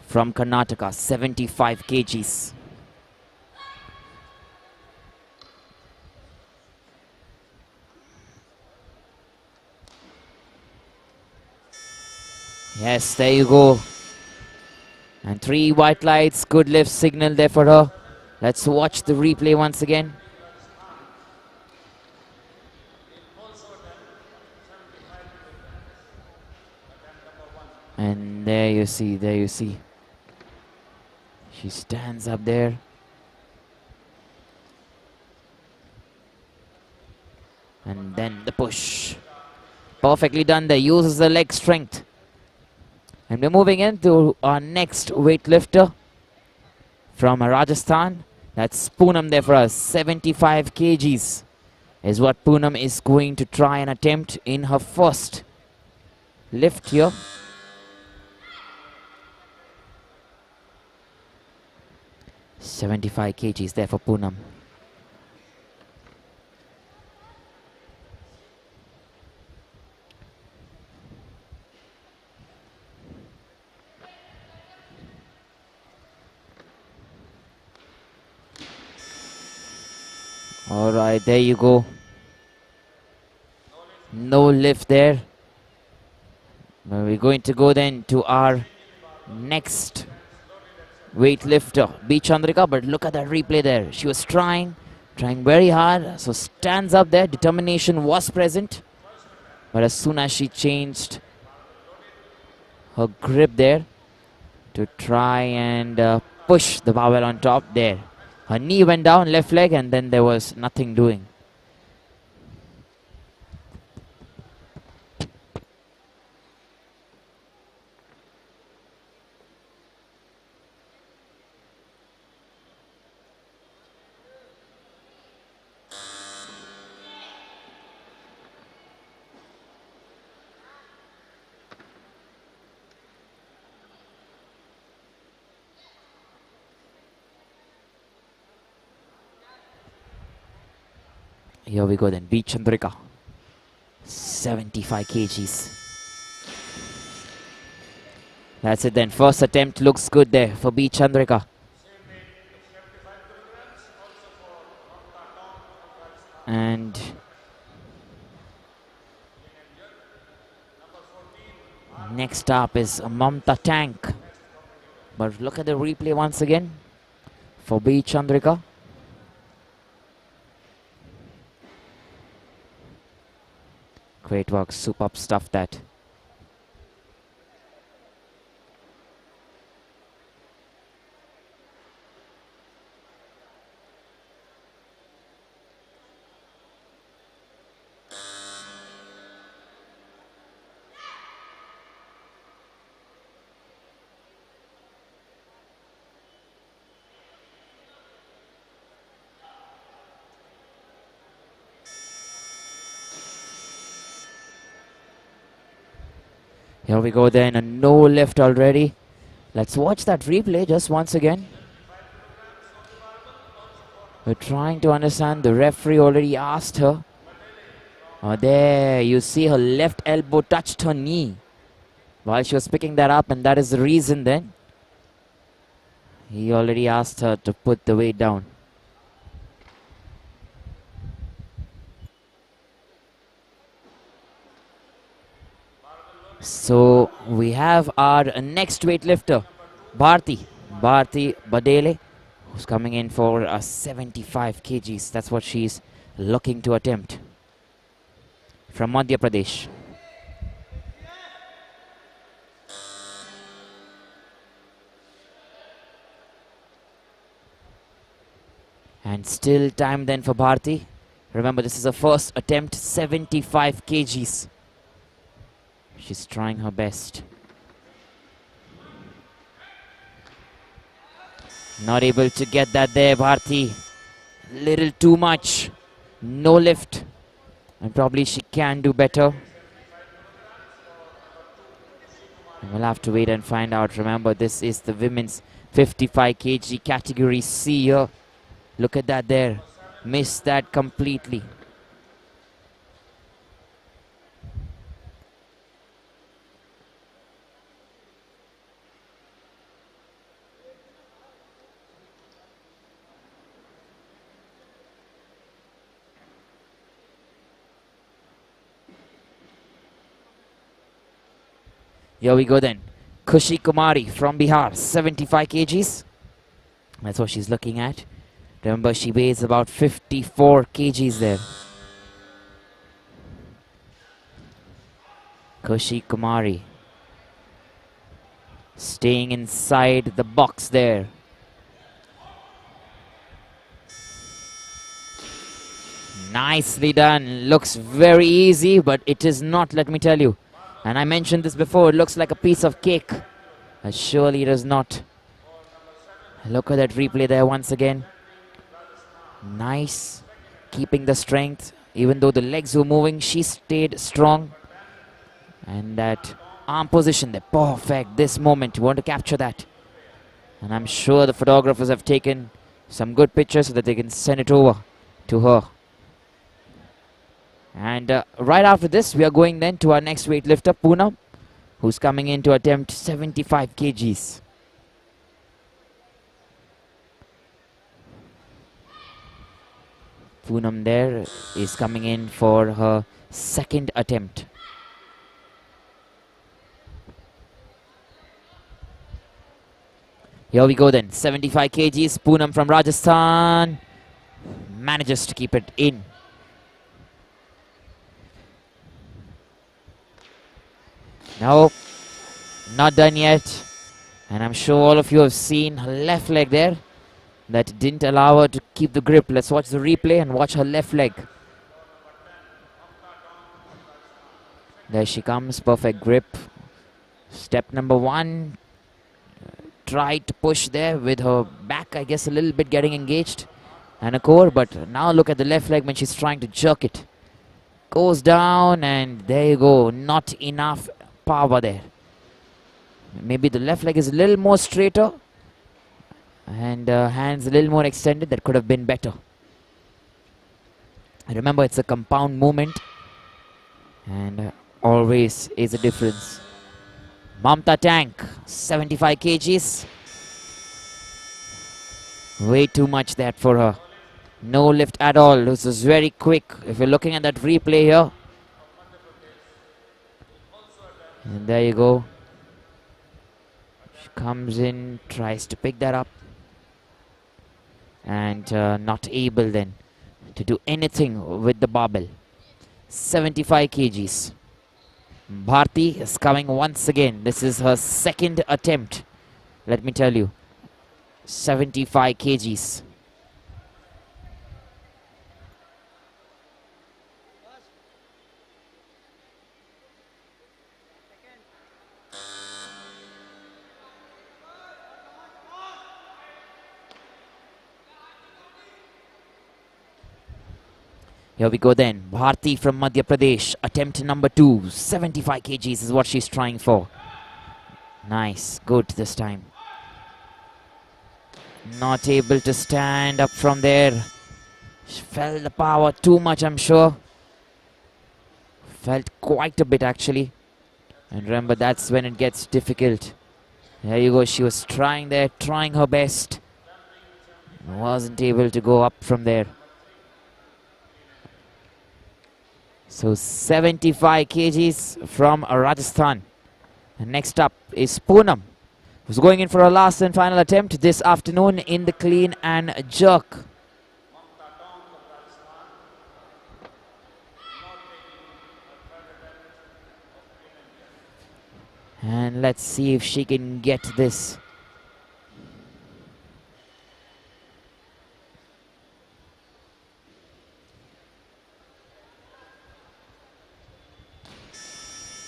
from Karnataka, 75 kgs. Yes, there you go. And 3 white lights, good lift signal there for her. Let's watch the replay once again. And there you see, there you see. She stands up there. And then the push. Perfectly done there, uses the leg strength. And we're moving into our next weightlifter from Rajasthan. That's Poonam there for us. 75 kgs is what Poonam is going to try and attempt in her first lift here. .75 kgs there for Poonam. All right, there you go. No lift there. Well, we're going to go then to our next weightlifter, B. Chandrika, but look at that replay there. She was trying very hard, so stands up there. Determination was present, but as soon as she changed her grip there to try and push the barbell on top there, her knee went down, left leg, and then there was nothing doing. Here we go then, B. Chandrika, 75 kgs. That's it then, first attempt looks good there for B. Chandrika. And next up is Mamta Tank. But look at the replay once again for B. Chandrika. Great work, superb stuff that. Here we go then, a no lift already. Let's watch that replay just once again. We're trying to understand, the referee already asked her. There, you see her left elbow touched her knee while she was picking that up, and that is the reason then. He already asked her to put the weight down. So we have our next weightlifter, Bharti Badele, who's coming in for 75 kgs. That's what she's looking to attempt from Madhya Pradesh. And still time then for Bharti. Remember, this is her first attempt, 75 kgs. She's trying her best. Not able to get that there, Bharti. Little too much. No lift. And probably she can do better. And we'll have to wait and find out. Remember, this is the women's 55 kg category C here. Look at that there. Missed that completely. Here we go then. Kushi Kumari from Bihar, 75 kgs. That's what she's looking at. Remember, she weighs about 54 kgs there. Kushi Kumari staying inside the box there. Nicely done. Looks very easy, but it is not, let me tell you. And I mentioned this before, it looks like a piece of cake. But surely it is not. Look at that replay there once again. Nice. Keeping the strength. Even though the legs were moving, she stayed strong. And that arm position there, perfect. This moment, you want to capture that. And I'm sure the photographers have taken some good pictures so that they can send it over to her. And right after this, we are going then to our next weightlifter, Poonam, who's coming in to attempt 75 kgs. Poonam there is coming in for her second attempt. Here we go then, 75 kgs, Poonam from Rajasthan manages to keep it in. No, not done yet. And I'm sure all of you have seen her left leg there. That didn't allow her to keep the grip. Let's watch the replay and watch her left leg. There she comes, perfect grip. Step number one. Tried to push there with her back, I guess, a little bit getting engaged. And a core, but now look at the left leg when she's trying to jerk it. Goes down and there you go. Not enough power there. Maybe the left leg is a little more straighter and hands a little more extended. That could have been better. Remember, it's a compound movement and always is a difference. Mamta Tank, 75 kgs. Way too much that for her. No lift at all. This is very quick. If you're looking at that replay here. And there you go. She comes in, tries to pick that up. And not able then to do anything with the barbell. 75 kgs. Bharti is coming once again. This is her second attempt. Let me tell you. 75 kgs. Here we go then. Bharti from Madhya Pradesh. Attempt number 2. 75 kgs is what she's trying for. Nice. Good this time. Not able to stand up from there. She felt the power too much, I'm sure. Felt quite a bit actually. And remember, that's when it gets difficult. There you go. She was trying there, trying her best. Wasn't able to go up from there. So 75 kgs from Rajasthan. And next up is Poonam, who's going in for her last and final attempt this afternoon in the clean and jerk. And let's see if she can get this.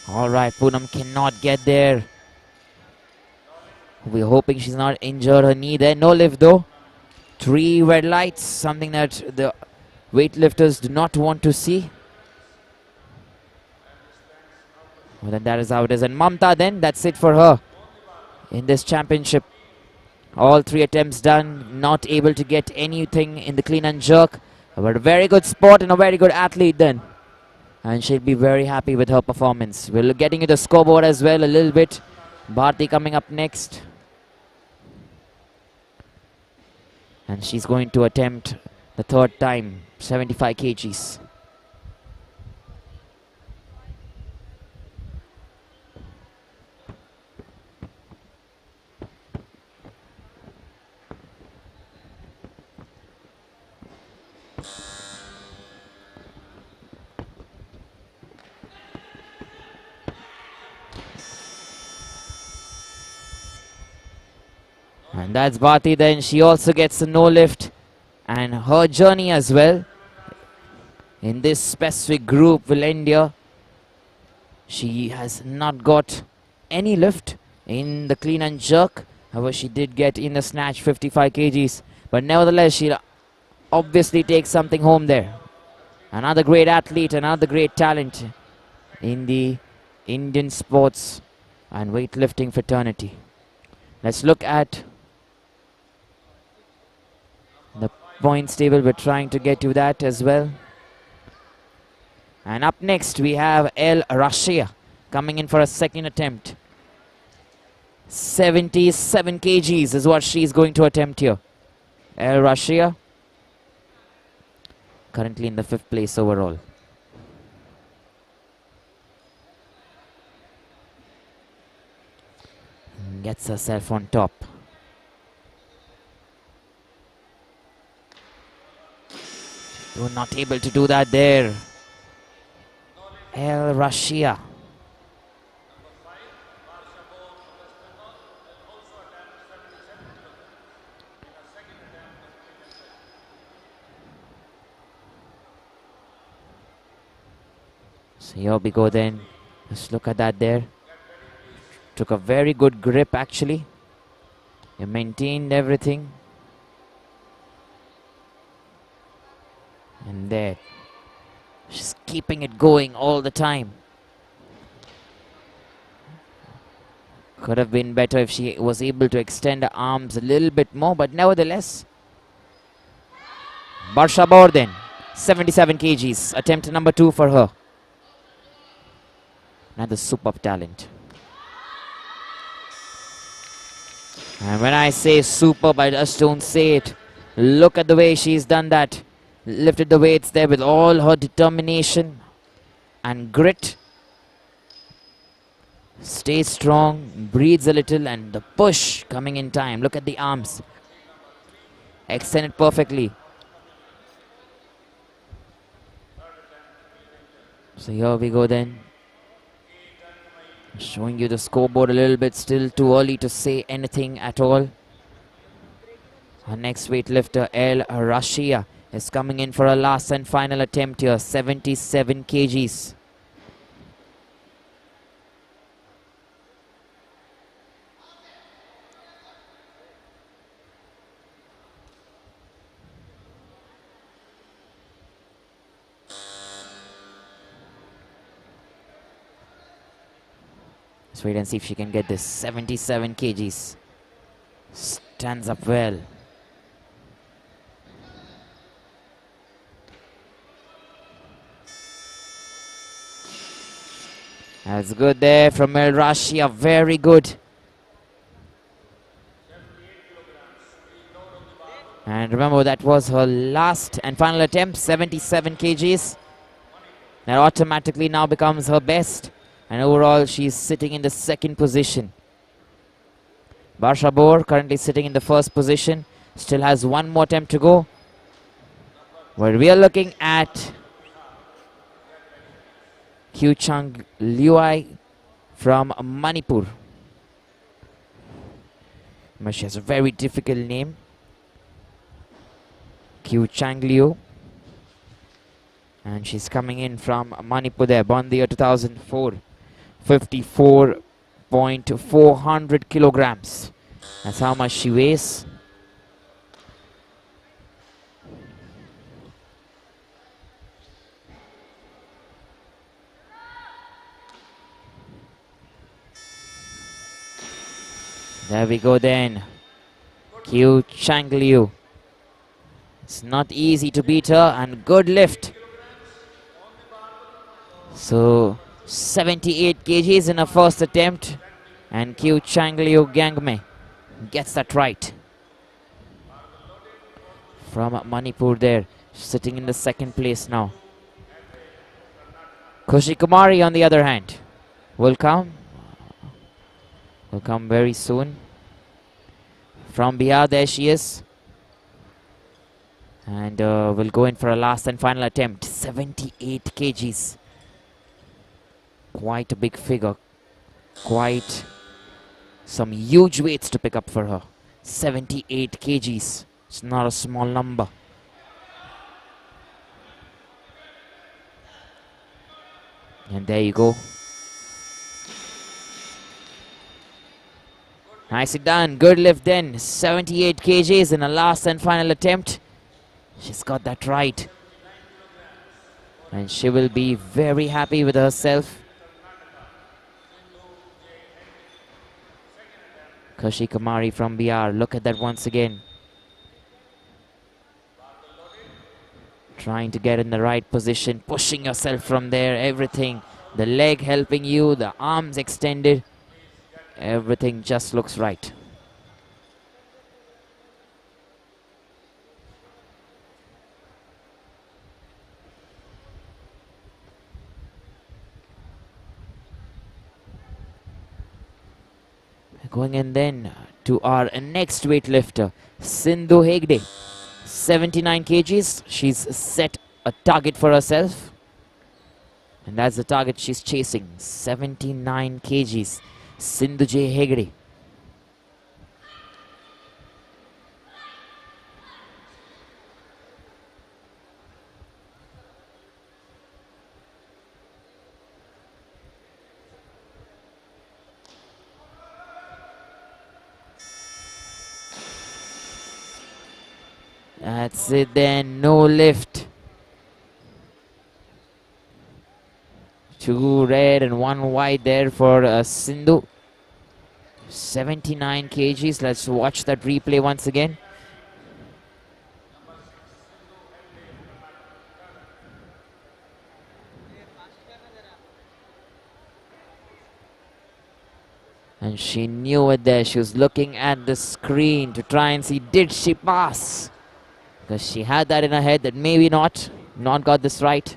All right, Poonam cannot get there. We're hoping she's not injured her knee there. No lift though. 3 red lights, something that the weightlifters do not want to see. Well, then that is how it is. And Mamta then, that's it for her in this championship. All 3 attempts done, not able to get anything in the clean and jerk. But a very good sport and a very good athlete then. And she'll be very happy with her performance. We're getting you the scoreboard as well a little bit. Bharti coming up next. And she's going to attempt the 3rd time, 75 kgs. And that's Bhati then. She also gets a no lift. And her journey as well in this specific group will end here. She has not got any lift in the clean and jerk. However, she did get in the snatch 55 kgs. But nevertheless, she'll obviously take something home there. Another great athlete, another great talent in the Indian sports and weightlifting fraternity. Let's look at the points table. We're trying to get to that as well. And up next we have El Rashia coming in for a second attempt. 77 kgs is what she's going to attempt here. El Rashia currently in the 5th place overall. Gets herself on top. You're not able to do that there. El Rashia. So here we go then. Let's look at that there. Took a very good grip actually. He maintained everything. And there. She's keeping it going all the time. Could have been better if she was able to extend her arms a little bit more, but nevertheless. Marsha Borden, 77 kgs. Attempt number 2 for her. Another superb talent. And when I say superb, I just don't say it. Look at the way she's done that. Lifted the weights there with all her determination and grit. Stays strong, breathes a little, and the push coming in time. Look at the arms. Extended perfectly. So here we go then. Showing you the scoreboard a little bit. Still too early to say anything at all. Our next weightlifter, El Rashia, is coming in for a last and final attempt here. 77 kgs. Let's wait and see if she can get this. 77 kgs. Stands up well. That's good there from El Rashia. Very good. And remember, that was her last and final attempt. 77 kgs. That automatically now becomes her best. And overall, she's sitting in the 2nd position. Marsha Borden currently sitting in the 1st position. Still has one more attempt to go. Where we are looking at Kyuchang Liuai from Manipur. But she has a very difficult name. Kyuchang Liu. And she's coming in from Manipur there. Born the year 2004. 54.400 kilograms. That's how much she weighs. There we go then. Kyu Chang Liu. It's not easy to beat her, and good lift. So 78 kgs in her first attempt, and Kyu Chang Liu Gangme gets that right. From Manipur there, sitting in the 2nd place now. Kushi Kumari on the other hand will come very soon. From Bihar, there she is. And will go in for a last and final attempt. 78 kgs. Quite a big figure. Quite some huge weights to pick up for her. 78 kgs. It's not a small number. And there you go. Nicely done. Good lift then. 78 kgs in a last and final attempt. She's got that right. And she will be very happy with herself. Kushi Kumari from BR. Look at that once again. Trying to get in the right position. Pushing yourself from there. Everything. The leg helping you. The arms extended. Everything just looks right. Going in then to our next weightlifter, Sindhu Hegde. 79 kgs. She's set a target for herself. And that's the target she's chasing. 79 kgs. Sindhu J. Hegde. That's it then, no lift. 2 red and 1 white there for Sindhu. 79 kgs. Let's watch that replay once again. And she knew it there. She was looking at the screen to try and see, did she pass? Because she had that in her head that maybe not got this right.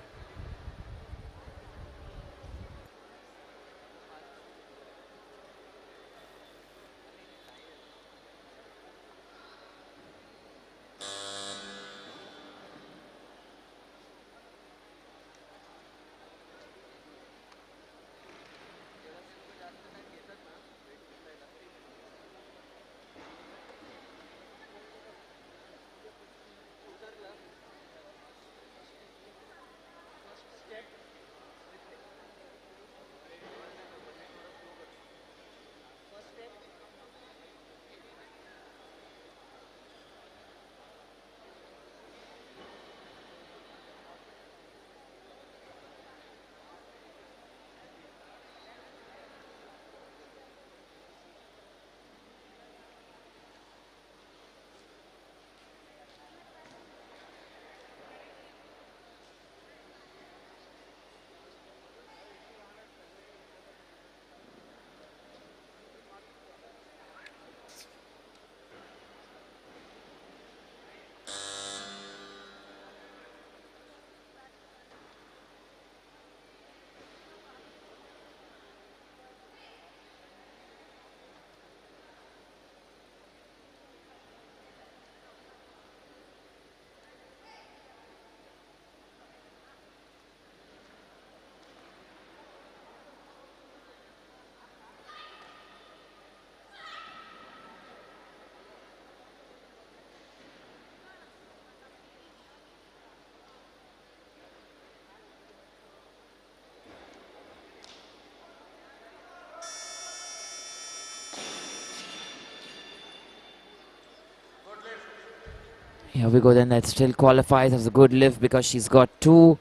Here we go then, that still qualifies as a good lift because she's got 2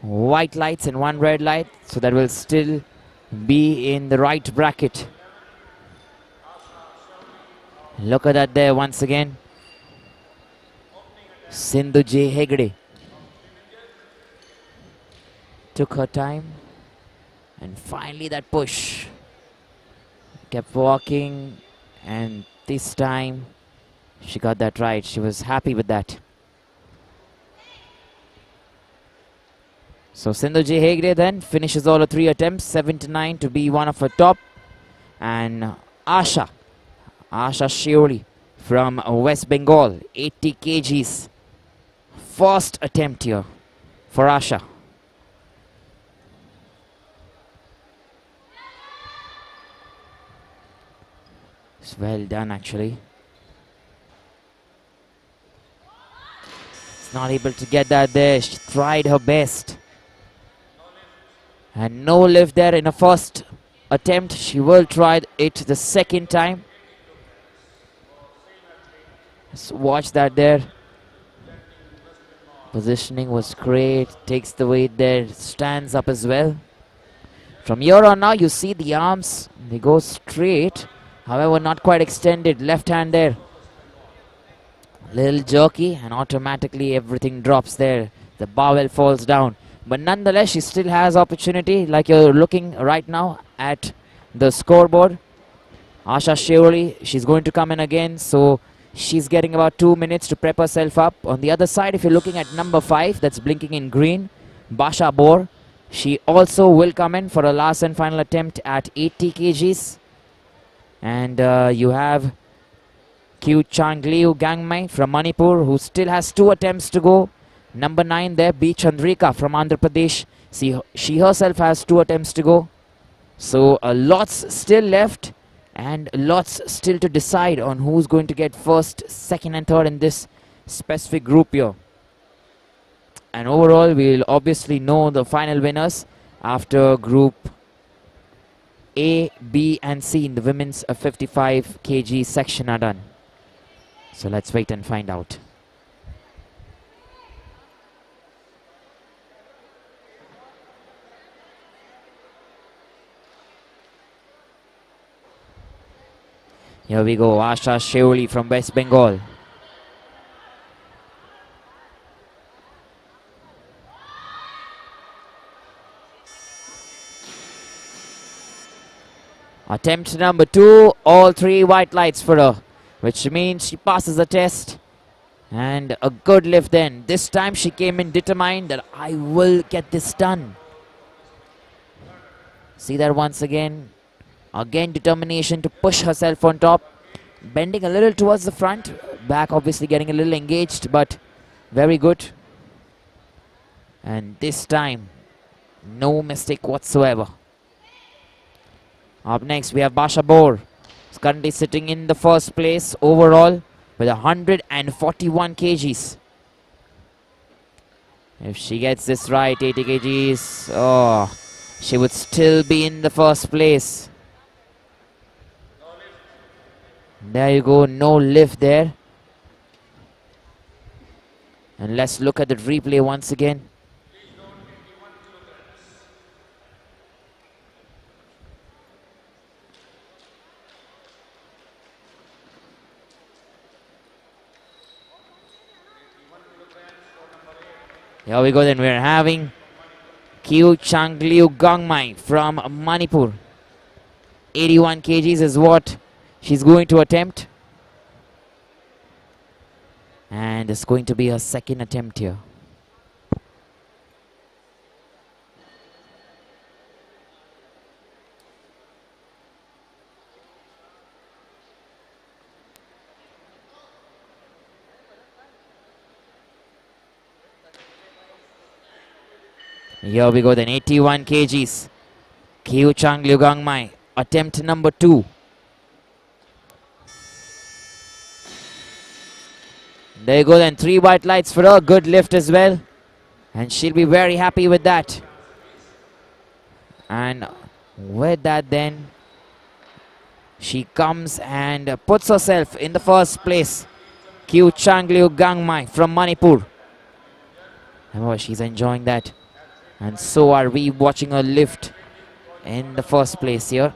white lights and 1 red light. So that will still be in the right bracket. Look at that there once again. Sindhu J. Hegde took her time. And finally that push. Kept walking, and this time she got that right. She was happy with that. So Sindhu J. Hegde then finishes all her 3 attempts, 79 to be one of her top. And Asha Shioli from West Bengal, 80 kgs. First attempt here for Asha. It's well done actually. not able to get that there. She tried her best. And no lift there in a first attempt. She will try it the second time. Just watch that there. Positioning was great. Takes the weight there. Stands up as well. From here on now, you see the arms. They go straight. However, not quite extended. Left hand there. Little jerky, and automatically everything drops there. The barbell falls down. But nonetheless, she still has opportunity, like you're looking right now at the scoreboard. Asha Shivani, she's going to come in again, so she's getting about 2 minutes to prep herself up. On the other side, if you're looking at number 5, that's blinking in green, Basha Bor, she also will come in for a last and final attempt at 80 kgs. And you have Kyu Changliu Gangmai from Manipur, who still has 2 attempts to go. Number 9 there, B. Chandrika from Andhra Pradesh. She herself has 2 attempts to go. So lots still left and lots still to decide on who's going to get first, second and third in this specific group here. And overall, we'll obviously know the final winners after group A, B and C in the women's 55 kg section are done. So let's wait and find out. Here we go, Asha Shivani from West Bengal. Attempt number 2, all 3 white lights for her, which means she passes the test. And a good lift then. This time she came in determined that I will get this done. See that once again. Again, determination to push herself on top. Bending a little towards the front. Back obviously getting a little engaged, but very good. And this time, no mistake whatsoever. Up next, we have Basha Bor. Is currently sitting in the first place overall with 141 kgs. If she gets this right, 80 kgs, oh, she would still be in the first place. There you go, no lift there. And let's look at the replay once again. Here we go then, we're having Kyu Changliu Gangmai from Manipur. 81 kgs is what she's going to attempt. And it's going to be her second attempt here. Here we go then, 81 kgs. Kyu Changliu Gangmai, attempt number 2. There you go then, 3 white lights for her, good lift as well. And she'll be very happy with that. And with that then, she comes and puts herself in the first place. Kyu Changliu Gangmai from Manipur. Oh, she's enjoying that. And so are we, watching her lift in the first place here.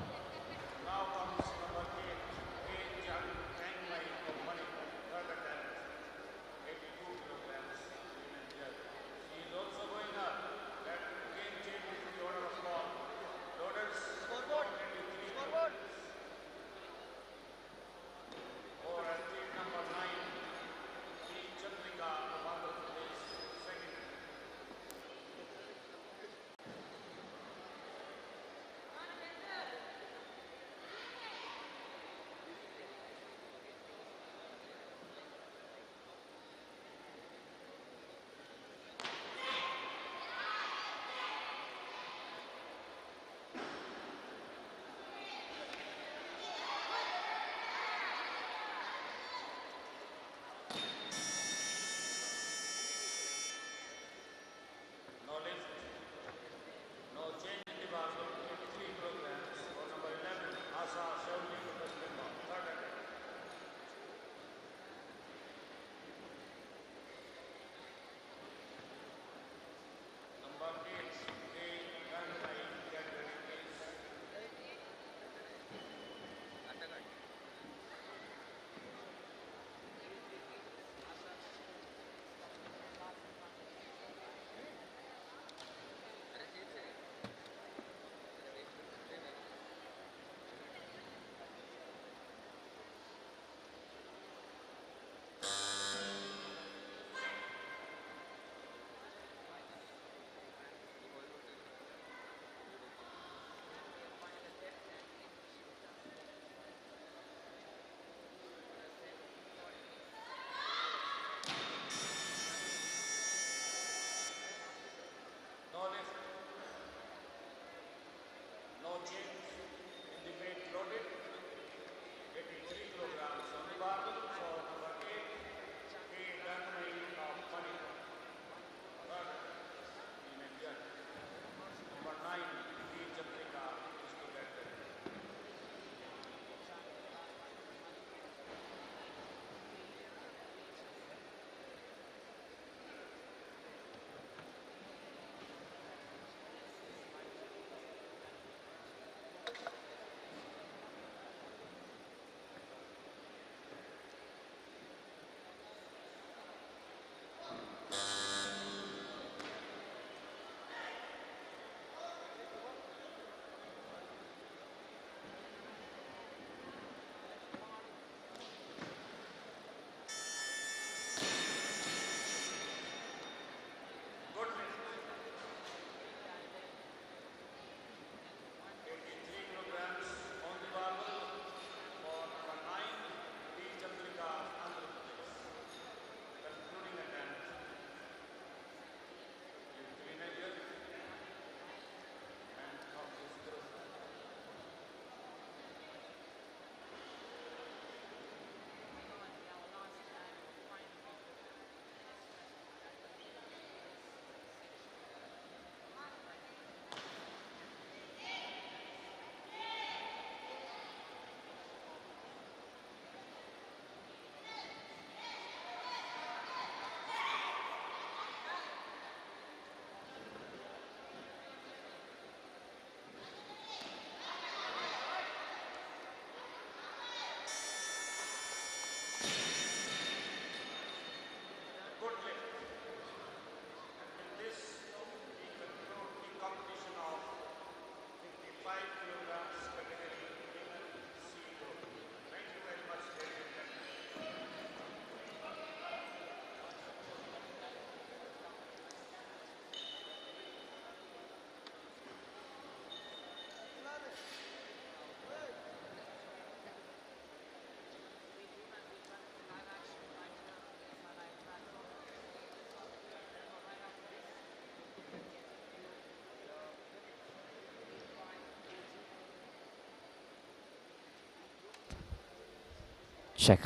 Check.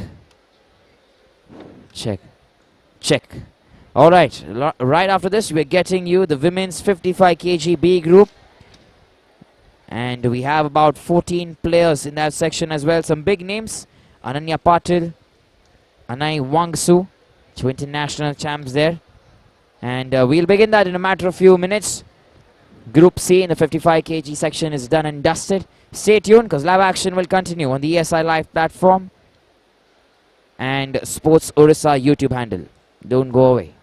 Check. Check. All right. Right after this, we're getting you the women's 55 Kgb group. And we have about 14 players in that section as well. Some big names. Ananya Patil, Anai Wangsu, two international champs there. And we'll begin that in a matter of few minutes. Group C in the 55 kg section is done and dusted. Stay tuned because live action will continue on the ESI Live platform and Sports Odisha YouTube handle. Don't go away.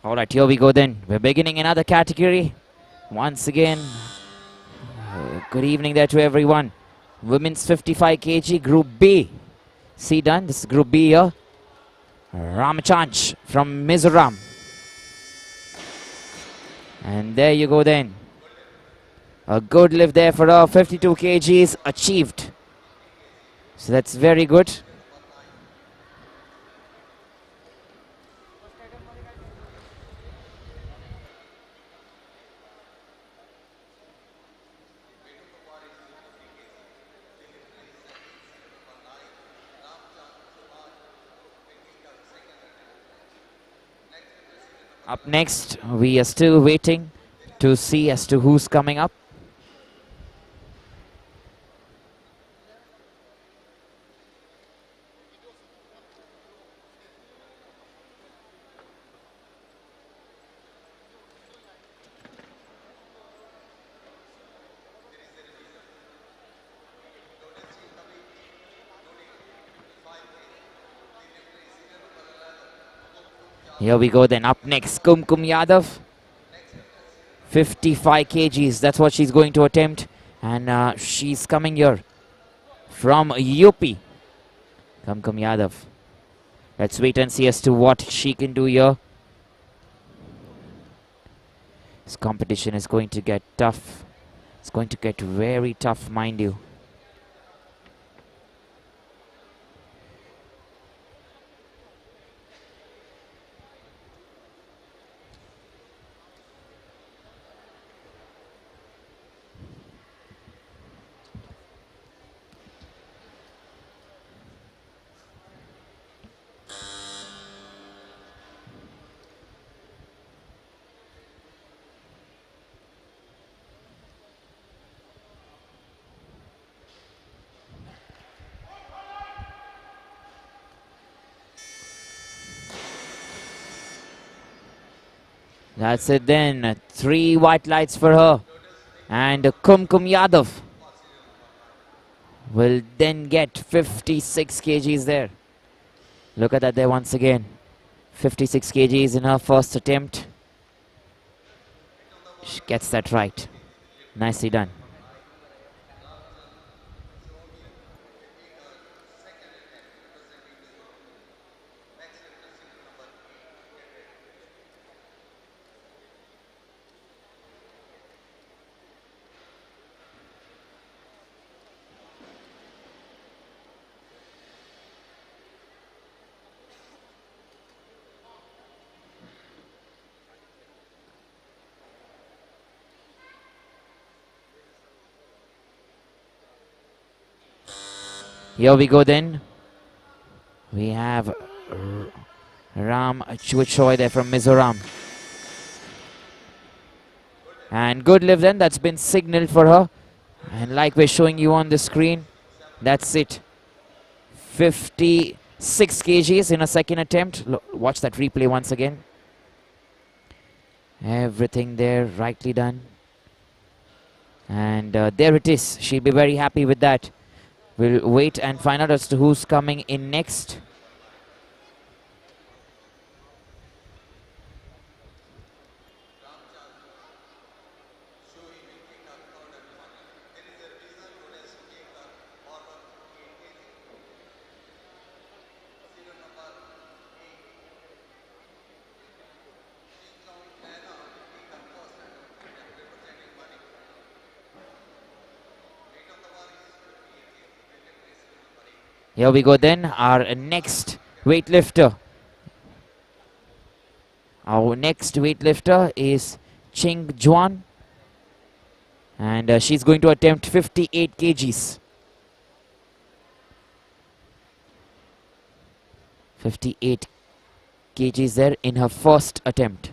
All right, here we go then. We're beginning another category. Once again, good evening there to everyone. Women's 55 kg Group B. See done. This is Group B here. Ramachanj from Mizoram. And there you go then. A good lift there for her. 52 kgs achieved. So that's very good. Up next, we are still waiting to see as to who's coming up. Here we go then. Up next, Kumkum Yadav. 55 kgs. That's what she's going to attempt. And she's coming here from UP. Kumkum Yadav. Let's wait and see as to what she can do here. This competition is going to get tough. It's going to get very tough, mind you. That's it then. 3 white lights for her. And Kumkum Yadav will then get 56 kgs there. Look at that there once again. 56 kgs in her first attempt. She gets that right. Nicely done. Here we go then. We have Ram Chuchoy there from Mizoram. And good lift then, that's been signaled for her. And like we're showing you on the screen, that's it. 56 kgs in a second attempt. Watch that replay once again. Everything there rightly done. And there it is. She'll be very happy with that. We'll wait and find out as to who's coming in next. Here we go then, our next weightlifter. Our next weightlifter is Ching Juan. And she's going to attempt 58 kgs. 58 kgs there in her first attempt.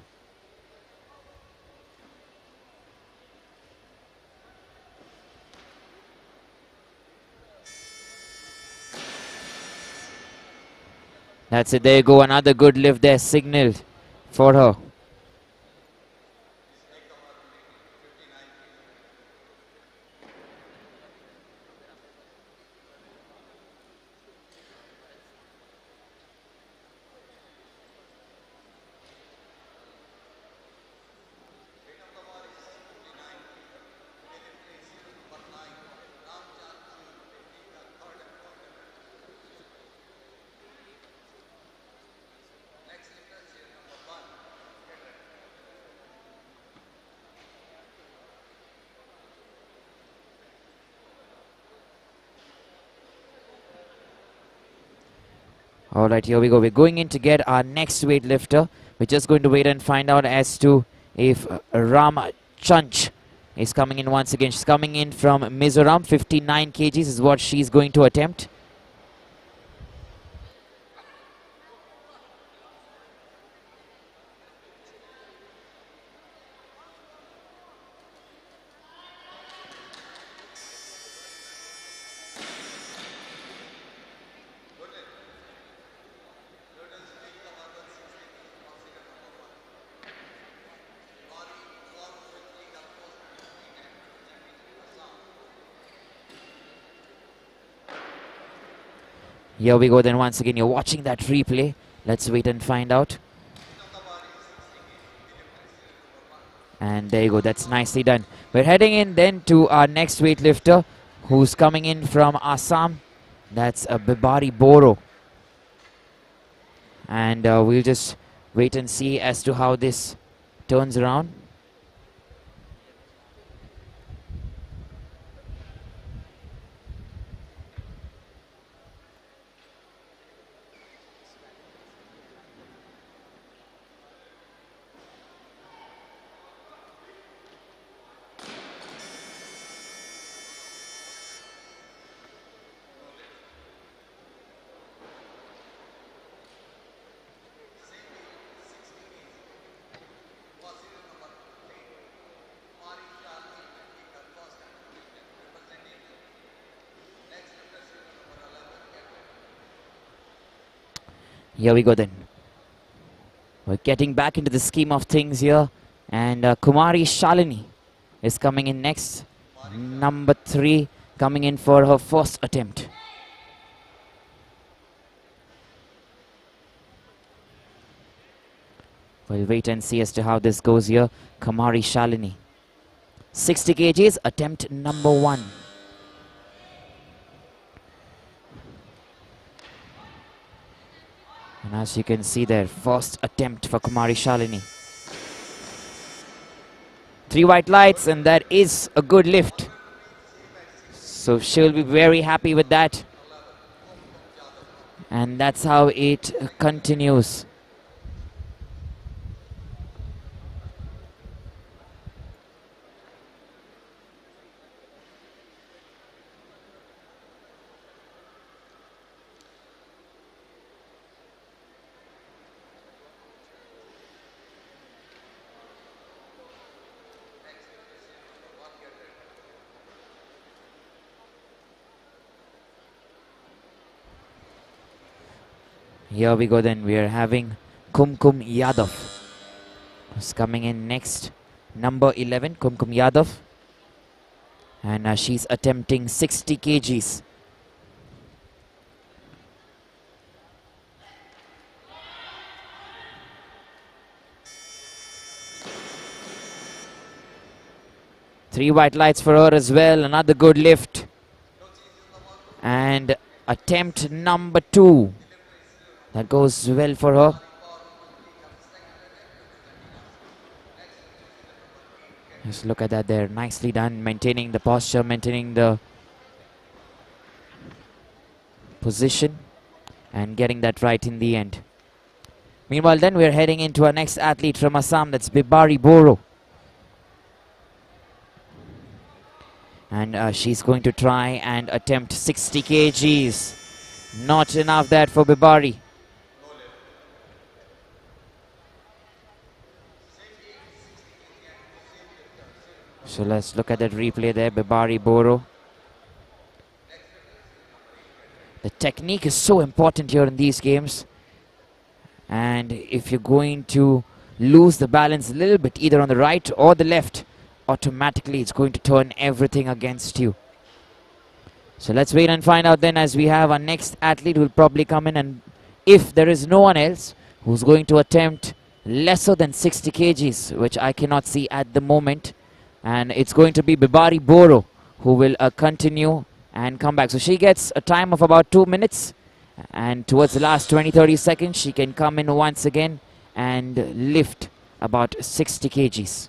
That's it, there you go, another good lift there signaled for her. All right, here we go. We're going in to get our next weightlifter. We're just going to wait and find out as to if Rama Chanch is coming in once again. She's coming in from Mizoram. 59 kgs is what she's going to attempt. Here we go then once again. You're watching that replay. Let's wait and find out. And there you go. That's nicely done. We're heading in then to our next weightlifter who's coming in from Assam. That's Bibari Boro. And we'll just wait and see as to how this turns around. Here we go then. We're getting back into the scheme of things here. And Kumari Shalini is coming in next. Number 3 coming in for her first attempt. We'll wait and see as to how this goes here. Kumari Shalini. 60 kgs, attempt number 1. And as you can see there, first attempt for Kumari Shalini. 3 white lights, and that is a good lift. So she'll be very happy with that. And that's how it continues. Here we go then. We are having Kumkum Yadav, who's coming in next. Number 11, Kumkum Yadav. And she's attempting 60 kgs. Three white lights for her as well. Another good lift. And attempt number 2. That goes well for her. Just look at that there. Nicely done. Maintaining the posture, maintaining the position, and getting that right in the end. Meanwhile, then we're heading into our next athlete from Assam. That's Bibari Boro. And she's going to try and attempt 60 kgs. Not enough that for Bibari. So let's look at that replay there, Bibari Boro. The technique is so important here in these games. And if you're going to lose the balance a little bit, either on the right or the left, automatically it's going to turn everything against you. So let's wait and find out then, as we have our next athlete who will probably come in, and if there is no one else who's going to attempt lesser than 60 kgs, which I cannot see at the moment, and it's going to be Bibari Boro who will continue and come back. So she gets a time of about 2 minutes, and towards the last 20-30 seconds she can come in once again and lift about 60 kgs.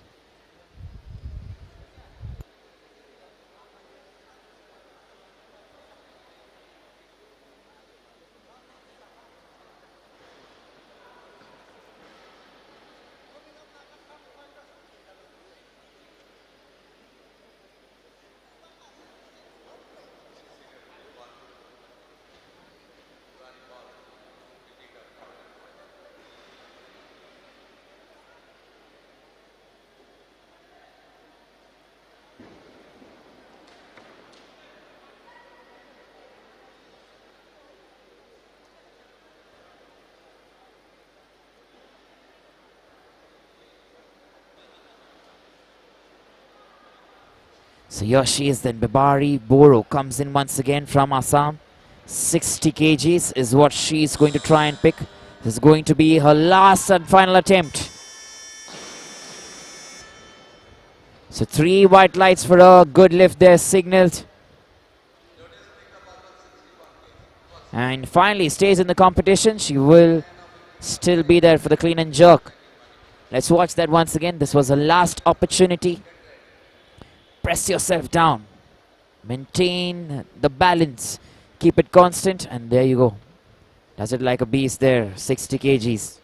So here she is then. Bibari Boro comes in once again from Assam. 60 kgs is what she's going to try and pick. This is going to be her last and final attempt. So 3 white lights for her. Good lift there signaled. And finally stays in the competition. She will still be there for the clean and jerk. Let's watch that once again. This was her last opportunity. Press yourself down. Maintain the balance. Keep it constant, and there you go. Does it like a beast there. 60 kgs.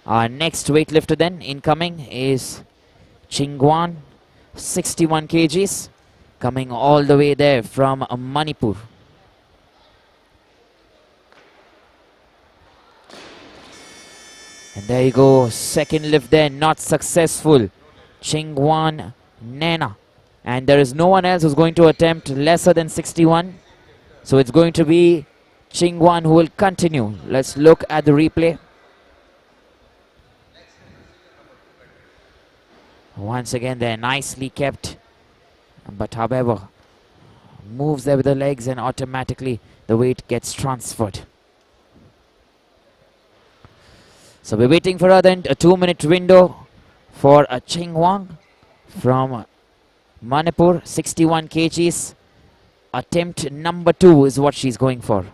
Our next weightlifter then incoming is Chingwan, 61 kgs, coming all the way there from Manipur. And there you go, second lift there, not successful. Chingwan Nena. And there is no one else who's going to attempt lesser than 61. So it's going to be Chingwan who will continue. Let's look at the replay. Once again, they're nicely kept. But however, moves there with the legs and automatically the weight gets transferred. So we're waiting for her then, a 2-minute window for a Chingwan from Manipur, 61 kgs. Attempt number 2 is what she's going for.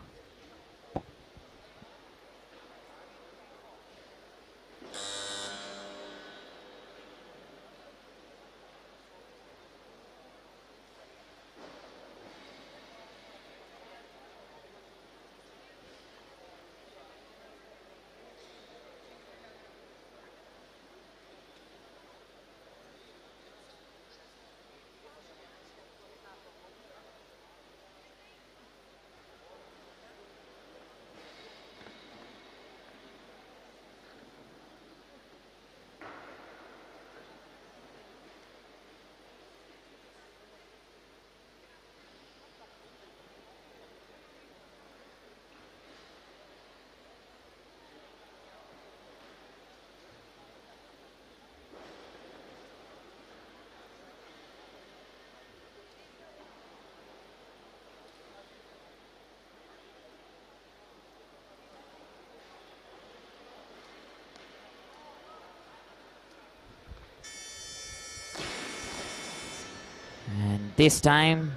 And this time,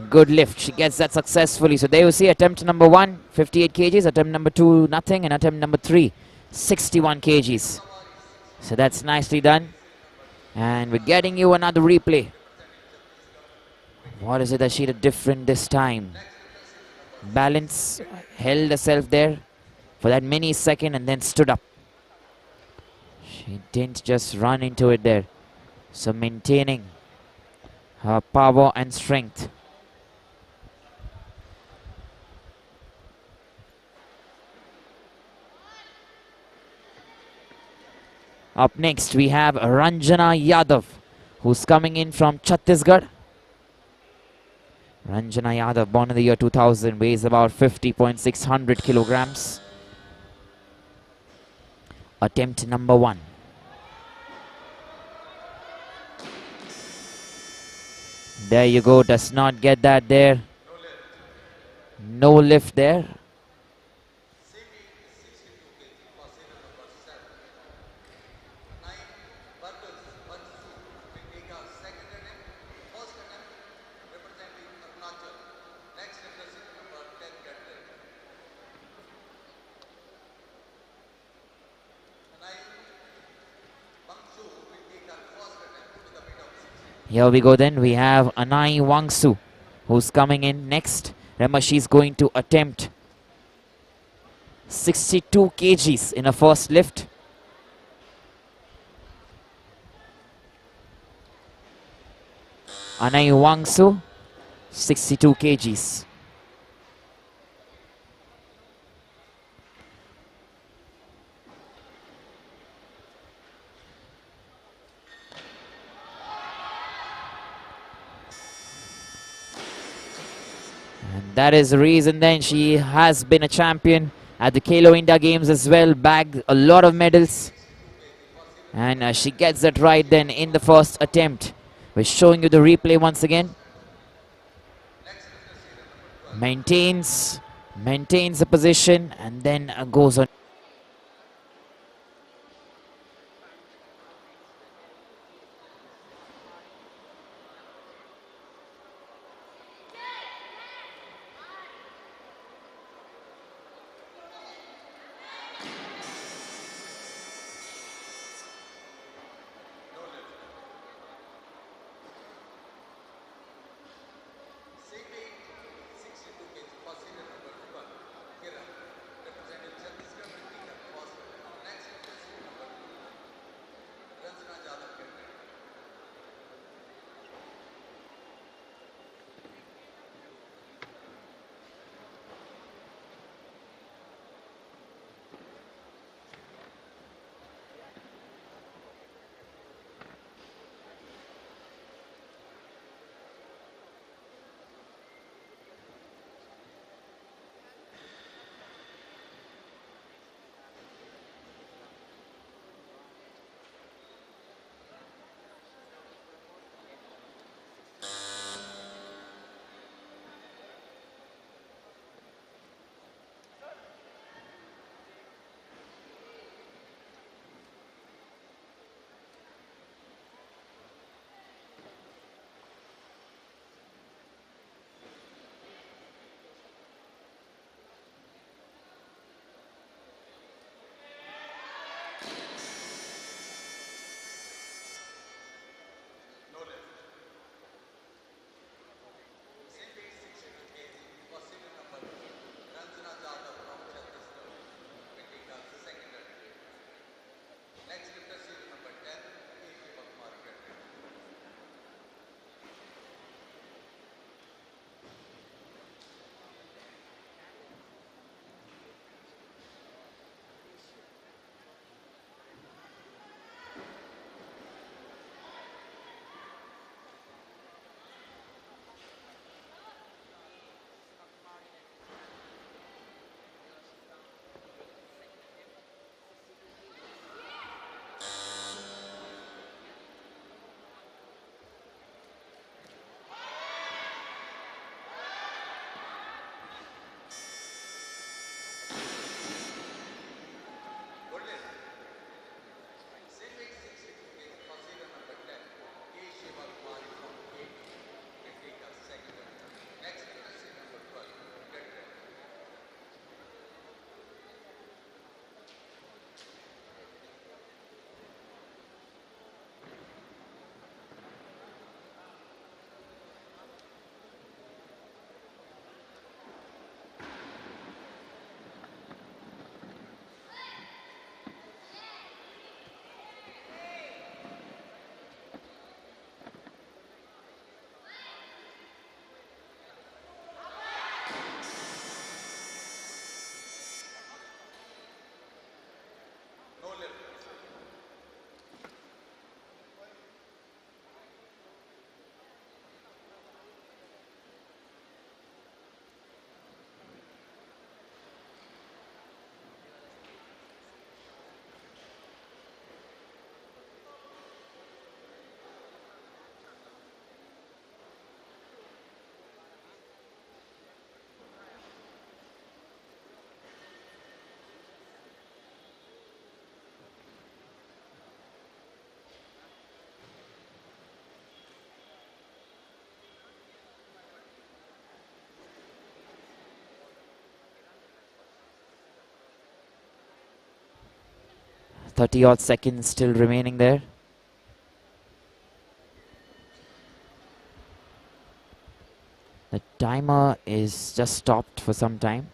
good lift. She gets that successfully. So there you see attempt number 1, 58 kgs. Attempt number 2, nothing. And attempt number 3, 61 kgs. So that's nicely done. And we're getting you another replay. What is it that she did different this time? Balance, held herself there for that mini second and then stood up. She didn't just run into it there. So maintaining her power and strength. Up next we have Ranjana Yadav, who's coming in from Chhattisgarh. Ranjana Yadav, born in the year 2000, weighs about 50.600 kilograms. Attempt number 1. There you go, does not get that there. No lift there. Here we go then, we have Anai Wangsu, who's coming in next. Remember, she's going to attempt 62 kgs in her first lift. Anai Wangsu, 62 kgs. That is the reason then she has been a champion at the Khelo India Games as well, bagged a lot of medals. And she gets that right then in the first attempt. We're showing you the replay once again. Maintains the position and then goes on. .30 odd seconds still remaining there. The timer is just stopped for some time.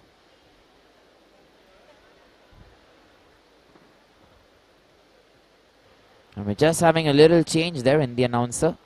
And we're just having a little change there in the announcer.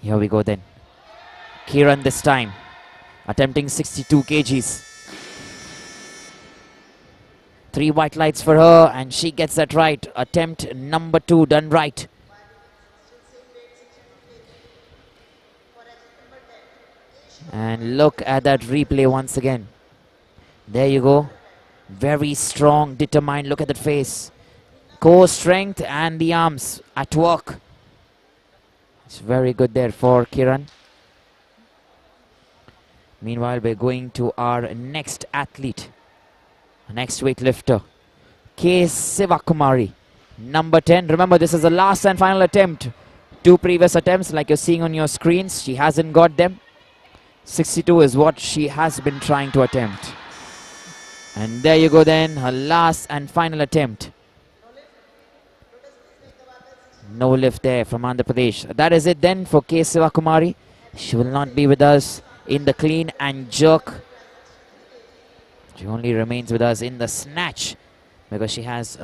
Here we go then. Kiran this time, attempting 62 kgs. 3 white lights for her, and she gets that right. Attempt number 2 done right. And look at that replay once again. There you go. Very strong, determined. Look at that face. Core strength and the arms at work. It's very good there for Kiran. Meanwhile, we're going to our next athlete, next weightlifter, Kgb Kumari, number 10. Remember, this is the last and final attempt. 2 previous attempts, like you're seeing on your screens, she hasn't got them. 62 is what she has been trying to attempt. And there you go then, her last and final attempt. No lift there from Andhra Pradesh. That is it then for Kgb Kumari. She will not be with us in the clean and jerk. She only remains with us in the snatch because she has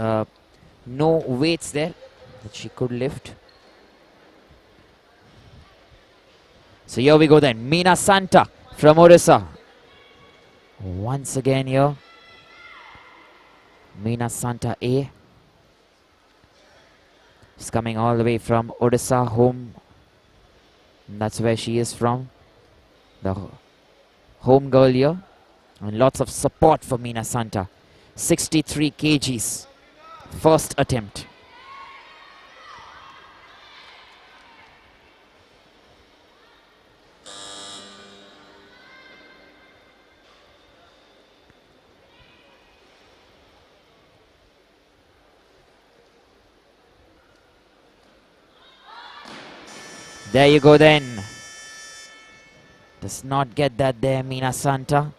no weights there that she could lift. So here we go then. Meena Santa from Odisha. Once again here. Meena Santa A. She's coming all the way from Odisha home. And that's where she is from. The home girl here. And lots of support for Meena Santa. 63 kgs. First attempt. There you go then. Does not get that there, Meena Santa.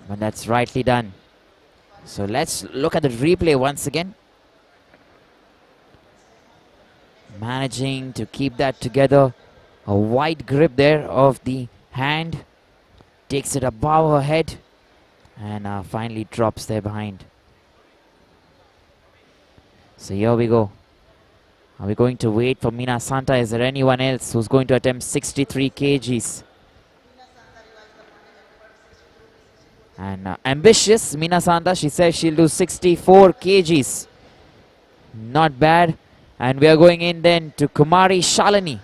But that's rightly done. So let's look at the replay once again. Managing to keep that together. A wide grip there of the hand. Takes it above her head. And finally drops there behind. So here we go. Are we going to wait for Meena Santa? Is there anyone else who's going to attempt 63 kgs? And ambitious, Meena Santa, she says she'll do 64 kgs. Not bad. And we are going in then to Kumari Shalini.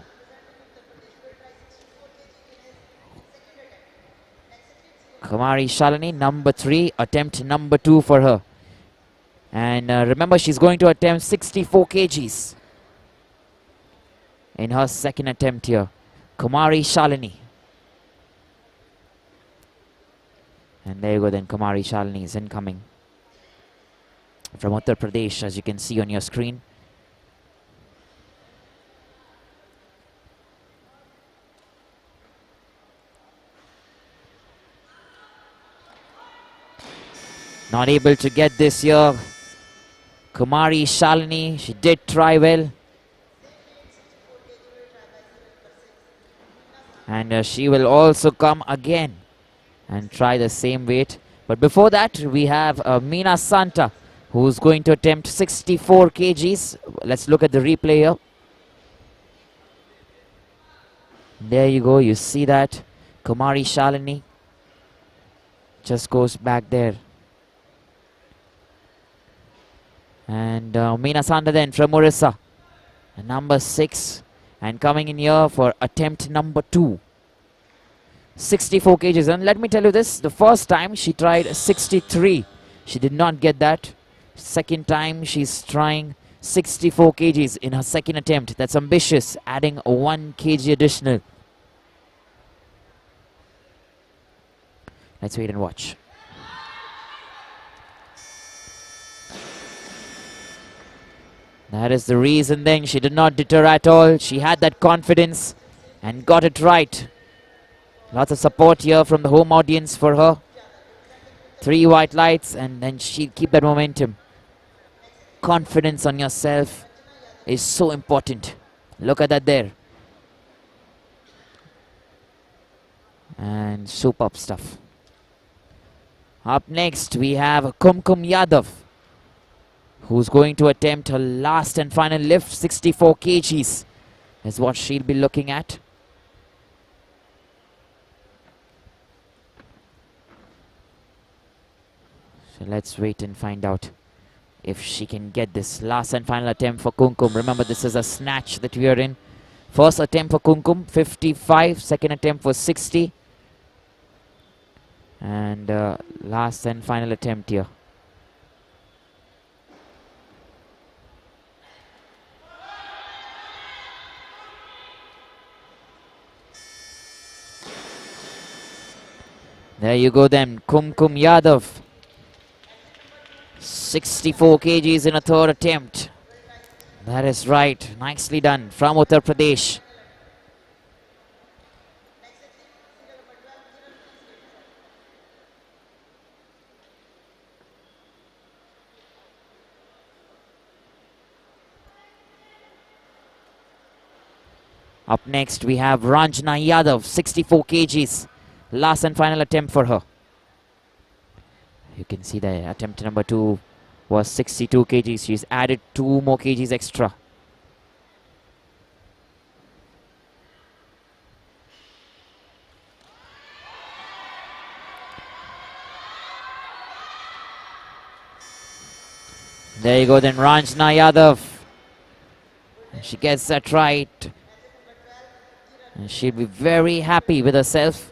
Kumari Shalini, number 3, attempt number 2 for her. And remember, she's going to attempt 64 kgs. In her second attempt here. Kumari Shalini. And there you go then, Kumari Shalini is incoming. From Uttar Pradesh, as you can see on your screen. Not able to get this here. Kumari Shalini, she did try well. And she will also come again and try the same weight. But before that, we have Meena Santa, who's going to attempt 64 kgs. Let's look at the replay here. There you go, you see that. Kumari Shalini just goes back there. And Meena Santa then from Odisha, number 6. And coming in here for attempt number 2. 64 kgs. And let me tell you this, the first time she tried 63. She did not get that. Second time she's trying 64 kgs in her second attempt. That's ambitious, adding 1 kg additional. Let's wait and watch. That is the reason then she did not deter at all. She had that confidence and got it right. Lots of support here from the home audience for her. 3 white lights and then she'll keep that momentum. Confidence on yourself is so important. Look at that there. And superb stuff. Up next we have Kumkum Yadav, who's going to attempt her last and final lift. 64 kgs is what she'll be looking at. So let's wait and find out if she can get this last and final attempt for Kumkum. Remember, this is a snatch that we are in. First attempt for Kumkum, 55. Second attempt was 60. And last and final attempt here. There you go then, Kumkum Yadav. 64 kgs in a third attempt. That is right, nicely done from Uttar Pradesh. Up next we have Ranjana Yadav, 64 kgs. Last and final attempt for her. You can see the attempt number 2 was 62 kgs. She's added 2 more kgs extra. There you go then, Ranjana Yadav. She gets that right. And she'll be very happy with herself.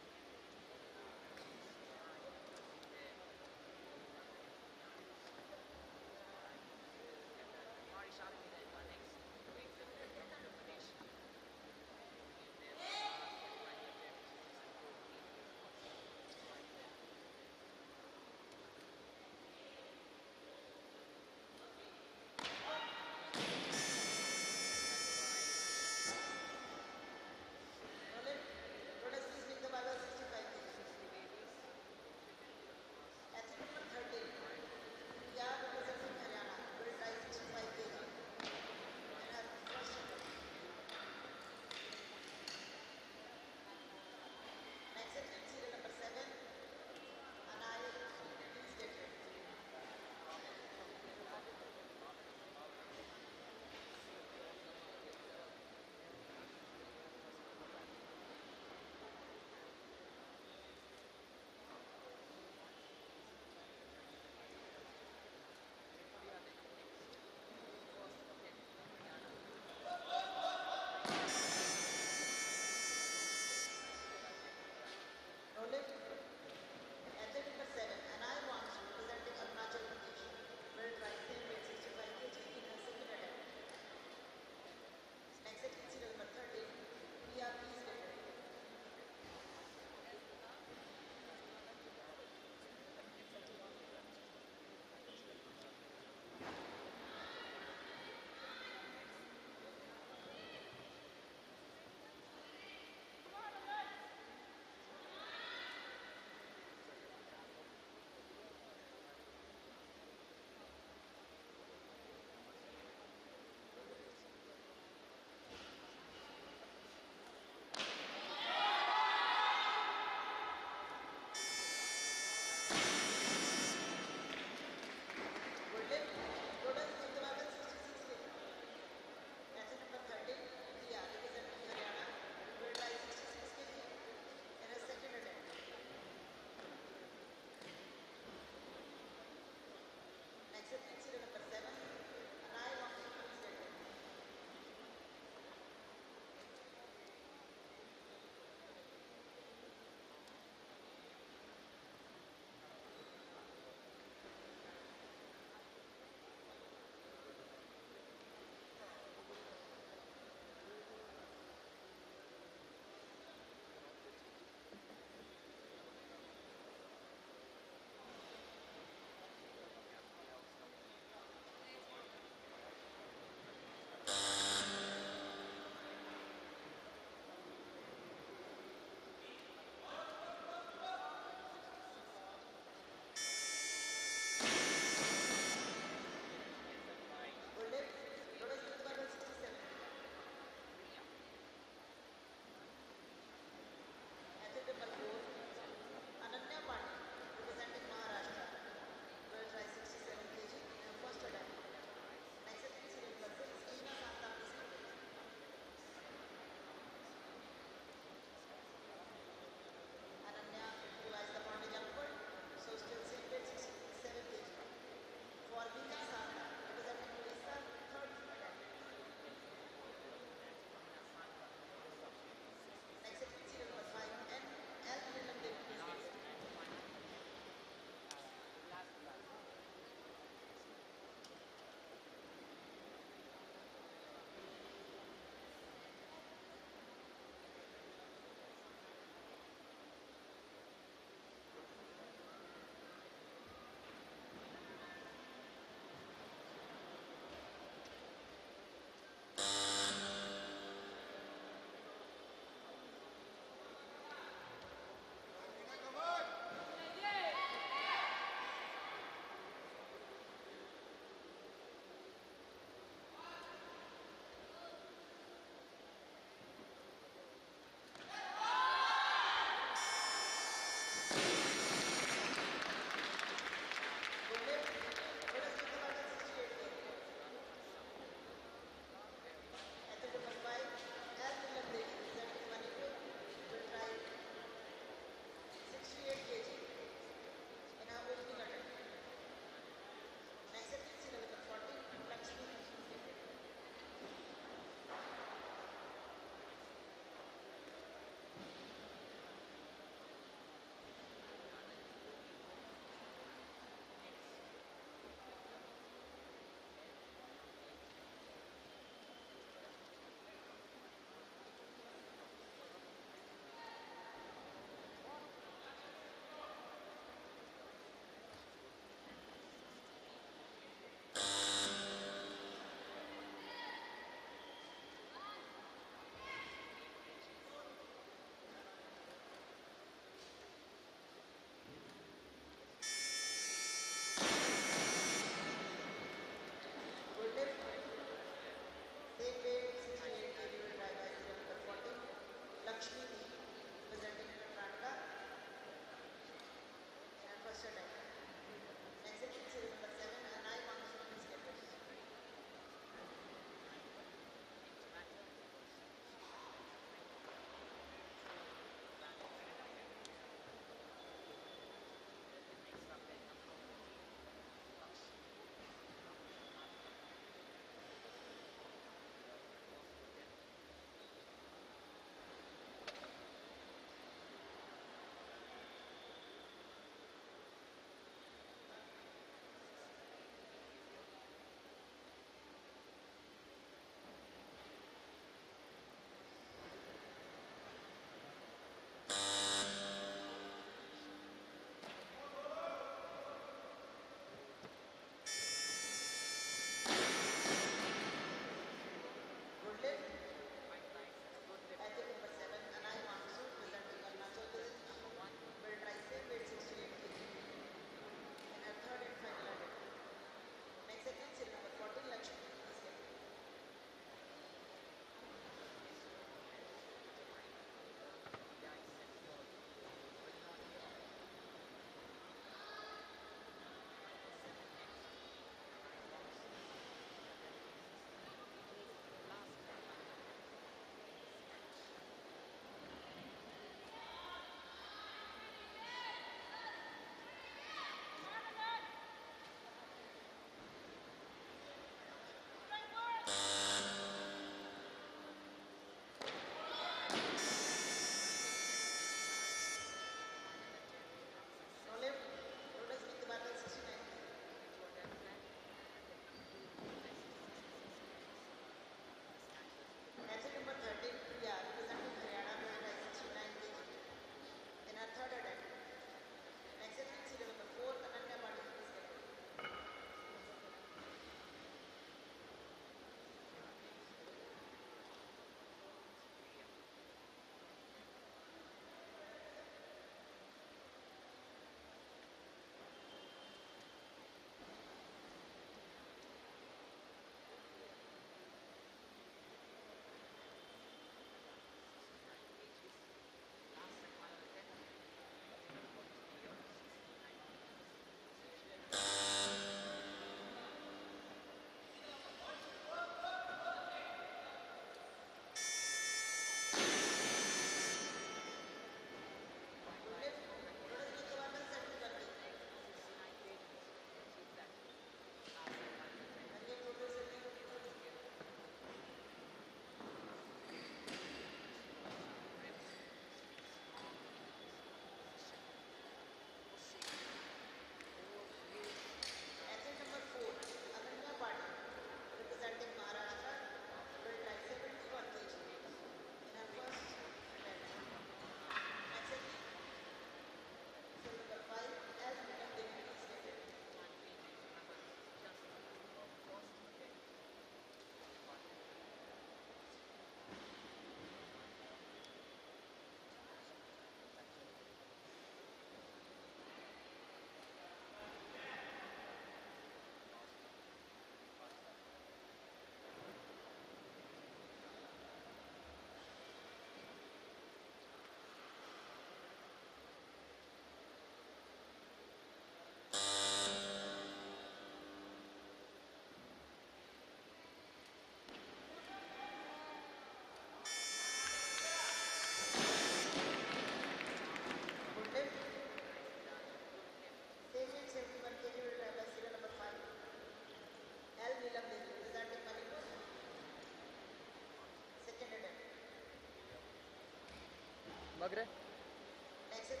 Exit.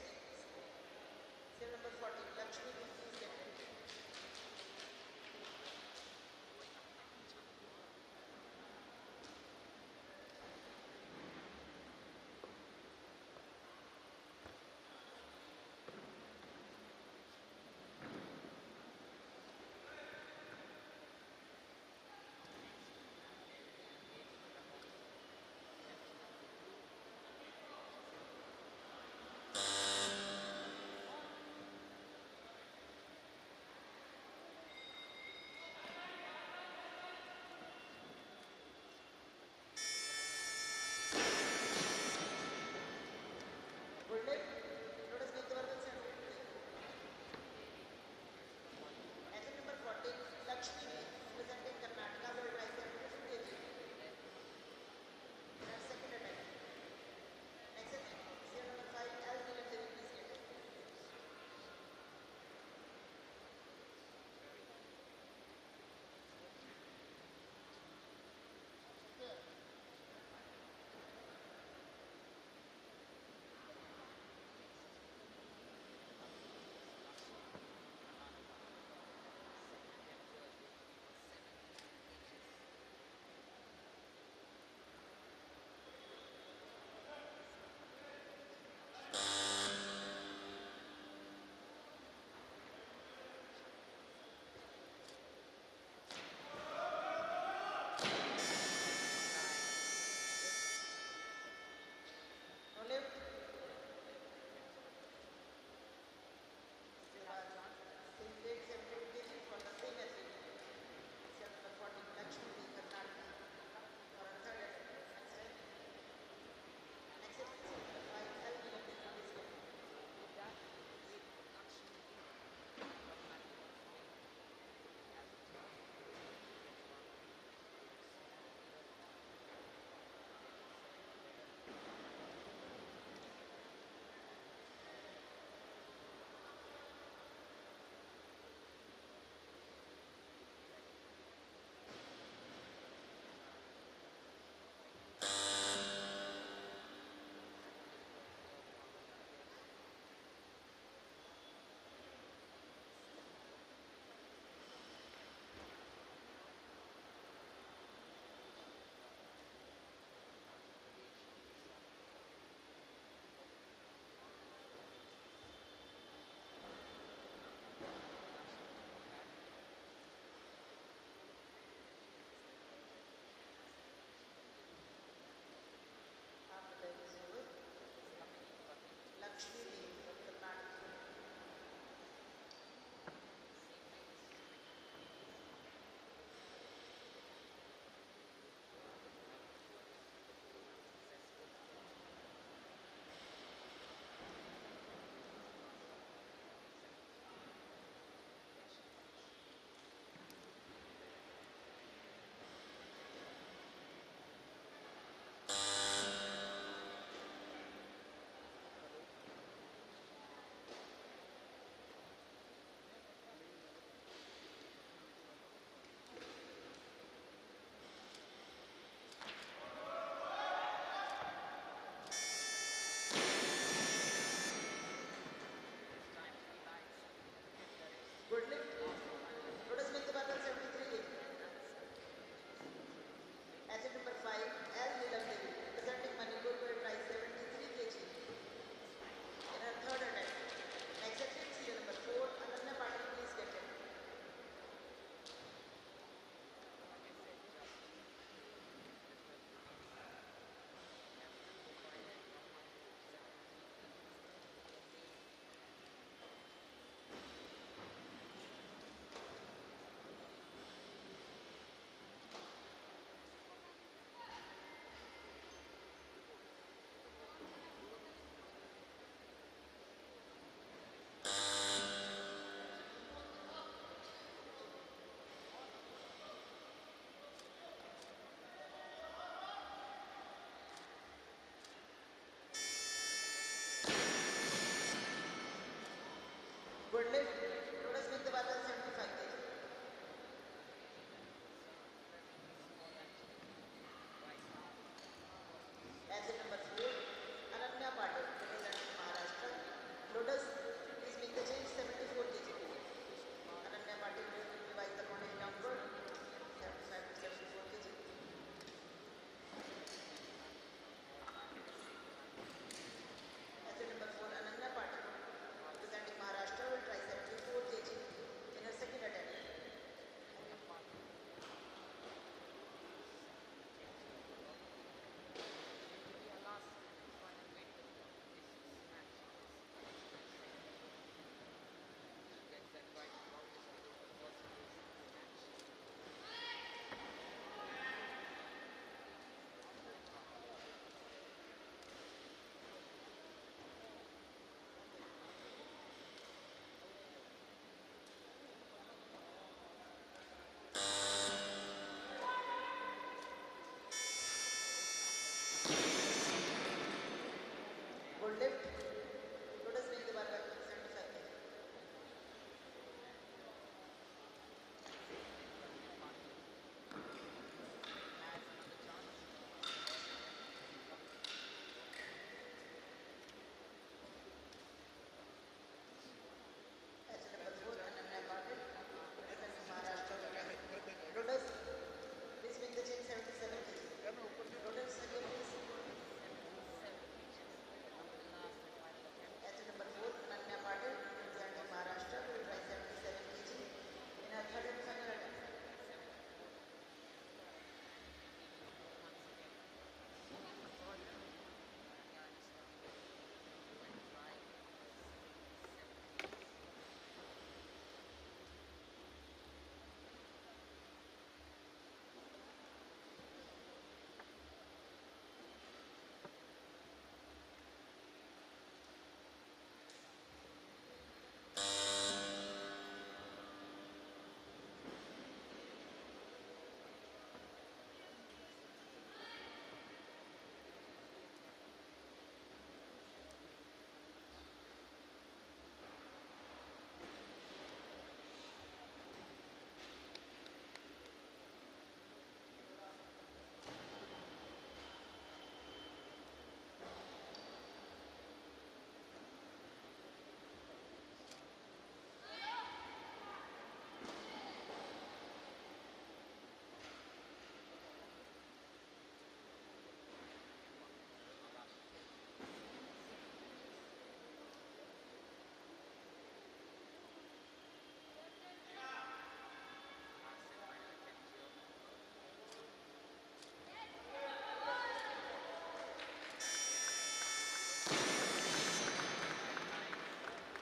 Serial number 40. Lakshmi, please get ready.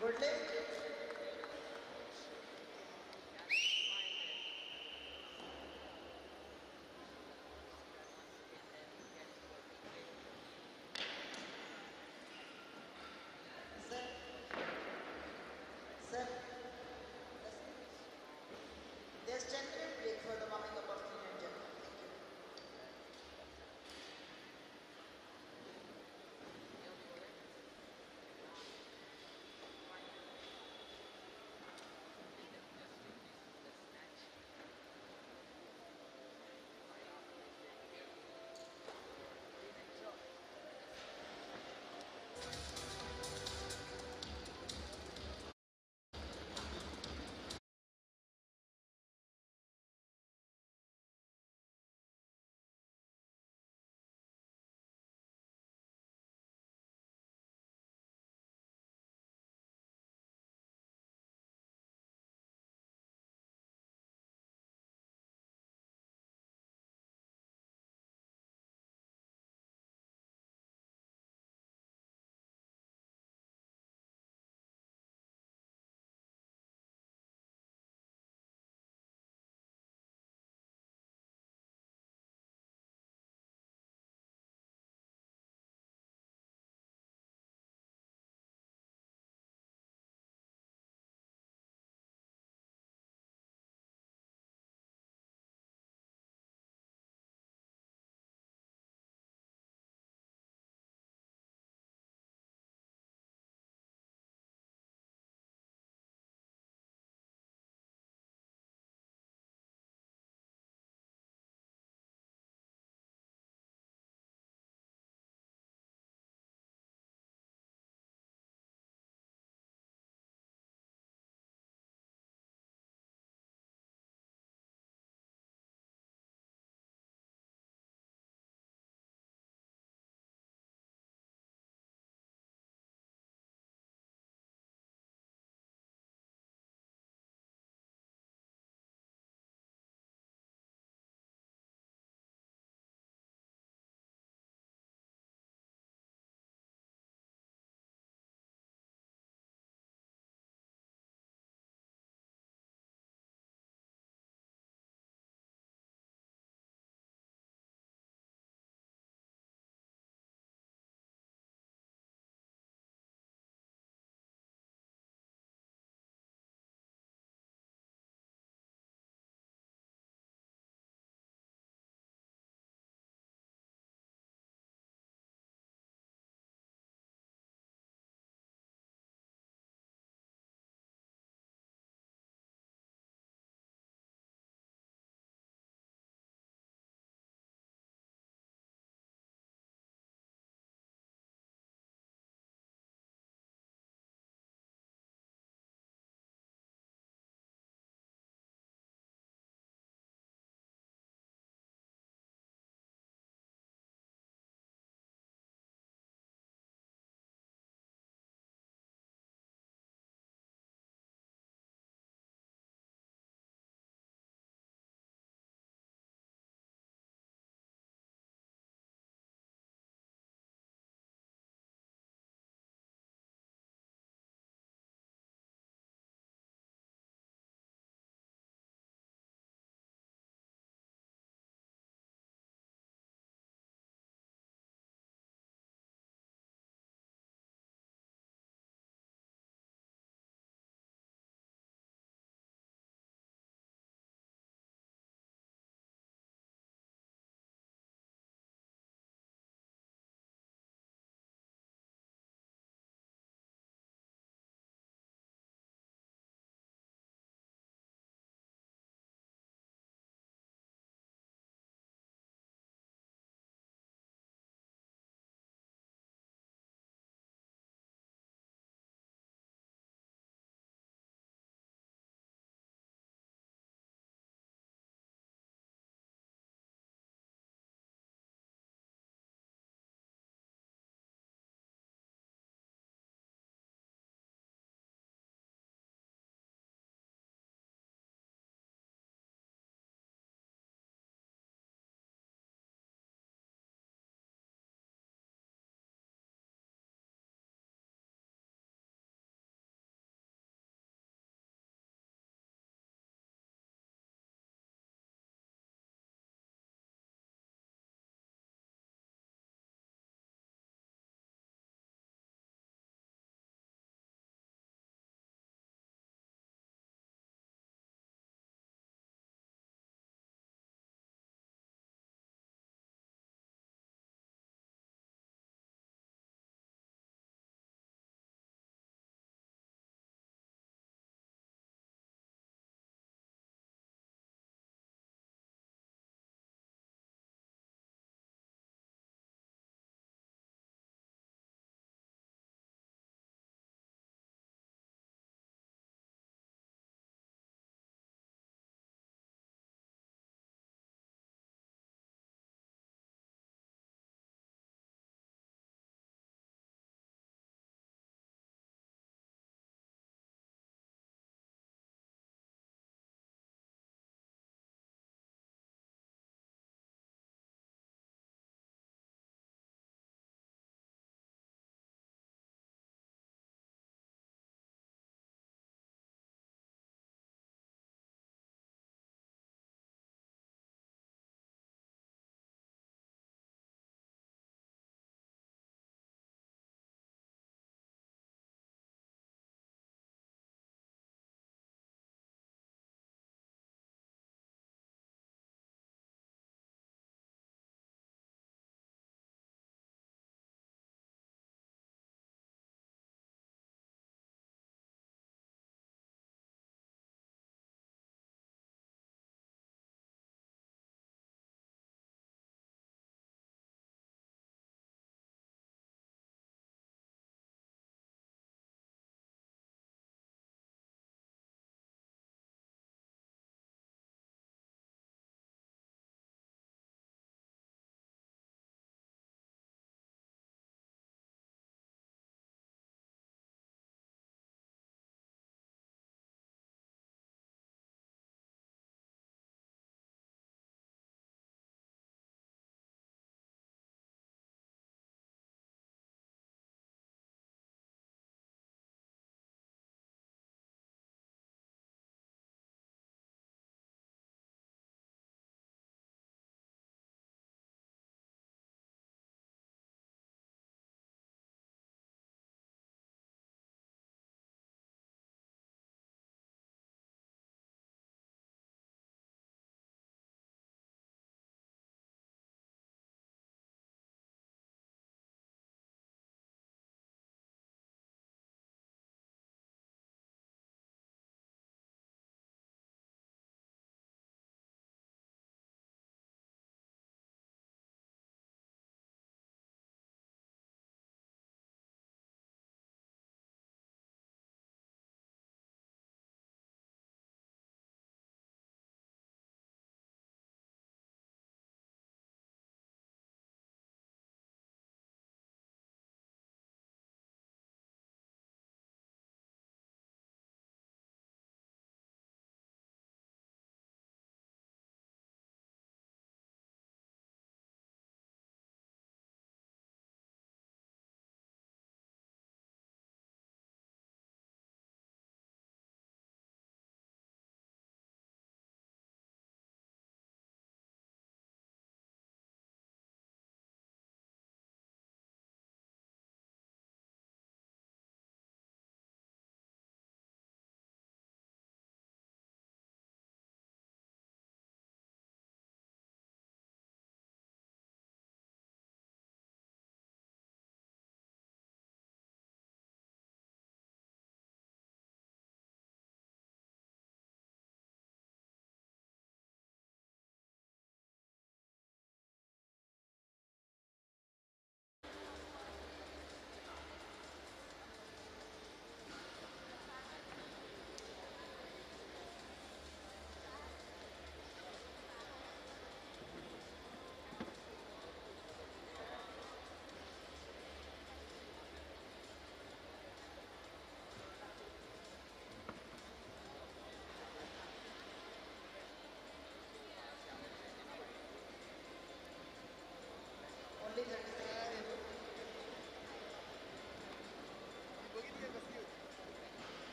Good lift. Sir. Sir. There's 10-minute break for the warming up of clean and jerk. Thank you.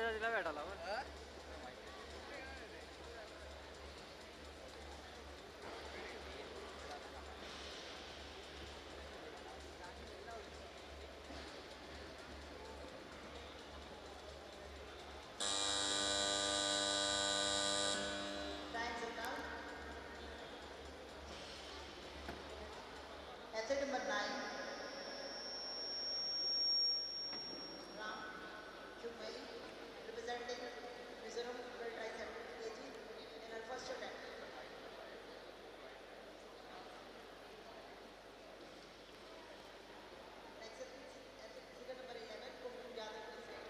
Time's up now. Athlete number 9, Ram Kumari, representing Mizoram World Tricep Kg in her first attempt. Next athlete figure number 11, Kumkum Yadav, please wait.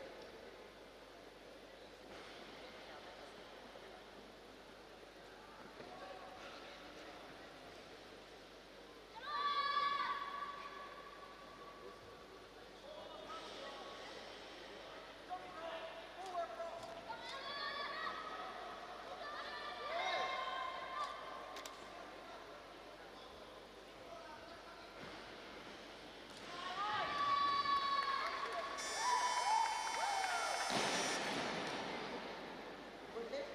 Good lift.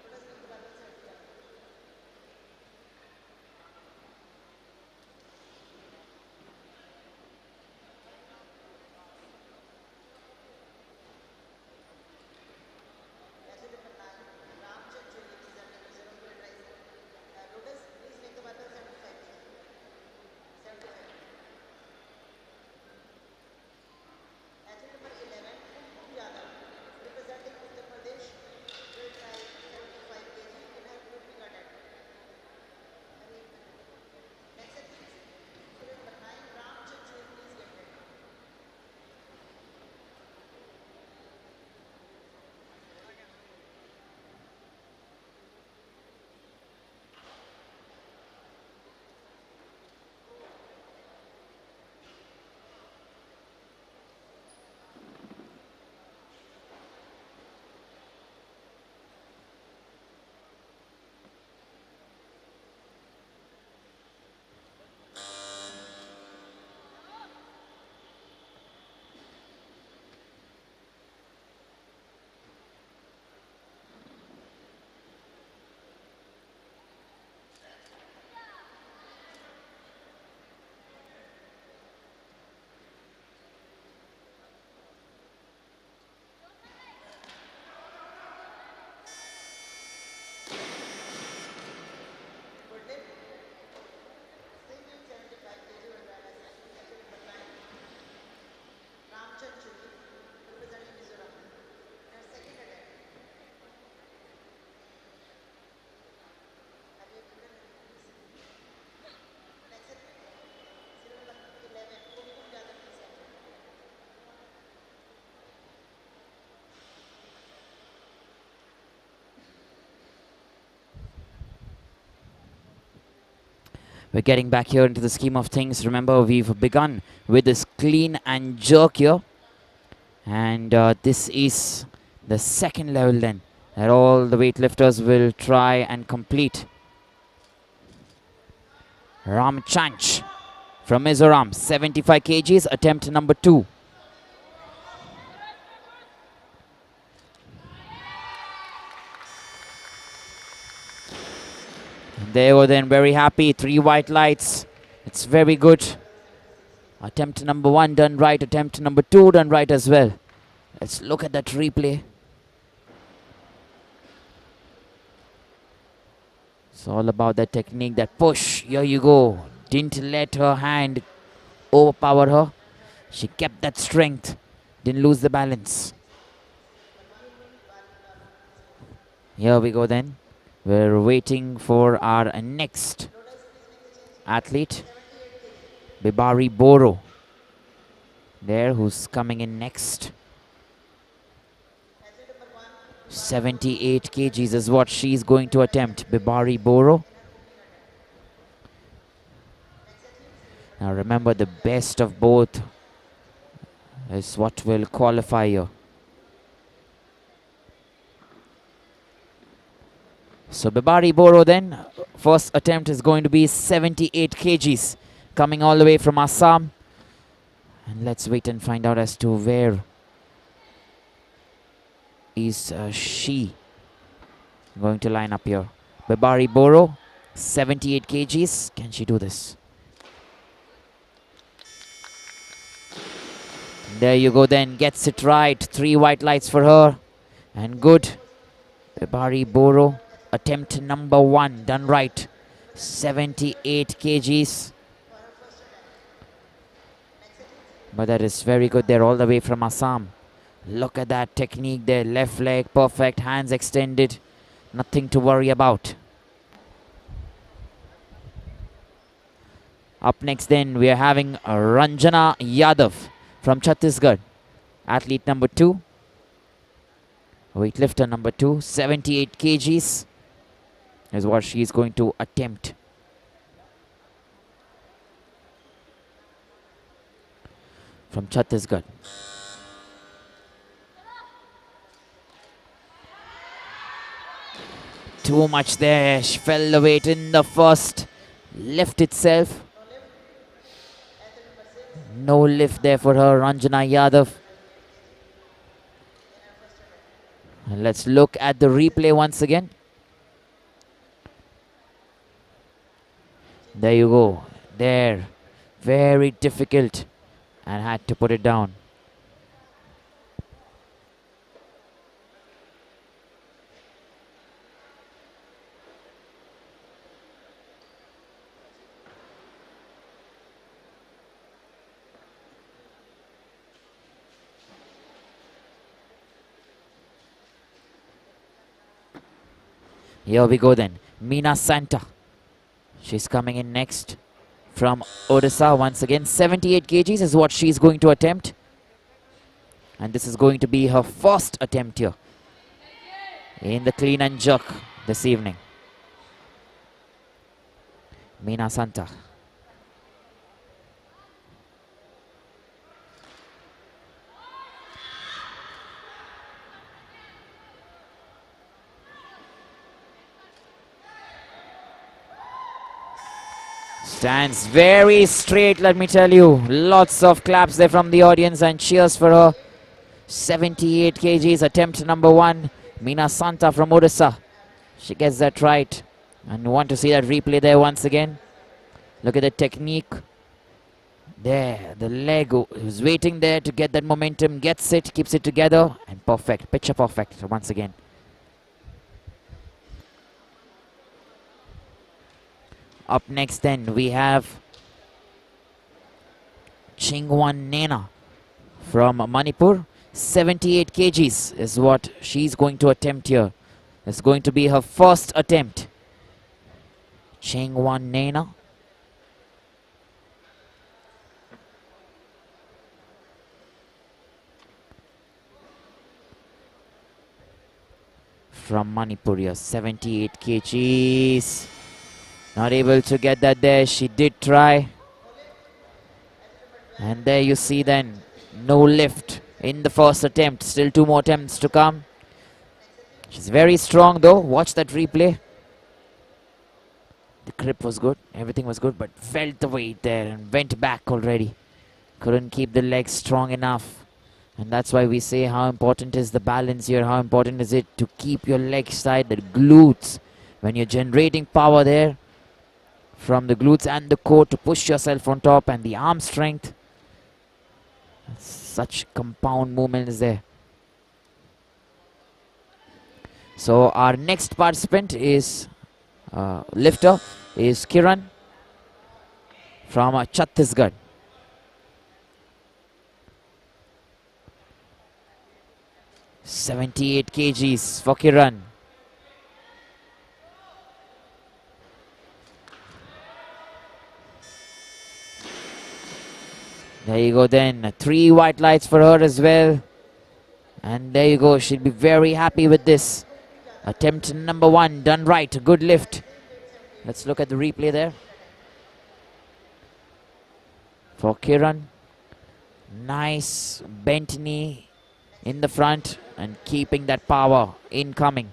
Let us make the balance and jump. Athlete number 9, Ram Chanchu, representing Mizoram World Tricep. Lotus, please make the balance 75 kg. 75. Athlete number 11, Kumkum Yadav, representing Uttar Pradesh, will try 75 kg in her grouping attempt. Next athlete, figure number 9, Ram Chanchu, please get ready. Good lift. Single 75 kg will grab as athlete number 9, Ram Chanchu, representing Mizoram. In her second attempt. Have you given it, please? Next athlete, figure number 11, Kumkum Yadav, please get ready. We're getting back here into the scheme of things. Remember, we've begun with this clean and jerk here. And this is the second level then that all the weightlifters will try and complete. Ram Chanch from Mizoram, 75 kgs, attempt number 2. They were then very happy. 3 white lights. It's very good. Attempt number 1 done right. Attempt number 2 done right as well. Let's look at that replay. It's all about that technique, that push. Here you go. Didn't let her hand overpower her. She kept that strength. Didn't lose the balance. Here we go then. We're waiting for our next athlete, Bibari Boro, there, who's coming in next. 78 kgs is what she's going to attempt, Bibari Boro. Now remember, the best of both is what will qualify here. So Bibari Boro then, first attempt is going to be 78 kgs, coming all the way from Assam. And let's wait and find out as to where is she going to line up here? Babari Boro, 78 kgs. Can she do this? There you go then. Gets it right. 3 white lights for her. And good. Babari Boro. Attempt number 1. Done right. 78 kgs. But that is very good there, all the way from Assam. Look at that technique there. Left leg perfect. Hands extended. Nothing to worry about. Up next then we are having Ranjana Yadav from Chhattisgarh. Athlete number 2. Weightlifter number 2. 78 kgs is what she is going to attempt. From Chhattisgarh. Too much there. She fell the weight in the first lift itself. No lift there for her, Ranjana Yadav. And let's look at the replay once again. There you go. There. Very difficult. And had to put it down. Here we go then. Meena Santa. She's coming in next from Odisha once again. 78 kgs is what she's going to attempt. And this is going to be her first attempt here in the clean and jerk this evening. Meena Santa. Stands very straight, let me tell you. Lots of claps there from the audience and cheers for her. 78 kgs, attempt number 1. Meena Santa from Odisha. She gets that right. And you want to see that replay there once again. Look at the technique. There, the leg is waiting there to get that momentum. Gets it, keeps it together. And perfect, picture perfect once again. Up next then we have Chingwan Nena from Manipur. 78 kgs is what she's going to attempt here. It's going to be her first attempt. Chingwan Nena. From Manipur here, 78 kgs. Not able to get that there. She did try. And there you see then, no lift in the first attempt. Still 2 more attempts to come. She's very strong though. Watch that replay. The grip was good. Everything was good. But felt the weight there and went back already. Couldn't keep the legs strong enough. And that's why we say how important is the balance here. How important is it to keep your legs tight, the glutes. When you're generating power there. From the glutes and the core to push yourself on top, and the arm strength. Such compound movements there. So our next participant is lifter is Kiran from Chhattisgarh. .78 kgs for Kiran. There you go then. 3 white lights for her as well. And there you go. She'll be very happy with this. Attempt number 1 done right. Good lift. Let's look at the replay there. For Kiran. Nice bent knee in the front and keeping that power incoming.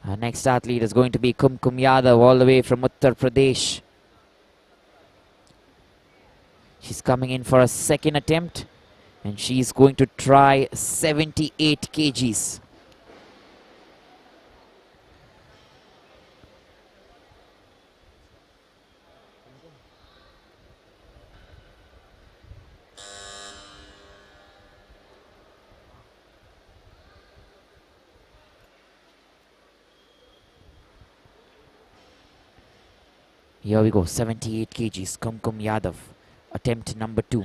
Our next athlete is going to be Kumkum Yadav all the way from Uttar Pradesh. She's coming in for a second attempt. And she's going to try 78 kgs. Here we go, 78 kgs, Kumkum Yadav, attempt number 2.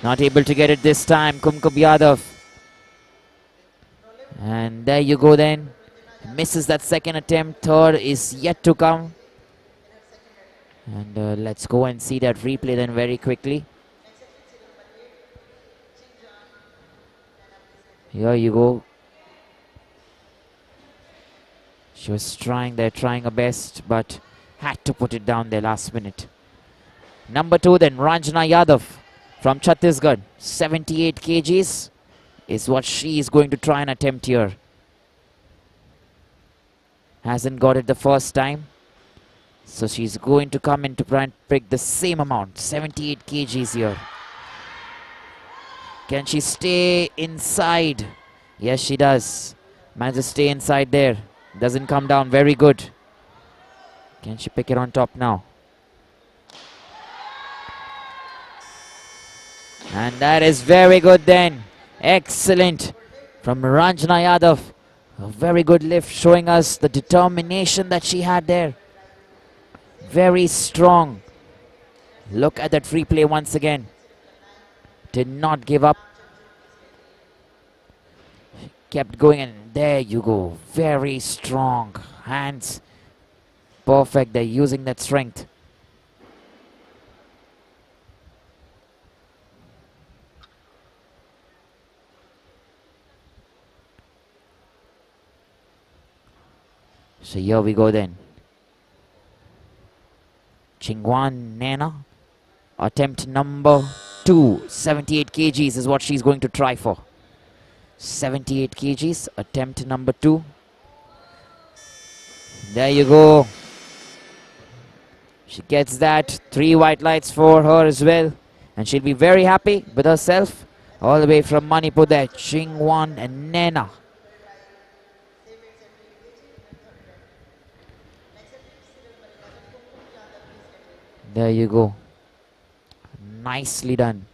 Not able to get it this time, Kumkum Yadav. And there you go then. Misses that second attempt, third is yet to come. And let's go and see that replay then very quickly. Here you go. She was trying her best, but had to put it down there last minute. Number 2 then, Ranjana Yadav from Chhattisgarh. 78 kgs is what she is going to try and attempt here. Hasn't got it the first time. So she's going to come in to try and pick the same amount. 78 kgs here. Can she stay inside? Yes, she does. Manages to stay inside there. Doesn't come down. Very good. Can she pick it on top now? And that is very good then. Excellent from Ranjana Yadav. A very good lift, showing us the determination that she had there. Very strong. Look at that replay once again. Did not give up. Kept going, and there you go. Very strong. Hands perfect. They're using that strength. So here we go then. Chingwan Nena. Attempt number 2. 78 kgs is what she's going to try for. 78 kgs. Attempt number 2. There you go. She gets that. 3 white lights for her as well. And she'll be very happy with herself. All the way from Manipur there. Chingwan and Nena. There you go. Nicely done.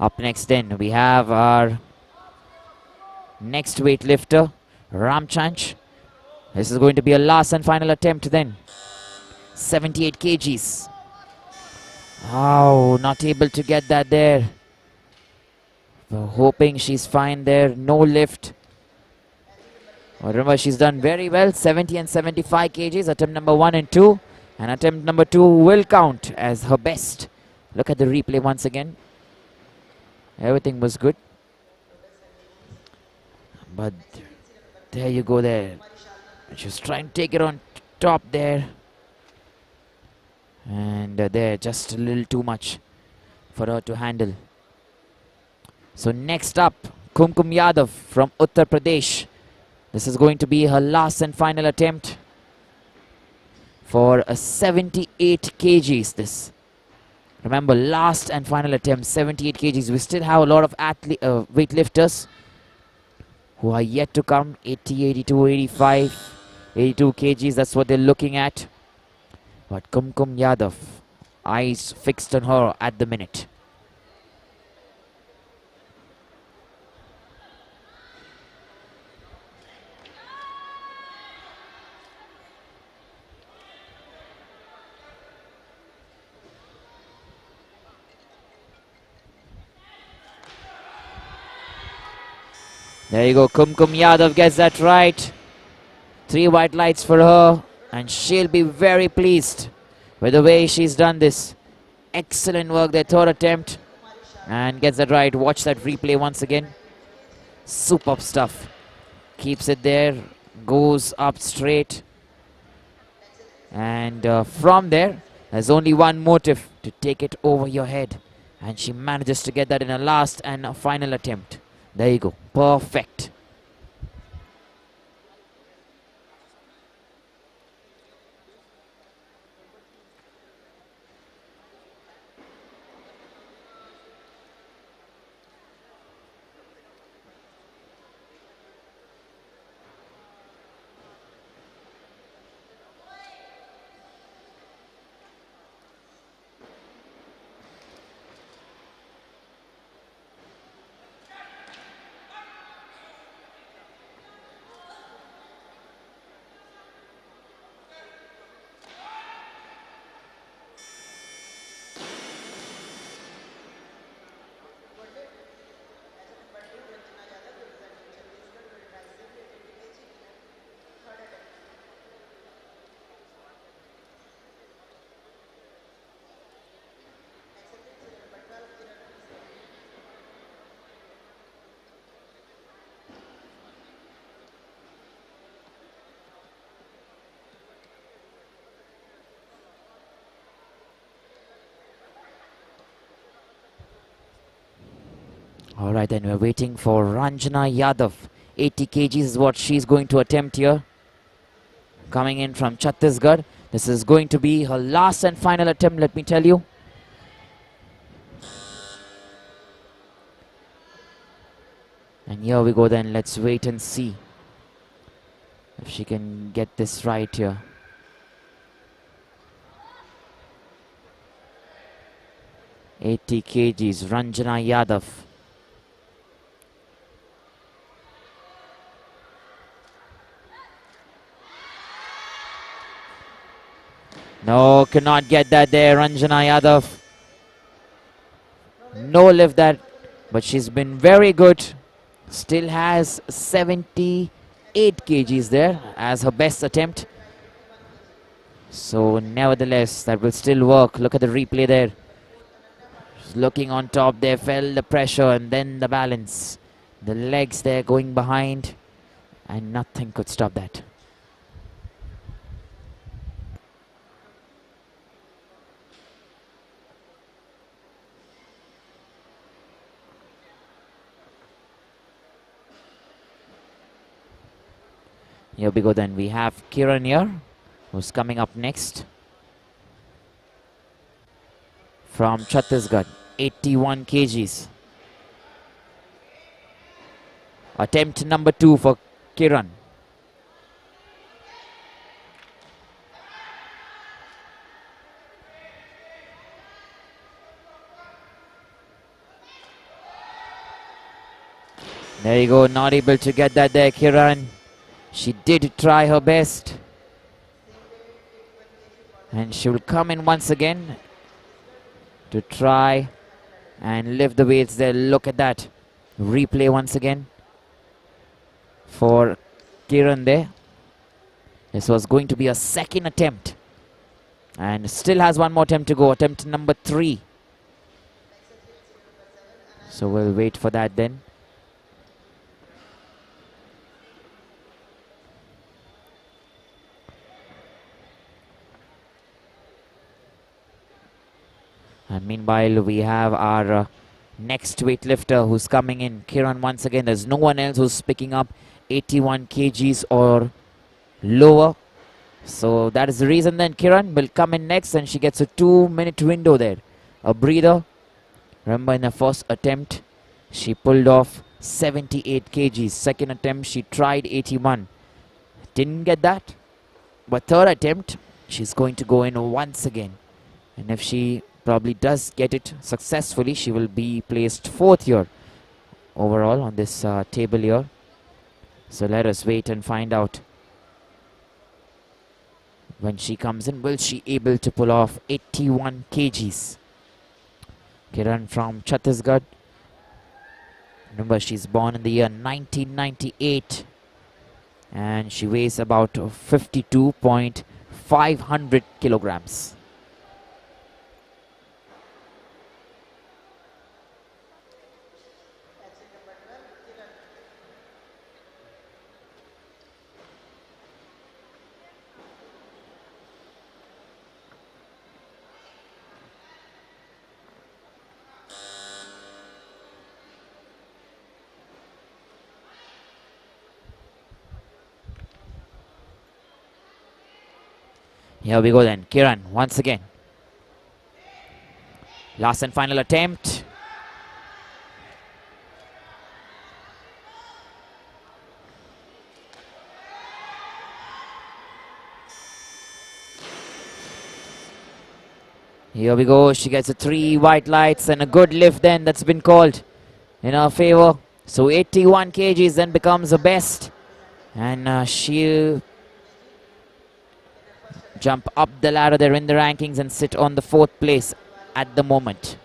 Up next then, we have our next weightlifter, Ramchanch. This is going to be a last and final attempt then. 78 kgs. Oh, not able to get that there. We're hoping she's fine there. No lift. Well, remember, she's done very well. 70 and 75 kgs. Attempt number 1 and 2. And attempt number 2 will count as her best. Look at the replay once again. Everything was good. But there you go there. She was trying to take it on top there. And there, just a little too much for her to handle. So next up, Kumkum Yadav from Uttar Pradesh. This is going to be her last and final attempt for a 78 kgs. This, remember, last and final attempt, 78 kgs. We still have a lot of weightlifters who are yet to come. 80, 82, 85, 82 kgs. That's what they're looking at. But Kumkum Yadav, eyes fixed on her at the minute. There you go, Kumkum Yadav gets that right. 3 white lights for her. And she'll be very pleased with the way she's done this. Excellent work, their third attempt. And gets that right. Watch that replay once again. Superb stuff. Keeps it there. Goes up straight. And from there, there's only one motive: to take it over your head. And she manages to get that in a last and a final attempt. There you go. Perfect. All right, then we're waiting for Ranjana Yadav. 80 kgs is what she's going to attempt here. Coming in from Chhattisgarh. This is going to be her last and final attempt, let me tell you. And here we go then. Let's wait and see if she can get this right here. $80 kgs, Ranjana Yadav. No, cannot get that there, Ranjana Yadav. No lift that, but she's been very good. Still has 78 kgs there as her best attempt. So nevertheless, that will still work. Look at the replay there. She's looking on top there, felt the pressure and then the balance. The legs there going behind and nothing could stop that. Here we go then. We have Kiran here, who's coming up next. From Chhattisgarh, 81 kgs. Attempt number 2 for Kiran. There you go, not able to get that there, Kiran. She did try her best. And she will come in once again to try and lift the weights there. Look at that. Replay once again for Kiran there. This was going to be a second attempt. And still has one more attempt to go. Attempt number 3. So we'll wait for that then. And meanwhile, we have our next weightlifter who's coming in. Kiran once again. There's no one else who's picking up 81 kgs or lower. So that is the reason then Kiran will come in next and she gets a 2-minute window there. A breather. Remember in the first attempt, she pulled off 78 kgs. Second attempt, she tried 81. Didn't get that. But third attempt, she's going to go in once again. And if she probably does get it successfully, she will be placed 4th here overall on this table here. So let us wait and find out. When she comes in, will she able to pull off 81 kgs? Kiran from Chhattisgarh. Remember, she's born in the year 1998. And she weighs about 52.500 kilograms. Here we go then. Kiran once again. Last and final attempt. Here we go. She gets a 3 white lights and a good lift then that's been called in her favor. So 81 kgs then becomes the best. And she'll jump up the ladder there in the rankings and sit on the 4th place at the moment.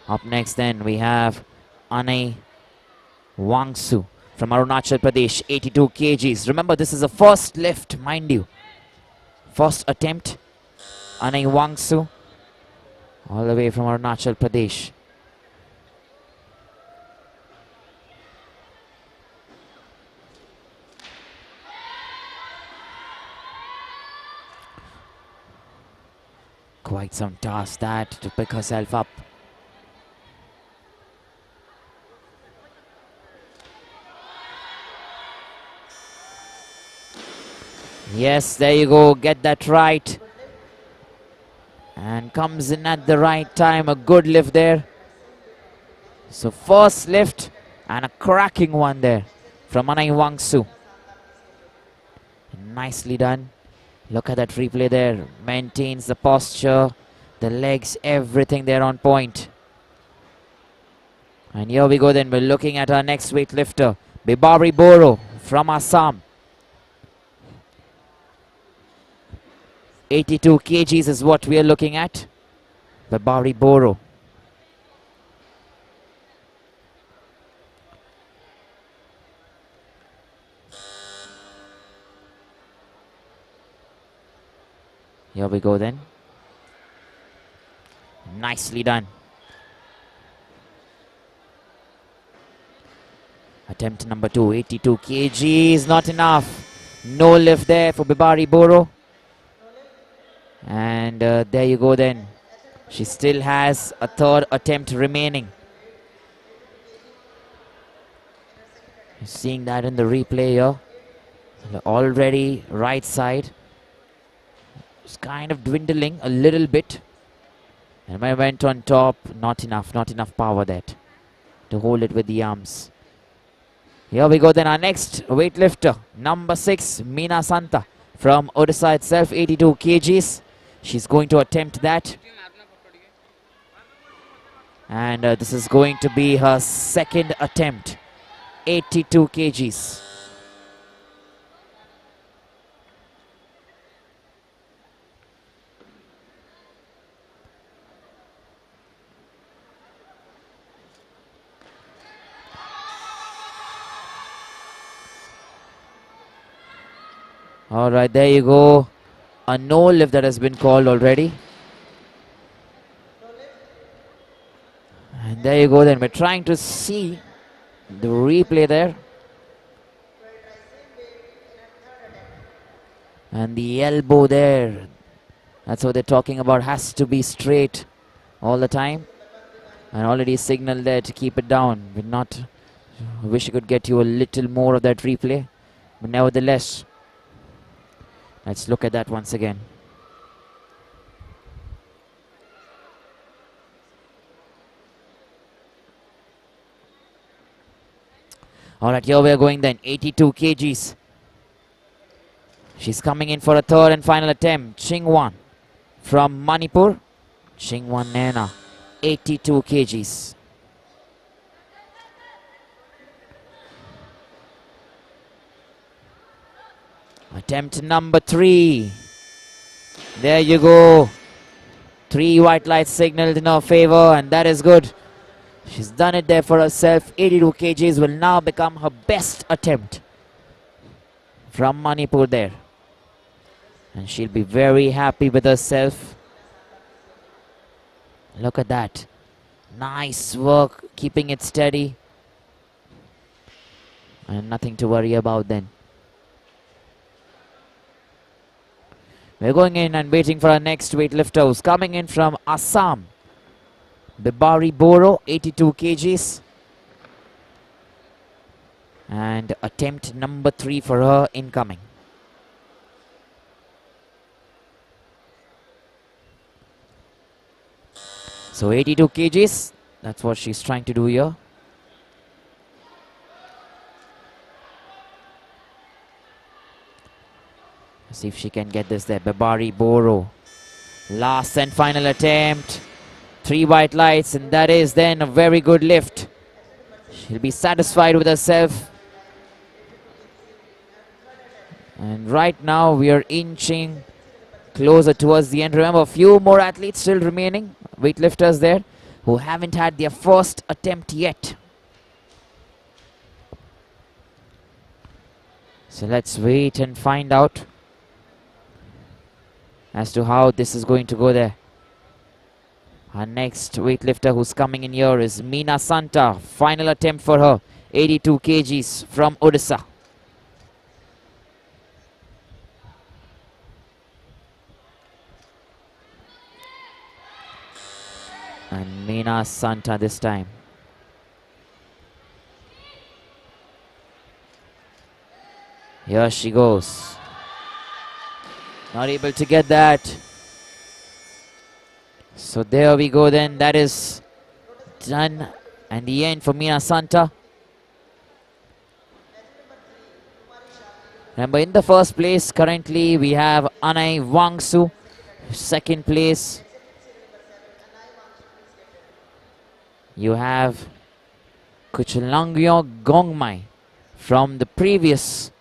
Up next then we have Anai Wangsu from Arunachal Pradesh, 82 kgs. Remember, this is a first lift, mind you. First attempt. Anai Wangsu, all the way from Arunachal Pradesh. Quite some task that to pick herself up. Yes, there you go, get that right. And comes in at the right time, a good lift there. So first lift and a cracking one there from Anai Wangsu. Nicely done. Look at that replay there, maintains the posture, the legs, everything there on point. And here we go then, we're looking at our next weightlifter, Bibari Boro from Assam. 82 kgs is what we are looking at. Bibari Boro. Here we go then. Nicely done. Attempt number 2, 82 kgs, not enough. No lift there for Bibari Boro. And there you go then. She still has a 3rd attempt remaining. You're seeing that in the replay here. Already right side. It's kind of dwindling a little bit. And when I went on top, not enough power there to hold it with the arms. Here we go then, our next weightlifter, number 6, Meena Santa from Odisha itself, 82 kgs. She's going to attempt that. And this is going to be her 2nd attempt, 82 kgs. All right, there you go. A no lift that has been called already. And there you go then. We're trying to see the replay there. And the elbow there. That's what they're talking about. Has to be straight all the time. And already signaled there to keep it down. But not. I wish I could get you a little more of that replay. But nevertheless, let's look at that once again. All right, here we are going then. 82 kgs. She's coming in for a 3rd and final attempt. Chingwan from Manipur. Chingwan Nena, 82 kgs. Attempt number 3. There you go. 3 white lights signaled in her favor, and that is good. She's done it there for herself. 82 kgs will now become her best attempt from Manipur there. And she'll be very happy with herself. Look at that. Nice work, keeping it steady. And nothing to worry about then. We're going in and waiting for our next weightlifter who's coming in from Assam. Bibari Boro, 82 kgs. And attempt number 3 for her incoming. So 82 kgs, that's what she's trying to do here. See if she can get this there. Bibari Boro. Last and final attempt. 3 white lights, and that is then a very good lift. She'll be satisfied with herself. And right now we are inching closer towards the end. Remember, a few more athletes still remaining, weightlifters there, who haven't had their first attempt yet. So let's wait and find out as to how this is going to go there. Our next weightlifter who's coming in here is Meena Santa. Final attempt for her, 82 kgs from Odisha. And Meena Santa this time. Here she goes. Not able to get that. So there we go then. That is done. And the end for Meena Santa. Remember, in the first place currently we have Anai Wangsu. Second place you have Kuchalangyo Gongmai from the previous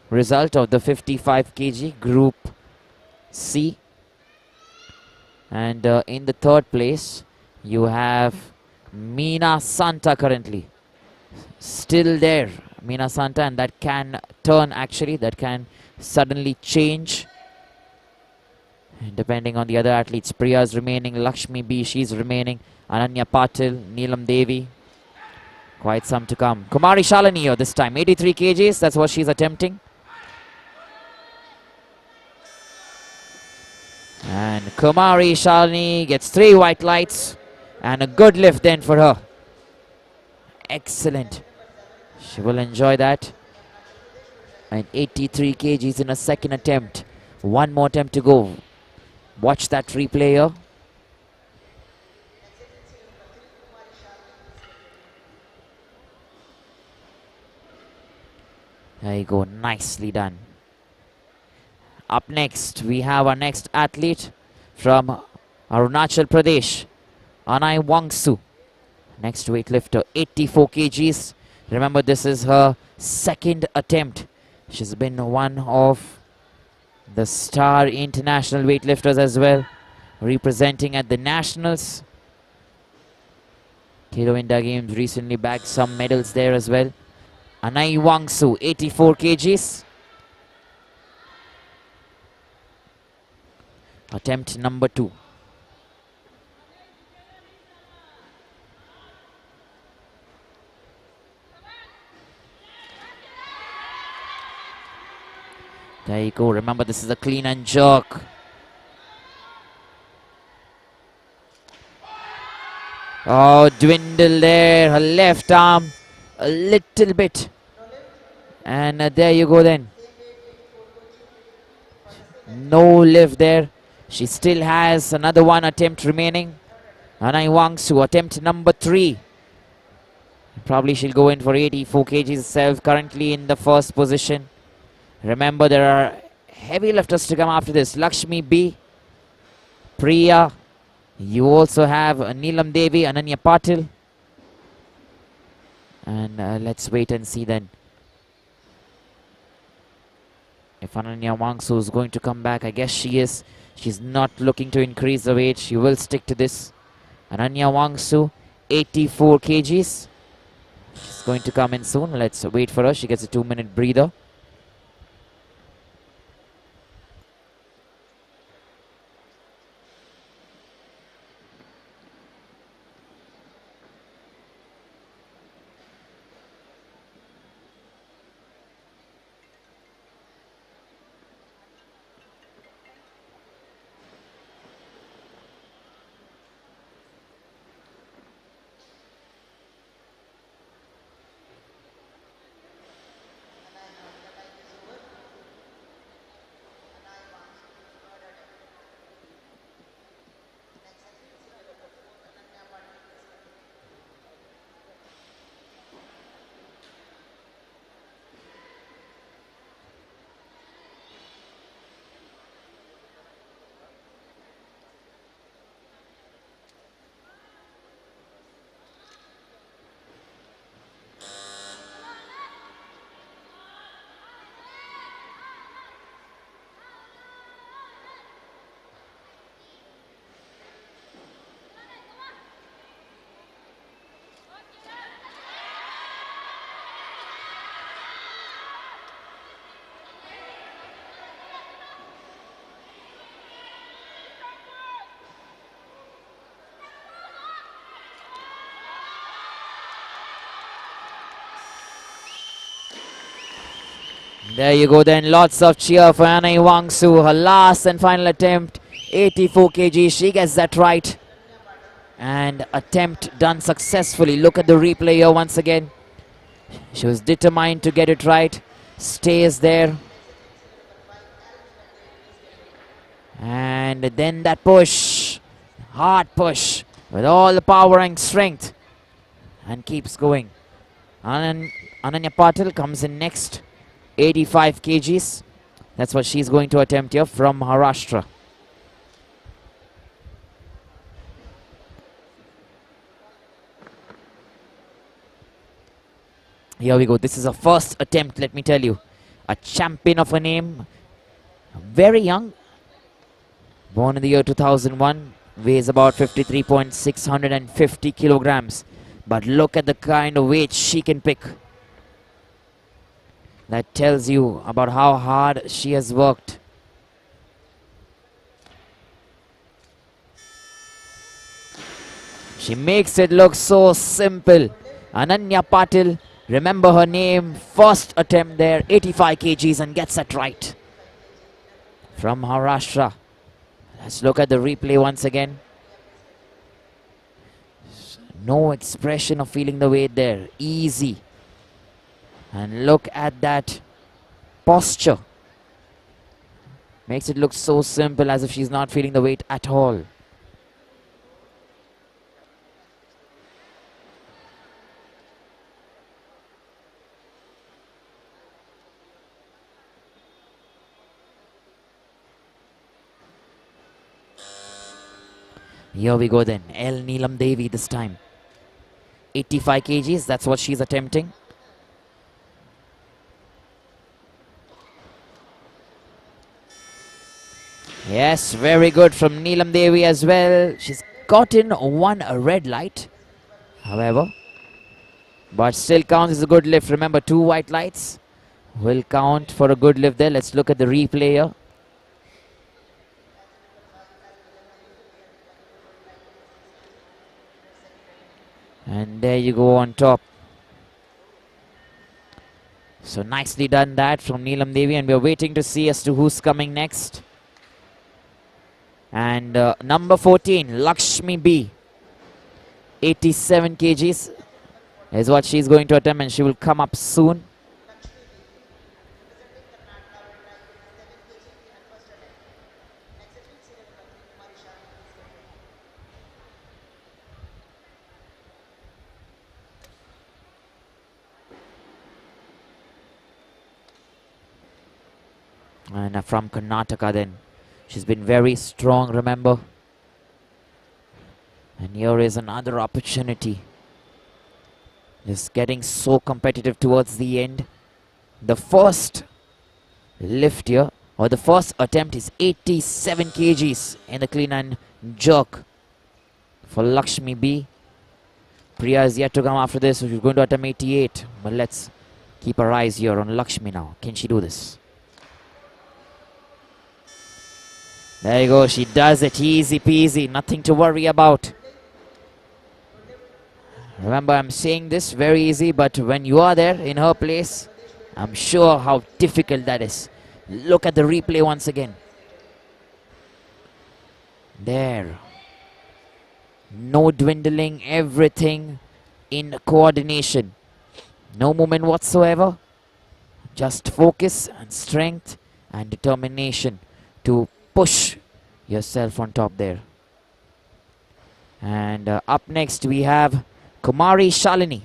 result of the 55 kg Group C. And in the third place you have Meena Santa currently. Still there, Meena Santa, and that can turn actually, that can suddenly change. And depending on the other athletes, Priya's remaining, Lakshmi B, she's remaining, Ananya Patil, Neelam Devi. Quite some to come. Kumari Shalini here this time, 83 kgs, that's what she's attempting. And Kumari Shalini gets 3 white lights and a good lift then for her. Excellent. She will enjoy that. And 83 kgs in a second attempt. One more attempt to go. Watch that replay here. There you go, nicely done. Up next, we have our next athlete from Arunachal Pradesh, Anai Wangsu. Next weightlifter, 84 kgs. Remember, this is her second attempt. She's been one of the star international weightlifters as well, representing at the nationals. Kilo India Games recently bagged some medals there as well. Anai Wangsu, 84 kgs. Attempt number 2. There you go. Remember, this is a clean and jerk. Oh, dwindle there. Her left arm a little bit. And there you go then. No lift there. She still has another one attempt remaining. Anai Wangsu, attempt number 3. Probably she'll go in for 84 kgs herself, currently in the first position. Remember, there are heavy lifters to come after this. Lakshmi B, Priya. You also have Neelam Devi, Ananya Patil. And let's wait and see then if Ananya Wangsu is going to come back. I guess she is. She's not looking to increase the weight. She will stick to this. Ananya Wangsu, 84 kgs. She's going to come in soon. Let's wait for her. She gets a 2-minute breather. There you go then. Lots of cheer for Anna Iwangsu. Her last and final attempt. 84 kg. She gets that right. And attempt done successfully. Look at the replay here once again. She was determined to get it right. Stays there. And then that push. Hard push. With all the power and strength. And keeps going. Ananya Patel comes in next. 85 kgs. That's what she's going to attempt here from Maharashtra. Here we go. This is a first attempt, let me tell you. A champion of a name. Very young. Born in the year 2001. Weighs about 53.650 kilograms. But look at the kind of weight she can pick. That tells you about how hard she has worked. She makes it look so simple. Ananya Patil, remember her name, first attempt there, 85 kgs and gets it right. From Maharashtra. Let's look at the replay once again. No expression of feeling the weight there. Easy. And look at that posture. Makes it look so simple as if she's not feeling the weight at all. Here we go then. Neelam Devi this time. 85 kgs, that's what she's attempting. Yes, very good from Neelam Devi as well. She's gotten one red light, however. But still counts as a good lift. Remember, 2 white lights will count for a good lift there. Let's look at the replay here. And there you go on top. So nicely done that from Neelam Devi, and we're waiting to see as to who's coming next. And number 14, Lakshmi B, 87 kgs is what she's going to attempt, and she will come up soon. And from Karnataka then. She's been very strong, remember. And here is another opportunity. Just getting so competitive towards the end. The first lift here, or the first attempt, is 87 kgs in the clean and jerk for Lakshmi B. Priya is yet to come after this, so she's going to attempt 88. But let's keep our eyes here on Lakshmi now. Can she do this? There you go, she does it, easy peasy, nothing to worry about. Remember, I'm saying this very easy, but when you are there in her place, I'm sure how difficult that is. Look at the replay once again. There. No dwindling, everything in coordination. No movement whatsoever. Just focus and strength and determination to push yourself on top there. And up next we have Kumari Shalini.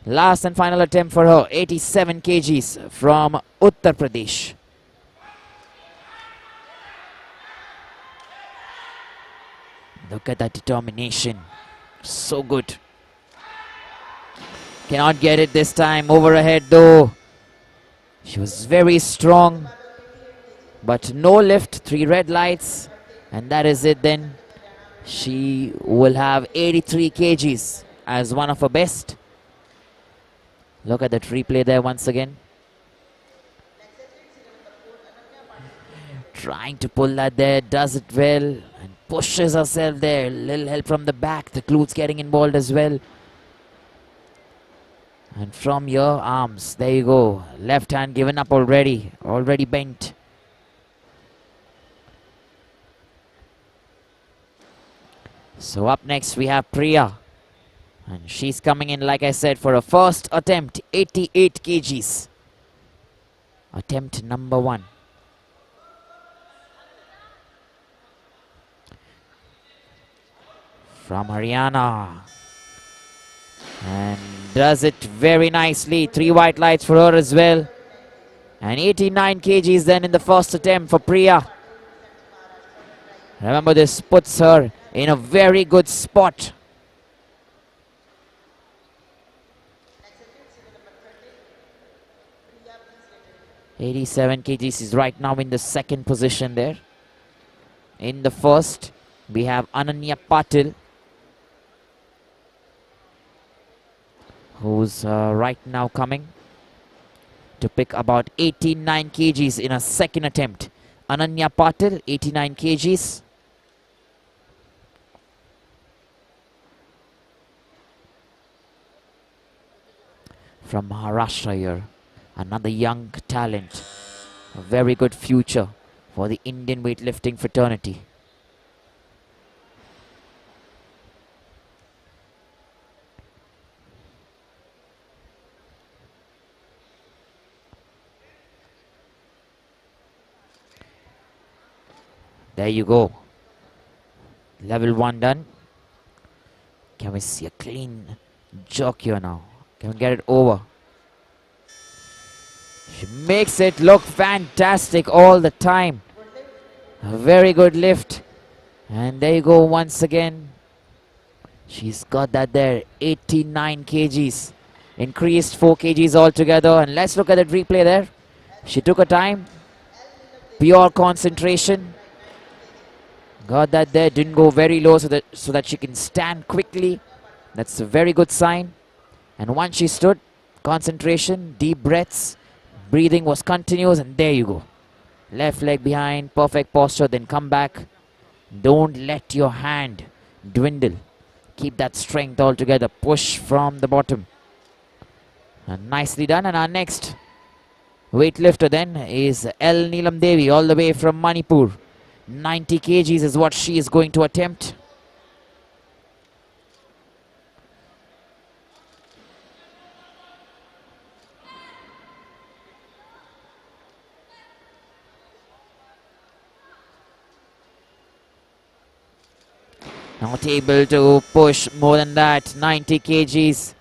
Last and final attempt for her, 87 kgs from Uttar Pradesh. Look at that determination. So good. Cannot get it this time. Over her head though. She was very strong. But no lift, 3 red lights, and that is it then. She will have 83 kgs as one of her best. Look at that replay there once again. Trying to pull that there, does it well, and pushes herself there. Little help from the back, the glutes getting involved as well. And from your arms, there you go. Left hand given up already. Already bent. So up next we have Priya. And she's coming in, like I said, for a first attempt. 88 kgs. Attempt number 1. From Haryana. And does it very nicely. 3 white lights for her as well. And 89 kgs then in the first attempt for Priya. Remember, this puts her in a very good spot. Next attempt, serial number 30. Priya, please get ready. 87 kgs is right now in the second position there. In the first, we have Ananya Patil, who's right now coming to pick about 89 kgs in a second attempt. Ananya Patil, 89 kgs. From Maharashtra here, another young talent, a very good future for the Indian weightlifting fraternity. There you go. Level 1 done. Can we see a clean jerk here now? Can we get it over? She makes it look fantastic all the time. A very good lift. And there you go once again. She's got that there. 89 kgs. Increased 4 kgs altogether. And let's look at that replay there. She took her time. Pure concentration. Got that there. Didn't go very low so that she can stand quickly. That's a very good sign. And once she stood, concentration, deep breaths, breathing was continuous, and there you go. Left leg behind, perfect posture, then come back. Don't let your hand dwindle. Keep that strength all together. Push from the bottom. And nicely done. And our next weightlifter then is L. Neelam Devi, all the way from Manipur. 90 kgs is what she is going to attempt. Not able to push more than that. 90 kgs.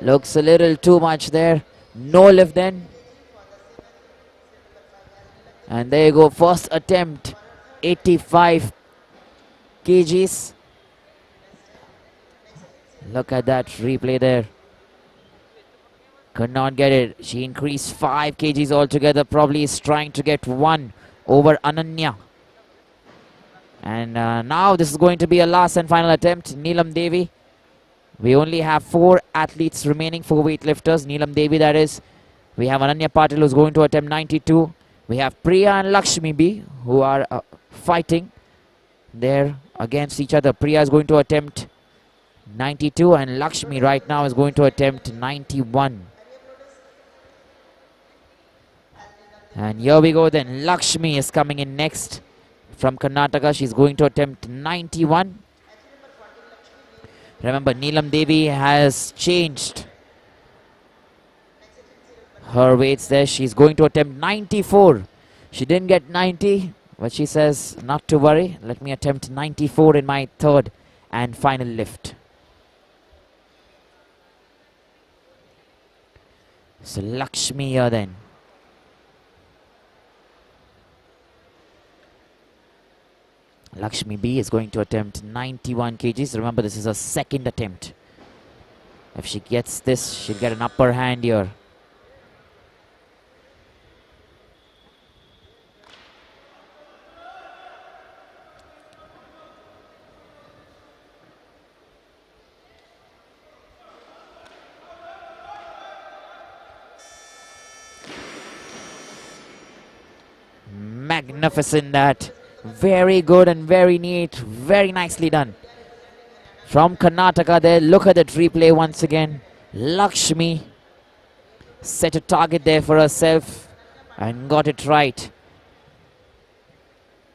Looks a little too much there. No lift then. And there you go. First attempt. 85 kgs. Look at that replay there. Could not get it. She increased 5 kgs altogether. Probably is trying to get 1 over Ananya. And now this is going to be a last and final attempt. Neelam Devi. We only have 4 athletes remaining, 4 weightlifters. Neelam Devi, that is. We have Ananya Patil, who's going to attempt 92. We have Priya and Lakshmi B, who are fighting there against each other. Priya is going to attempt 92 and Lakshmi right now is going to attempt 91. And here we go then. Lakshmi is coming in next from Karnataka. She's going to attempt 91. Remember, Neelam Devi has changed her weights there. She's going to attempt 94. She didn't get 90, but she says not to worry. Let me attempt 94 in my third and final lift. So Lakshmi here then. Lakshmi B is going to attempt 91 kgs. Remember, this is a second attempt. If she gets this, she'll get an upper hand here. Magnificent that. Very good and very neat. Very nicely done. From Karnataka there. Look at that replay once again. Lakshmi set a target there for herself and got it right.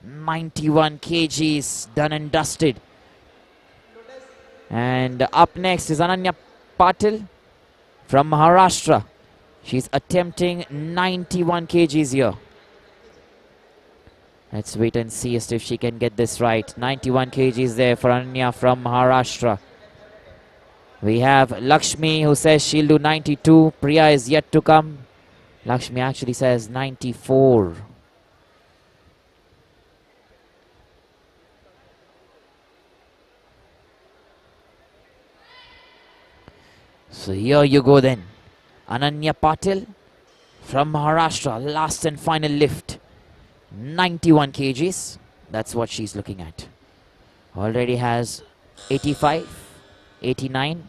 91 kgs done and dusted. And up next is Ananya Patil from Maharashtra. She's attempting 91 kgs here. Let's wait and see as to if she can get this right. 91 kgs there for Ananya from Maharashtra. We have Lakshmi who says she'll do 92. Priya is yet to come. Lakshmi actually says 94. So here you go then. Ananya Patil from Maharashtra. Last and final lift. 91 kgs. That's what she's looking at. Already has 85, 89.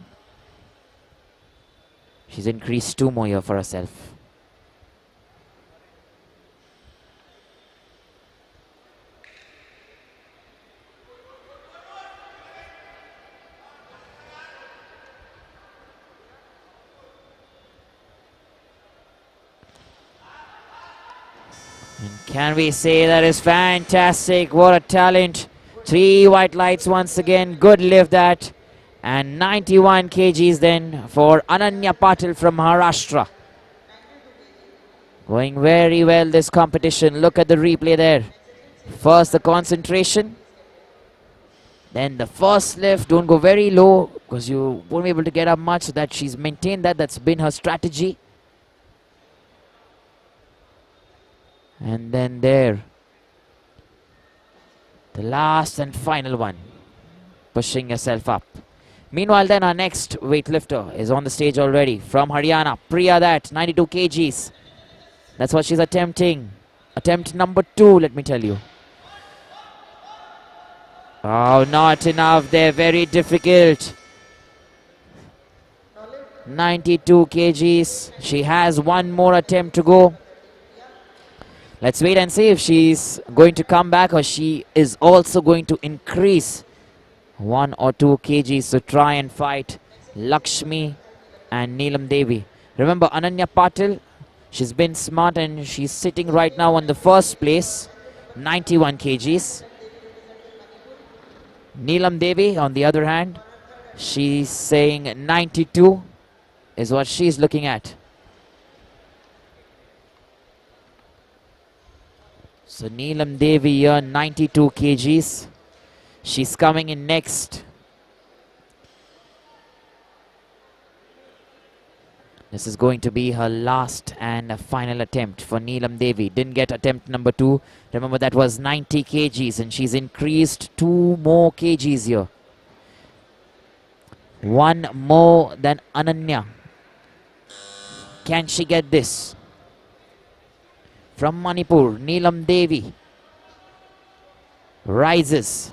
She's increased 2 more here for herself. And can we say that is fantastic? What a talent. 3 white lights once again. Good lift that. And 91 kgs then for Ananya Patil from Maharashtra. Going very well this competition. Look at the replay there. First the concentration. Then the first lift. Don't go very low because you won't be able to get up much. So that she's maintained that. That's been her strategy. And then there, the last and final one, pushing yourself up. Meanwhile then our next weightlifter is on the stage already from Haryana. Priya that, 92 kgs. That's what she's attempting. Attempt number 2, let me tell you. Oh, not enough there, very difficult. 92 kgs. She has 1 more attempt to go. Let's wait and see if she's going to come back or she is also going to increase 1 or 2 kgs to try and fight Lakshmi and Neelam Devi. Remember Ananya Patil, she's been smart and she's sitting right now on the first place, 91 kgs. Neelam Devi on the other hand, she's saying 92 is what she's looking at. So Neelam Devi here, 92 kgs. She's coming in next. This is going to be her last and final attempt for Neelam Devi. Didn't get attempt number 2. Remember that was 90 kgs and she's increased 2 more kgs here. 1 more than Ananya. Can she get this? From Manipur, Neelam Devi rises.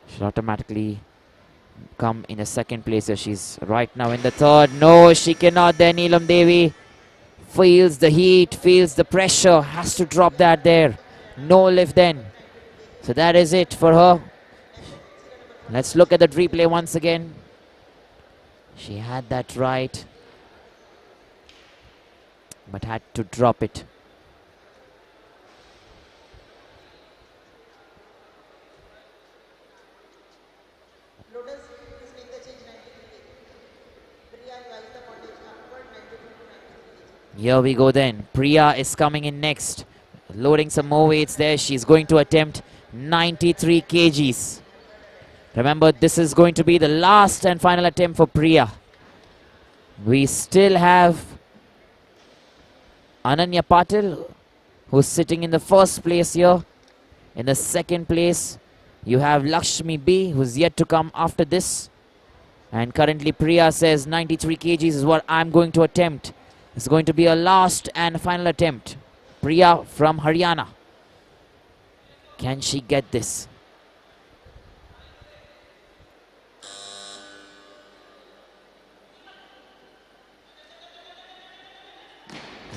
She'll automatically come in a second place. So she's right now in the third. No, she cannot there. Neelam Devi feels the heat, feels the pressure, has to drop that there. No lift then. So that is it for her. Let's look at the replay once again. She had that right, but had to drop it. Loaders, please make the change 93 kg. Priya rise the foundation upward 92 to 93 kg. Here we go then. Priya is coming in next. Loading some more weights there. She's going to attempt 93 kgs. Remember, this is going to be the last and final attempt for Priya. We still have Ananya Patil, who's sitting in the first place here. In the second place, you have Lakshmi B, who's yet to come after this. And currently Priya says 93 kgs is what I'm going to attempt. It's going to be a last and final attempt. Priya from Haryana. Can she get this?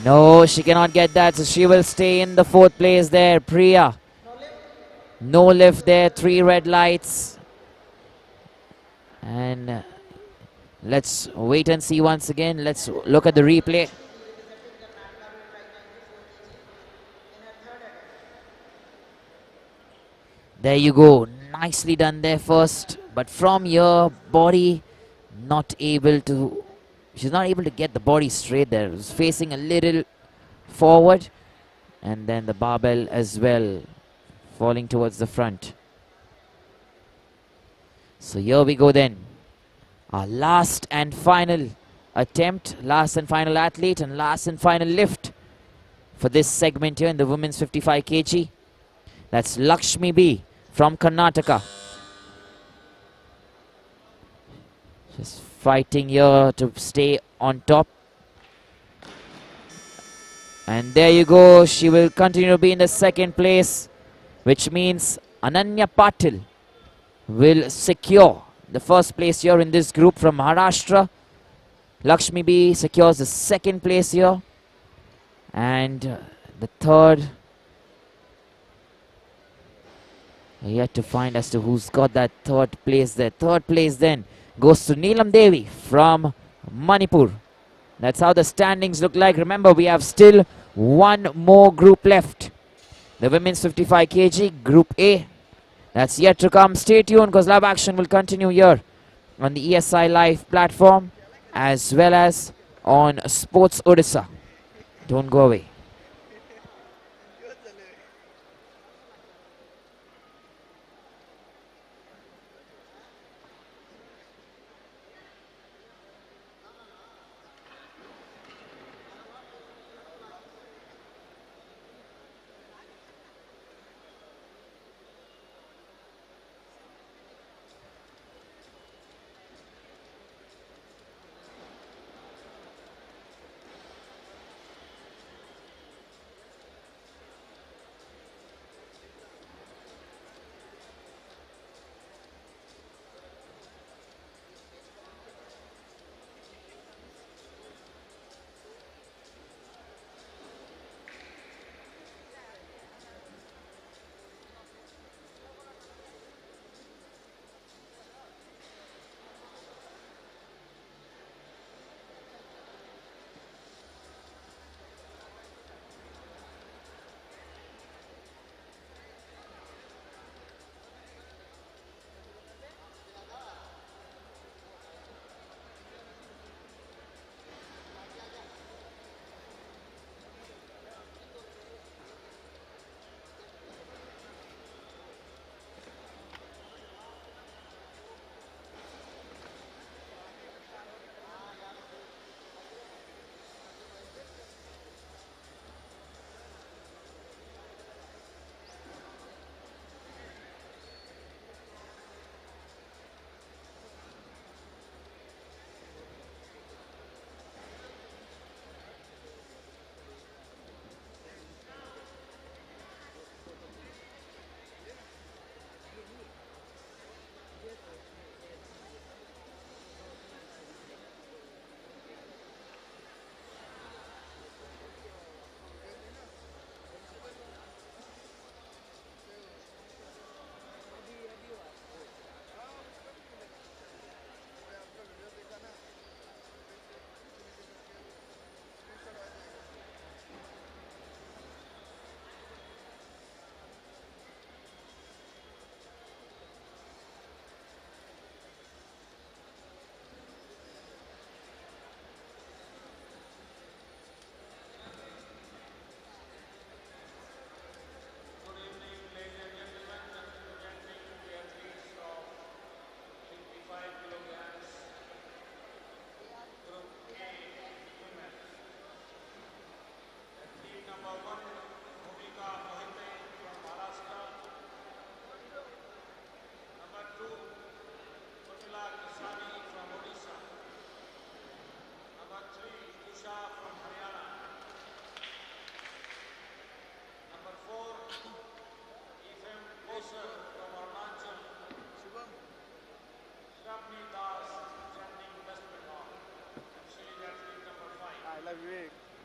No, she cannot get that, so she will stay in the fourth place there. Priya. No lift there, 3 red lights. And let's wait and see once again. Let's look at the replay. There you go. Nicely done there first. But from here, body not able to... She's not able to get the body straight there. It's facing a little forward. And then the barbell as well, falling towards the front. So here we go then. Our last and final attempt, last and final athlete, and last and final lift for this segment here in the women's 55 kg. That's Lakshmi B from Karnataka. Just fighting here to stay on top. And there you go. She will continue to be in the second place, which means Ananya Patil will secure the first place here in this group from Maharashtra. Lakshmi B secures the second place here. And the third, yet to find as to who's got that third place there. Third place then goes to Neelam Devi from Manipur. That's how the standings look like. Remember, we have still one more group left. The women's 55 kg, Group A. That's yet to come. Stay tuned because live action will continue here on the ESI Live platform as well as on Sports Odisha. Don't go away.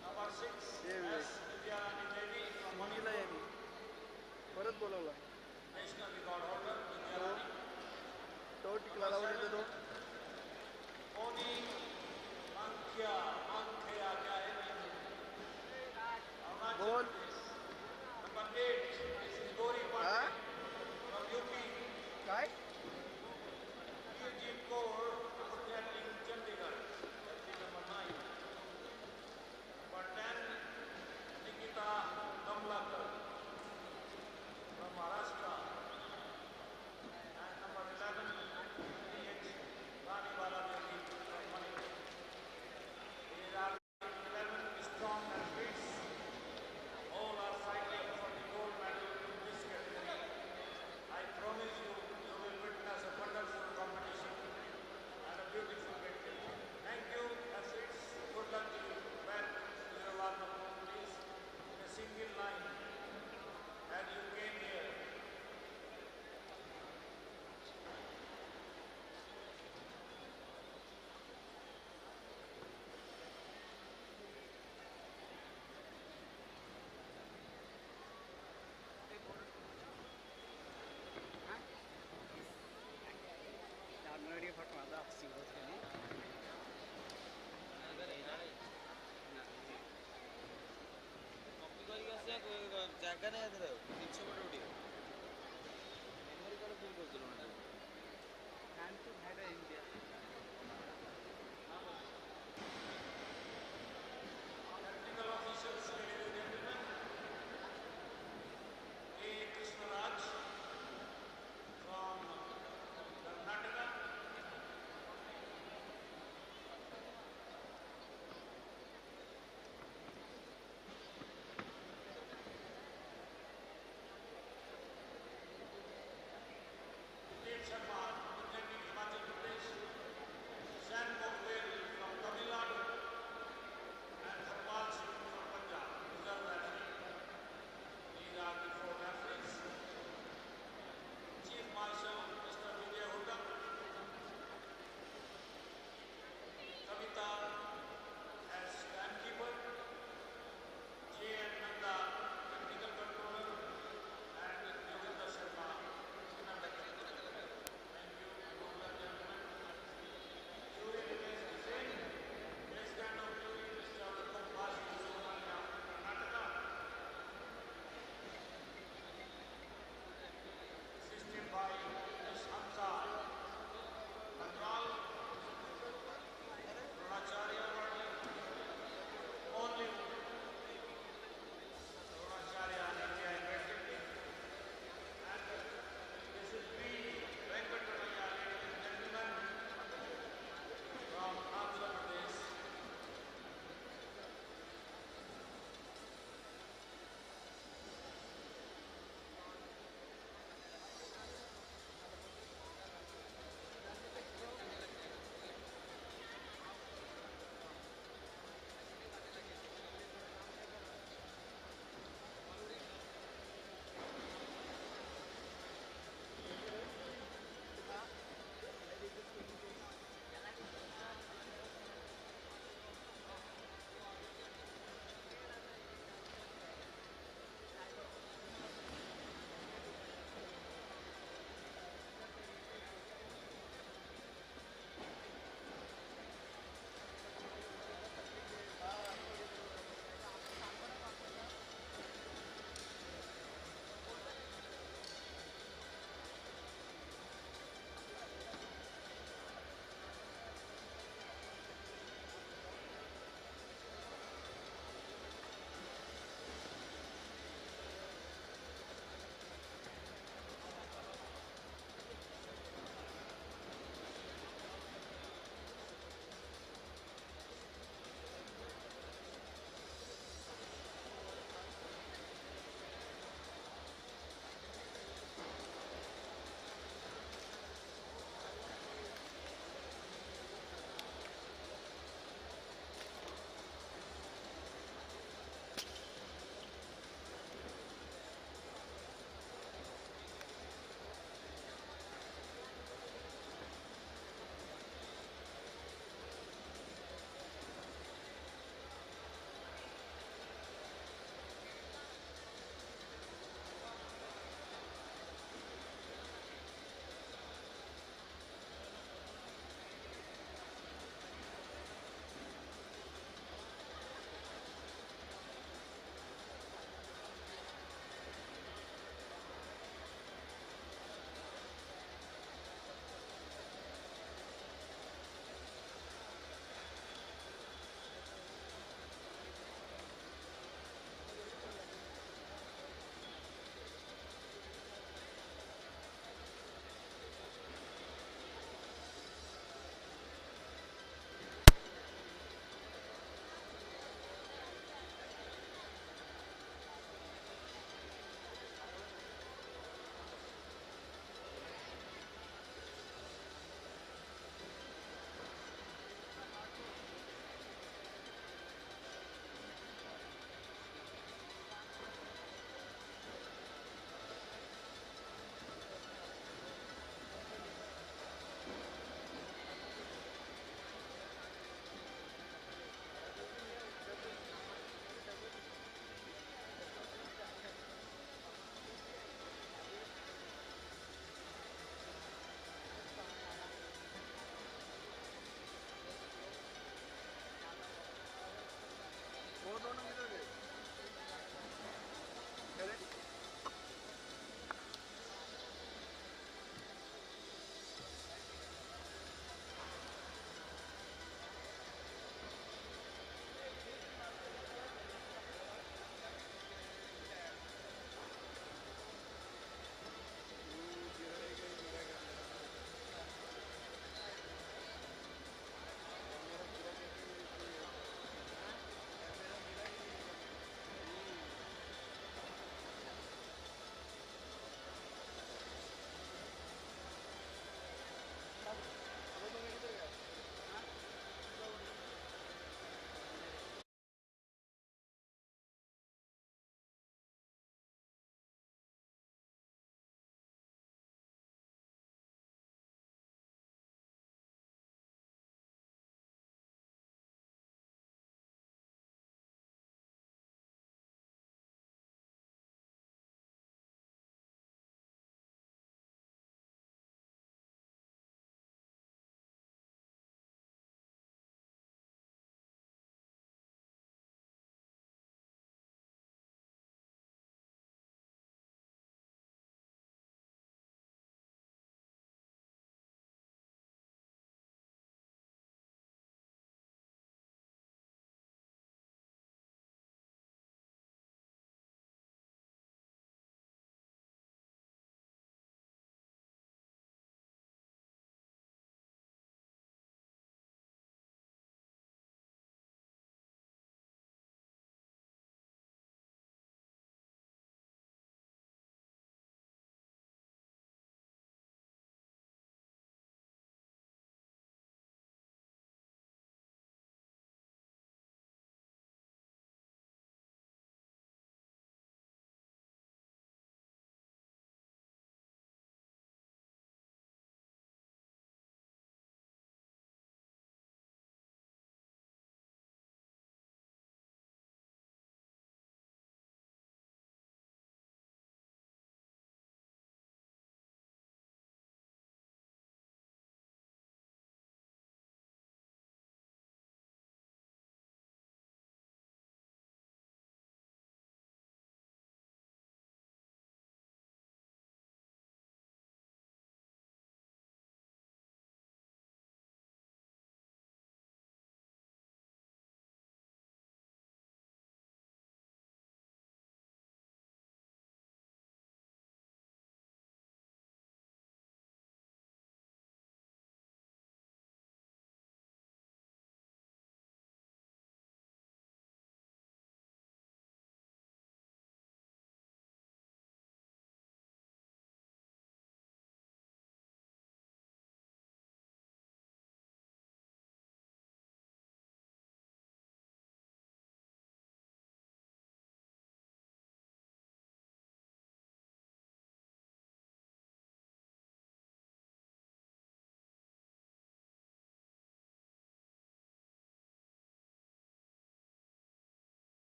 Number 6, Ginarani Devi from Manipur. National record holder, Ginarani. ଫାଙ୍କା ନାହିଁ ଏଥିରେ ତିନିଶହ metre ଉଠିବ memory card feel କରୁଥିଲୁ ନା Technical officials, ladies and gentlemen, A. Krishnaraj from Karnataka.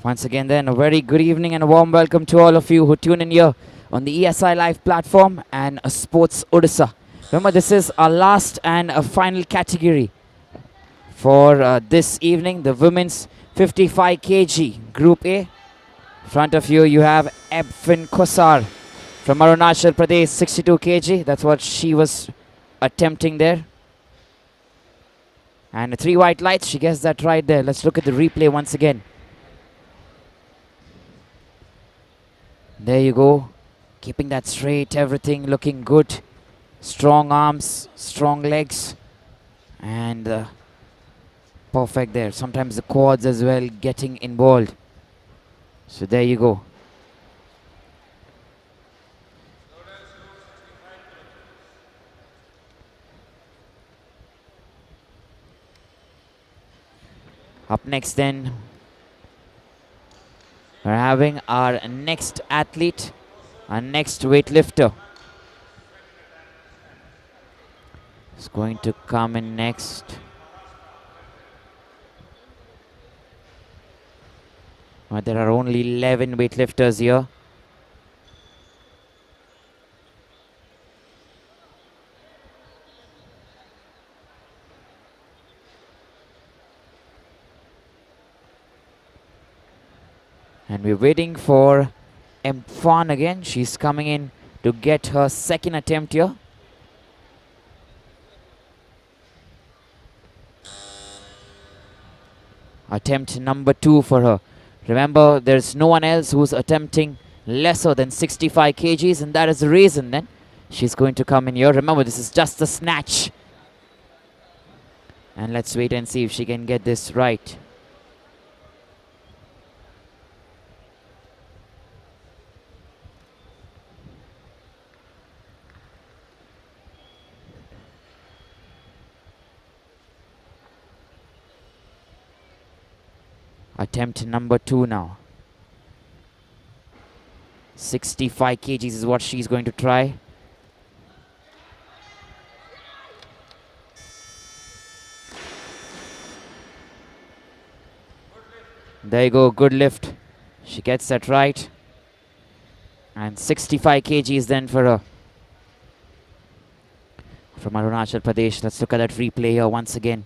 Once again then, a very good evening and a warm welcome to all of you who tune in here on the ESI Live platform and Sports Odisha. Remember, this is our last and a final category for this evening, the women's 55 kg Group A. In front of you, you have Ebfin Kosar from Arunachal Pradesh, 62 kg. That's what she was attempting there. And 3 white lights, she gets that right there. Let's look at the replay once again. There you go. Keeping that straight, everything looking good. Strong arms, strong legs. And perfect there. Sometimes the quads as well getting involved. So there you go. Up next then, we're having our next athlete, our next weightlifter. Is going to come in next. There are only 11 weightlifters here. And we're waiting for Fan again. She's coming in to get her second attempt here. Attempt number 2 for her. Remember, there's no one else who's attempting lesser than 65 kgs, and that is the reason then she's going to come in here. Remember, this is just a snatch. And let's wait and see if she can get this right. Attempt number 2 now. 65 kgs is what she's going to try. There you go, good lift. She gets that right. And 65 kgs then for her. From Arunachal Pradesh. Let's look at that replay here once again.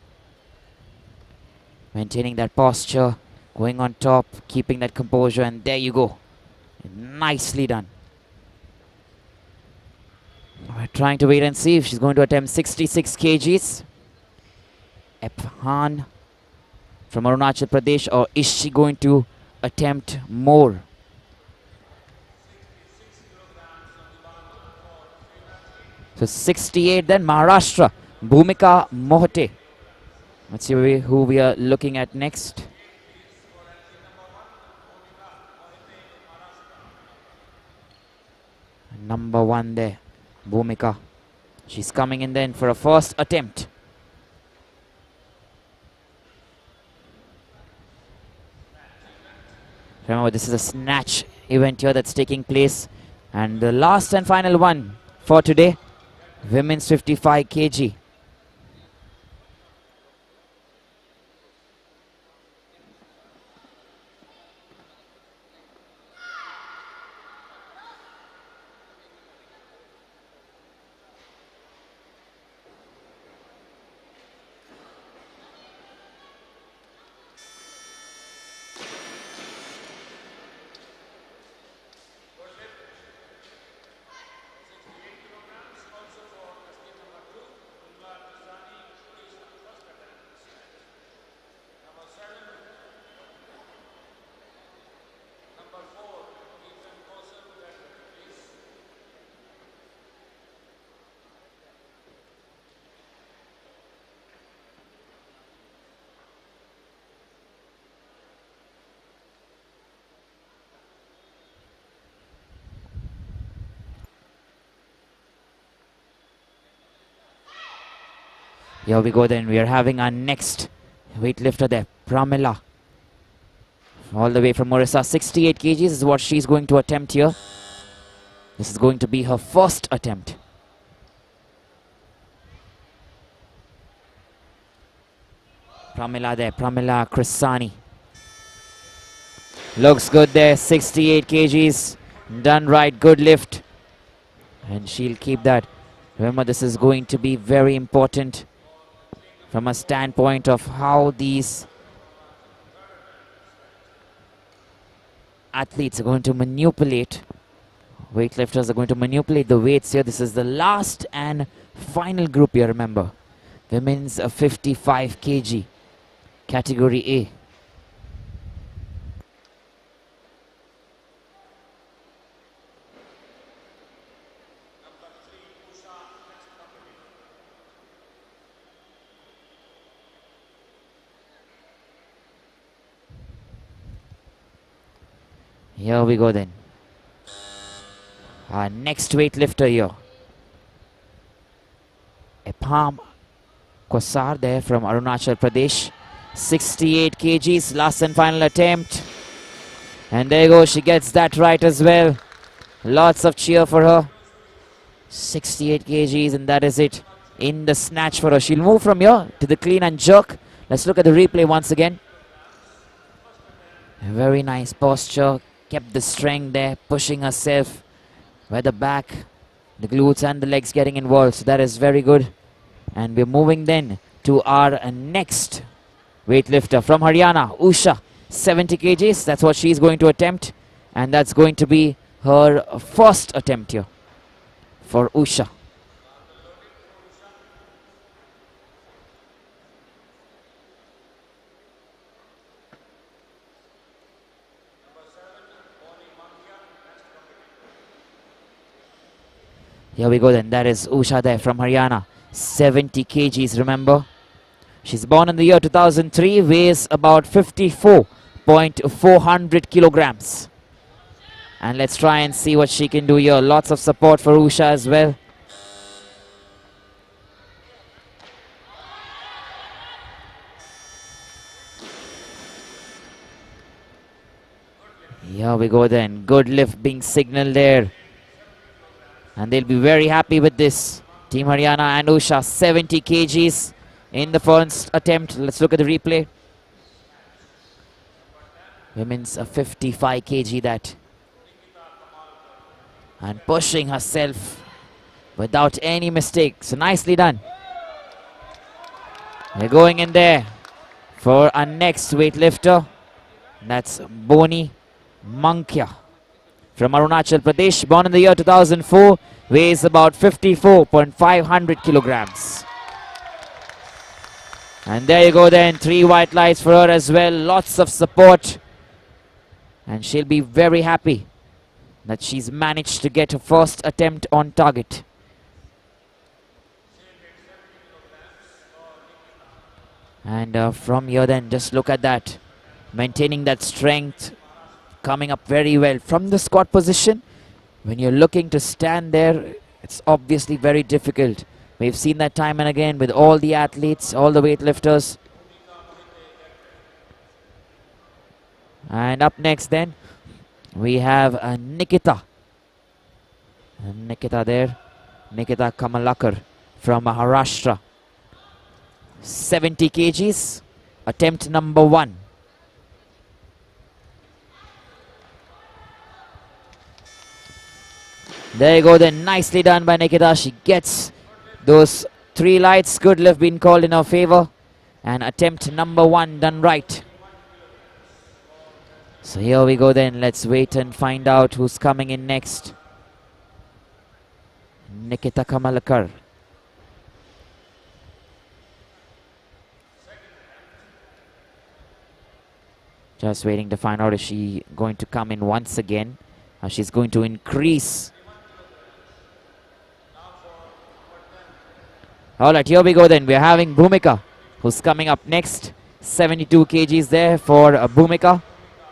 Maintaining that posture. Going on top, keeping that composure, and there you go. Nicely done. We're trying to wait and see if she's going to attempt 66 kgs. Ephan from Arunachal Pradesh, or is she going to attempt more? So 68 then, Maharashtra, Bhumika Mohte. Let's see who we are looking at next. Number 1 there, Bhumika. She's coming in then for a first attempt. Remember, this is a snatch event here that's taking place. And the last and final one for today, women's 55 kg. Here we go then. We are having our next weightlifter there, Pramila. All the way from Orissa, 68 kgs is what she's going to attempt here. This is going to be her first attempt. Pramila there, Pramila Krisani. Looks good there. 68 kgs. Done right. Good lift. And she'll keep that. Remember, this is going to be very important from a standpoint of how these athletes are going to manipulate. Weightlifters are going to manipulate the weights here. This is the last and final group here, remember. Women's 55 kg, category A. Here we go then. Our next weightlifter here. Epam Kosar there from Arunachal Pradesh. 68 kgs, last and final attempt. And there you go, she gets that right as well. Lots of cheer for her. 68 kgs, and that is it in the snatch for her. She'll move from here to the clean and jerk. Let's look at the replay once again. A very nice posture. Kept the strength there, pushing herself by the back, the glutes and the legs getting involved. So that is very good. And we're moving then to our next weightlifter from Haryana, Usha. 70 kgs, that's what she's going to attempt. And that's going to be her first attempt here for Usha. Here we go then, that is Usha there from Haryana. 70 kgs, remember. She's born in the year 2003, weighs about 54.400 kilograms. And let's try and see what she can do here. Lots of support for Usha as well. Here we go then, good lift being signaled there. And they'll be very happy with this. Team Haryana and Usha, 70 kgs in the first attempt. Let's look at the replay. Women's 55 kg that. And pushing herself without any mistakes. So nicely done. We're going in there for our next weightlifter. That's Boni Mankia from Arunachal Pradesh, born in the year 2004, weighs about 54.500 kilograms. And there you go then, 3 white lights for her as well, lots of support. And she'll be very happy that she's managed to get her first attempt on target. And from here then, just look at that, maintaining that strength, coming up very well from the squat position. When you're looking to stand there, it's obviously very difficult. We've seen that time and again with all the athletes, all the weightlifters. And up next then, we have Nikita. Nikita there, Nikita Kamalakar from Maharashtra. 70 kgs, attempt number 1. There you go then, nicely done by Nikita. She gets those 3 lights. Good lift being called in her favor. And attempt number 1 done right. So here we go then. Let's wait and find out who's coming in next. Nikita Kamalakar. Just waiting to find out if she's going to come in once again. She's going to increase. Alright, here we go then. We're having Bhumika, who's coming up next. 72 kgs there for Bhumika.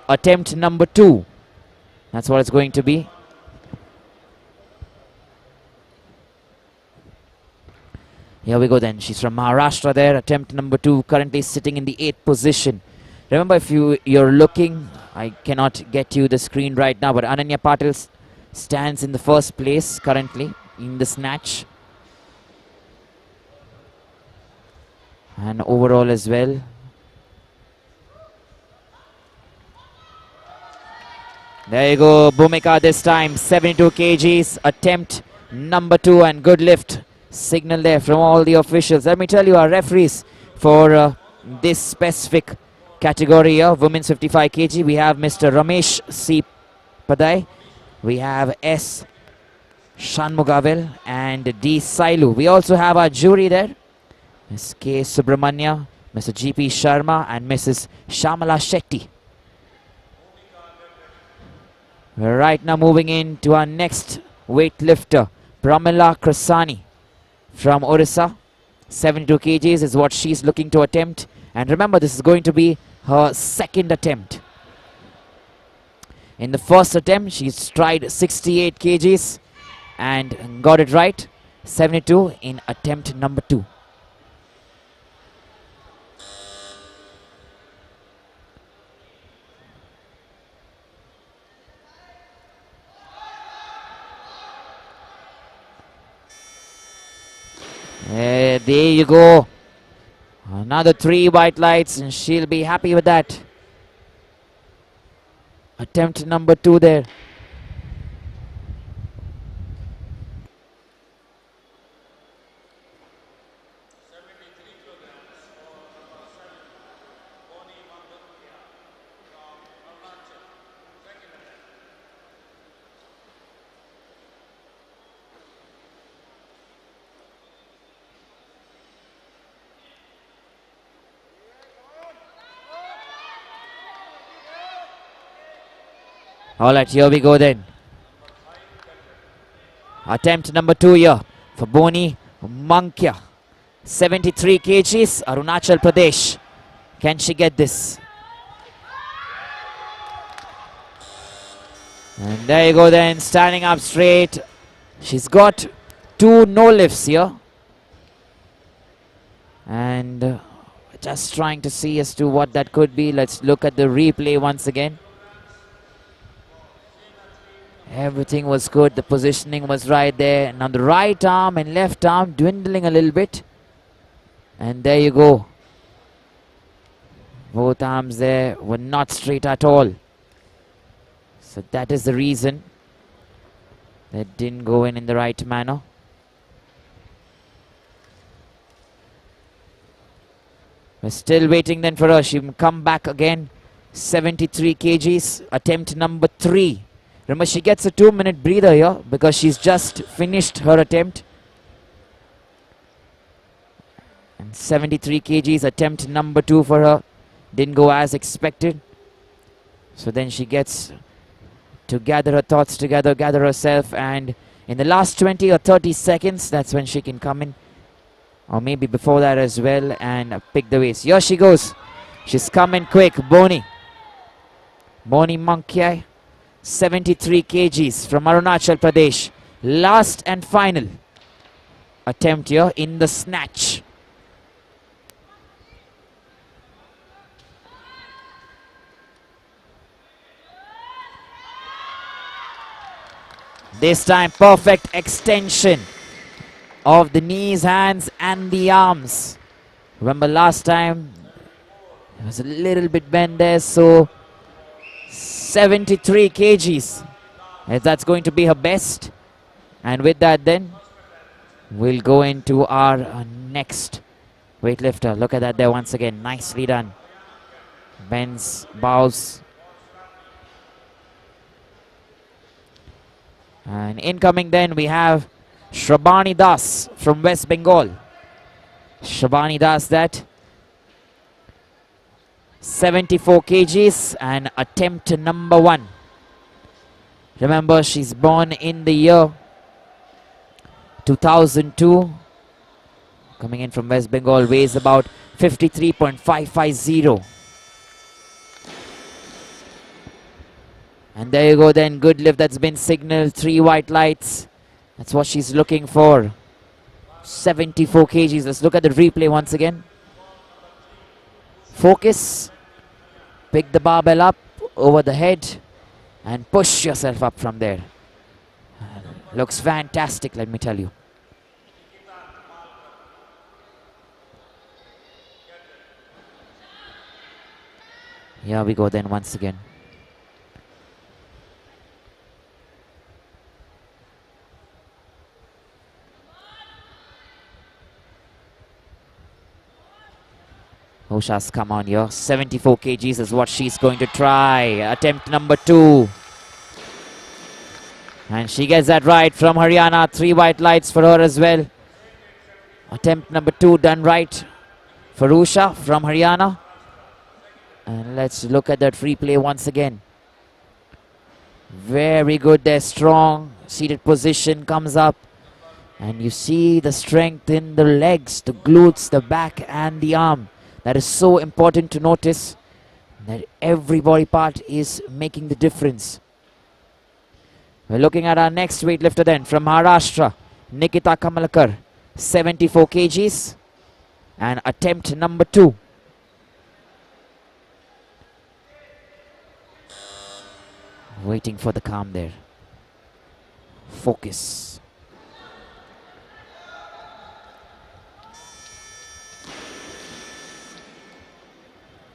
Attempt number 2. That's what it's going to be. Here we go then. She's from Maharashtra there. Attempt number 2. Currently sitting in the 8th position. Remember, if you're looking, I cannot get you the screen right now, but Ananya Patil stands in the first place currently in the snatch. And overall as well. There you go, Bhumika this time, 72 kgs, attempt number 2, and good lift. Signal there from all the officials. Let me tell you, our referees for this specific category of women's 55 kg, we have Mr. Ramesh C. Padai, we have S. Shanmugavel and D. Sailu. We also have our jury there, Ms. K. Subramanya, Mr. G.P. Sharma and Mrs. Shamala Shetty. We're right now moving in to our next weightlifter, Pramila Krasani from Odisha. 72 kgs is what she's looking to attempt. And remember, this is going to be her second attempt. In the first attempt, she's tried 68 kgs and got it right. 72 in attempt number 2. There you go. Another 3 white lights and she'll be happy with that. Attempt number 2 there. Alright, here we go then. Attempt number 2 here for Boni Mankya. 73 kgs, Arunachal Pradesh. Can she get this? And there you go then, standing up straight. She's got 2 no lifts here. And just trying to see as to what that could be. Let's look at the replay once again. Everything was good, the positioning was right there. And on the right arm and left arm dwindling a little bit. And there you go. Both arms there were not straight at all. So that is the reason that didn't go in the right manner. We're still waiting then for her. She will come back again. 73 kgs, attempt number 3. Remember, she gets a 2-minute breather here because she's just finished her attempt. And 73 kgs, attempt number 2 for her. Didn't go as expected. So then she gets to gather her thoughts together, gather herself, and in the last 20 or 30 seconds, that's when she can come in. Or maybe before that as well, and pick the waist. Here she goes. She's coming quick. Boni Mankyai. 73 kgs from Arunachal Pradesh. Last and final attempt here in the snatch. This time perfect extension of the knees, hands and the arms. Remember last time it was a little bit bent there, so 73 kgs. That's going to be her best. And with that then, we'll go into our next weightlifter. Look at that there once again. Nicely done. Bends, bows. And incoming then we have Shivani Das from West Bengal. Shivani Das that. 74 kgs and attempt number 1. Remember, she's born in the year 2002. Coming in from West Bengal, weighs about 53.550. And there you go then, good lift that's been signaled, 3 white lights. That's what she's looking for. 74 kgs. Let's look at the replay once again. Focus. Pick the barbell up over the head and push yourself up from there. Looks fantastic, let me tell you. Here we go then once again. Usha's come on here. 74 kgs is what she's going to try. Attempt number 2. And she gets that right from Haryana. 3 white lights for her as well. Attempt number 2 done right for Usha from Haryana. And let's look at that replay once again. Very good there, strong. Seated position comes up. And you see the strength in the legs, the glutes, the back and the arm. That is so important to notice. That every body part is making the difference. We're looking at our next weightlifter then from Maharashtra. Nikita Kamalkar. 74 kgs. And attempt number 2. Waiting for the calm there. Focus.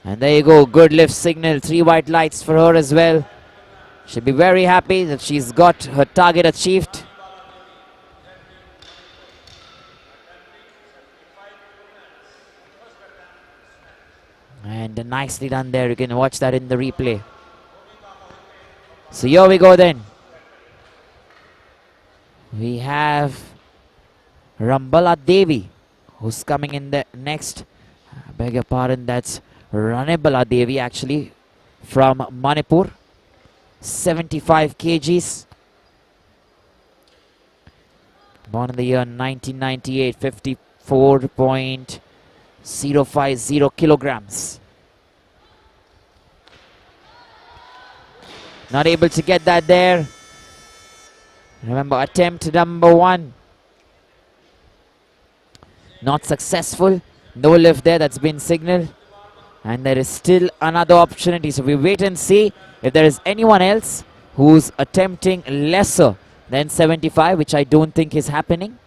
And there you go, good lift signal. 3 white lights for her as well. She'll be very happy that she's got her target achieved. And nicely done there. You can watch that in the replay. So here we go then. We have Rambala Devi, who's coming in the next. I beg your pardon, that's Ranebala Devi actually from Manipur. 75 kgs. Born in the year 1998, 54.050 kilograms. Not able to get that there. Remember, attempt number 1. Not successful. No lift there, that's been signaled. And there is still another opportunity. So we wait and see if there is anyone else who's attempting lesser than 75, which I don't think is happening.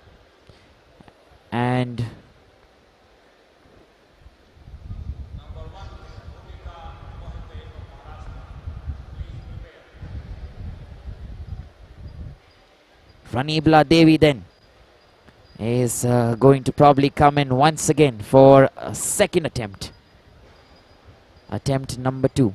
And Ranebala Devi then is going to probably come in once again for a second attempt. Attempt number 2.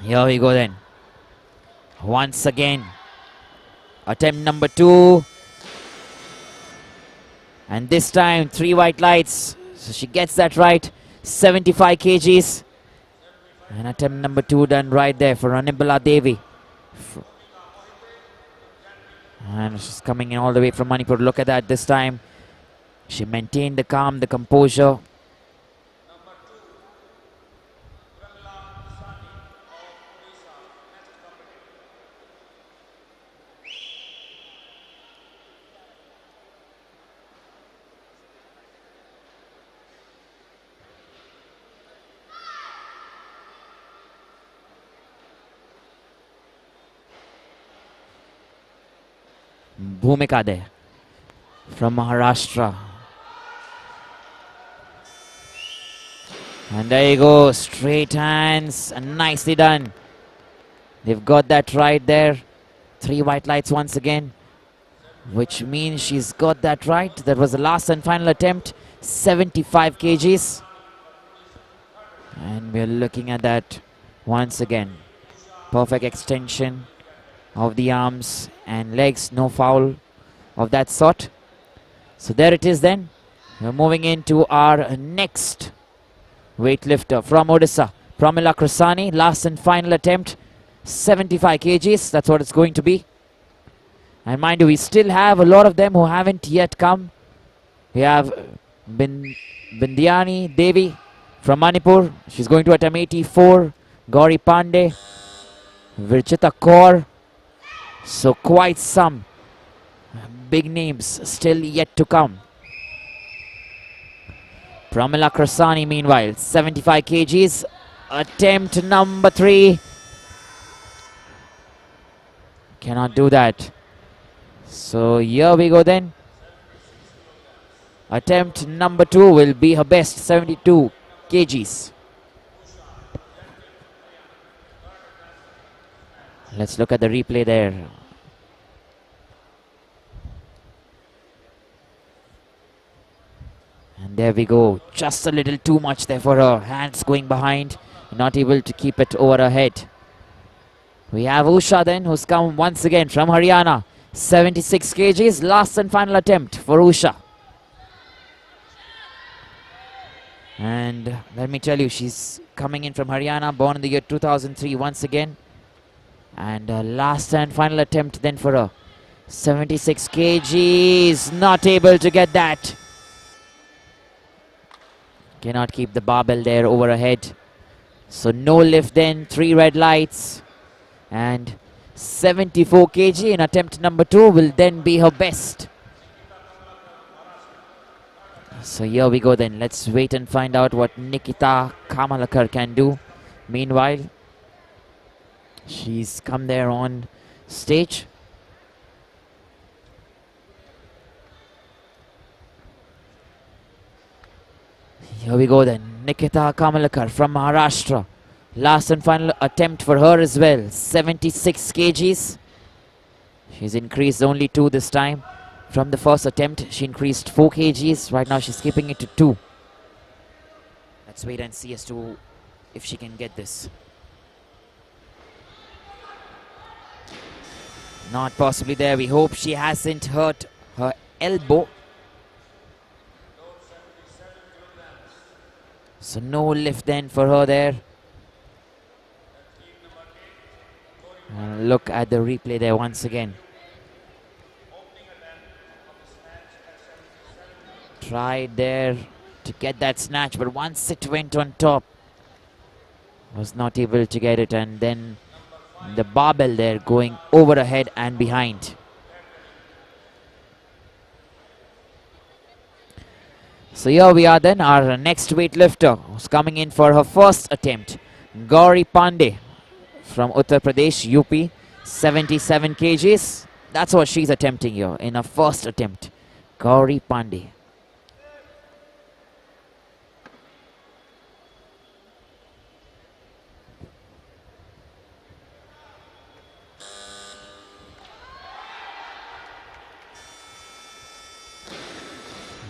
Here we go then. Once again. Attempt number 2. And this time 3 white lights. So she gets that right. 75 kgs. And attempt number 2 done right there for Ranebala Devi. And she's coming in all the way from Manipur. Look at that this time. She maintained the calm, the composure. Bhumika there from Maharashtra. And there you go, straight hands and nicely done. They've got that right there. 3 white lights once again, which means she's got that right. That was the last and final attempt. 75 kgs. And we're looking at that once again. Perfect extension of the arms and legs, no foul of that sort. So there it is then. We're moving into our next weightlifter from Odisha, Pramila Krasani. Last and final attempt, 75 kgs. That's what it's going to be. And mind you, we still have a lot of them who haven't yet come. We have Ginarani Devi from Manipur. She's going to attempt 84. Gauri Pandey, Virchita Kaur. So quite some big names still yet to come. Pramila Krasani meanwhile, 75 kgs. Attempt number 3. Cannot do that. So here we go then. Attempt number 2 will be her best, 72 kgs. Let's look at the replay there. And there we go. Just a little too much there for her. Hands going behind. Not able to keep it over her head. We have Usha then, who's come once again from Haryana. 76 kgs. Last and final attempt for Usha. And let me tell you, she's coming in from Haryana, born in the year 2003 once again. And last and final attempt then for her. 76 kgs. Not able to get that. Cannot keep the barbell there over her head. So no lift then, 3 red lights. And 74 kg in attempt number 2 will then be her best. So here we go then. Let's wait and find out what Nikita Kamalakar can do. Meanwhile, she's come there on stage. Here we go then. Nikita Kamalakar from Maharashtra. Last and final attempt for her as well. 76 kgs. She's increased only 2 this time. From the first attempt, she increased 4 kgs. Right now, she's keeping it to 2. Let's wait and see as to if she can get this. Not possibly there. We hope she hasn't hurt her elbow. So no lift then for her there. And look at the replay there once again. Tried there to get that snatch, but once it went on top, was not able to get it, and then the barbell there going over her head and behind. So here we are then, our next weightlifter who's coming in for her first attempt. Gauri Pandey from Uttar Pradesh, UP, 77 kgs. That's what she's attempting here in her first attempt. Gauri Pandey.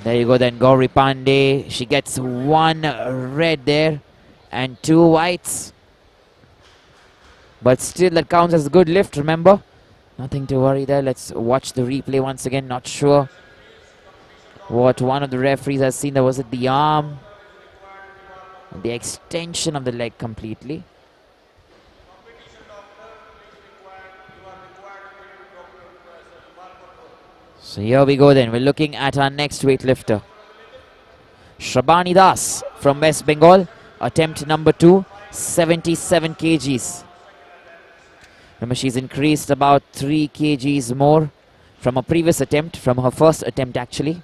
There you go then, Gauri Pandey. She gets 1 red there and 2 whites. But still that counts as a good lift, remember? Nothing to worry there. Let's watch the replay once again. Not sure what one of the referees has seen. There was it the arm. The extension of the leg completely. So here we go then. We're looking at our next weightlifter. Shivani Das from West Bengal. Attempt number 2, 77 kgs. Remember, she's increased about 3 kgs more from a previous attempt, from her first attempt actually.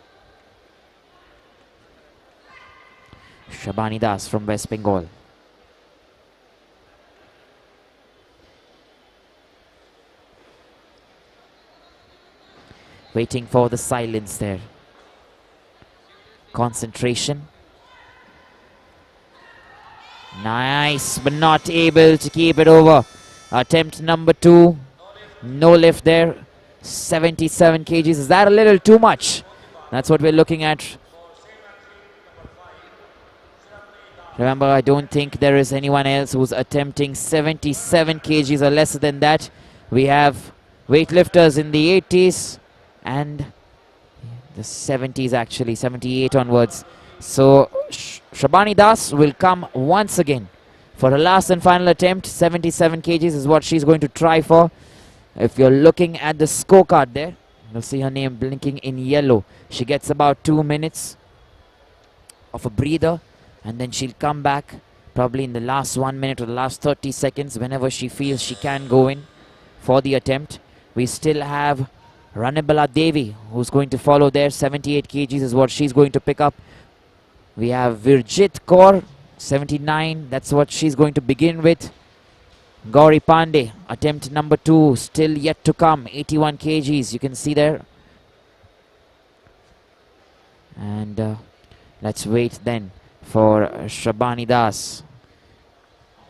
Shivani Das from West Bengal. Waiting for the silence there. Concentration. Nice, but not able to keep it over. Attempt number 2. No lift there. 77 kgs. Is that a little too much? That's what we're looking at. Remember, I don't think there is anyone else who's attempting 77 kgs or less than that. We have weightlifters in the 80s and the 70s actually, 78 onwards. So Shivani Das will come once again for her last and final attempt. 77 kgs is what she's going to try for. If you're looking at the scorecard there, you'll see her name blinking in yellow. She gets about 2 minutes of a breather, and then she'll come back probably in the last 1 minute or the last 30 seconds whenever she feels she can go in for the attempt. We still have Ranibala Devi, who's going to follow there. 78 kgs is what she's going to pick up. We have Virjit Kaur, 79. That's what she's going to begin with. Gauri Pandey, attempt number 2, still yet to come. 81 kgs, you can see there. And let's wait then for Shivani Das.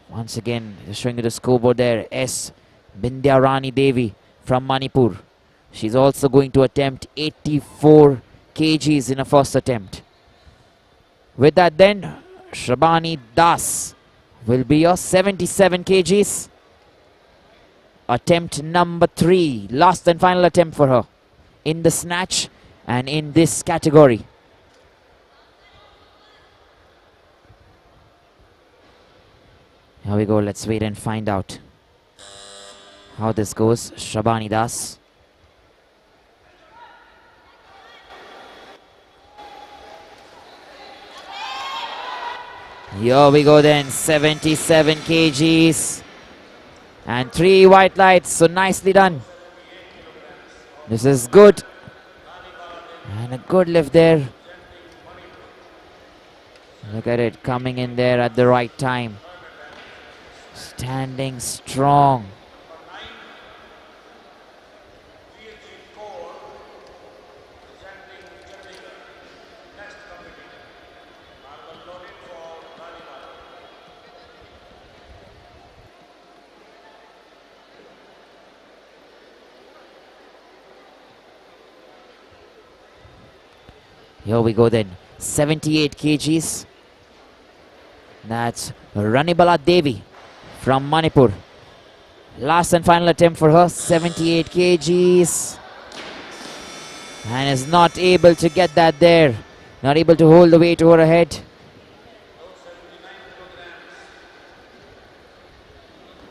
Once again, showing you the scoreboard there. S. Bindyarani Devi from Manipur. She's also going to attempt 84 kgs in a first attempt. With that then, Shivani Das will be your 77 kgs. Attempt number 3, last and final attempt for her in the snatch and in this category. Here we go, let's wait and find out how this goes. Shivani Das. Here we go then, 77 kgs and 3 white lights, so nicely done. This is good and a good lift there. Look at it, coming in there at the right time. Standing strong. Here we go then, 78 kgs. That's Ranibala Devi from Manipur. Last and final attempt for her, 78 kgs. And is not able to get that there. Not able to hold the weight over her head.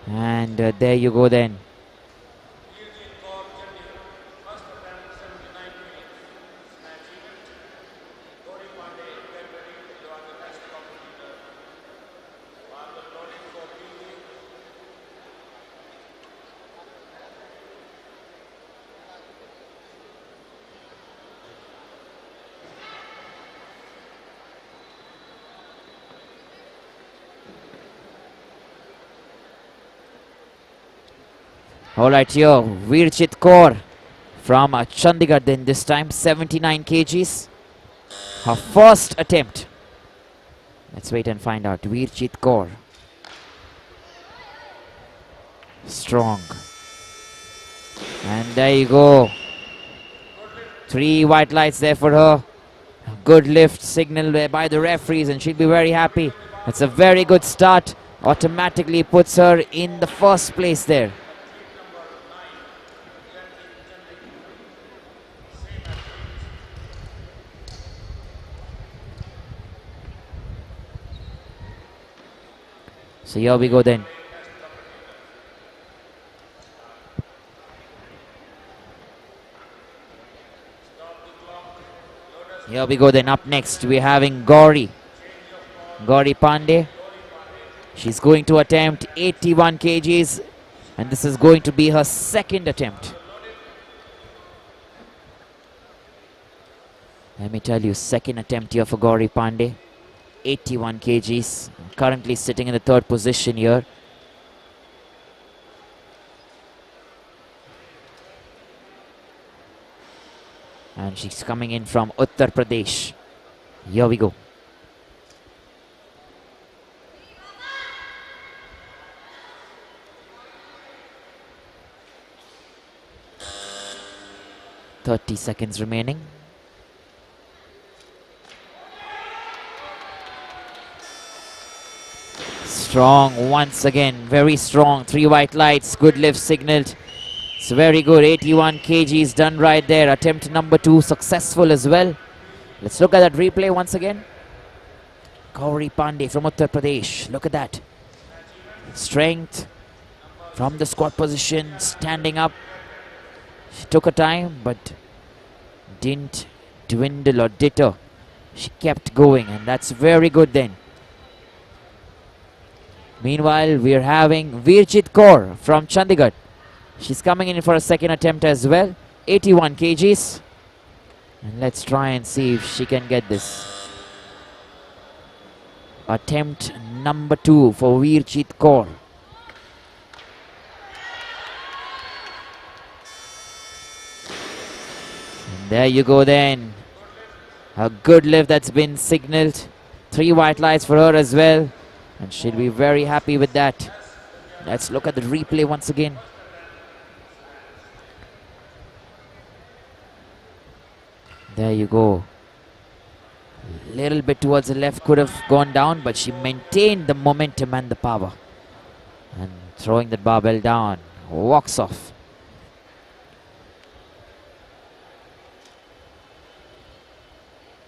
And there you go then. Alright, here, Virjit Kaur from Chandigarh then this time, 79 kgs. Her first attempt. Let's wait and find out. Virjit Kaur. Strong. And there you go. 3 white lights there for her. Good lift signal by the referees and she'll be very happy. It's a very good start. Automatically puts her in the first place there. So here we go then. Here we go then. Up next we're having Gauri Pandey. She's going to attempt 81 kgs and this is going to be her second attempt. Let me tell you, second attempt here for Gauri Pandey. 81 kgs, currently sitting in the 3rd position here. And she's coming in from Uttar Pradesh. Here we go. "30 seconds remaining. Strong once again, very strong. 3 white lights, good lift signaled. It's very good. 81 kgs done right there. Attempt number 2 successful as well. Let's look at that replay once again. Gauri Pandey from Uttar Pradesh. Look at that. Strength, from the squat position, standing up. She took her time, but didn't dwindle or deter. She kept going, and that's very good then. Meanwhile, we are having Virjit Kaur from Chandigarh. She's coming in for a second attempt as well. 81 kgs. And let's try and see if she can get this. Attempt number 2 for Virjit Kaur. And there you go then. A good lift that's been signaled. 3 white lights for her as well. And she'll be very happy with that. Let's look at the replay once again. There you go. Little bit towards the left, could have gone down, but she maintained the momentum and the power. And throwing that barbell down, walks off.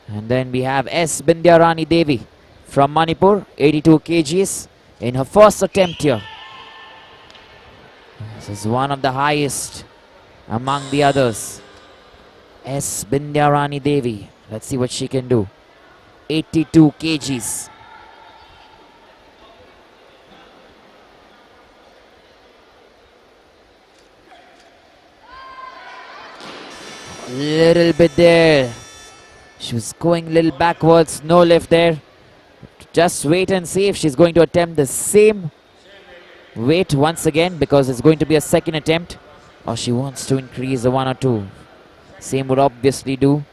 And then we have S. Ginarani Devi from Manipur, 82 kgs in her first attempt here. This is one of the highest among the others. S. Ginarani Devi. Let's see what she can do. 82 kgs. Little bit there. She was going a little backwards. No lift there. Just wait and see if she's going to attempt the same weight once again, because it's going to be a second attempt, or she wants to increase the 1 or 2. Same would obviously do.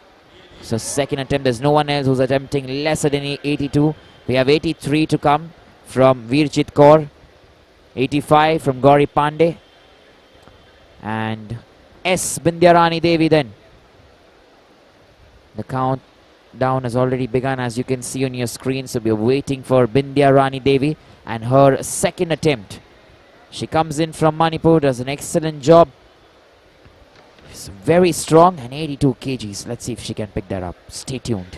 So second attempt, there's no one else who's attempting lesser than 82. We have 83 to come from Virjit Kaur, 85 from Gauri Pandey, and S. Ginarani Devi then. The countdown has already begun, as you can see on your screen. So we're waiting for Ginarani Devi and her second attempt. She comes in from Manipur, does an excellent job. She's very strong, and 82 kgs. Let's see if she can pick that up. Stay tuned.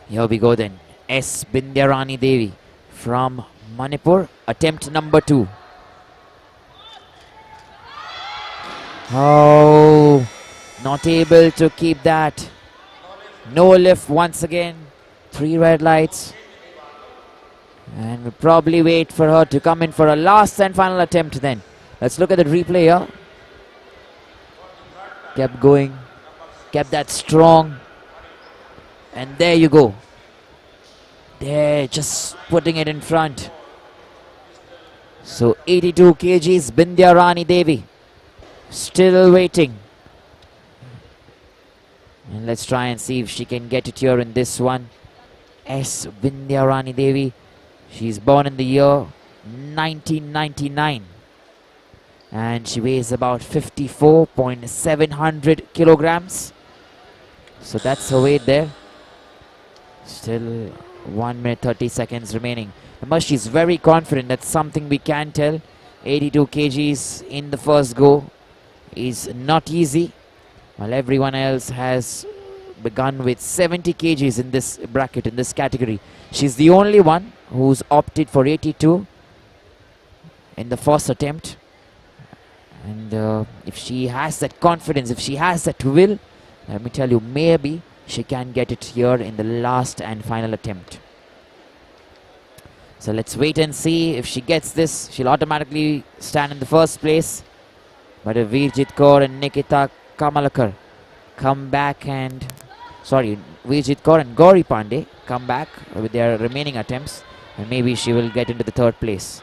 Here we go then. S. Ginarani Devi from Manipur. Attempt number 2. Oh, not able to keep that. No lift once again. 3 red lights. And we'll probably wait for her to come in for a last and final attempt then. Let's look at the replay here. Kept going. Kept that strong. And there you go. There, just putting it in front. So 82 kgs, Ginarani Devi. Still waiting. And let's try and see if she can get it here in this one. S. Ginarani Devi. She's born in the year 1999. And she weighs about 54.700 kilograms. So that's her weight there. Still 1 minute 30 seconds remaining. But she's very confident. That's something we can tell. 82 kgs in the first go is not easy, while everyone else has begun with 70 kgs in this bracket, in this category. She's the only one who's opted for 82 in the first attempt. And if she has that confidence, if she has that will, let me tell you, maybe she can get it here in the last and final attempt. So let's wait and see. If she gets this, she'll automatically stand in the first place. But if Virjit Kaur and Nikita Kamalakar come back and... Sorry, Virjit Kaur and Gauri Pandey come back with their remaining attempts, and maybe she will get into the third place.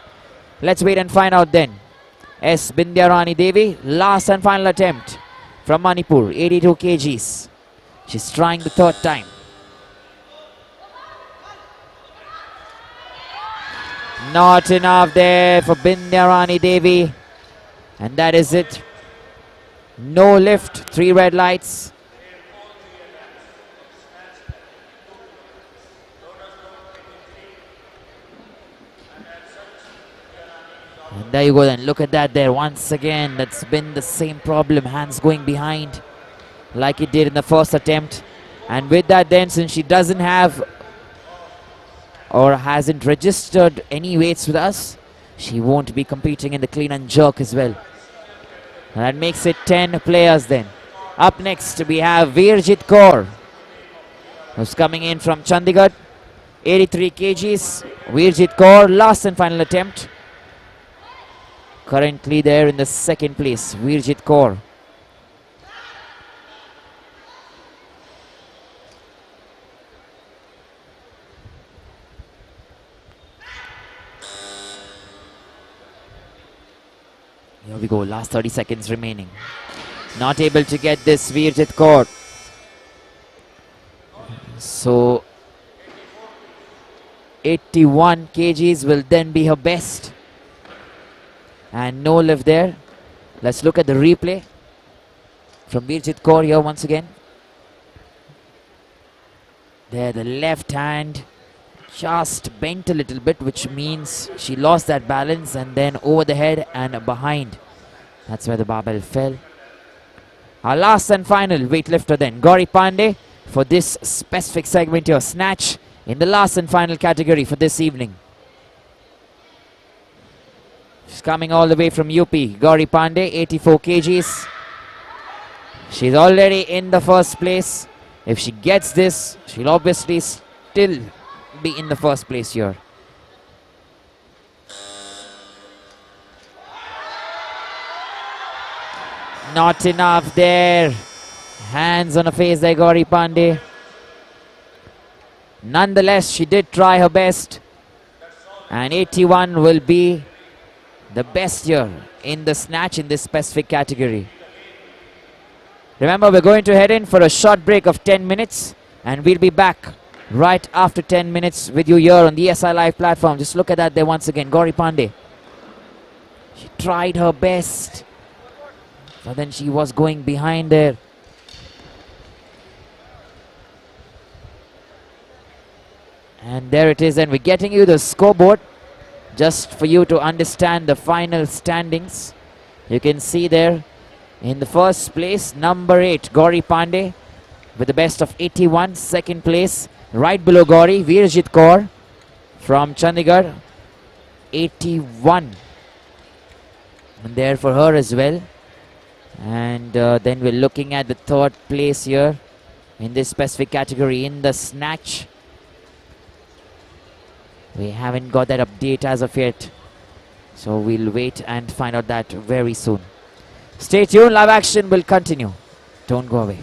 Let's wait and find out then. S. Ginarani Devi, last and final attempt from Manipur, 82 kgs. She's trying the third time. Not enough there for Ginarani Devi. And that is it. No lift, 3 red lights. And there you go then, look at that there once again. That's been the same problem, hands going behind like it did in the first attempt. And with that then, since she doesn't have or hasn't registered any weights with us, she won't be competing in the clean and jerk as well. And that makes it 10 players then. Up next we have Virjit Kaur, who's coming in from Chandigarh. 83 kgs. Virjit Kaur, last and final attempt. Currently there in the second place, Virjit Kaur. Here we go, last 30 seconds remaining. Not able to get this Virjit Kaur. So 81 kgs will then be her best. And no lift there. Let's look at the replay from Virjit Kaur here once again. There, the left hand just bent a little bit, which means she lost that balance, and then over the head and behind. That's where the barbell fell. Our last and final weightlifter then, Gauri Pandey, for this specific segment here, snatch, in the last and final category for this evening. She's coming all the way from UP, Gauri Pandey, 84 kgs. She's already in the first place. If she gets this, she'll obviously still be in the first place here. Not enough there. Hands on her face there, Gauri Pandey. Nonetheless, she did try her best. And 81 will be the best here in the snatch in this specific category. Remember, we're going to head in for a short break of 10 minutes. And we'll be back right after 10 minutes with you here on the ESI Live platform. Just look at that there once again, Gauri Pandey. She tried her best, but then she was going behind there. And there it is, and we're getting you the scoreboard just for you to understand the final standings. You can see there in the first place, number 8, Gauri Pandey with the best of 81. Second place, right below Gauri, Virjit Kaur from Chandigarh, 81. And there for her as well. And then we're looking at the third place here in this specific category in the snatch. We haven't got that update as of yet, so we'll wait and find out that very soon. Stay tuned, live action will continue. Don't go away.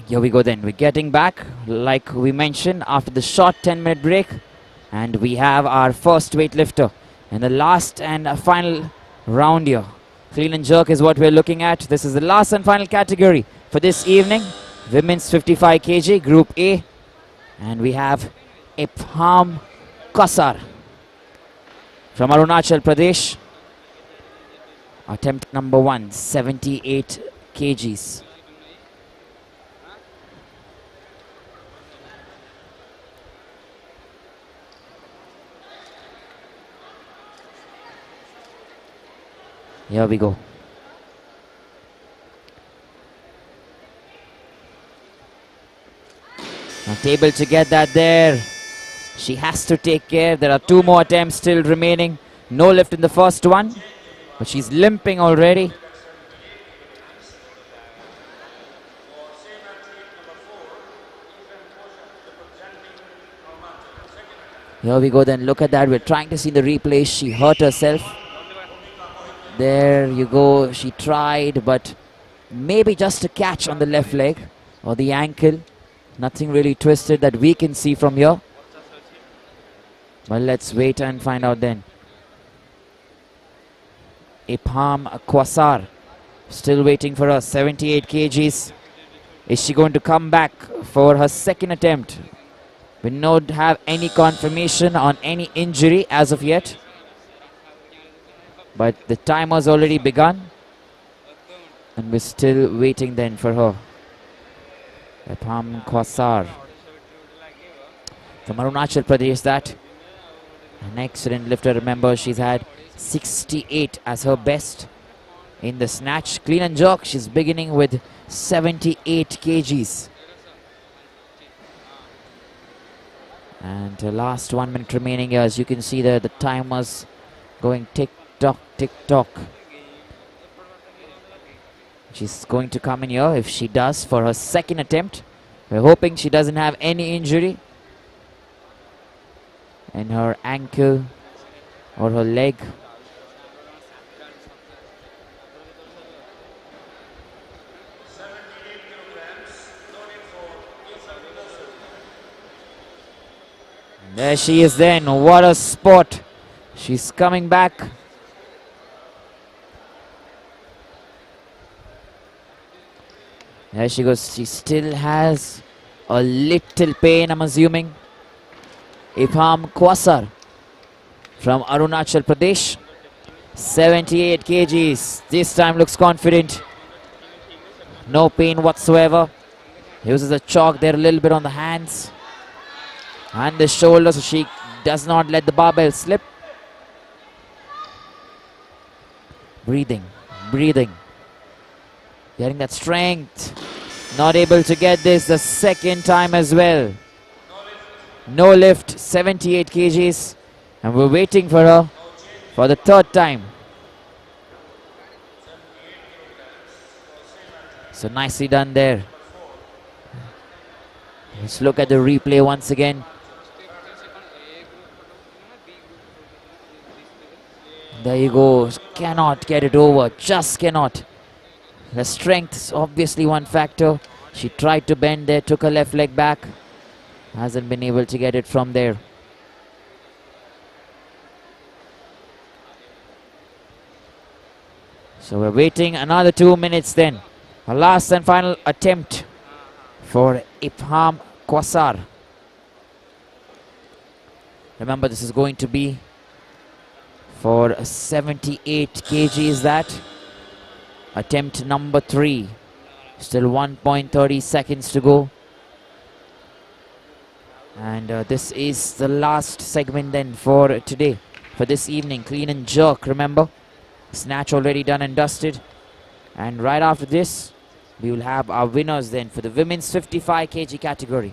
Here we go then. We're getting back, like we mentioned, after the short 10-minute break. And we have our first weightlifter in the last and final round here. Clean and jerk is what we're looking at. This is the last and final category for this evening. Women's 55 kg, Group A. And we have Ipam Kasar from Arunachal Pradesh. Attempt number 1, 78 kgs. Here we go. Not able to get that there. She has to take care. There are 2 more attempts still remaining. No lift in the first one, but she's limping already. Here we go then. Look at that. We're trying to see the replay. She hurt herself. There you go. She tried, but maybe just a catch on the left leg or the ankle. Nothing really twisted that we can see from here. Well, let's wait and find out then. Ipam Kwasar still waiting for her. 78 kgs. Is she going to come back for her second attempt? We don't have any confirmation on any injury as of yet. But the time has already begun. And we're still waiting then for her. Ipam Kwasar from Arunachal Pradesh, that. An excellent lifter. Remember, she's had 68 as her best in the snatch. Clean and jerk, she's beginning with 78 kgs. And the last 1 minute remaining here. As you can see there, the timer's going tick-tock, tick-tock. She's going to come in here if she does for her second attempt. We're hoping she doesn't have any injury in her ankle or her leg. There she is then. What a spot. She's coming back. There she goes. She still has a little pain, I'm assuming. Ipam Kwasar from Arunachal Pradesh. 78 kgs. This time looks confident. No pain whatsoever. Uses a chalk there a little bit on the hands and the shoulder, so she does not let the barbell slip. Breathing, breathing. Getting that strength. Not able to get this the second time as well. No lift, 78 kgs. And we're waiting for her for the third time. So nicely done there. Let's look at the replay once again. There you go. Cannot get it over. Just cannot. The strength is obviously one factor. She tried to bend there, took her left leg back. Hasn't been able to get it from there. So we're waiting another 2 minutes then. Our last and final attempt for Ipam Kwasar. Remember, this is going to be for 78 kgs, that. Attempt number 3. Still 1.30 seconds to go. And this is the last segment then for today, for this evening. Clean and jerk, remember. Snatch already done and dusted. And right after this, we will have our winners then for the women's 55 kg category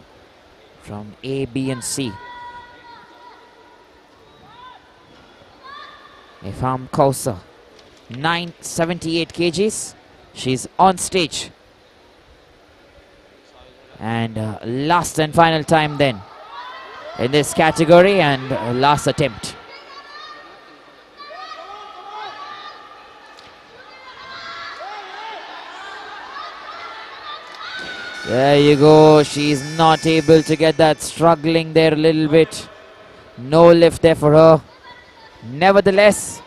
from A, B and C. Ipam Kwasar, 78 kgs. She's on stage. And last and final time then in this category, and last attempt. There you go. She's not able to get that. Struggling there a little bit. No lift there for her. Nevertheless,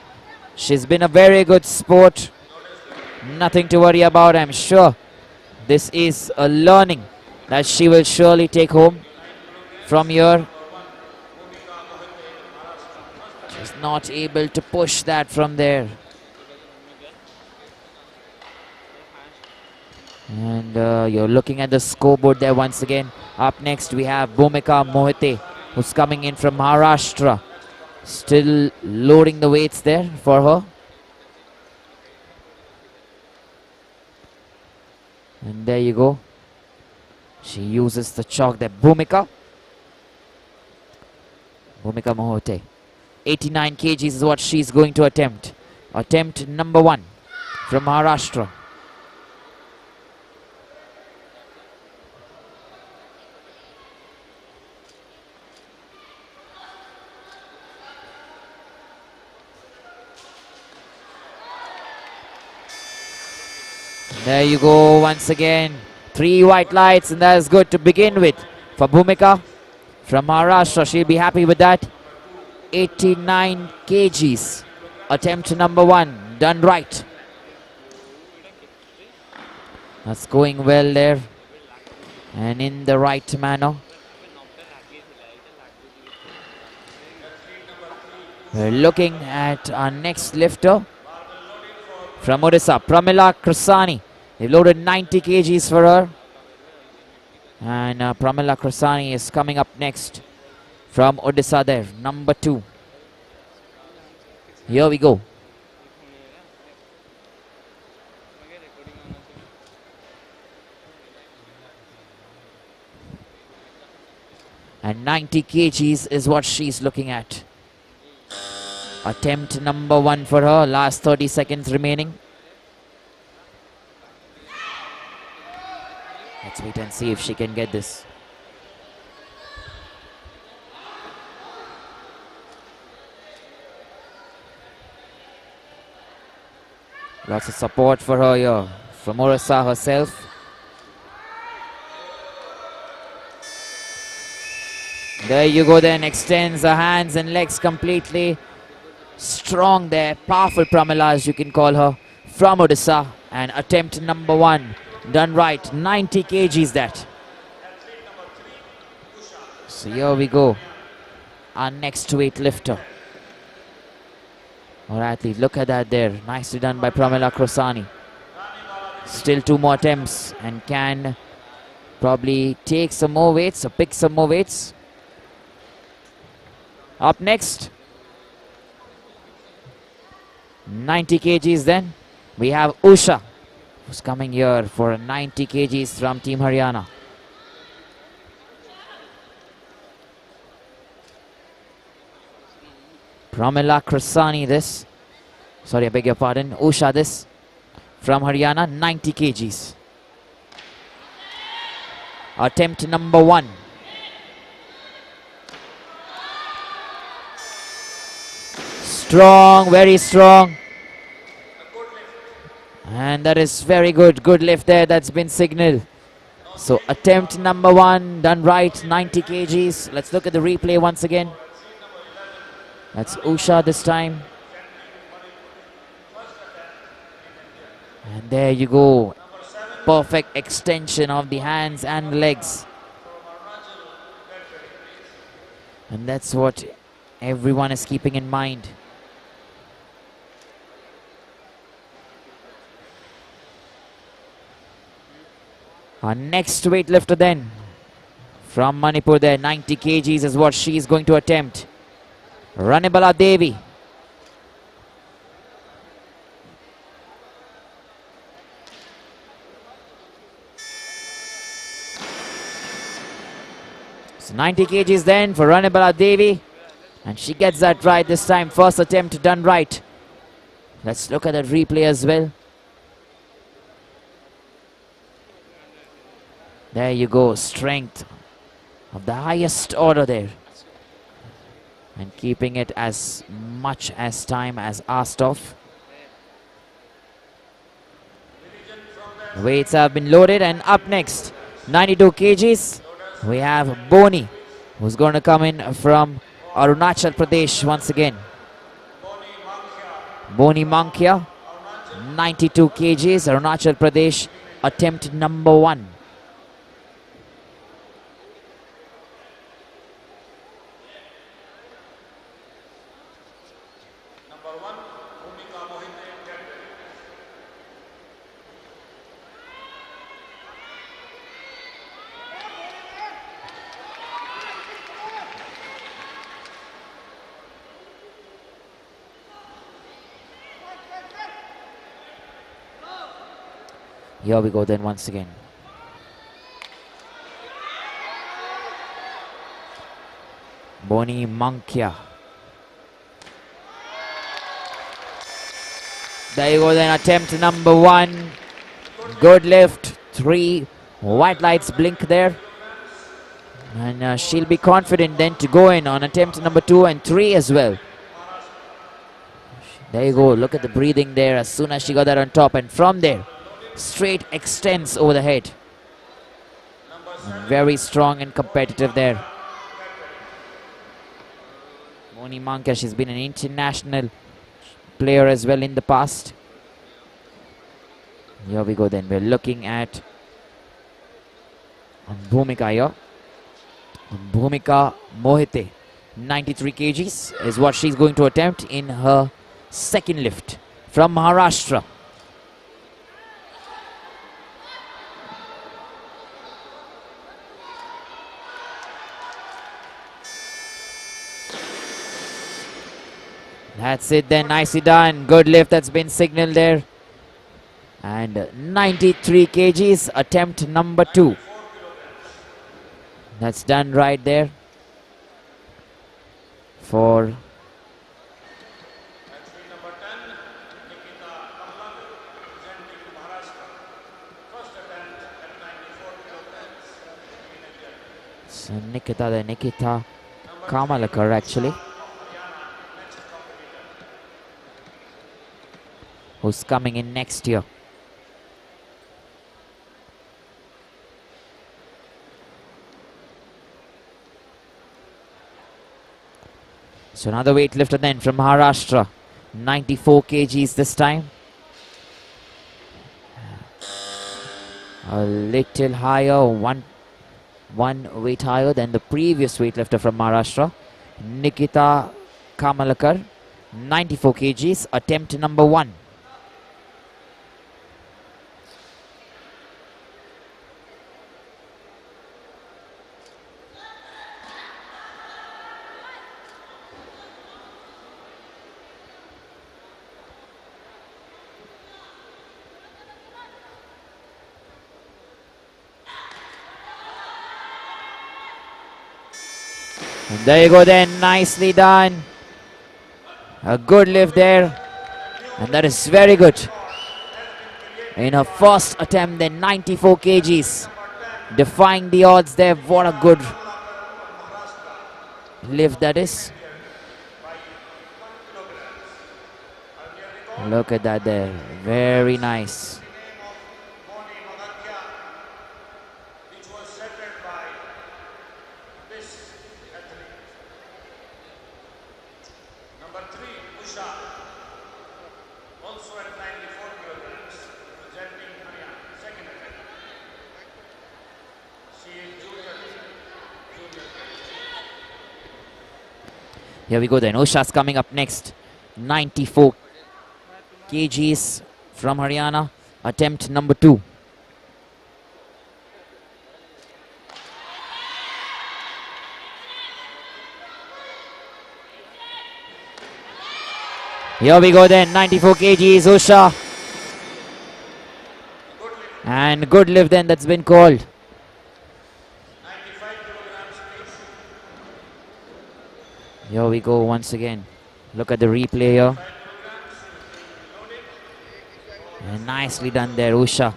she's been a very good sport. Nothing to worry about, I'm sure. This is a learning that she will surely take home from here. She's not able to push that from there. And you're looking at the scoreboard there once again. Up next we have Bhumika Mohite, who's coming in from Maharashtra. Still loading the weights there for her. And there you go. She uses the chalk there. Bhumika Mohite. 89 kgs is what she's going to attempt. Attempt number 1 from Maharashtra. There you go once again. 3 white lights, and that is good to begin with for Bhumika from Maharashtra. She'll be happy with that. 89 kgs. Attempt number 1. Done right. That's going well there. And in the right manner. We're looking at our next lifter from Odisha, Pramila Krasani. They loaded 90 kgs for her. And Pramila Krasani is coming up next from Odisha there, number 2. Here we go. And 90 kgs is what she's looking at. Attempt number 1 for her. Last 30 seconds remaining. Let's wait and see if she can get this. Lots of support for her here from Odisha herself. There you go then. Extends her hands and legs completely. Strong there. Powerful Pramila, as you can call her, from Odisha. And attempt number 1. Done right. 90 kgs that. So here we go. Our next weightlifter. Or athlete. Look at that there. Nicely done by Pramila Krasani. Still 2 more attempts and can probably take some more weights or pick some more weights. Up next, 90 kgs then. We have Usha, who's coming here for 90 kgs from Team Haryana. Pramila Krasani this. Sorry, I beg your pardon. Usha this. From Haryana, 90 kgs. Attempt number 1. Strong, very strong. And that is very good. Good lift there. That's been signaled. So attempt number 1 done right. 90 kgs. Let's look at the replay once again. That's Usha this time. And there you go. Perfect extension of the hands and legs. And that's what everyone is keeping in mind. Our next weightlifter then, from Manipur there, 90 kgs is what she is going to attempt. Ranibala Devi. So 90 kgs then for Ranibala Devi. And she gets that right this time. First attempt done right. Let's look at that replay as well. There you go, strength of the highest order there. And keeping it as much as time as asked of. The weights have been loaded, and up next 92 kgs. We have Boni, who's going to come in from Arunachal Pradesh once again. Boni Mankia, 92 kgs, Arunachal Pradesh, attempt number 1. Here we go then once again. Boni Mankia. There you go then, attempt number 1. Good lift, 3 white lights blink there. And she'll be confident then to go in on attempt number 2 and 3 as well. There you go, look at the breathing there as soon as she got that on top, and from there, straight extends over the head. And very strong and competitive there. Boni Mankia, she's been an international player as well in the past. Here we go then, we're looking at Bhumika here. Bhumika Mohite, 93 kgs is what she's going to attempt in her second lift from Maharashtra. That's it then, nicely done. Good lift that's been signaled there. And 93 kgs, attempt number 2. That's done right there for Nikita Kamalakar actually, who's coming in next year. So another weightlifter then from Maharashtra, 94 kgs this time. A little higher, one weight higher than the previous weightlifter from Maharashtra, Nikita Kamalakar, 94 kgs, attempt number 1. And there you go then, nicely done. A good lift there. And that is very good. In her first attempt then, 94 kgs. Defying the odds there. What a good lift that is. Look at that there. Very nice. Here we go then, Usha's coming up next, 94 kgs from Haryana, attempt number 2. Here we go then, 94 kgs, Usha. And good lift then that's been called. Here we go once again. Look at the replay here. And nicely done there, Usha.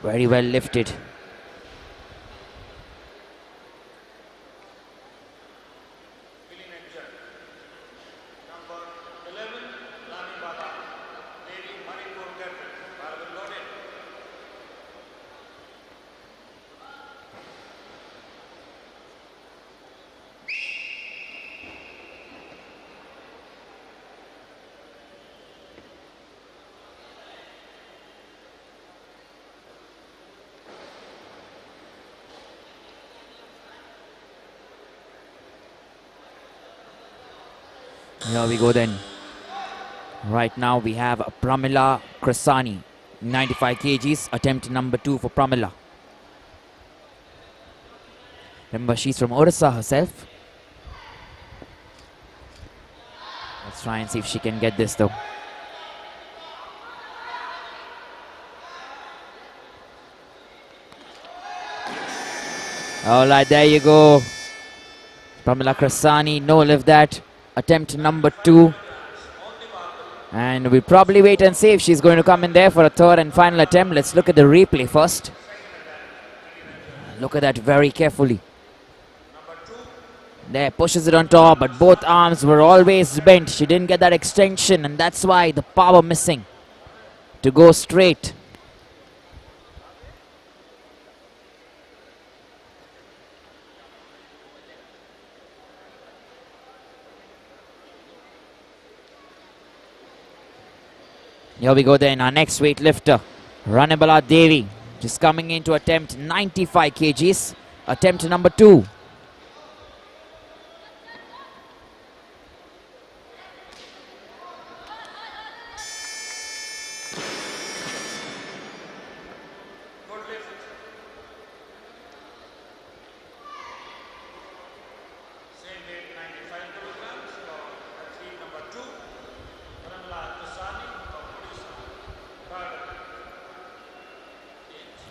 Very well lifted. Here we go then. Right now we have Pramila Krasani, 95 kgs, attempt number 2 for Pramila. Remember, she's from Odisha herself. Let's try and see if she can get this though. Alright, there you go. Pramila Krasani, no lift that. Attempt number 2. And we'll probably wait and see if she's going to come in there for a third and final attempt. Let's look at the replay first. Look at that very carefully. There, pushes it on top, but both arms were always bent. She didn't get that extension, and that's why the power missing to go straight. Here we go then, our next weightlifter, Ranebala Devi, just coming in to attempt 95 kgs, attempt number 2.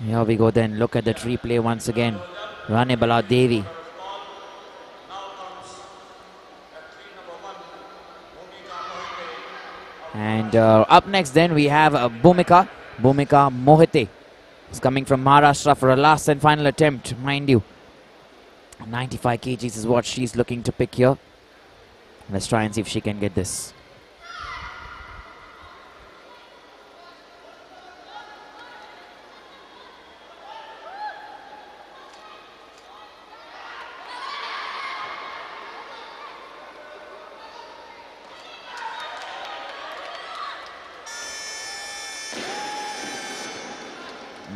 Here we go then, look at that replay once again. Ranebala Devi. And up next then we have Bhumika Mohite. It's coming from Maharashtra for a last and final attempt, mind you. 95 kgs is what she's looking to pick here. Let's try and see if she can get this.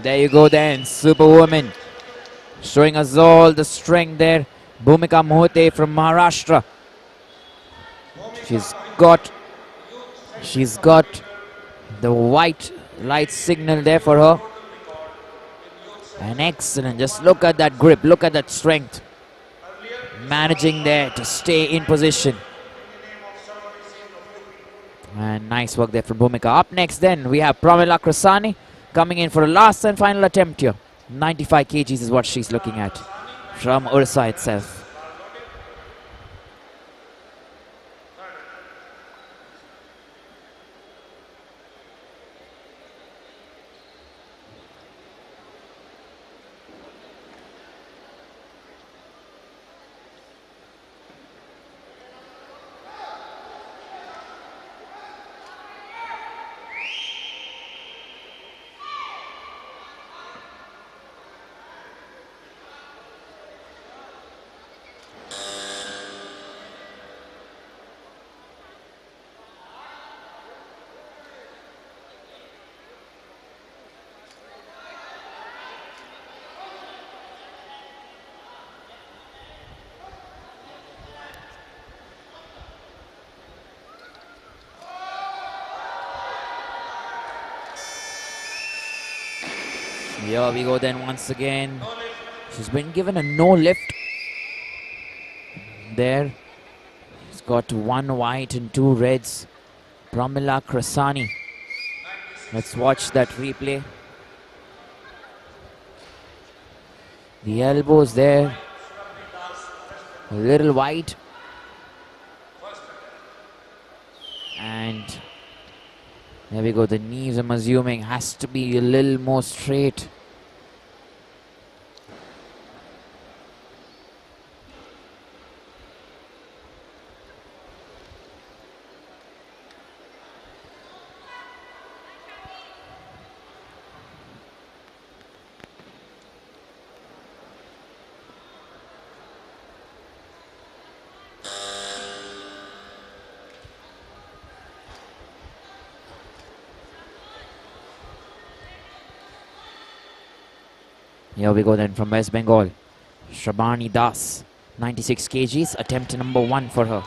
There you go then, Superwoman. Showing us all the strength there. Bhumika Mohite from Maharashtra. She's got the white light signal there for her. And excellent, just look at that grip, look at that strength. Managing there to stay in position. And nice work there from Bhumika. Up next then, we have Pramila Krasani coming in for a last and final attempt here. 95 kgs is what she's looking at from Odisha itself. Here we go then once again. She's been given a no lift. There. She's got 1 white and 2 reds. Pramila Krasani. Let's watch that replay. The elbows there. A little wide. And there we go. The knees, I'm assuming, has to be a little more straight. Here we go then from West Bengal. Shivani Das, 96 kgs, attempt number 1 for her.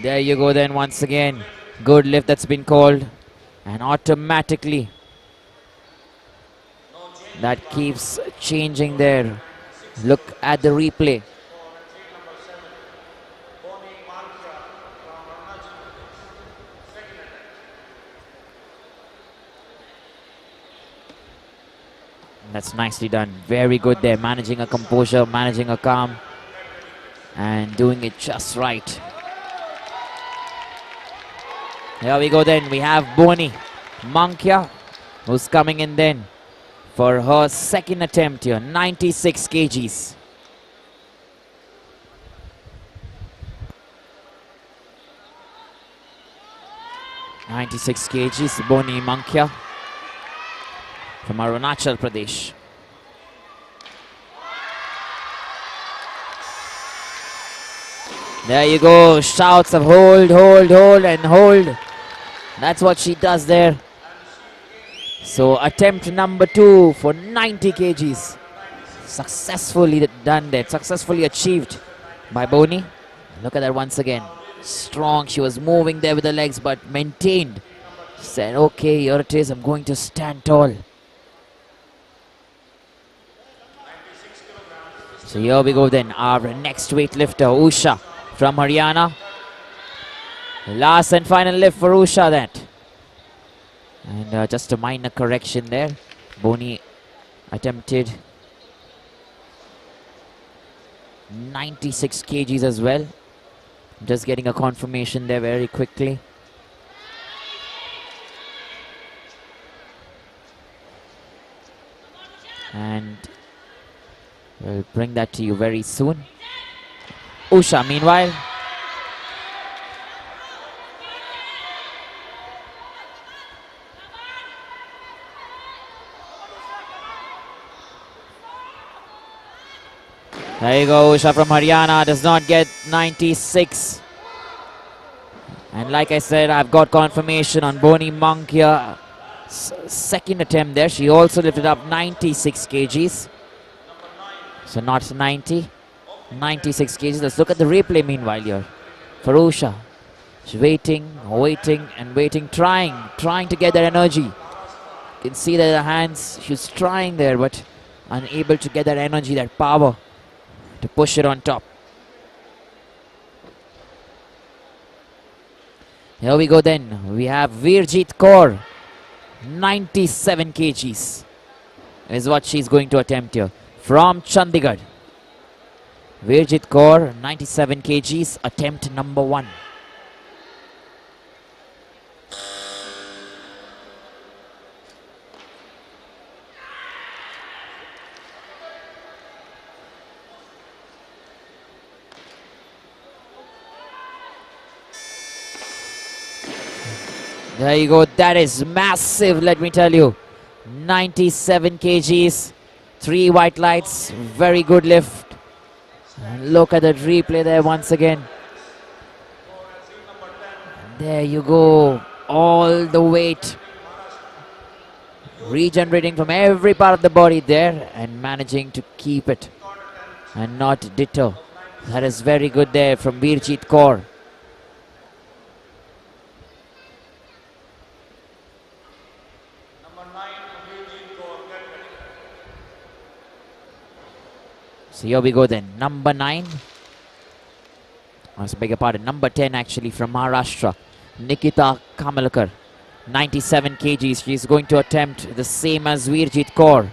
There you go then once again. Good lift that's been called. And automatically that keeps changing there. Look at the replay. That's nicely done. Very good there. Managing a composure, managing a calm, and doing it just right. Here we go then. We have Boni Mankya, who's coming in then for her second attempt here. 96 kgs. Boni Mankya from Arunachal Pradesh. There you go. Shouts of hold, hold, hold, and hold. That's what she does there. So attempt number 2 for 90 kgs. Successfully done there. Successfully achieved by Boni. Look at that once again. Strong. She was moving there with the legs but maintained. She said, okay, here it is. I'm going to stand tall. So here we go then. Our next weightlifter, Usha from Haryana. Last and final lift for Usha that. And just a minor correction there. Boni attempted 96 kgs as well. Just getting a confirmation there very quickly. And we'll bring that to you very soon. Usha, meanwhile. There you go, Usha from Haryana does not get 96. And like I said, I've got confirmation on Boni Mankya. Second attempt there. She also lifted up 96 kgs. So not 90. 96 kgs. Let's look at the replay meanwhile here. For Usha. She's waiting, waiting and waiting. Trying to get that energy. You can see that her hands, she's trying there but unable to get that energy, that power to push it on top. Here we go then. We have Virjit Kaur. 97 kgs is what she's going to attempt here. From Chandigarh. Virjit Kaur, 97 kgs, attempt number 1. There you go. That is massive, let me tell you. 97 kgs, 3 white lights, very good lift. And look at that replay there once again. There you go. All the weight. Regenerating from every part of the body there and managing to keep it and not deter. That is very good there from Virjit Kaur. So here we go then. Number 9. I beg your pardon. Number 10 actually from Maharashtra. Nikita Kamalkar. 97 kgs. She's going to attempt the same as Virjit Kaur.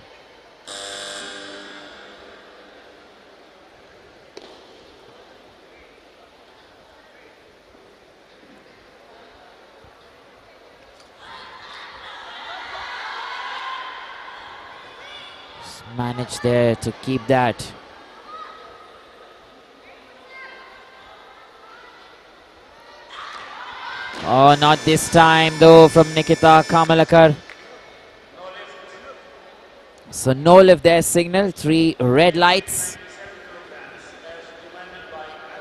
Just manage there to keep that. Oh, not this time though from Nikita Kamalkar. So no lift there, signal. 3 red lights.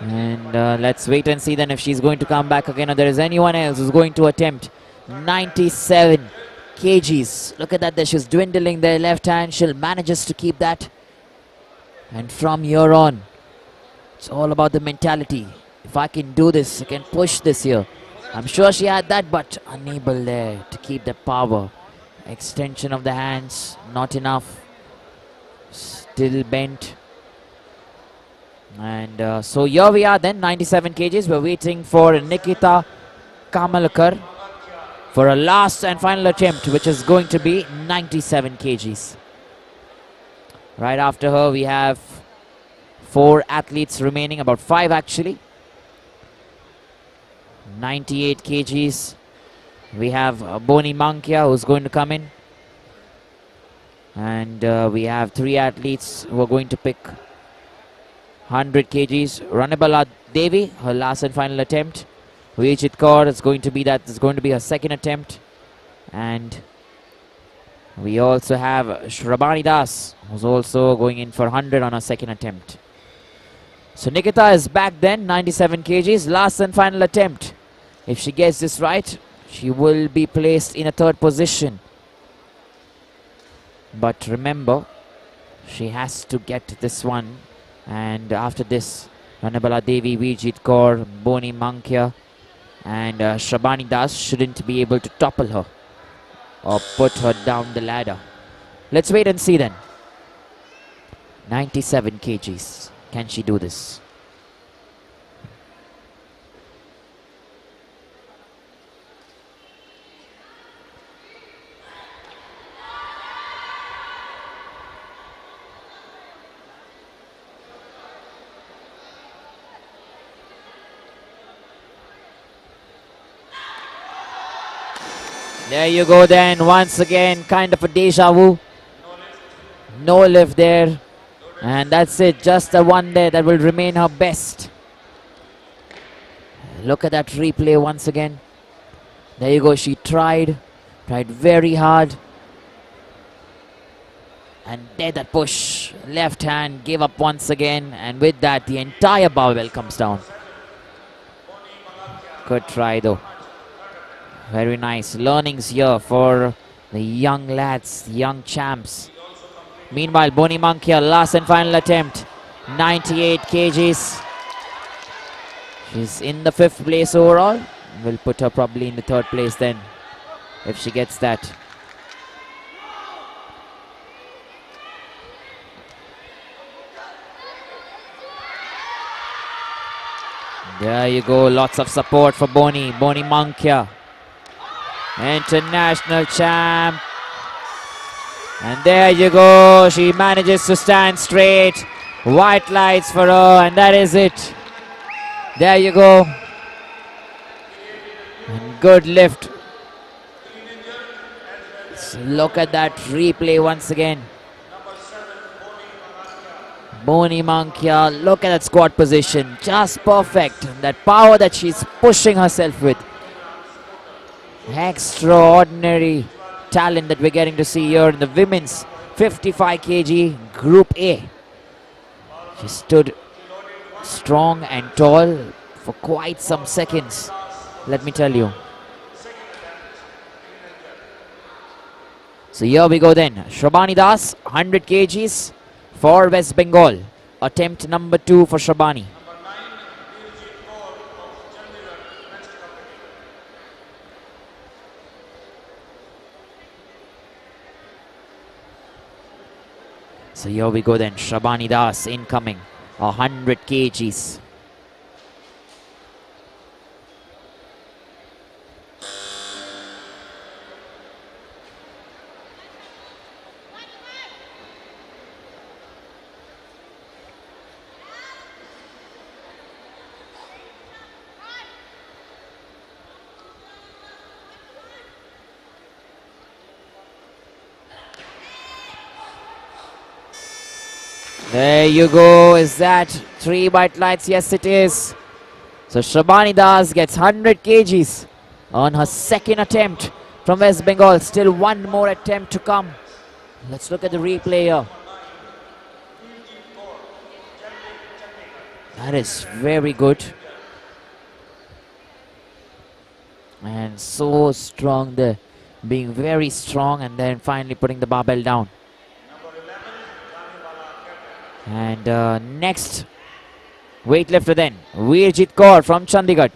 And let's wait and see then if she's going to come back again or there is anyone else who's going to attempt 97 kgs. Look at that there, she's dwindling their left hand. She'll manages to keep that. And from here on, it's all about the mentality. If I can do this, I can push this here. I'm sure she had that, but unable there to keep the power. Extension of the hands, not enough. Still bent. And so here we are then, 97 kgs. We're waiting for Nikita Kamalkar for a last and final attempt, which is going to be 97 kgs. Right after her, we have 4 athletes remaining, about 5 actually. 98 kgs. We have Boni Mankia, who's going to come in. And we have 3 athletes who are going to pick 100 kgs. Ranabala Devi, her last and final attempt. Vijit Kaur is going to be that. Is going to be her second attempt. And we also have Shravani Das, who's also going in for 100 on her second attempt. So Nikita is back then, 97 kgs, last and final attempt. If she gets this right, she will be placed in a 3rd position. But remember, she has to get this one. And after this, Ranabala Devi, Vijit Kaur, Boni Mankia and Shabani Das shouldn't be able to topple her or put her down the ladder. Let's wait and see then. 97 kgs. Can she do this? There you go then, once again, kind of a deja vu. No lift there. And that's it, just the one there that will remain her best. Look at that replay once again. There you go, she tried very hard. And there that push, left hand, gave up once again. And with that, the entire barbell comes down. Good try though. Very nice learnings here for the young lads, the young champs. Meanwhile, Boni Mankia, last and final attempt. 98 kgs. She's in the 5th place overall. We'll put her probably in the 3rd place then, if she gets that. There you go, lots of support for Boni Mankia. International champ. And there you go, she manages to stand straight. White lights for her, and that is it. There you go. And good lift. So look at that replay once again. Boni Mankia, look at that squat position, just perfect. That power that she's pushing herself with. Extraordinary talent that we're getting to see here in the women's 55 kg Group A. She stood strong and tall for quite some seconds, let me tell you. So here we go then. Shabani Das, 100 kgs for West Bengal. Attempt number 2 for Shabani. So here we go then, Shabani Das incoming, 100 kgs. There you go. Is that 3 white lights? Yes, it is. So Shabani Das gets 100 kgs on her second attempt from West Bengal. Still one more attempt to come. Let's look at the replay here. That is very good. And so strong there. Being very strong and then finally putting the barbell down. And next weightlifter then. Veerjit Kaur from Chandigarh.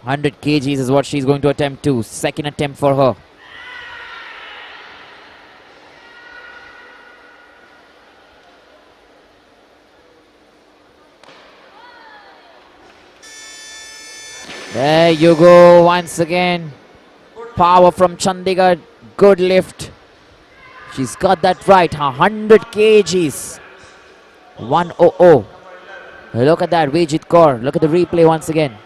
100 kgs is what she's going to attempt to. Second attempt for her. There you go once again. Power from Chandigarh. Good lift. She's got that right. 100 kgs. 100. Look at that, Vijit Kaur. Look at the replay once again.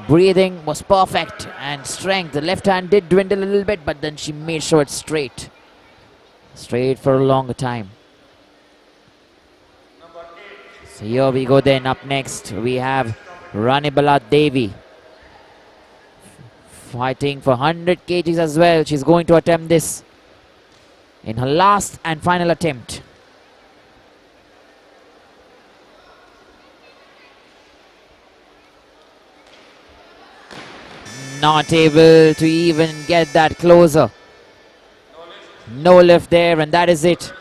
Breathing was perfect and strength. The left hand did dwindle a little bit, but then she made sure it's straight. Straight for a longer time. So here we go then. Up next we have Ranibala Devi. Fighting for 100 kgs as well. She's going to attempt this in her last and final attempt. Not able to even get that closer. No lift there, and that is it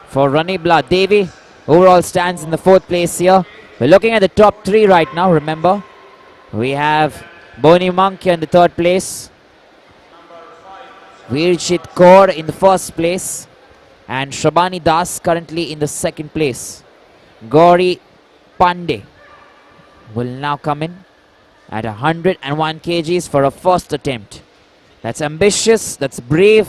for Ranibala Devi. Overall stands in the 4th place here. We're looking at the top 3 right now, remember. We have Boni Mankya in the 3rd place. Veerjit Kaur in the 1st place. And Shabani Das currently in the 2nd place. Gauri Pandey will now come in at 101 kgs for a first attempt. That's ambitious, that's brave,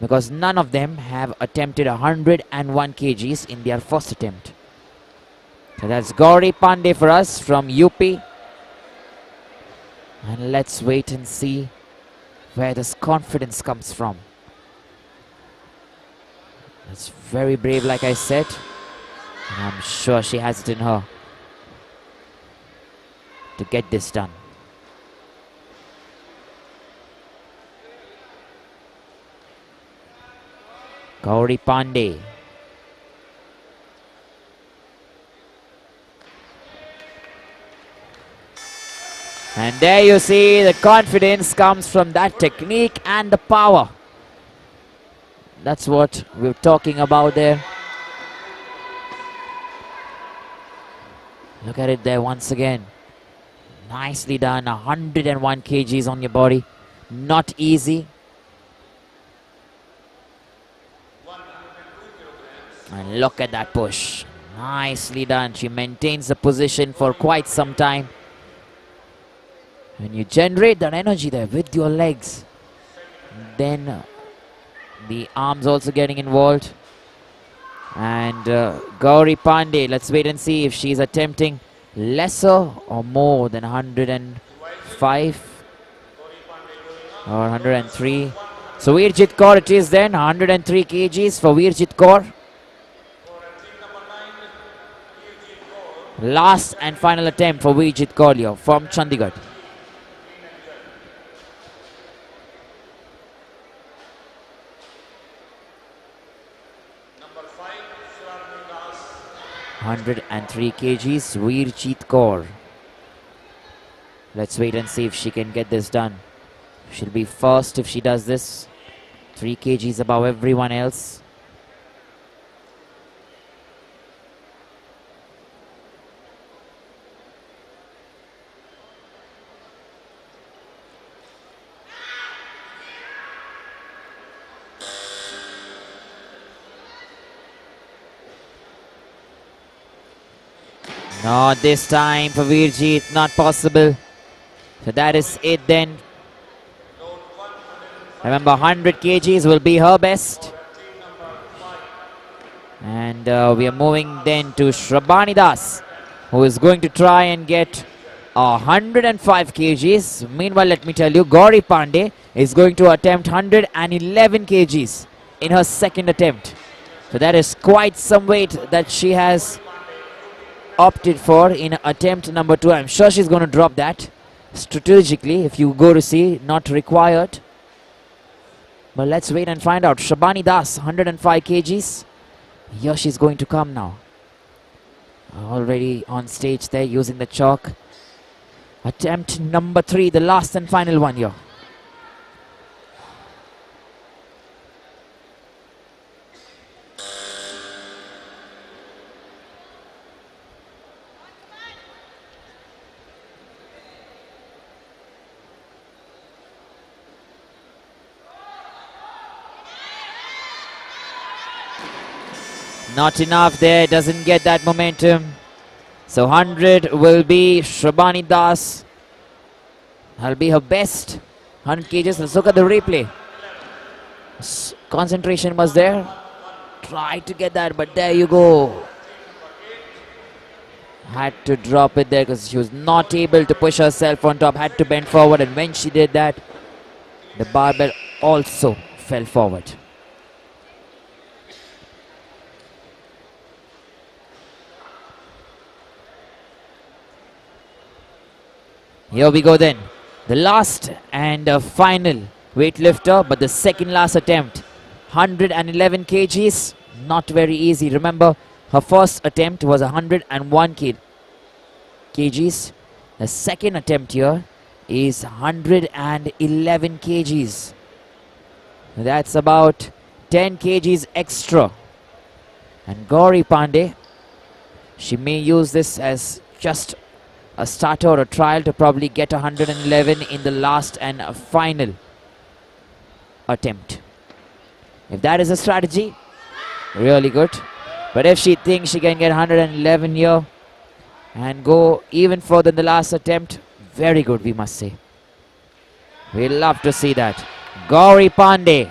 because none of them have attempted 101 kgs in their first attempt. So that's Gauri Pandey for us from UP. And let's wait and see where this confidence comes from. That's very brave, like I said. And I'm sure she has it in her to get this done. Gauri Pandey. And there you see the confidence comes from that technique and the power. That's what we're talking about there. Look at it there once again. Nicely done. 101 kgs on your body. Not easy. And look at that push. Nicely done. She maintains the position for quite some time. When you generate that energy there with your legs, then the arms also getting involved. And Gauri Pandey, let's wait and see if she's attempting lesser or more than 105 or 103. So Veerjit Kaur it is then, 103 kgs for Veerjit Kaur. Last and final attempt for Veerjit Kaur from Chandigarh. Number 5, Shivani Das. 103 kgs, Veerjit Kaur. Let's wait and see if she can get this done. She'll be first if she does this. 3 kgs above everyone else. Not this time for Veerjit, not possible. So that is it then. Remember, 100 kgs will be her best. And we are moving then to Shrabani Das, who is going to try and get 105 kgs. Meanwhile, let me tell you, Gauri Pandey is going to attempt 111 kgs in her second attempt. So that is quite some weight that she has opted for in attempt number 2. I'm sure she's going to drop that strategically. If you go to see, not required. But let's wait and find out. Shabani Das, 105 kgs. Here she's going to come now. Already on stage there using the chalk. Attempt number 3, the last and final one here. Not enough there, doesn't get that momentum. So 100 will be Shivani Das. That'll be her best 100 kgs. Let's look at the replay. Concentration was there. Try to get that, but there you go. Had to drop it there because she was not able to push herself on top. Had to bend forward, and when she did that, the barbell also fell forward. Here we go then. The last and final weightlifter, but the second last attempt. 111 kgs, not very easy. Remember, her first attempt was 101 kgs. The second attempt here is 111 kgs. That's about 10 kgs extra. And Gauri Pandey, she may use this as just a starter or a trial to probably get 111 in the last and final attempt. If that is a strategy, really good. But if she thinks she can get 111 here and go even further in the last attempt, very good, we must say. We love to see that. Gauri Pandey.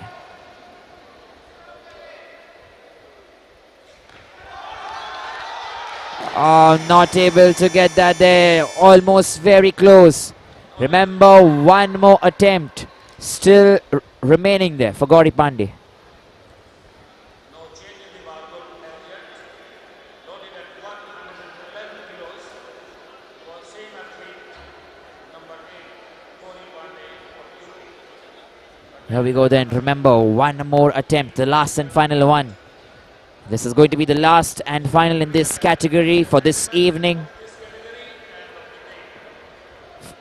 Oh, not able to get that there. Almost very close. Remember, one more attempt still remaining there for Gauri Pandey. No change in the barbell as yet. Loaded at 111 kilos for same athlete, number 8, Gauri Pandey of Europe. Here we go then. Remember, one more attempt, the last and final one. This is going to be the last and final in this category for this evening.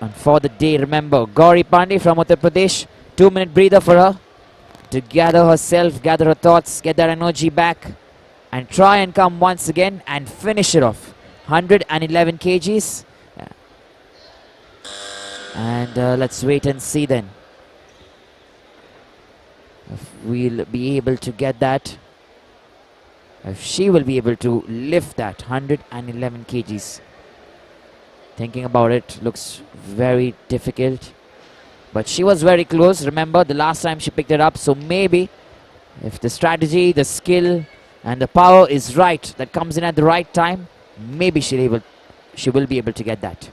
And for the day, remember, Gauri Pandey from Uttar Pradesh. 2-minute breather for her to gather herself, gather her thoughts, get that energy back, and try and come once again and finish it off. 111 kgs. And let's wait and see then if we'll be able to get that. If she will be able to lift that 111 kgs. Thinking about it, looks very difficult. But she was very close. Remember, the last time she picked it up. So maybe if the strategy, the skill, and the power is right, that comes in at the right time, maybe she will be able to get that.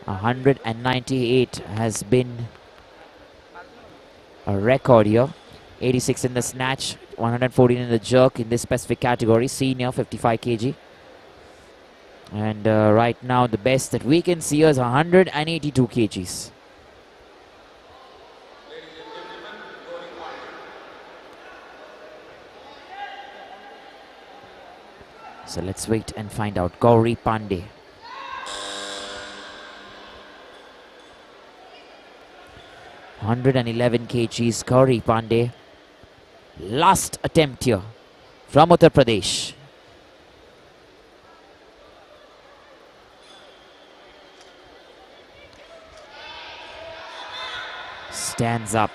198 has been a record here. 86 in the snatch, 114 in the jerk in this specific category, senior 55 kg. And right now the best that we can see is 182 kgs. So let's wait and find out. Gauri Pandey. (111 kgs), Gauri Pandey. Last attempt here from Uttar Pradesh. Stands up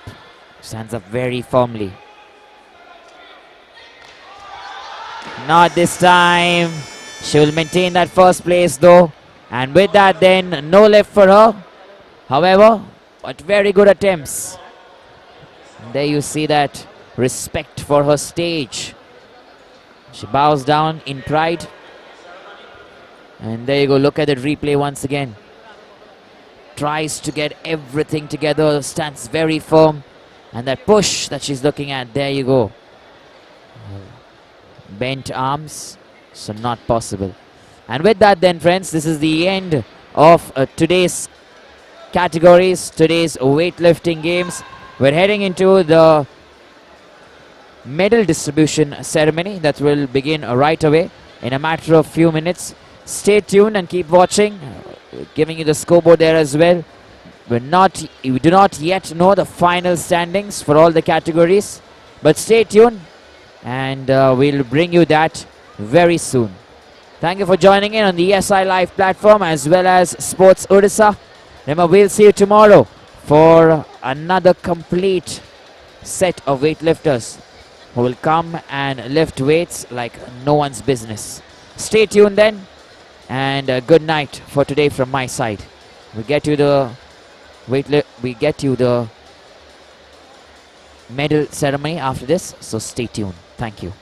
very firmly. Not this time. She will maintain that first place though, and with that then no left for her. However, but very good attempts. And there you see that respect for her stage. She bows down in pride. And there you go, look at the replay once again. Tries to get everything together, stands very firm. And that push that she's looking at, there you go. Bent arms, so not possible. And with that then friends, this is the end of today's categories, today's weightlifting games. We're heading into the medal distribution ceremony that will begin right away in a matter of few minutes. Stay tuned and keep watching, giving you the scoreboard there as well. We do not yet know the final standings for all the categories, but stay tuned and we'll bring you that very soon. Thank you for joining in on the ESI Live platform as well as Sports Odisha. Remember, we'll see you tomorrow for another complete set of weightlifters who will come and lift weights like no one's business. Stay tuned then, and good night for today from my side. We get you the medal ceremony after this, so stay tuned. Thank you.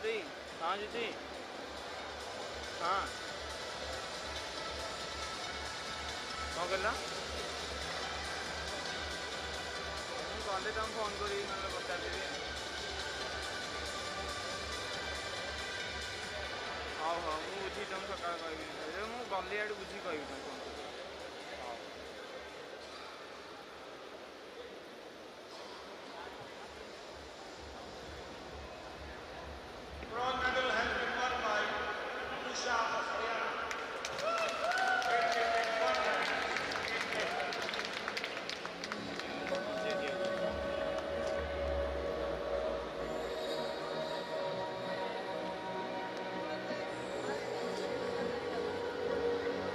जल्दी हाँ जीजी हाँ कौन कहला गले तुम phone करी ना पचारि हाँ हाँ मुझे बुझी तुम सका कह मुझे गली आड़ बुझी कह phone Bronze medal has been won by Odisha of Haryana. Weightlifting 100.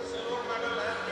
Silver medal has been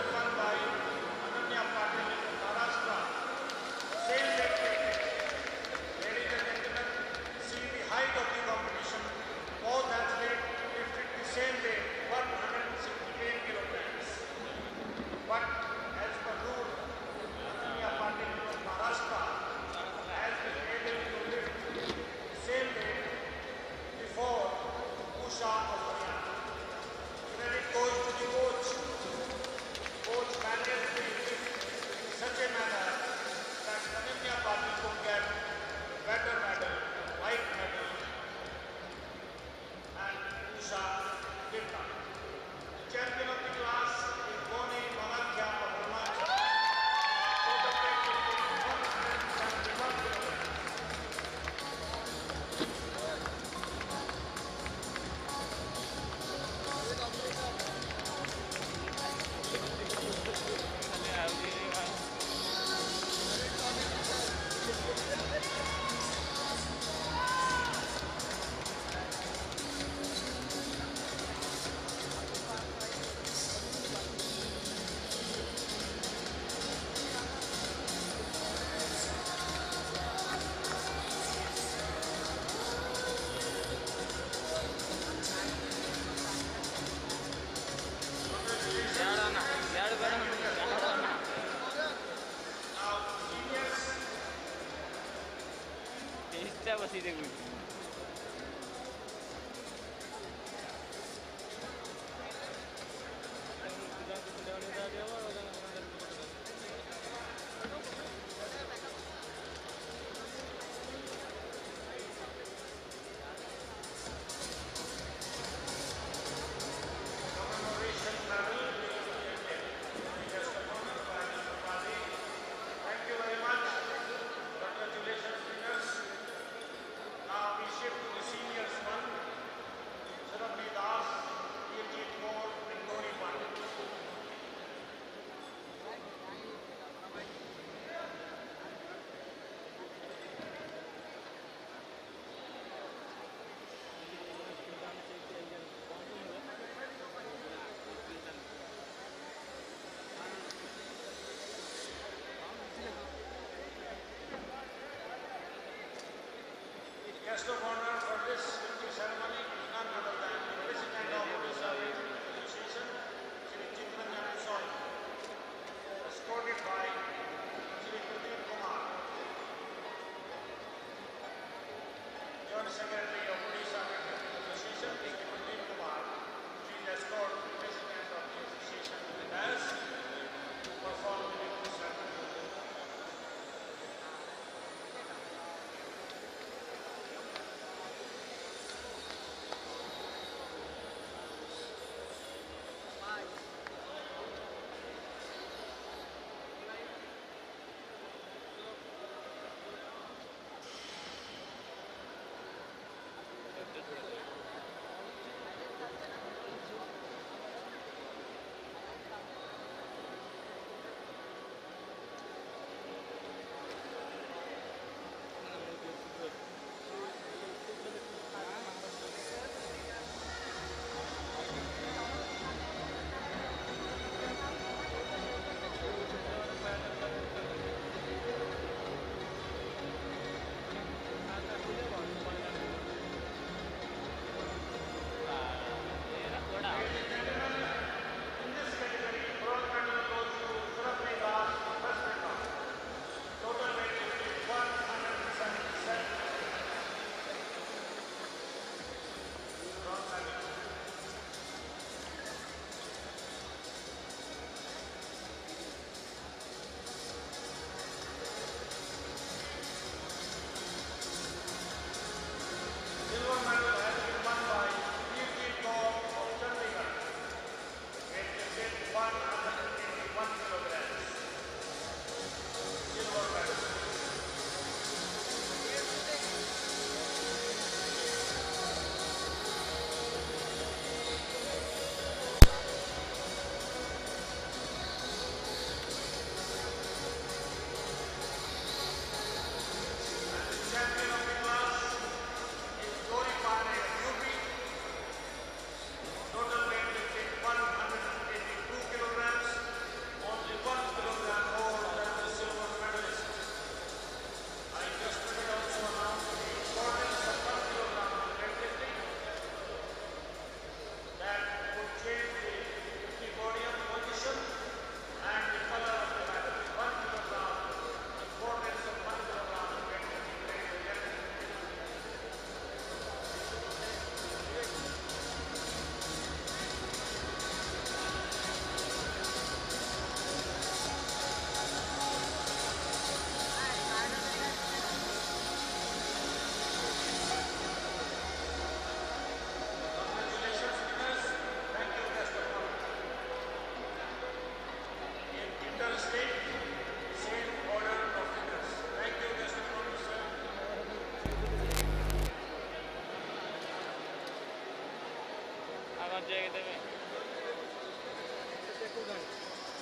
जाएगा तेरे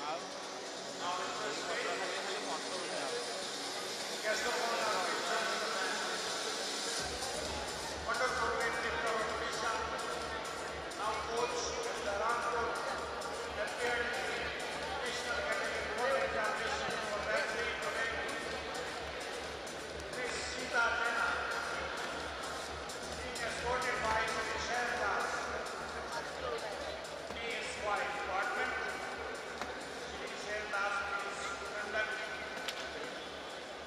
आप Wonderful weightlifter of Odisha, now coach at the Ranpur, appeared in the national category world examination for referee today. Miss Sita Chanu, being escorted by Shivani Yadav, ESI department. Shivani Yadav is to conduct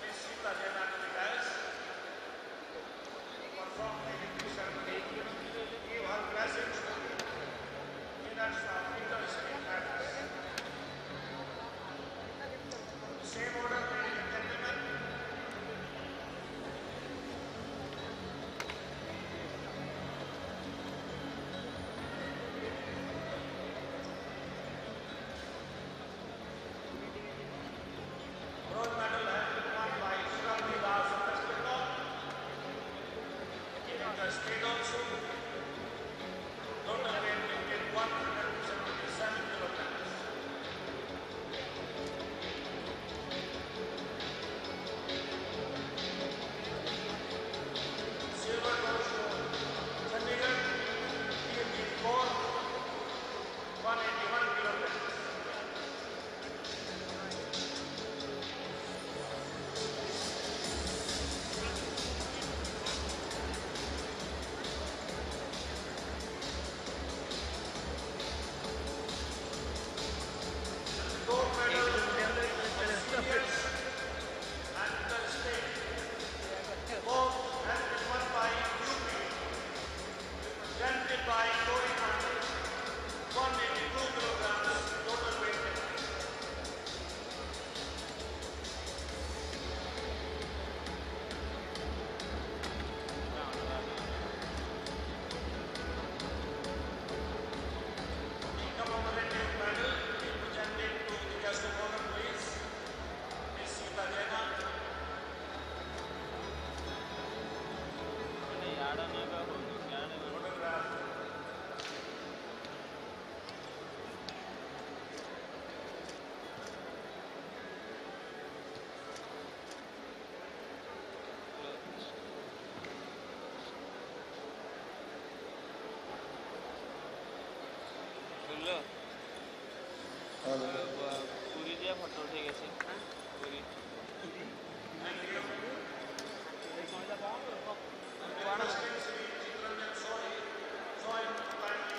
Miss Sita Chanu to the dais. Perform the Vidushi Sharma, give her blessings to the winners of interstate matters. Same order, ladies and gentlemen. Bronze medal has been won by Shivani Yadav of West Bengal. In the state also, total weight lifted 177 kilograms. Silver goes to Chandigarh, Kgb Group, 181 kilograms. Gold medal for seniors and interstate. Both have been won by UP, represented by Kushi Kumari, 182 kilograms total weight lifting. The commemorative medal is presented to the guest of honor, please, Miss Sita Chanu. Photograph. শুনলো পুরী দিয়ে photo উঠে গেছে Puri Join